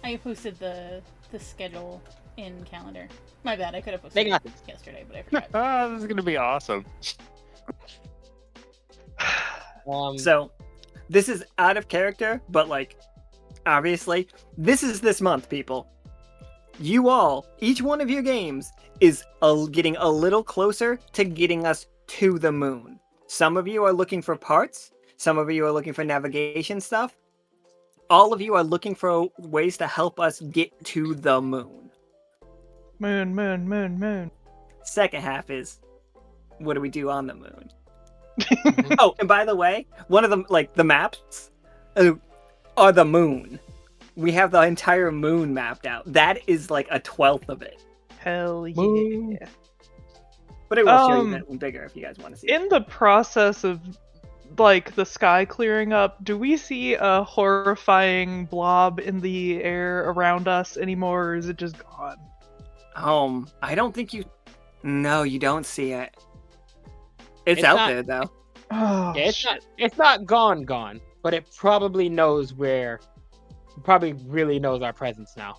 Speaker 2: I posted the schedule in calendar. My bad, I could have
Speaker 13: They
Speaker 2: posted
Speaker 13: got
Speaker 2: it yesterday, but I forgot.
Speaker 10: Ah, this is gonna be awesome.
Speaker 1: So, this is out of character, but like, obviously, this is this month, people. You all, each one of your games is getting a little closer to getting us to the moon. Some of you are looking for parts. Some of you are looking for navigation stuff. All of you are looking for ways to help us get to the moon.
Speaker 12: Moon, moon, moon, moon.
Speaker 1: Second half is, what do we do on the moon? Oh, and by the way, one of them, like the maps, are the moon. We have the entire moon mapped out. That is like a 1/12 of it.
Speaker 12: Hell yeah.
Speaker 13: Moon.
Speaker 1: But it will show you that bigger if you guys want to see it.
Speaker 12: In the process of like the sky clearing up, do we see a horrifying blob in the air around us anymore, or is it just gone?
Speaker 1: I don't think you. No, you don't see it. It's out there though.
Speaker 12: Oh,
Speaker 13: Yeah, it's not gone, but it probably knows where. Probably really knows our presence now.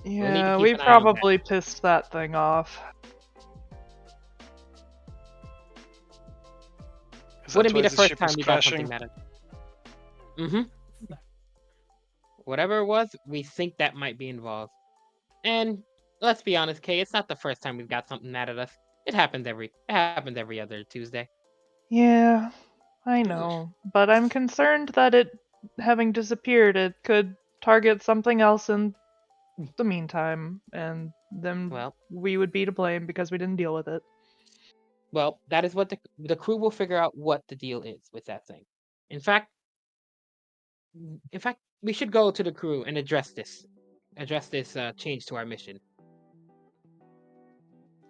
Speaker 12: yeah, we probably pissed that thing off.
Speaker 13: Wouldn't be the first time we got something mad at. Whatever it was, we think that might be involved. And let's be honest, Kay, it's not the first time we've got something mad at us. It happens every other Tuesday.
Speaker 12: Yeah, I know, but I'm concerned that it having disappeared, it could target something else in the meantime, and then we would be to blame because we didn't deal with it.
Speaker 13: Well, that is what the crew will figure out what the deal is with that thing. In fact, we should go to the crew and address this change to our mission.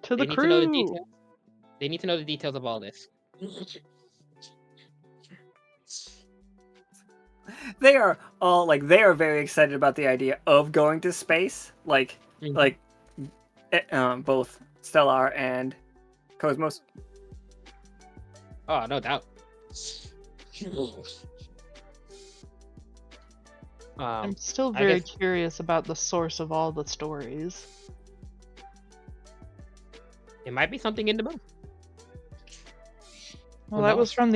Speaker 12: To the
Speaker 13: They need
Speaker 12: crew.
Speaker 13: to know the details. They need to know the details of all this.
Speaker 1: They are all like they are very excited about the idea of going to space. Like both Stellar and Cosmos.
Speaker 13: Oh, no doubt.
Speaker 12: I'm still very curious about the source of all the stories.
Speaker 13: It might be something in the moon.
Speaker 12: Well, that was from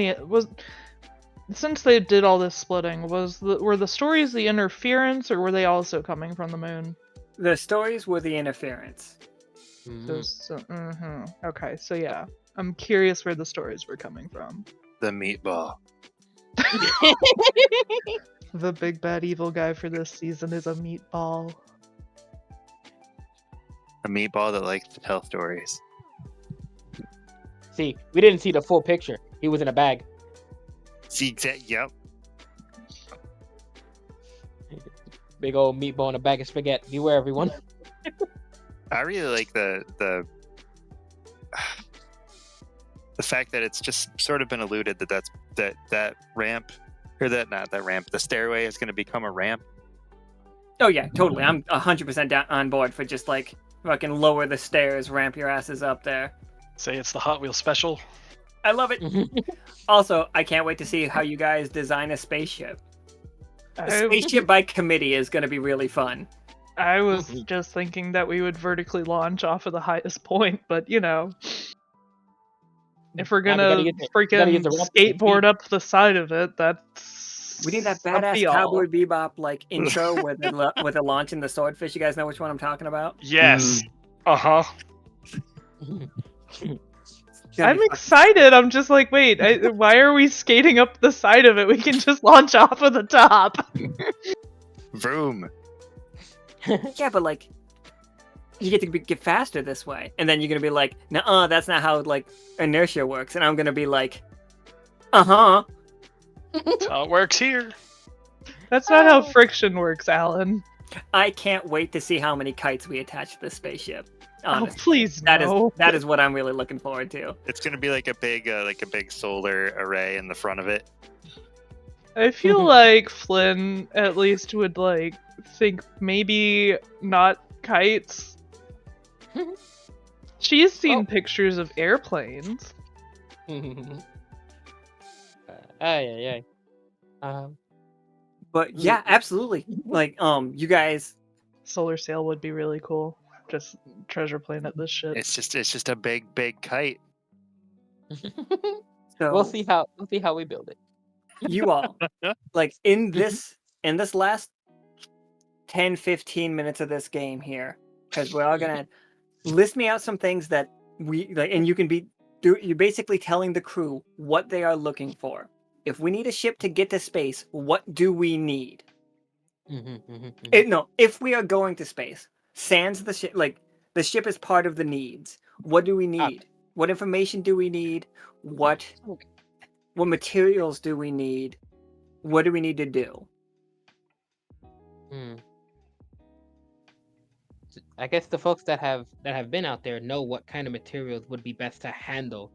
Speaker 12: since they did all this splitting, were the stories the interference, or were they also coming from the moon?
Speaker 1: The stories were the interference.
Speaker 12: Okay, so yeah, I'm curious where the stories were coming from.
Speaker 10: The meatball.
Speaker 12: The big bad evil guy for this season is a meatball.
Speaker 10: A meatball that likes to tell stories.
Speaker 13: See, we didn't see the full picture. He was in a bag.
Speaker 10: See, yep.
Speaker 13: Big old meatball in a bag of spaghetti. Beware, everyone.
Speaker 10: I really like the fact that it's just sort of been alluded that ramp, or not that ramp, the stairway is going to become a ramp.
Speaker 1: Oh yeah, totally. I'm 100% on board for just like fucking lower the stairs, ramp your asses up there.
Speaker 4: Say it's the Hot Wheels special.
Speaker 1: I love it. Also, I can't wait to see how you guys design a spaceship. A spaceship by committee is going to be really fun.
Speaker 12: I was just thinking that we would vertically launch off of the highest point, but you know, if we're gonna freaking skateboard up the side of it, that's
Speaker 1: we need that badass Cowboy Bebop like intro with the launching the swordfish. You guys know which one I'm talking about?
Speaker 4: Yes.
Speaker 12: I'm excited. I'm just like, wait, why are we skating up the side of it? We can just launch off of the top.
Speaker 10: Vroom.
Speaker 1: Yeah, but like, you get to get faster this way, and then you're gonna be like, "Nuh-uh, that's not how like inertia works," and I'm gonna be like,
Speaker 4: That's how it works here.
Speaker 12: That's not how friction works, Alan.
Speaker 1: I can't wait to see how many kites we attach to the spaceship. Honestly.
Speaker 12: Oh, please, no.
Speaker 1: That is what I'm really looking forward to.
Speaker 10: It's gonna be like a big solar array in the front of it.
Speaker 12: I feel like Flynn at least would like think maybe not kites. She's seen pictures of airplanes.
Speaker 13: Ay.
Speaker 1: But yeah, absolutely. Like, you guys.
Speaker 12: Solar sail would be really cool. Just treasure planet this shit.
Speaker 10: It's just a big kite.
Speaker 1: So
Speaker 13: we'll see how we build it.
Speaker 1: you all, like, in this last 10-15 minutes of this game here, because we're all gonna list me out some things that we like, and you're basically telling the crew what they are looking for. If we need a ship to get to space, what do we need? No, if we are going to space, sans the ship, like the ship is part of the needs. What do we need? What information do we need? What materials do we need? What do we need to do?
Speaker 13: I guess the folks that have been out there know what kind of materials would be best to handle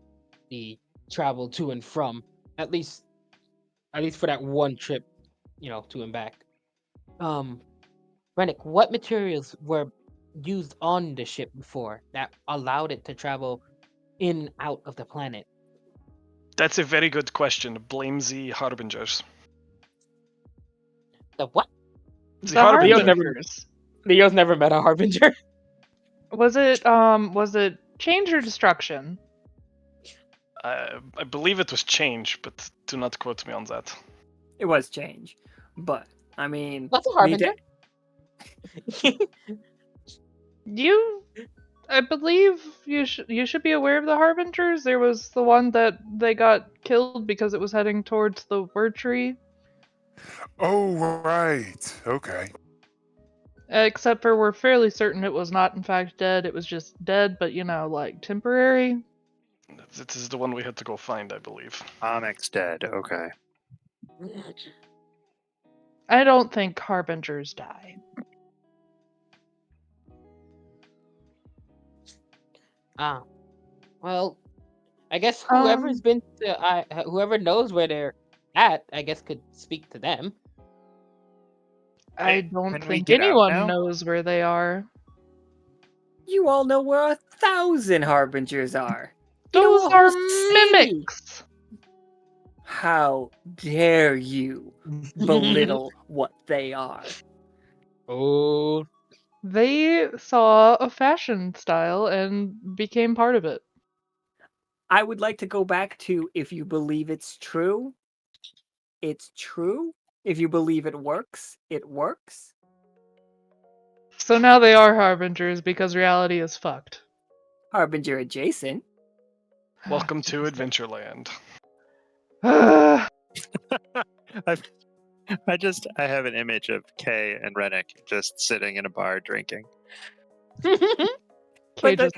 Speaker 13: the travel to and from, at least for that one trip, to and back. Rennick, what materials were used on the ship before that allowed it to travel in and out of the planet?
Speaker 4: That's a very good question. Blame the Harbingers.
Speaker 13: The what?
Speaker 4: The
Speaker 12: The
Speaker 4: Harbingers.
Speaker 13: Leo's never met a Harbinger.
Speaker 12: Was it change or destruction?
Speaker 4: I believe it was change, but do not quote me on that.
Speaker 1: It was change, but I mean,
Speaker 13: what's a Harbinger?
Speaker 12: I believe you should be aware of the Harbingers. There was the one that they got killed because it was heading towards the word tree.
Speaker 9: Oh, right. Okay.
Speaker 12: Except for we're fairly certain it was not in fact dead. It was just dead, but like temporary.
Speaker 4: This is the one we had to go find, I believe.
Speaker 10: Onyx dead. Okay.
Speaker 12: I don't think Harbingers die.
Speaker 13: Well, I guess whoever's been to, whoever knows where they're at, I guess could speak to them.
Speaker 12: I don't think anyone knows where they are.
Speaker 1: You all know where 1,000 Harbingers are.
Speaker 12: Those are mimics.
Speaker 1: How dare you belittle what they are?
Speaker 13: Oh.
Speaker 12: They saw a fashion style and became part of it.
Speaker 1: I would like to go back to, if you believe it's true, it's true. If you believe it works, it works.
Speaker 12: So now they are Harbingers because reality is fucked.
Speaker 1: Harbinger adjacent.
Speaker 4: Welcome to Adventureland.
Speaker 10: I have an image of Kay and Rennick just sitting in a bar drinking.
Speaker 12: Kay just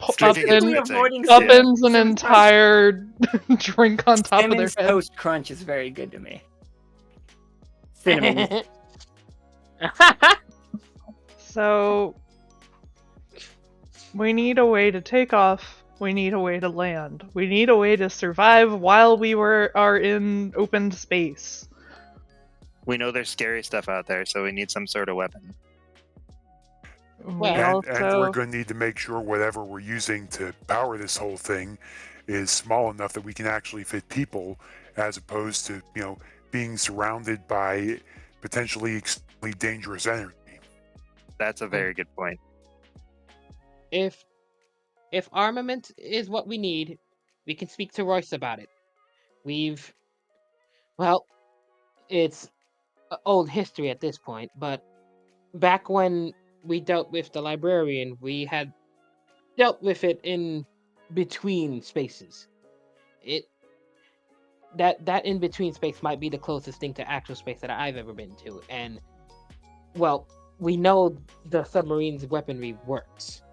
Speaker 10: avoiding
Speaker 12: upends an entire drink on top of their
Speaker 1: Simmons
Speaker 12: head.
Speaker 1: Toast Crunch is very good to me. Cinnamon.
Speaker 12: So we need a way to take off. We need a way to land. We need a way to survive while we are in open space.
Speaker 10: We know there's scary stuff out there, so we need some sort of weapon.
Speaker 9: And we're going to need to make sure whatever we're using to power this whole thing is small enough that we can actually fit people, as opposed to, being surrounded by potentially extremely dangerous energy.
Speaker 10: That's a very good point.
Speaker 13: If armament is what we need, we can speak to Royce about it. It's old history at this point, but back when we dealt with the librarian, we had dealt with it in between spaces. That in between space might be the closest thing to actual space that I've ever been to, and we know the submarine's weaponry works.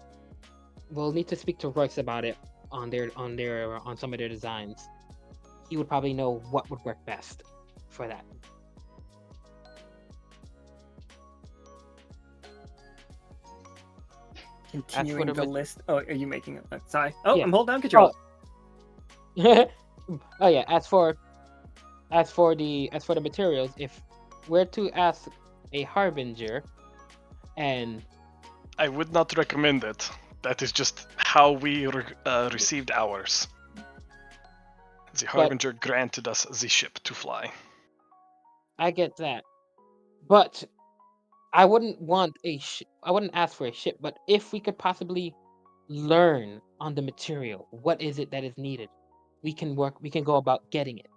Speaker 13: We'll need to speak to Royce about it on some of their designs. He would probably know what would work best for that.
Speaker 1: Continuing the list. Oh, are you making it? Sorry. Oh,
Speaker 13: yeah.
Speaker 1: I'm holding down control.
Speaker 13: Oh yeah. As for the materials, if we're to ask a Harbinger, and
Speaker 4: I would not recommend it. That is just how we received ours. The Harbinger granted us the ship to fly.
Speaker 6: I get that, but I wouldn't want I wouldn't ask for a ship, but if we could possibly learn on the material, what is it that is needed? We can go about getting it.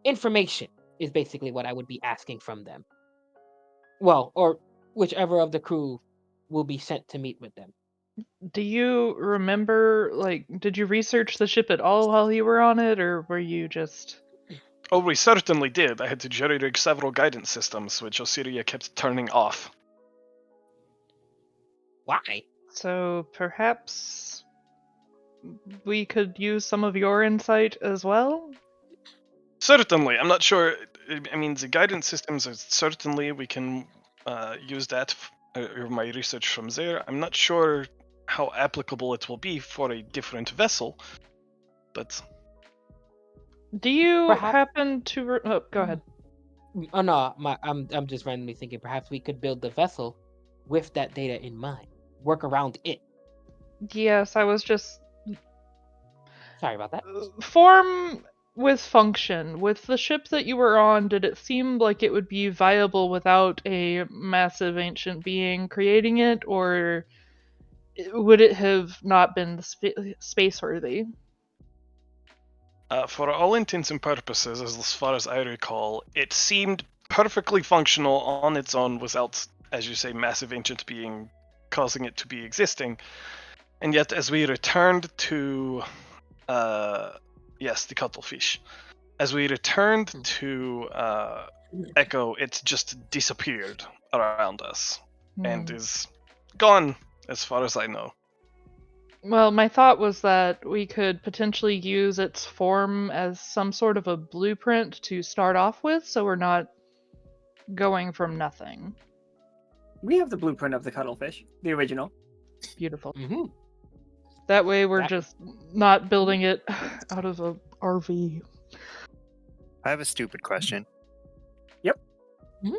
Speaker 6: Information is basically what I would be asking from them. Well, or whichever of the crew will be sent to meet with them.
Speaker 12: Do you remember, like, did you research the ship at all while you were on it, or were you just...
Speaker 4: Oh, we certainly did. I had to jerry-rig several guidance systems, which Osiria kept turning off.
Speaker 6: Why?
Speaker 12: So perhaps we could use some of your insight as well?
Speaker 4: Certainly. I'm not sure. I mean, the guidance systems are certainly we can use that or my research from there. I'm not sure how applicable it will be for a different vessel, but
Speaker 12: Do you
Speaker 6: Perhaps-
Speaker 12: happen to... Oh, go ahead.
Speaker 6: Oh no, I'm just randomly thinking perhaps we could build the vessel with that data in mind. Work around it.
Speaker 12: Yes, I was just...
Speaker 6: Sorry about that.
Speaker 12: Form with function. With the ship that you were on, did it seem like it would be viable without a massive ancient being creating it, or would it have not been space-worthy?
Speaker 4: for all intents and purposes, as far as I recall, it seemed perfectly functional on its own without, as you say, massive ancient being causing it to be existing. And yet, as we returned to, yes, the cuttlefish, as we returned to Echo, it just disappeared around us and is gone, as far as I know.
Speaker 12: Well, my thought was that we could potentially use its form as some sort of a blueprint to start off with, so we're not going from nothing.
Speaker 1: We have the blueprint of the cuttlefish, the original.
Speaker 12: Beautiful.
Speaker 6: Mm-hmm.
Speaker 12: That way we're just not building it out of a RV.
Speaker 10: I have a stupid question.
Speaker 1: Yep.
Speaker 6: Mhm.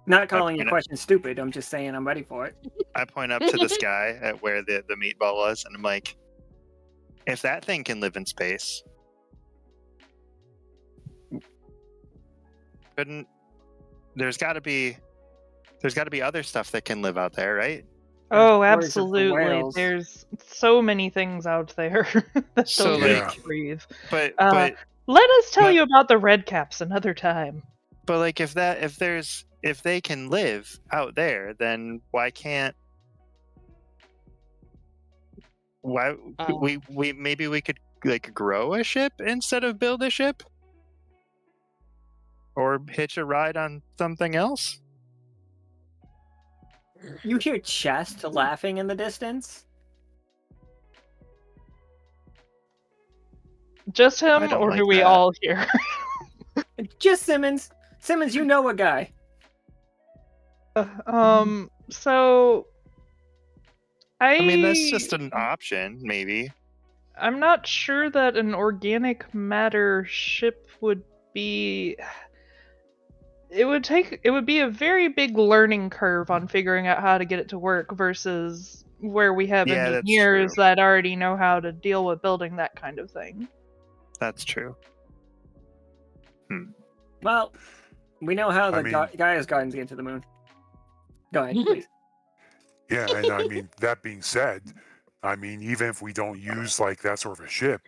Speaker 1: Not calling your question stupid, I'm just saying I'm ready for it.
Speaker 10: I point up to the sky at where the meatball was, and I'm like, if that thing can live in space, couldn't there's got to be other stuff that can live out there, right?
Speaker 12: Oh,
Speaker 1: Stories of the
Speaker 12: absolutely.
Speaker 1: whales.
Speaker 12: There's so many things out there that
Speaker 10: So,
Speaker 12: don't
Speaker 9: like-
Speaker 12: really breathe.
Speaker 10: But
Speaker 12: Let us tell
Speaker 10: but-
Speaker 12: you about the red caps another time.
Speaker 10: but like if they can live out there, then why we maybe we could like grow a ship instead of build a ship, or hitch a ride on something else.
Speaker 1: You hear Chest laughing in the distance?
Speaker 12: Just
Speaker 10: I
Speaker 12: him,
Speaker 10: don't
Speaker 12: or
Speaker 10: like
Speaker 12: do we
Speaker 10: that.
Speaker 12: all hear?
Speaker 1: Just Simmons. Simmons, you know a guy.
Speaker 12: So
Speaker 10: I mean, that's just an option, maybe.
Speaker 12: I'm not sure that an organic matter ship would be. It would be a very big learning curve on figuring out how to get it to work versus where we have
Speaker 10: Yeah, that's
Speaker 12: engineers
Speaker 10: true.
Speaker 12: that already know how to deal with building that kind of thing.
Speaker 10: That's true.
Speaker 1: Well, we know how the
Speaker 9: I mean-
Speaker 1: Gaia's gardens get to the moon. Go ahead, please.
Speaker 9: Yeah, and I mean, that being said, I mean, even if we don't use like that sort of a ship,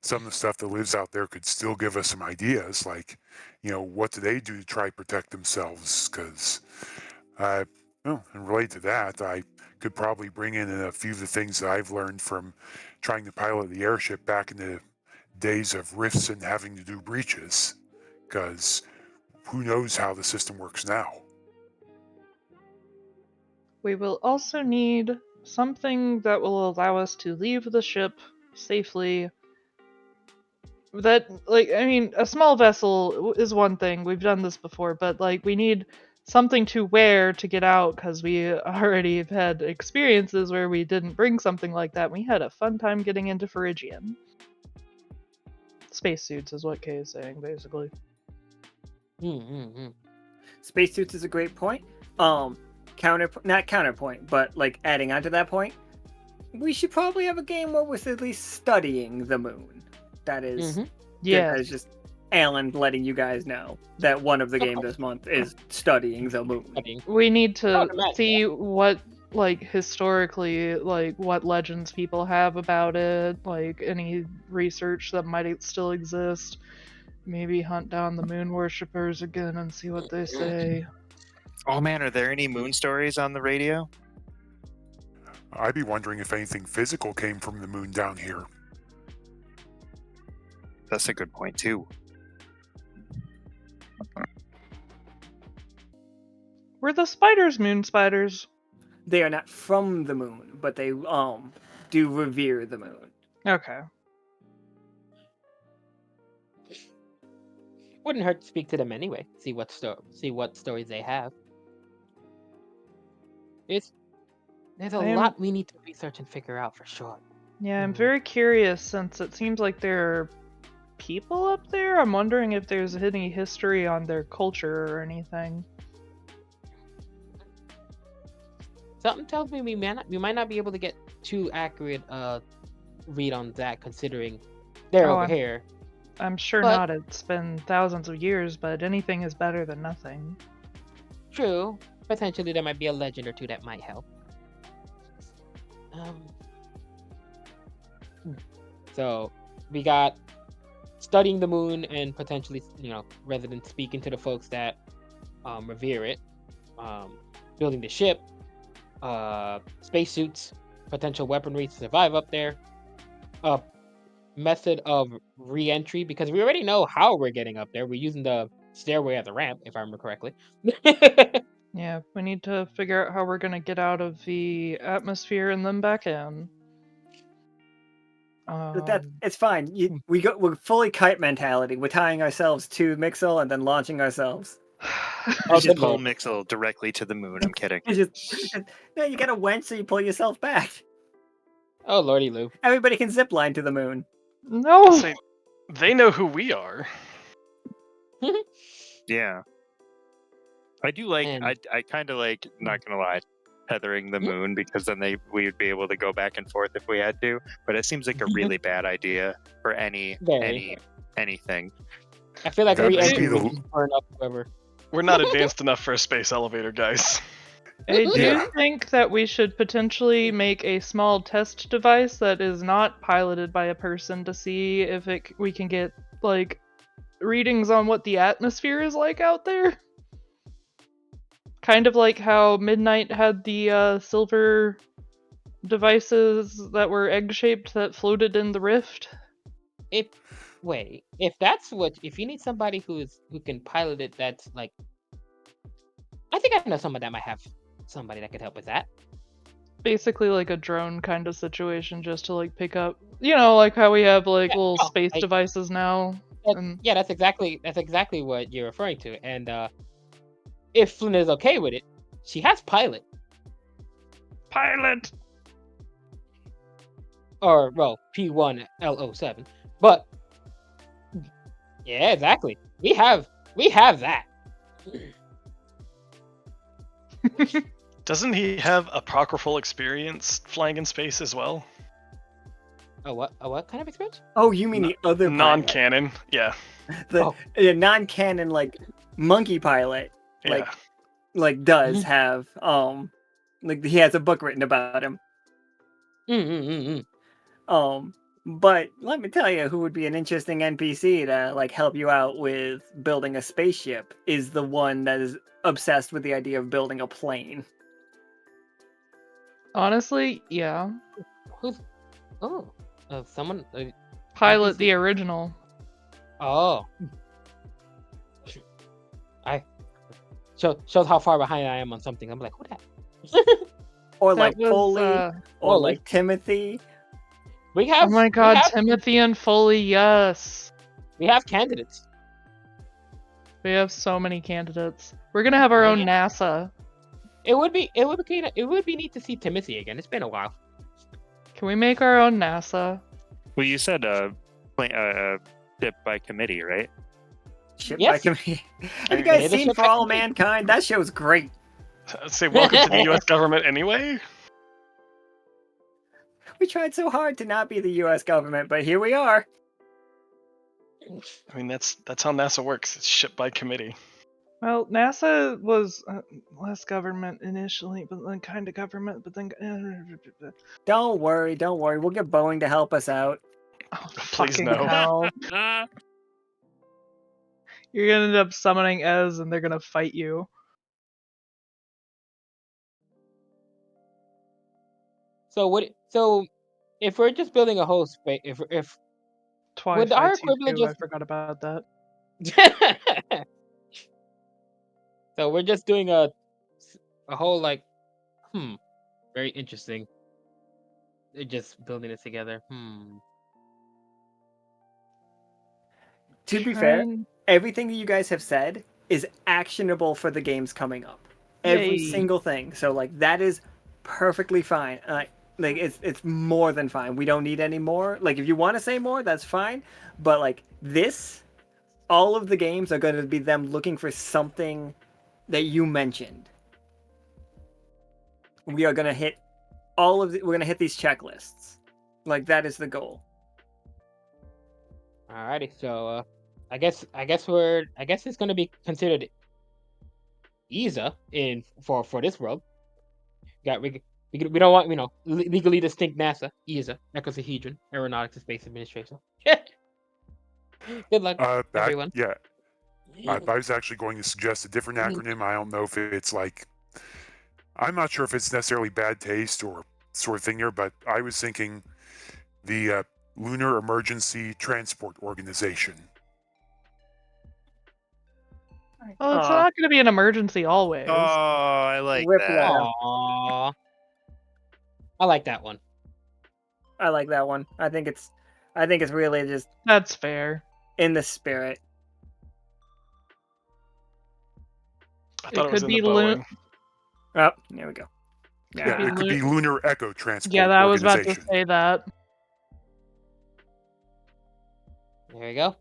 Speaker 9: some of the stuff that lives out there could still give us some ideas. Like, what do they do to try to protect themselves? Because, and related to that, I could probably bring in a few of the things that I've learned from trying to pilot the airship back in the days of rifts and having to do breaches. Because who knows how the system works now?
Speaker 12: We will also need something that will allow us to leave the ship safely. A small vessel is one thing. We've done this before, but we need something to wear to get out because we already have had experiences where we didn't bring something like that. We had a fun time getting into Phrygian. Spacesuits is what Kay is saying, basically.
Speaker 1: Spacesuits is a great point. Not counterpoint, but adding on to that point, we should probably have a game where we're at least studying the moon. That is,
Speaker 12: Yeah.
Speaker 1: that is just Alan letting you guys know that one of the game this month is studying the moon.
Speaker 12: We need to
Speaker 13: imagine
Speaker 12: see what, like, historically, like, what legends people have about it, like, any research that might still exist. Maybe hunt down the moon worshippers again and see what they say.
Speaker 10: Oh man, are there any moon stories on the radio?
Speaker 9: I'd be wondering if anything physical came from the moon down here.
Speaker 10: That's a good point too.
Speaker 12: Were the spiders moon spiders?
Speaker 1: They are not from the moon, but they do revere the moon.
Speaker 12: Okay.
Speaker 13: Wouldn't hurt to speak to them anyway. See what stories they have. There's a lot we need to research and figure out for sure.
Speaker 12: Yeah, I'm very curious since it seems like there are people up there. I'm wondering if there's any history on their culture or anything.
Speaker 13: Something tells me we might not be able to get too accurate read on that, considering they're over here.
Speaker 12: I'm sure
Speaker 13: But-
Speaker 12: not. It's been thousands of years, but anything is better than nothing.
Speaker 13: True. Potentially there might be a legend or two that might help. So we got studying the moon and potentially, residents speaking to the folks that revere it, building the ship, spacesuits, potential weaponry to survive up there, method of re-entry, because we already know how we're getting up there. We're using the stairway at the ramp, if I remember correctly.
Speaker 12: Yeah, we need to figure out how we're gonna get out of the atmosphere and then back in.
Speaker 1: But it's fine. We're fully kite mentality. We're tying ourselves to Mixel and then launching ourselves.
Speaker 10: You should pull Mixel directly to the moon. I'm kidding.
Speaker 1: No, you get a wench so you pull yourself back.
Speaker 13: Oh, lordy Lou.
Speaker 1: Everybody can zip line to the moon.
Speaker 12: No!
Speaker 4: Say, they know who we are.
Speaker 10: Yeah. I do like, I kind of like, not gonna lie, tethering the moon, because then we would be able to go back and forth if we had to, but it seems like a really bad idea for anything.
Speaker 13: I feel like
Speaker 9: That might
Speaker 13: re-entry
Speaker 9: be
Speaker 13: would
Speaker 9: the-
Speaker 13: just burn up whoever.
Speaker 4: We're not advanced enough for a space elevator, guys.
Speaker 12: I do
Speaker 9: Yeah.
Speaker 12: think that we should potentially make a small test device that is not piloted by a person to see if we can get, like, readings on what the atmosphere is like out there. Kind of like how Midnight had the silver devices that were egg-shaped that floated in the rift.
Speaker 13: If you need somebody who can pilot it, that's like, I think I know someone that might have somebody that could help with that.
Speaker 12: Basically like a drone kind of situation, just to like pick up, like how we have like little space devices now.
Speaker 13: Yeah, that's exactly what you're referring to. And if Flynn is okay with it, she has pilot.
Speaker 12: Pilot!
Speaker 13: Or, well, P1L07. But, yeah, exactly. We have that.
Speaker 4: Doesn't he have apocryphal experience flying in space as well?
Speaker 13: A what kind of experience?
Speaker 1: Oh, you mean the other pilot.
Speaker 4: Non-canon, yeah.
Speaker 1: The non-canon, like, monkey pilot.
Speaker 4: Yeah.
Speaker 1: Like does have like he has a book written about him. But let me tell you, who would be an interesting NPC to like help you out with building a spaceship is the one that is obsessed with the idea of building a plane.
Speaker 12: Honestly, yeah.
Speaker 13: Someone
Speaker 12: Pilot the original.
Speaker 13: Oh. Shows how far behind I am on something. I'm like, who that?
Speaker 1: Or
Speaker 12: That
Speaker 1: like
Speaker 12: was,
Speaker 1: Foley, or
Speaker 13: Foley.
Speaker 1: like Timothy.
Speaker 13: We have.
Speaker 12: Oh my god, Timothy and Foley, yes.
Speaker 13: We have candidates.
Speaker 12: We have so many candidates. We're gonna have our own NASA.
Speaker 13: It would be neat to see Timothy again. It's been a while.
Speaker 12: Can we make our own NASA?
Speaker 10: Well, you said ship by committee, right?
Speaker 1: Ship
Speaker 13: Yes.
Speaker 1: by committee. Have you guys
Speaker 13: It is
Speaker 1: seen
Speaker 13: ship
Speaker 1: For
Speaker 13: by
Speaker 1: All
Speaker 13: committee.
Speaker 1: Mankind? That show's great.
Speaker 4: I'd say welcome to the U.S. government anyway.
Speaker 1: We tried so hard to not be the U.S. government, but here we are.
Speaker 4: I mean, that's how NASA works. It's ship by committee.
Speaker 12: Well, NASA was less government initially, but then kind of government, but then.
Speaker 1: Don't worry. We'll get Boeing to help us out.
Speaker 12: Oh,
Speaker 4: Please
Speaker 12: fucking
Speaker 4: no.
Speaker 12: hell. You're gonna end up summoning Ez and they're gonna fight you.
Speaker 13: So if we're just building a whole space, if
Speaker 12: Twi
Speaker 13: would our
Speaker 12: fights you
Speaker 13: equipment
Speaker 12: too, I
Speaker 13: just
Speaker 12: forgot about that.
Speaker 13: so we're just doing a whole like very interesting. They're just building it together.
Speaker 1: To be fair, everything that you guys have said is actionable for the games coming up. Every
Speaker 12: Yay.
Speaker 1: single thing. So like that is perfectly fine. Like it's more than fine. We don't need any more. Like if you want to say more, that's fine. But like this, all of the games are going to be them looking for something that you mentioned. We are going to hit we're going to hit these checklists. Like that is the goal.
Speaker 13: Alrighty, so I guess it's gonna be considered ESA for this world. We don't want legally distinct NASA ESA Ecosahedron Aeronautics and Space Administration. Good luck, everyone.
Speaker 9: Yeah. I was actually going to suggest a different acronym. I don't know if it's like, I'm not sure if it's necessarily bad taste or sort of thing there, but I was thinking the Lunar Emergency Transport Organization.
Speaker 12: Well, it's not going to be an emergency always.
Speaker 10: Oh, I like
Speaker 1: Rip
Speaker 10: that.
Speaker 1: Lab.
Speaker 13: Aww. I like that one.
Speaker 1: I like that one. I think it's really just
Speaker 12: That's fair.
Speaker 1: in the spirit.
Speaker 4: I thought it was
Speaker 12: could
Speaker 4: in the
Speaker 12: be
Speaker 4: Boeing.
Speaker 1: Oh, there we go.
Speaker 9: Yeah, it could be Lunar Echo Transport
Speaker 12: Yeah, I was about to
Speaker 9: Organization.
Speaker 12: say that.
Speaker 13: There we go.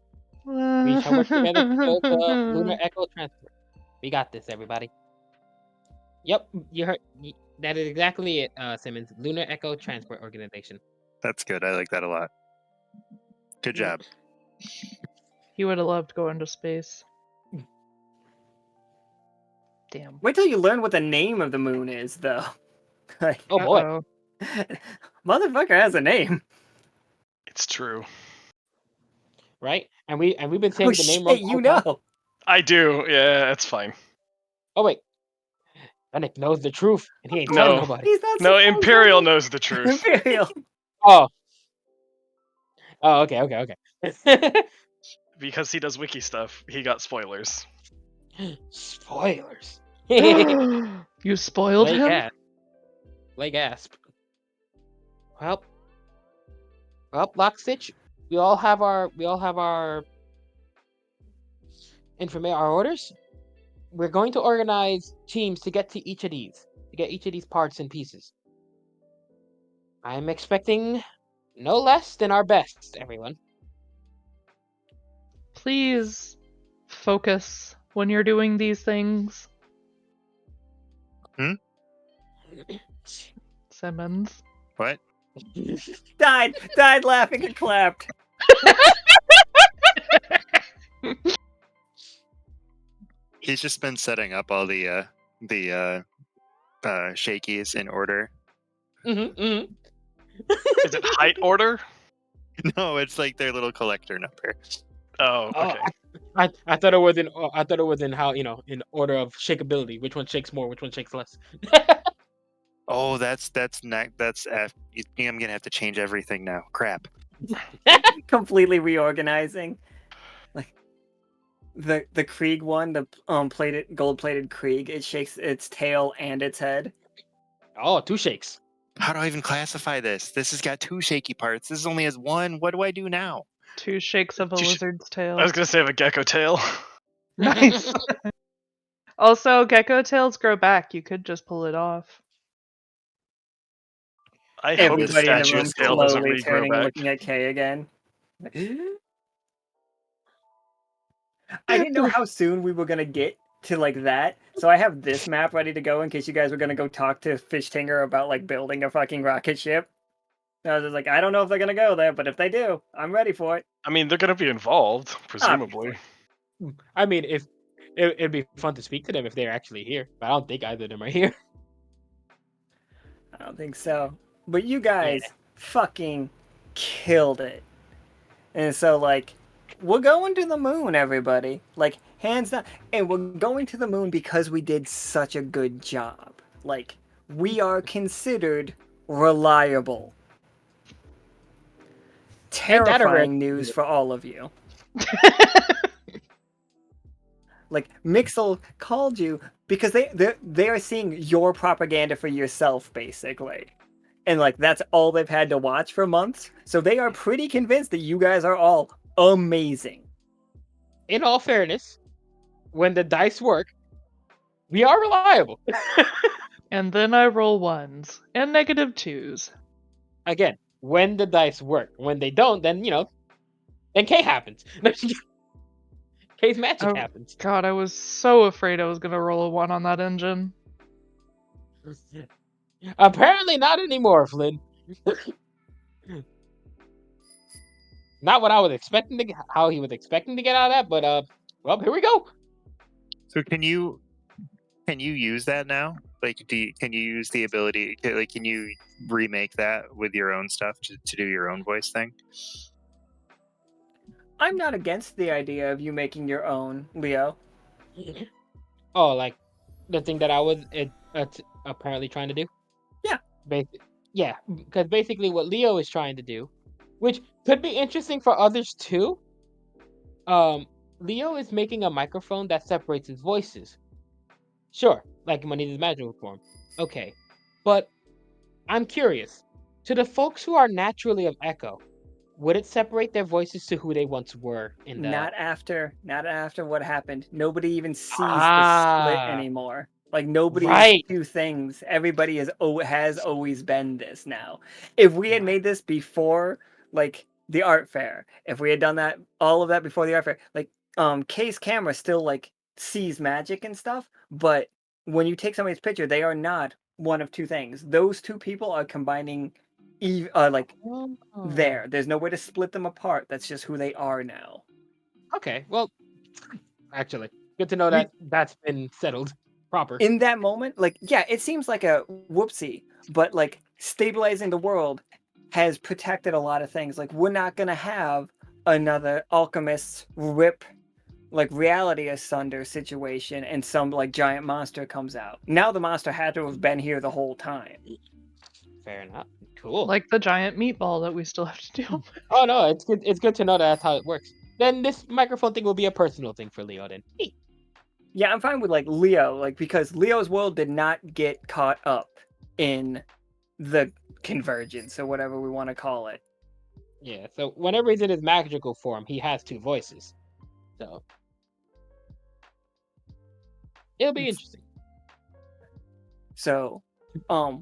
Speaker 13: We shall work together to build the Lunar Echo Transport. We got this, everybody. Yep, you heard. That is exactly it, Simmons. Lunar Echo Transport Organization.
Speaker 10: That's good. I like that a lot. Good job.
Speaker 12: He would have loved going to space. Damn.
Speaker 1: Wait till you learn what the name of the moon is, though. Like,
Speaker 13: Oh boy.
Speaker 1: motherfucker has a name.
Speaker 4: It's true.
Speaker 13: Right? And we've been saying
Speaker 1: Oh
Speaker 13: the name
Speaker 1: shit,
Speaker 13: wrong.
Speaker 1: you know.
Speaker 4: I do. Yeah, that's fine.
Speaker 13: Oh wait. Fennec knows the truth, and he ain't telling
Speaker 4: No.
Speaker 13: nobody.
Speaker 1: He's not
Speaker 4: No,
Speaker 1: supposed
Speaker 4: Imperial
Speaker 1: to.
Speaker 4: knows the truth.
Speaker 1: Imperial.
Speaker 13: Oh, okay.
Speaker 4: Because he does wiki stuff, he got spoilers.
Speaker 13: Spoilers.
Speaker 12: You spoiled him?
Speaker 13: Lay gasp. Well, Lockstitch, we all have our our orders. We're going to organize teams to get to each of these parts and pieces. I'm expecting no less than our best, everyone.
Speaker 12: Please focus when you're doing these things. Simmons.
Speaker 10: What?
Speaker 1: Died laughing and clapped.
Speaker 10: He's just been setting up all the shakies in order.
Speaker 4: Is it height order?
Speaker 10: No, it's like their little collector number.
Speaker 4: Oh, okay.
Speaker 13: I thought it was in how in order of shakeability. Which one shakes more? Which one shakes less?
Speaker 10: Oh, that's F. I'm gonna have to change everything now. Crap.
Speaker 1: Completely reorganizing. Like the Krieg one, the gold-plated Krieg, it shakes its tail and its head.
Speaker 13: Oh, 2 shakes.
Speaker 10: How do I even classify this? This has got 2 shaky parts. This only has 1. What do I do now?
Speaker 12: 2 shakes of a lizard's tail.
Speaker 4: I was gonna say of a gecko tail.
Speaker 12: Nice. Also, gecko tails grow back. You could just pull it off.
Speaker 4: I hope the
Speaker 1: Everybody in the room
Speaker 4: statue's tail doesn't
Speaker 1: slowly
Speaker 4: regrow
Speaker 1: turning and
Speaker 4: back.
Speaker 1: looking at Kay again. I didn't know how soon we were gonna get to like that, so I have this map ready to go in case you guys were gonna go talk to Fishtinger about like building a fucking rocket ship. I was just like, I don't know if they're gonna go there, but if they do, I'm ready for it.
Speaker 4: I mean, they're gonna be involved, presumably.
Speaker 13: I mean, if it'd be fun to speak to them if they're actually here, but I don't think either of them are here.
Speaker 1: I don't think so. But you
Speaker 13: Yeah.
Speaker 1: guys fucking killed it. And so, like, we're going to the moon, everybody. Like, hands down. And we're going to the moon because we did such a good job. Like, we are considered reliable. Terrifying news for all of you. Like, Mixel called you because they are seeing your propaganda for yourself, basically. And, like, that's all they've had to watch for months. So they are pretty convinced that you guys are all amazing.
Speaker 13: In all fairness, when the dice work, we are reliable.
Speaker 12: And then I roll 1s and -2s.
Speaker 13: Again, when the dice work. When they don't, then, then K happens. K's magic happens.
Speaker 12: God, I was so afraid I was gonna roll a 1 on that engine.
Speaker 13: Apparently not anymore, Flynn. Not what I was expecting how he was expecting to get out of that, but well, here we go.
Speaker 10: So can you use that now? Like, can you use the ability? Like, can you remake that with your own stuff to do your own voice thing?
Speaker 1: I'm not against the idea of you making your own, Leo.
Speaker 13: Oh, like the thing that I was apparently trying to do?
Speaker 1: Yeah.
Speaker 13: Yeah, because basically what Leo is trying to do, which could be interesting for others too. Leo is making a microphone that separates his voices. Sure, like when he's in magical form. Okay, but I'm curious. To the folks who are naturally of echo, would it separate their voices to who they once were in the...
Speaker 1: Not after what happened. Nobody even sees the split anymore. Like, nobody is two things. Everybody has always been this now. If we had made this before, like, the art fair, if we had done that, all of that before the art fair, like, K's camera still, like, sees magic and stuff, but when you take somebody's picture, they are not one of two things. Those two people are combining, there's no way to split them apart. That's just who they are now.
Speaker 13: Okay, well, actually, good to know that that's been settled proper.
Speaker 1: In that moment, like, yeah, it seems like a whoopsie, but, like, stabilizing the world has protected a lot of things. Like, we're not gonna have another alchemists rip, like, reality asunder situation and some, like, giant monster comes out. Now the monster had to have been here the whole time.
Speaker 13: Fair enough. Cool.
Speaker 12: Like the giant meatball that we still have to deal with.
Speaker 13: Oh no, it's good. It's good to know that's how it works. Then this microphone thing will be a personal thing for Leo. Then.
Speaker 1: Yeah, I'm fine with, like, Leo, like, because Leo's world did not get caught up in the convergence or whatever we want to call it.
Speaker 13: Yeah. So whenever he's in his magical form, he has two voices. So it'll be interesting.
Speaker 1: So,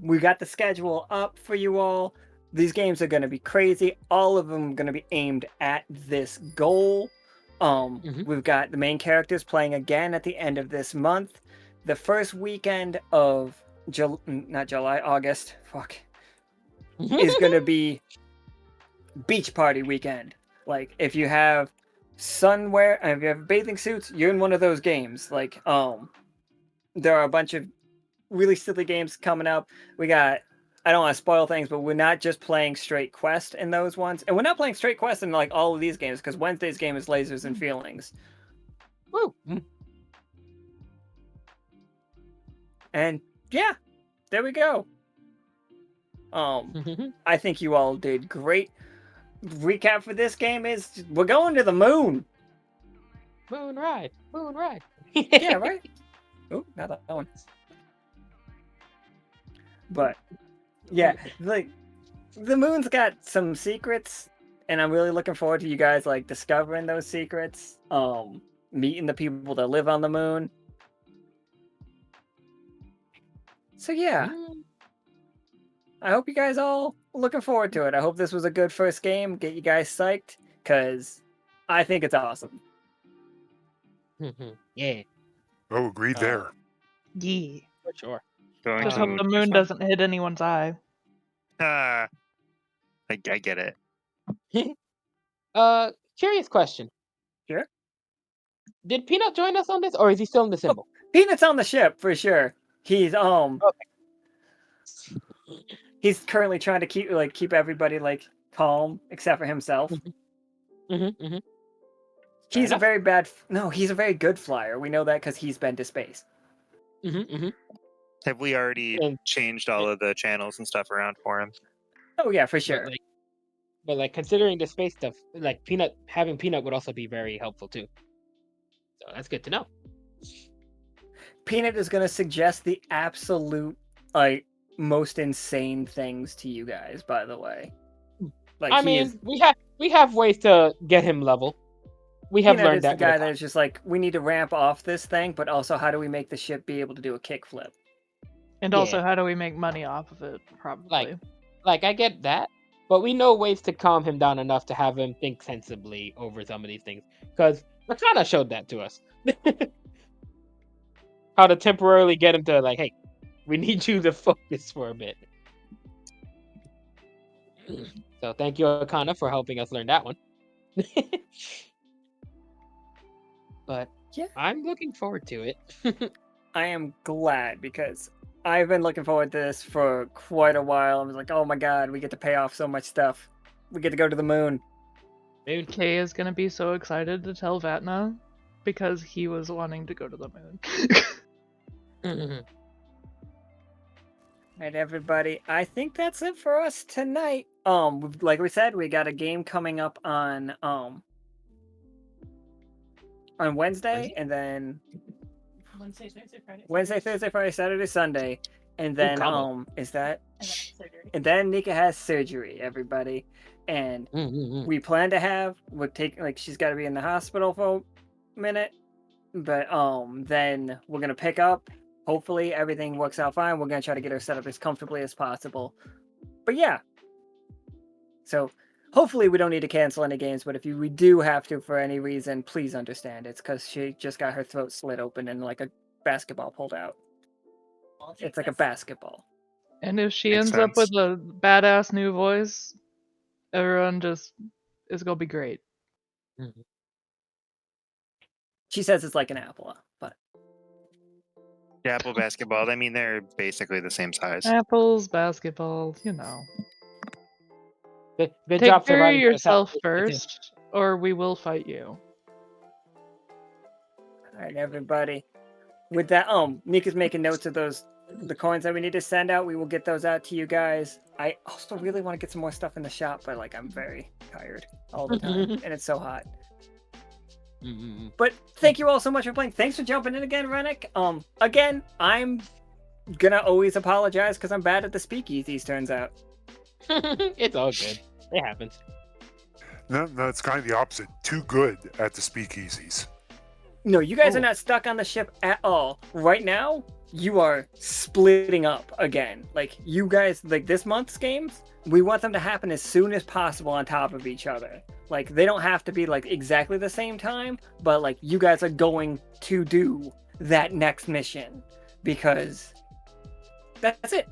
Speaker 1: we got the schedule up for you all. These games are going to be crazy. All of them are going to be aimed at this goal. We've got the main characters playing again at the end of this month. The first weekend of August, is going to be beach party weekend. Like, if you have sunwear, if you have bathing suits, you're in one of those games. Like, there are a bunch of really silly games coming up. We got, I don't want to spoil things, but we're not just playing straight Quest in those ones. And we're not playing straight Quest in, like, all of these games, because Wednesday's game is Lasers and Feelings.
Speaker 13: Woo!
Speaker 1: And, yeah, there we go. I think you all did great. Recap for this game is, we're going to the moon!
Speaker 13: Moon ride! Moon ride!
Speaker 1: Yeah, right? Oh, not that one. But, yeah, like, the moon's got some secrets, and I'm really looking forward to you guys, like, discovering those secrets, meeting the people that live on the moon. So, yeah. I hope you guys all looking forward to it. I hope this was a good first game, get you guys psyched, because I think it's awesome.
Speaker 13: Yeah.
Speaker 9: Oh, agreed there.
Speaker 12: Yeah.
Speaker 13: For sure.
Speaker 12: Just hope the moon doesn't hit anyone's eye.
Speaker 10: I get it.
Speaker 13: Curious question.
Speaker 1: Sure.
Speaker 13: Did Peanut join us on this, or is he still in the symbol?
Speaker 1: Peanut's on the ship for sure. He's he's currently trying to keep everybody calm except for himself. He's a very he's a very good flyer. We know that because he's been to space.
Speaker 10: Have we already changed all of the channels and stuff around for him?
Speaker 1: Oh yeah, for sure.
Speaker 13: But considering the space stuff, having Peanut would also be very helpful too. So that's good to know.
Speaker 1: Peanut is gonna suggest the absolute most insane things to you guys. By the way,
Speaker 13: we have ways to get him level. We have
Speaker 1: Peanut
Speaker 13: learned
Speaker 1: is
Speaker 13: that.
Speaker 1: the guy that's just we need to ramp off this thing, but also how do we make the ship be able to do a kickflip?
Speaker 12: And also, how do we make money off of it? Probably.
Speaker 13: I get that, but we know ways to calm him down enough to have him think sensibly over some of these things. Because Makana showed that to us. How to temporarily get him to hey, we need you to focus for a bit. So thank you, Akana, for helping us learn that one. But yeah, I'm looking forward to it.
Speaker 1: I am glad because I've been looking forward to this for quite a while. I was like, oh my god, we get to pay off so much stuff. We get to go to the moon.
Speaker 12: Kay is gonna be so excited to tell Vatna because he was wanting to go to the moon.
Speaker 1: Alright, everybody. I think that's it for us tonight. Like we said, we got a game coming up on Wednesday, and then
Speaker 2: Wednesday, Thursday, Friday.
Speaker 1: Wednesday, Thursday, Friday, Saturday, Sunday, and then and then Nika has surgery, everybody, and we plan to she's got to be in the hospital for a minute, but then we're gonna pick up. Hopefully everything works out fine. We're gonna try to get her set up as comfortably as possible. But yeah, so hopefully we don't need to cancel any games. But if we do have to for any reason, please understand it's because she just got her throat slit open and a basketball pulled out. It's like a basketball.
Speaker 12: And if she ends up with a badass new voice, everyone just is gonna be great.
Speaker 1: She says it's like an apple, but
Speaker 10: yeah, apple basketball. I mean, they're basically the same size.
Speaker 12: Apples, basketballs,
Speaker 13: Good
Speaker 12: Take
Speaker 13: job
Speaker 12: care of
Speaker 13: surviving
Speaker 12: yourself first, or we will fight you.
Speaker 1: All right, everybody. With that, Nika's making notes of the coins that we need to send out. We will get those out to you guys. I also really want to get some more stuff in the shop, but I'm very tired all the time, and it's so hot. But thank you all so much for playing. Thanks for jumping in again, Rennick. Again, I'm gonna always apologize because I'm bad at the speakeasies. Turns out.
Speaker 13: It's all good. It happens.
Speaker 9: No, it's kind of the opposite. Too good at the speakeasies.
Speaker 1: No, you guys are not stuck on the ship at all. Right now, you are splitting up again. You guys, this month's games, we want them to happen as soon as possible on top of each other. They don't have to be exactly the same time, but you guys are going to do that next mission because that's it.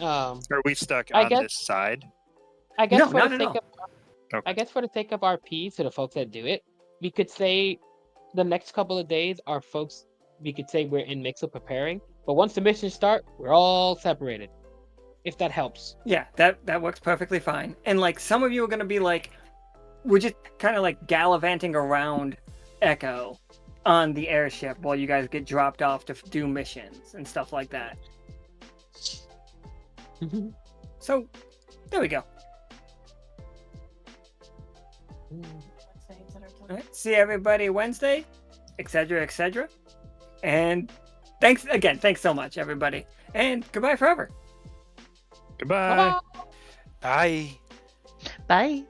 Speaker 10: Are we stuck on this side?
Speaker 13: I guess
Speaker 1: no, not at all.
Speaker 13: I guess for the sake of RP, to the folks that do it, we could say the next couple of days, we could say we're in Nichol preparing, but once the missions start, we're all separated. If that helps.
Speaker 1: Yeah, that works perfectly fine. And some of you are gonna be we're just kind of gallivanting around Echo on the airship while you guys get dropped off to do missions and stuff like that. So, there we go. All right, see everybody Wednesday, etc., etc. And thanks so much, everybody. And goodbye forever.
Speaker 10: Goodbye.
Speaker 4: Bye.
Speaker 12: Bye.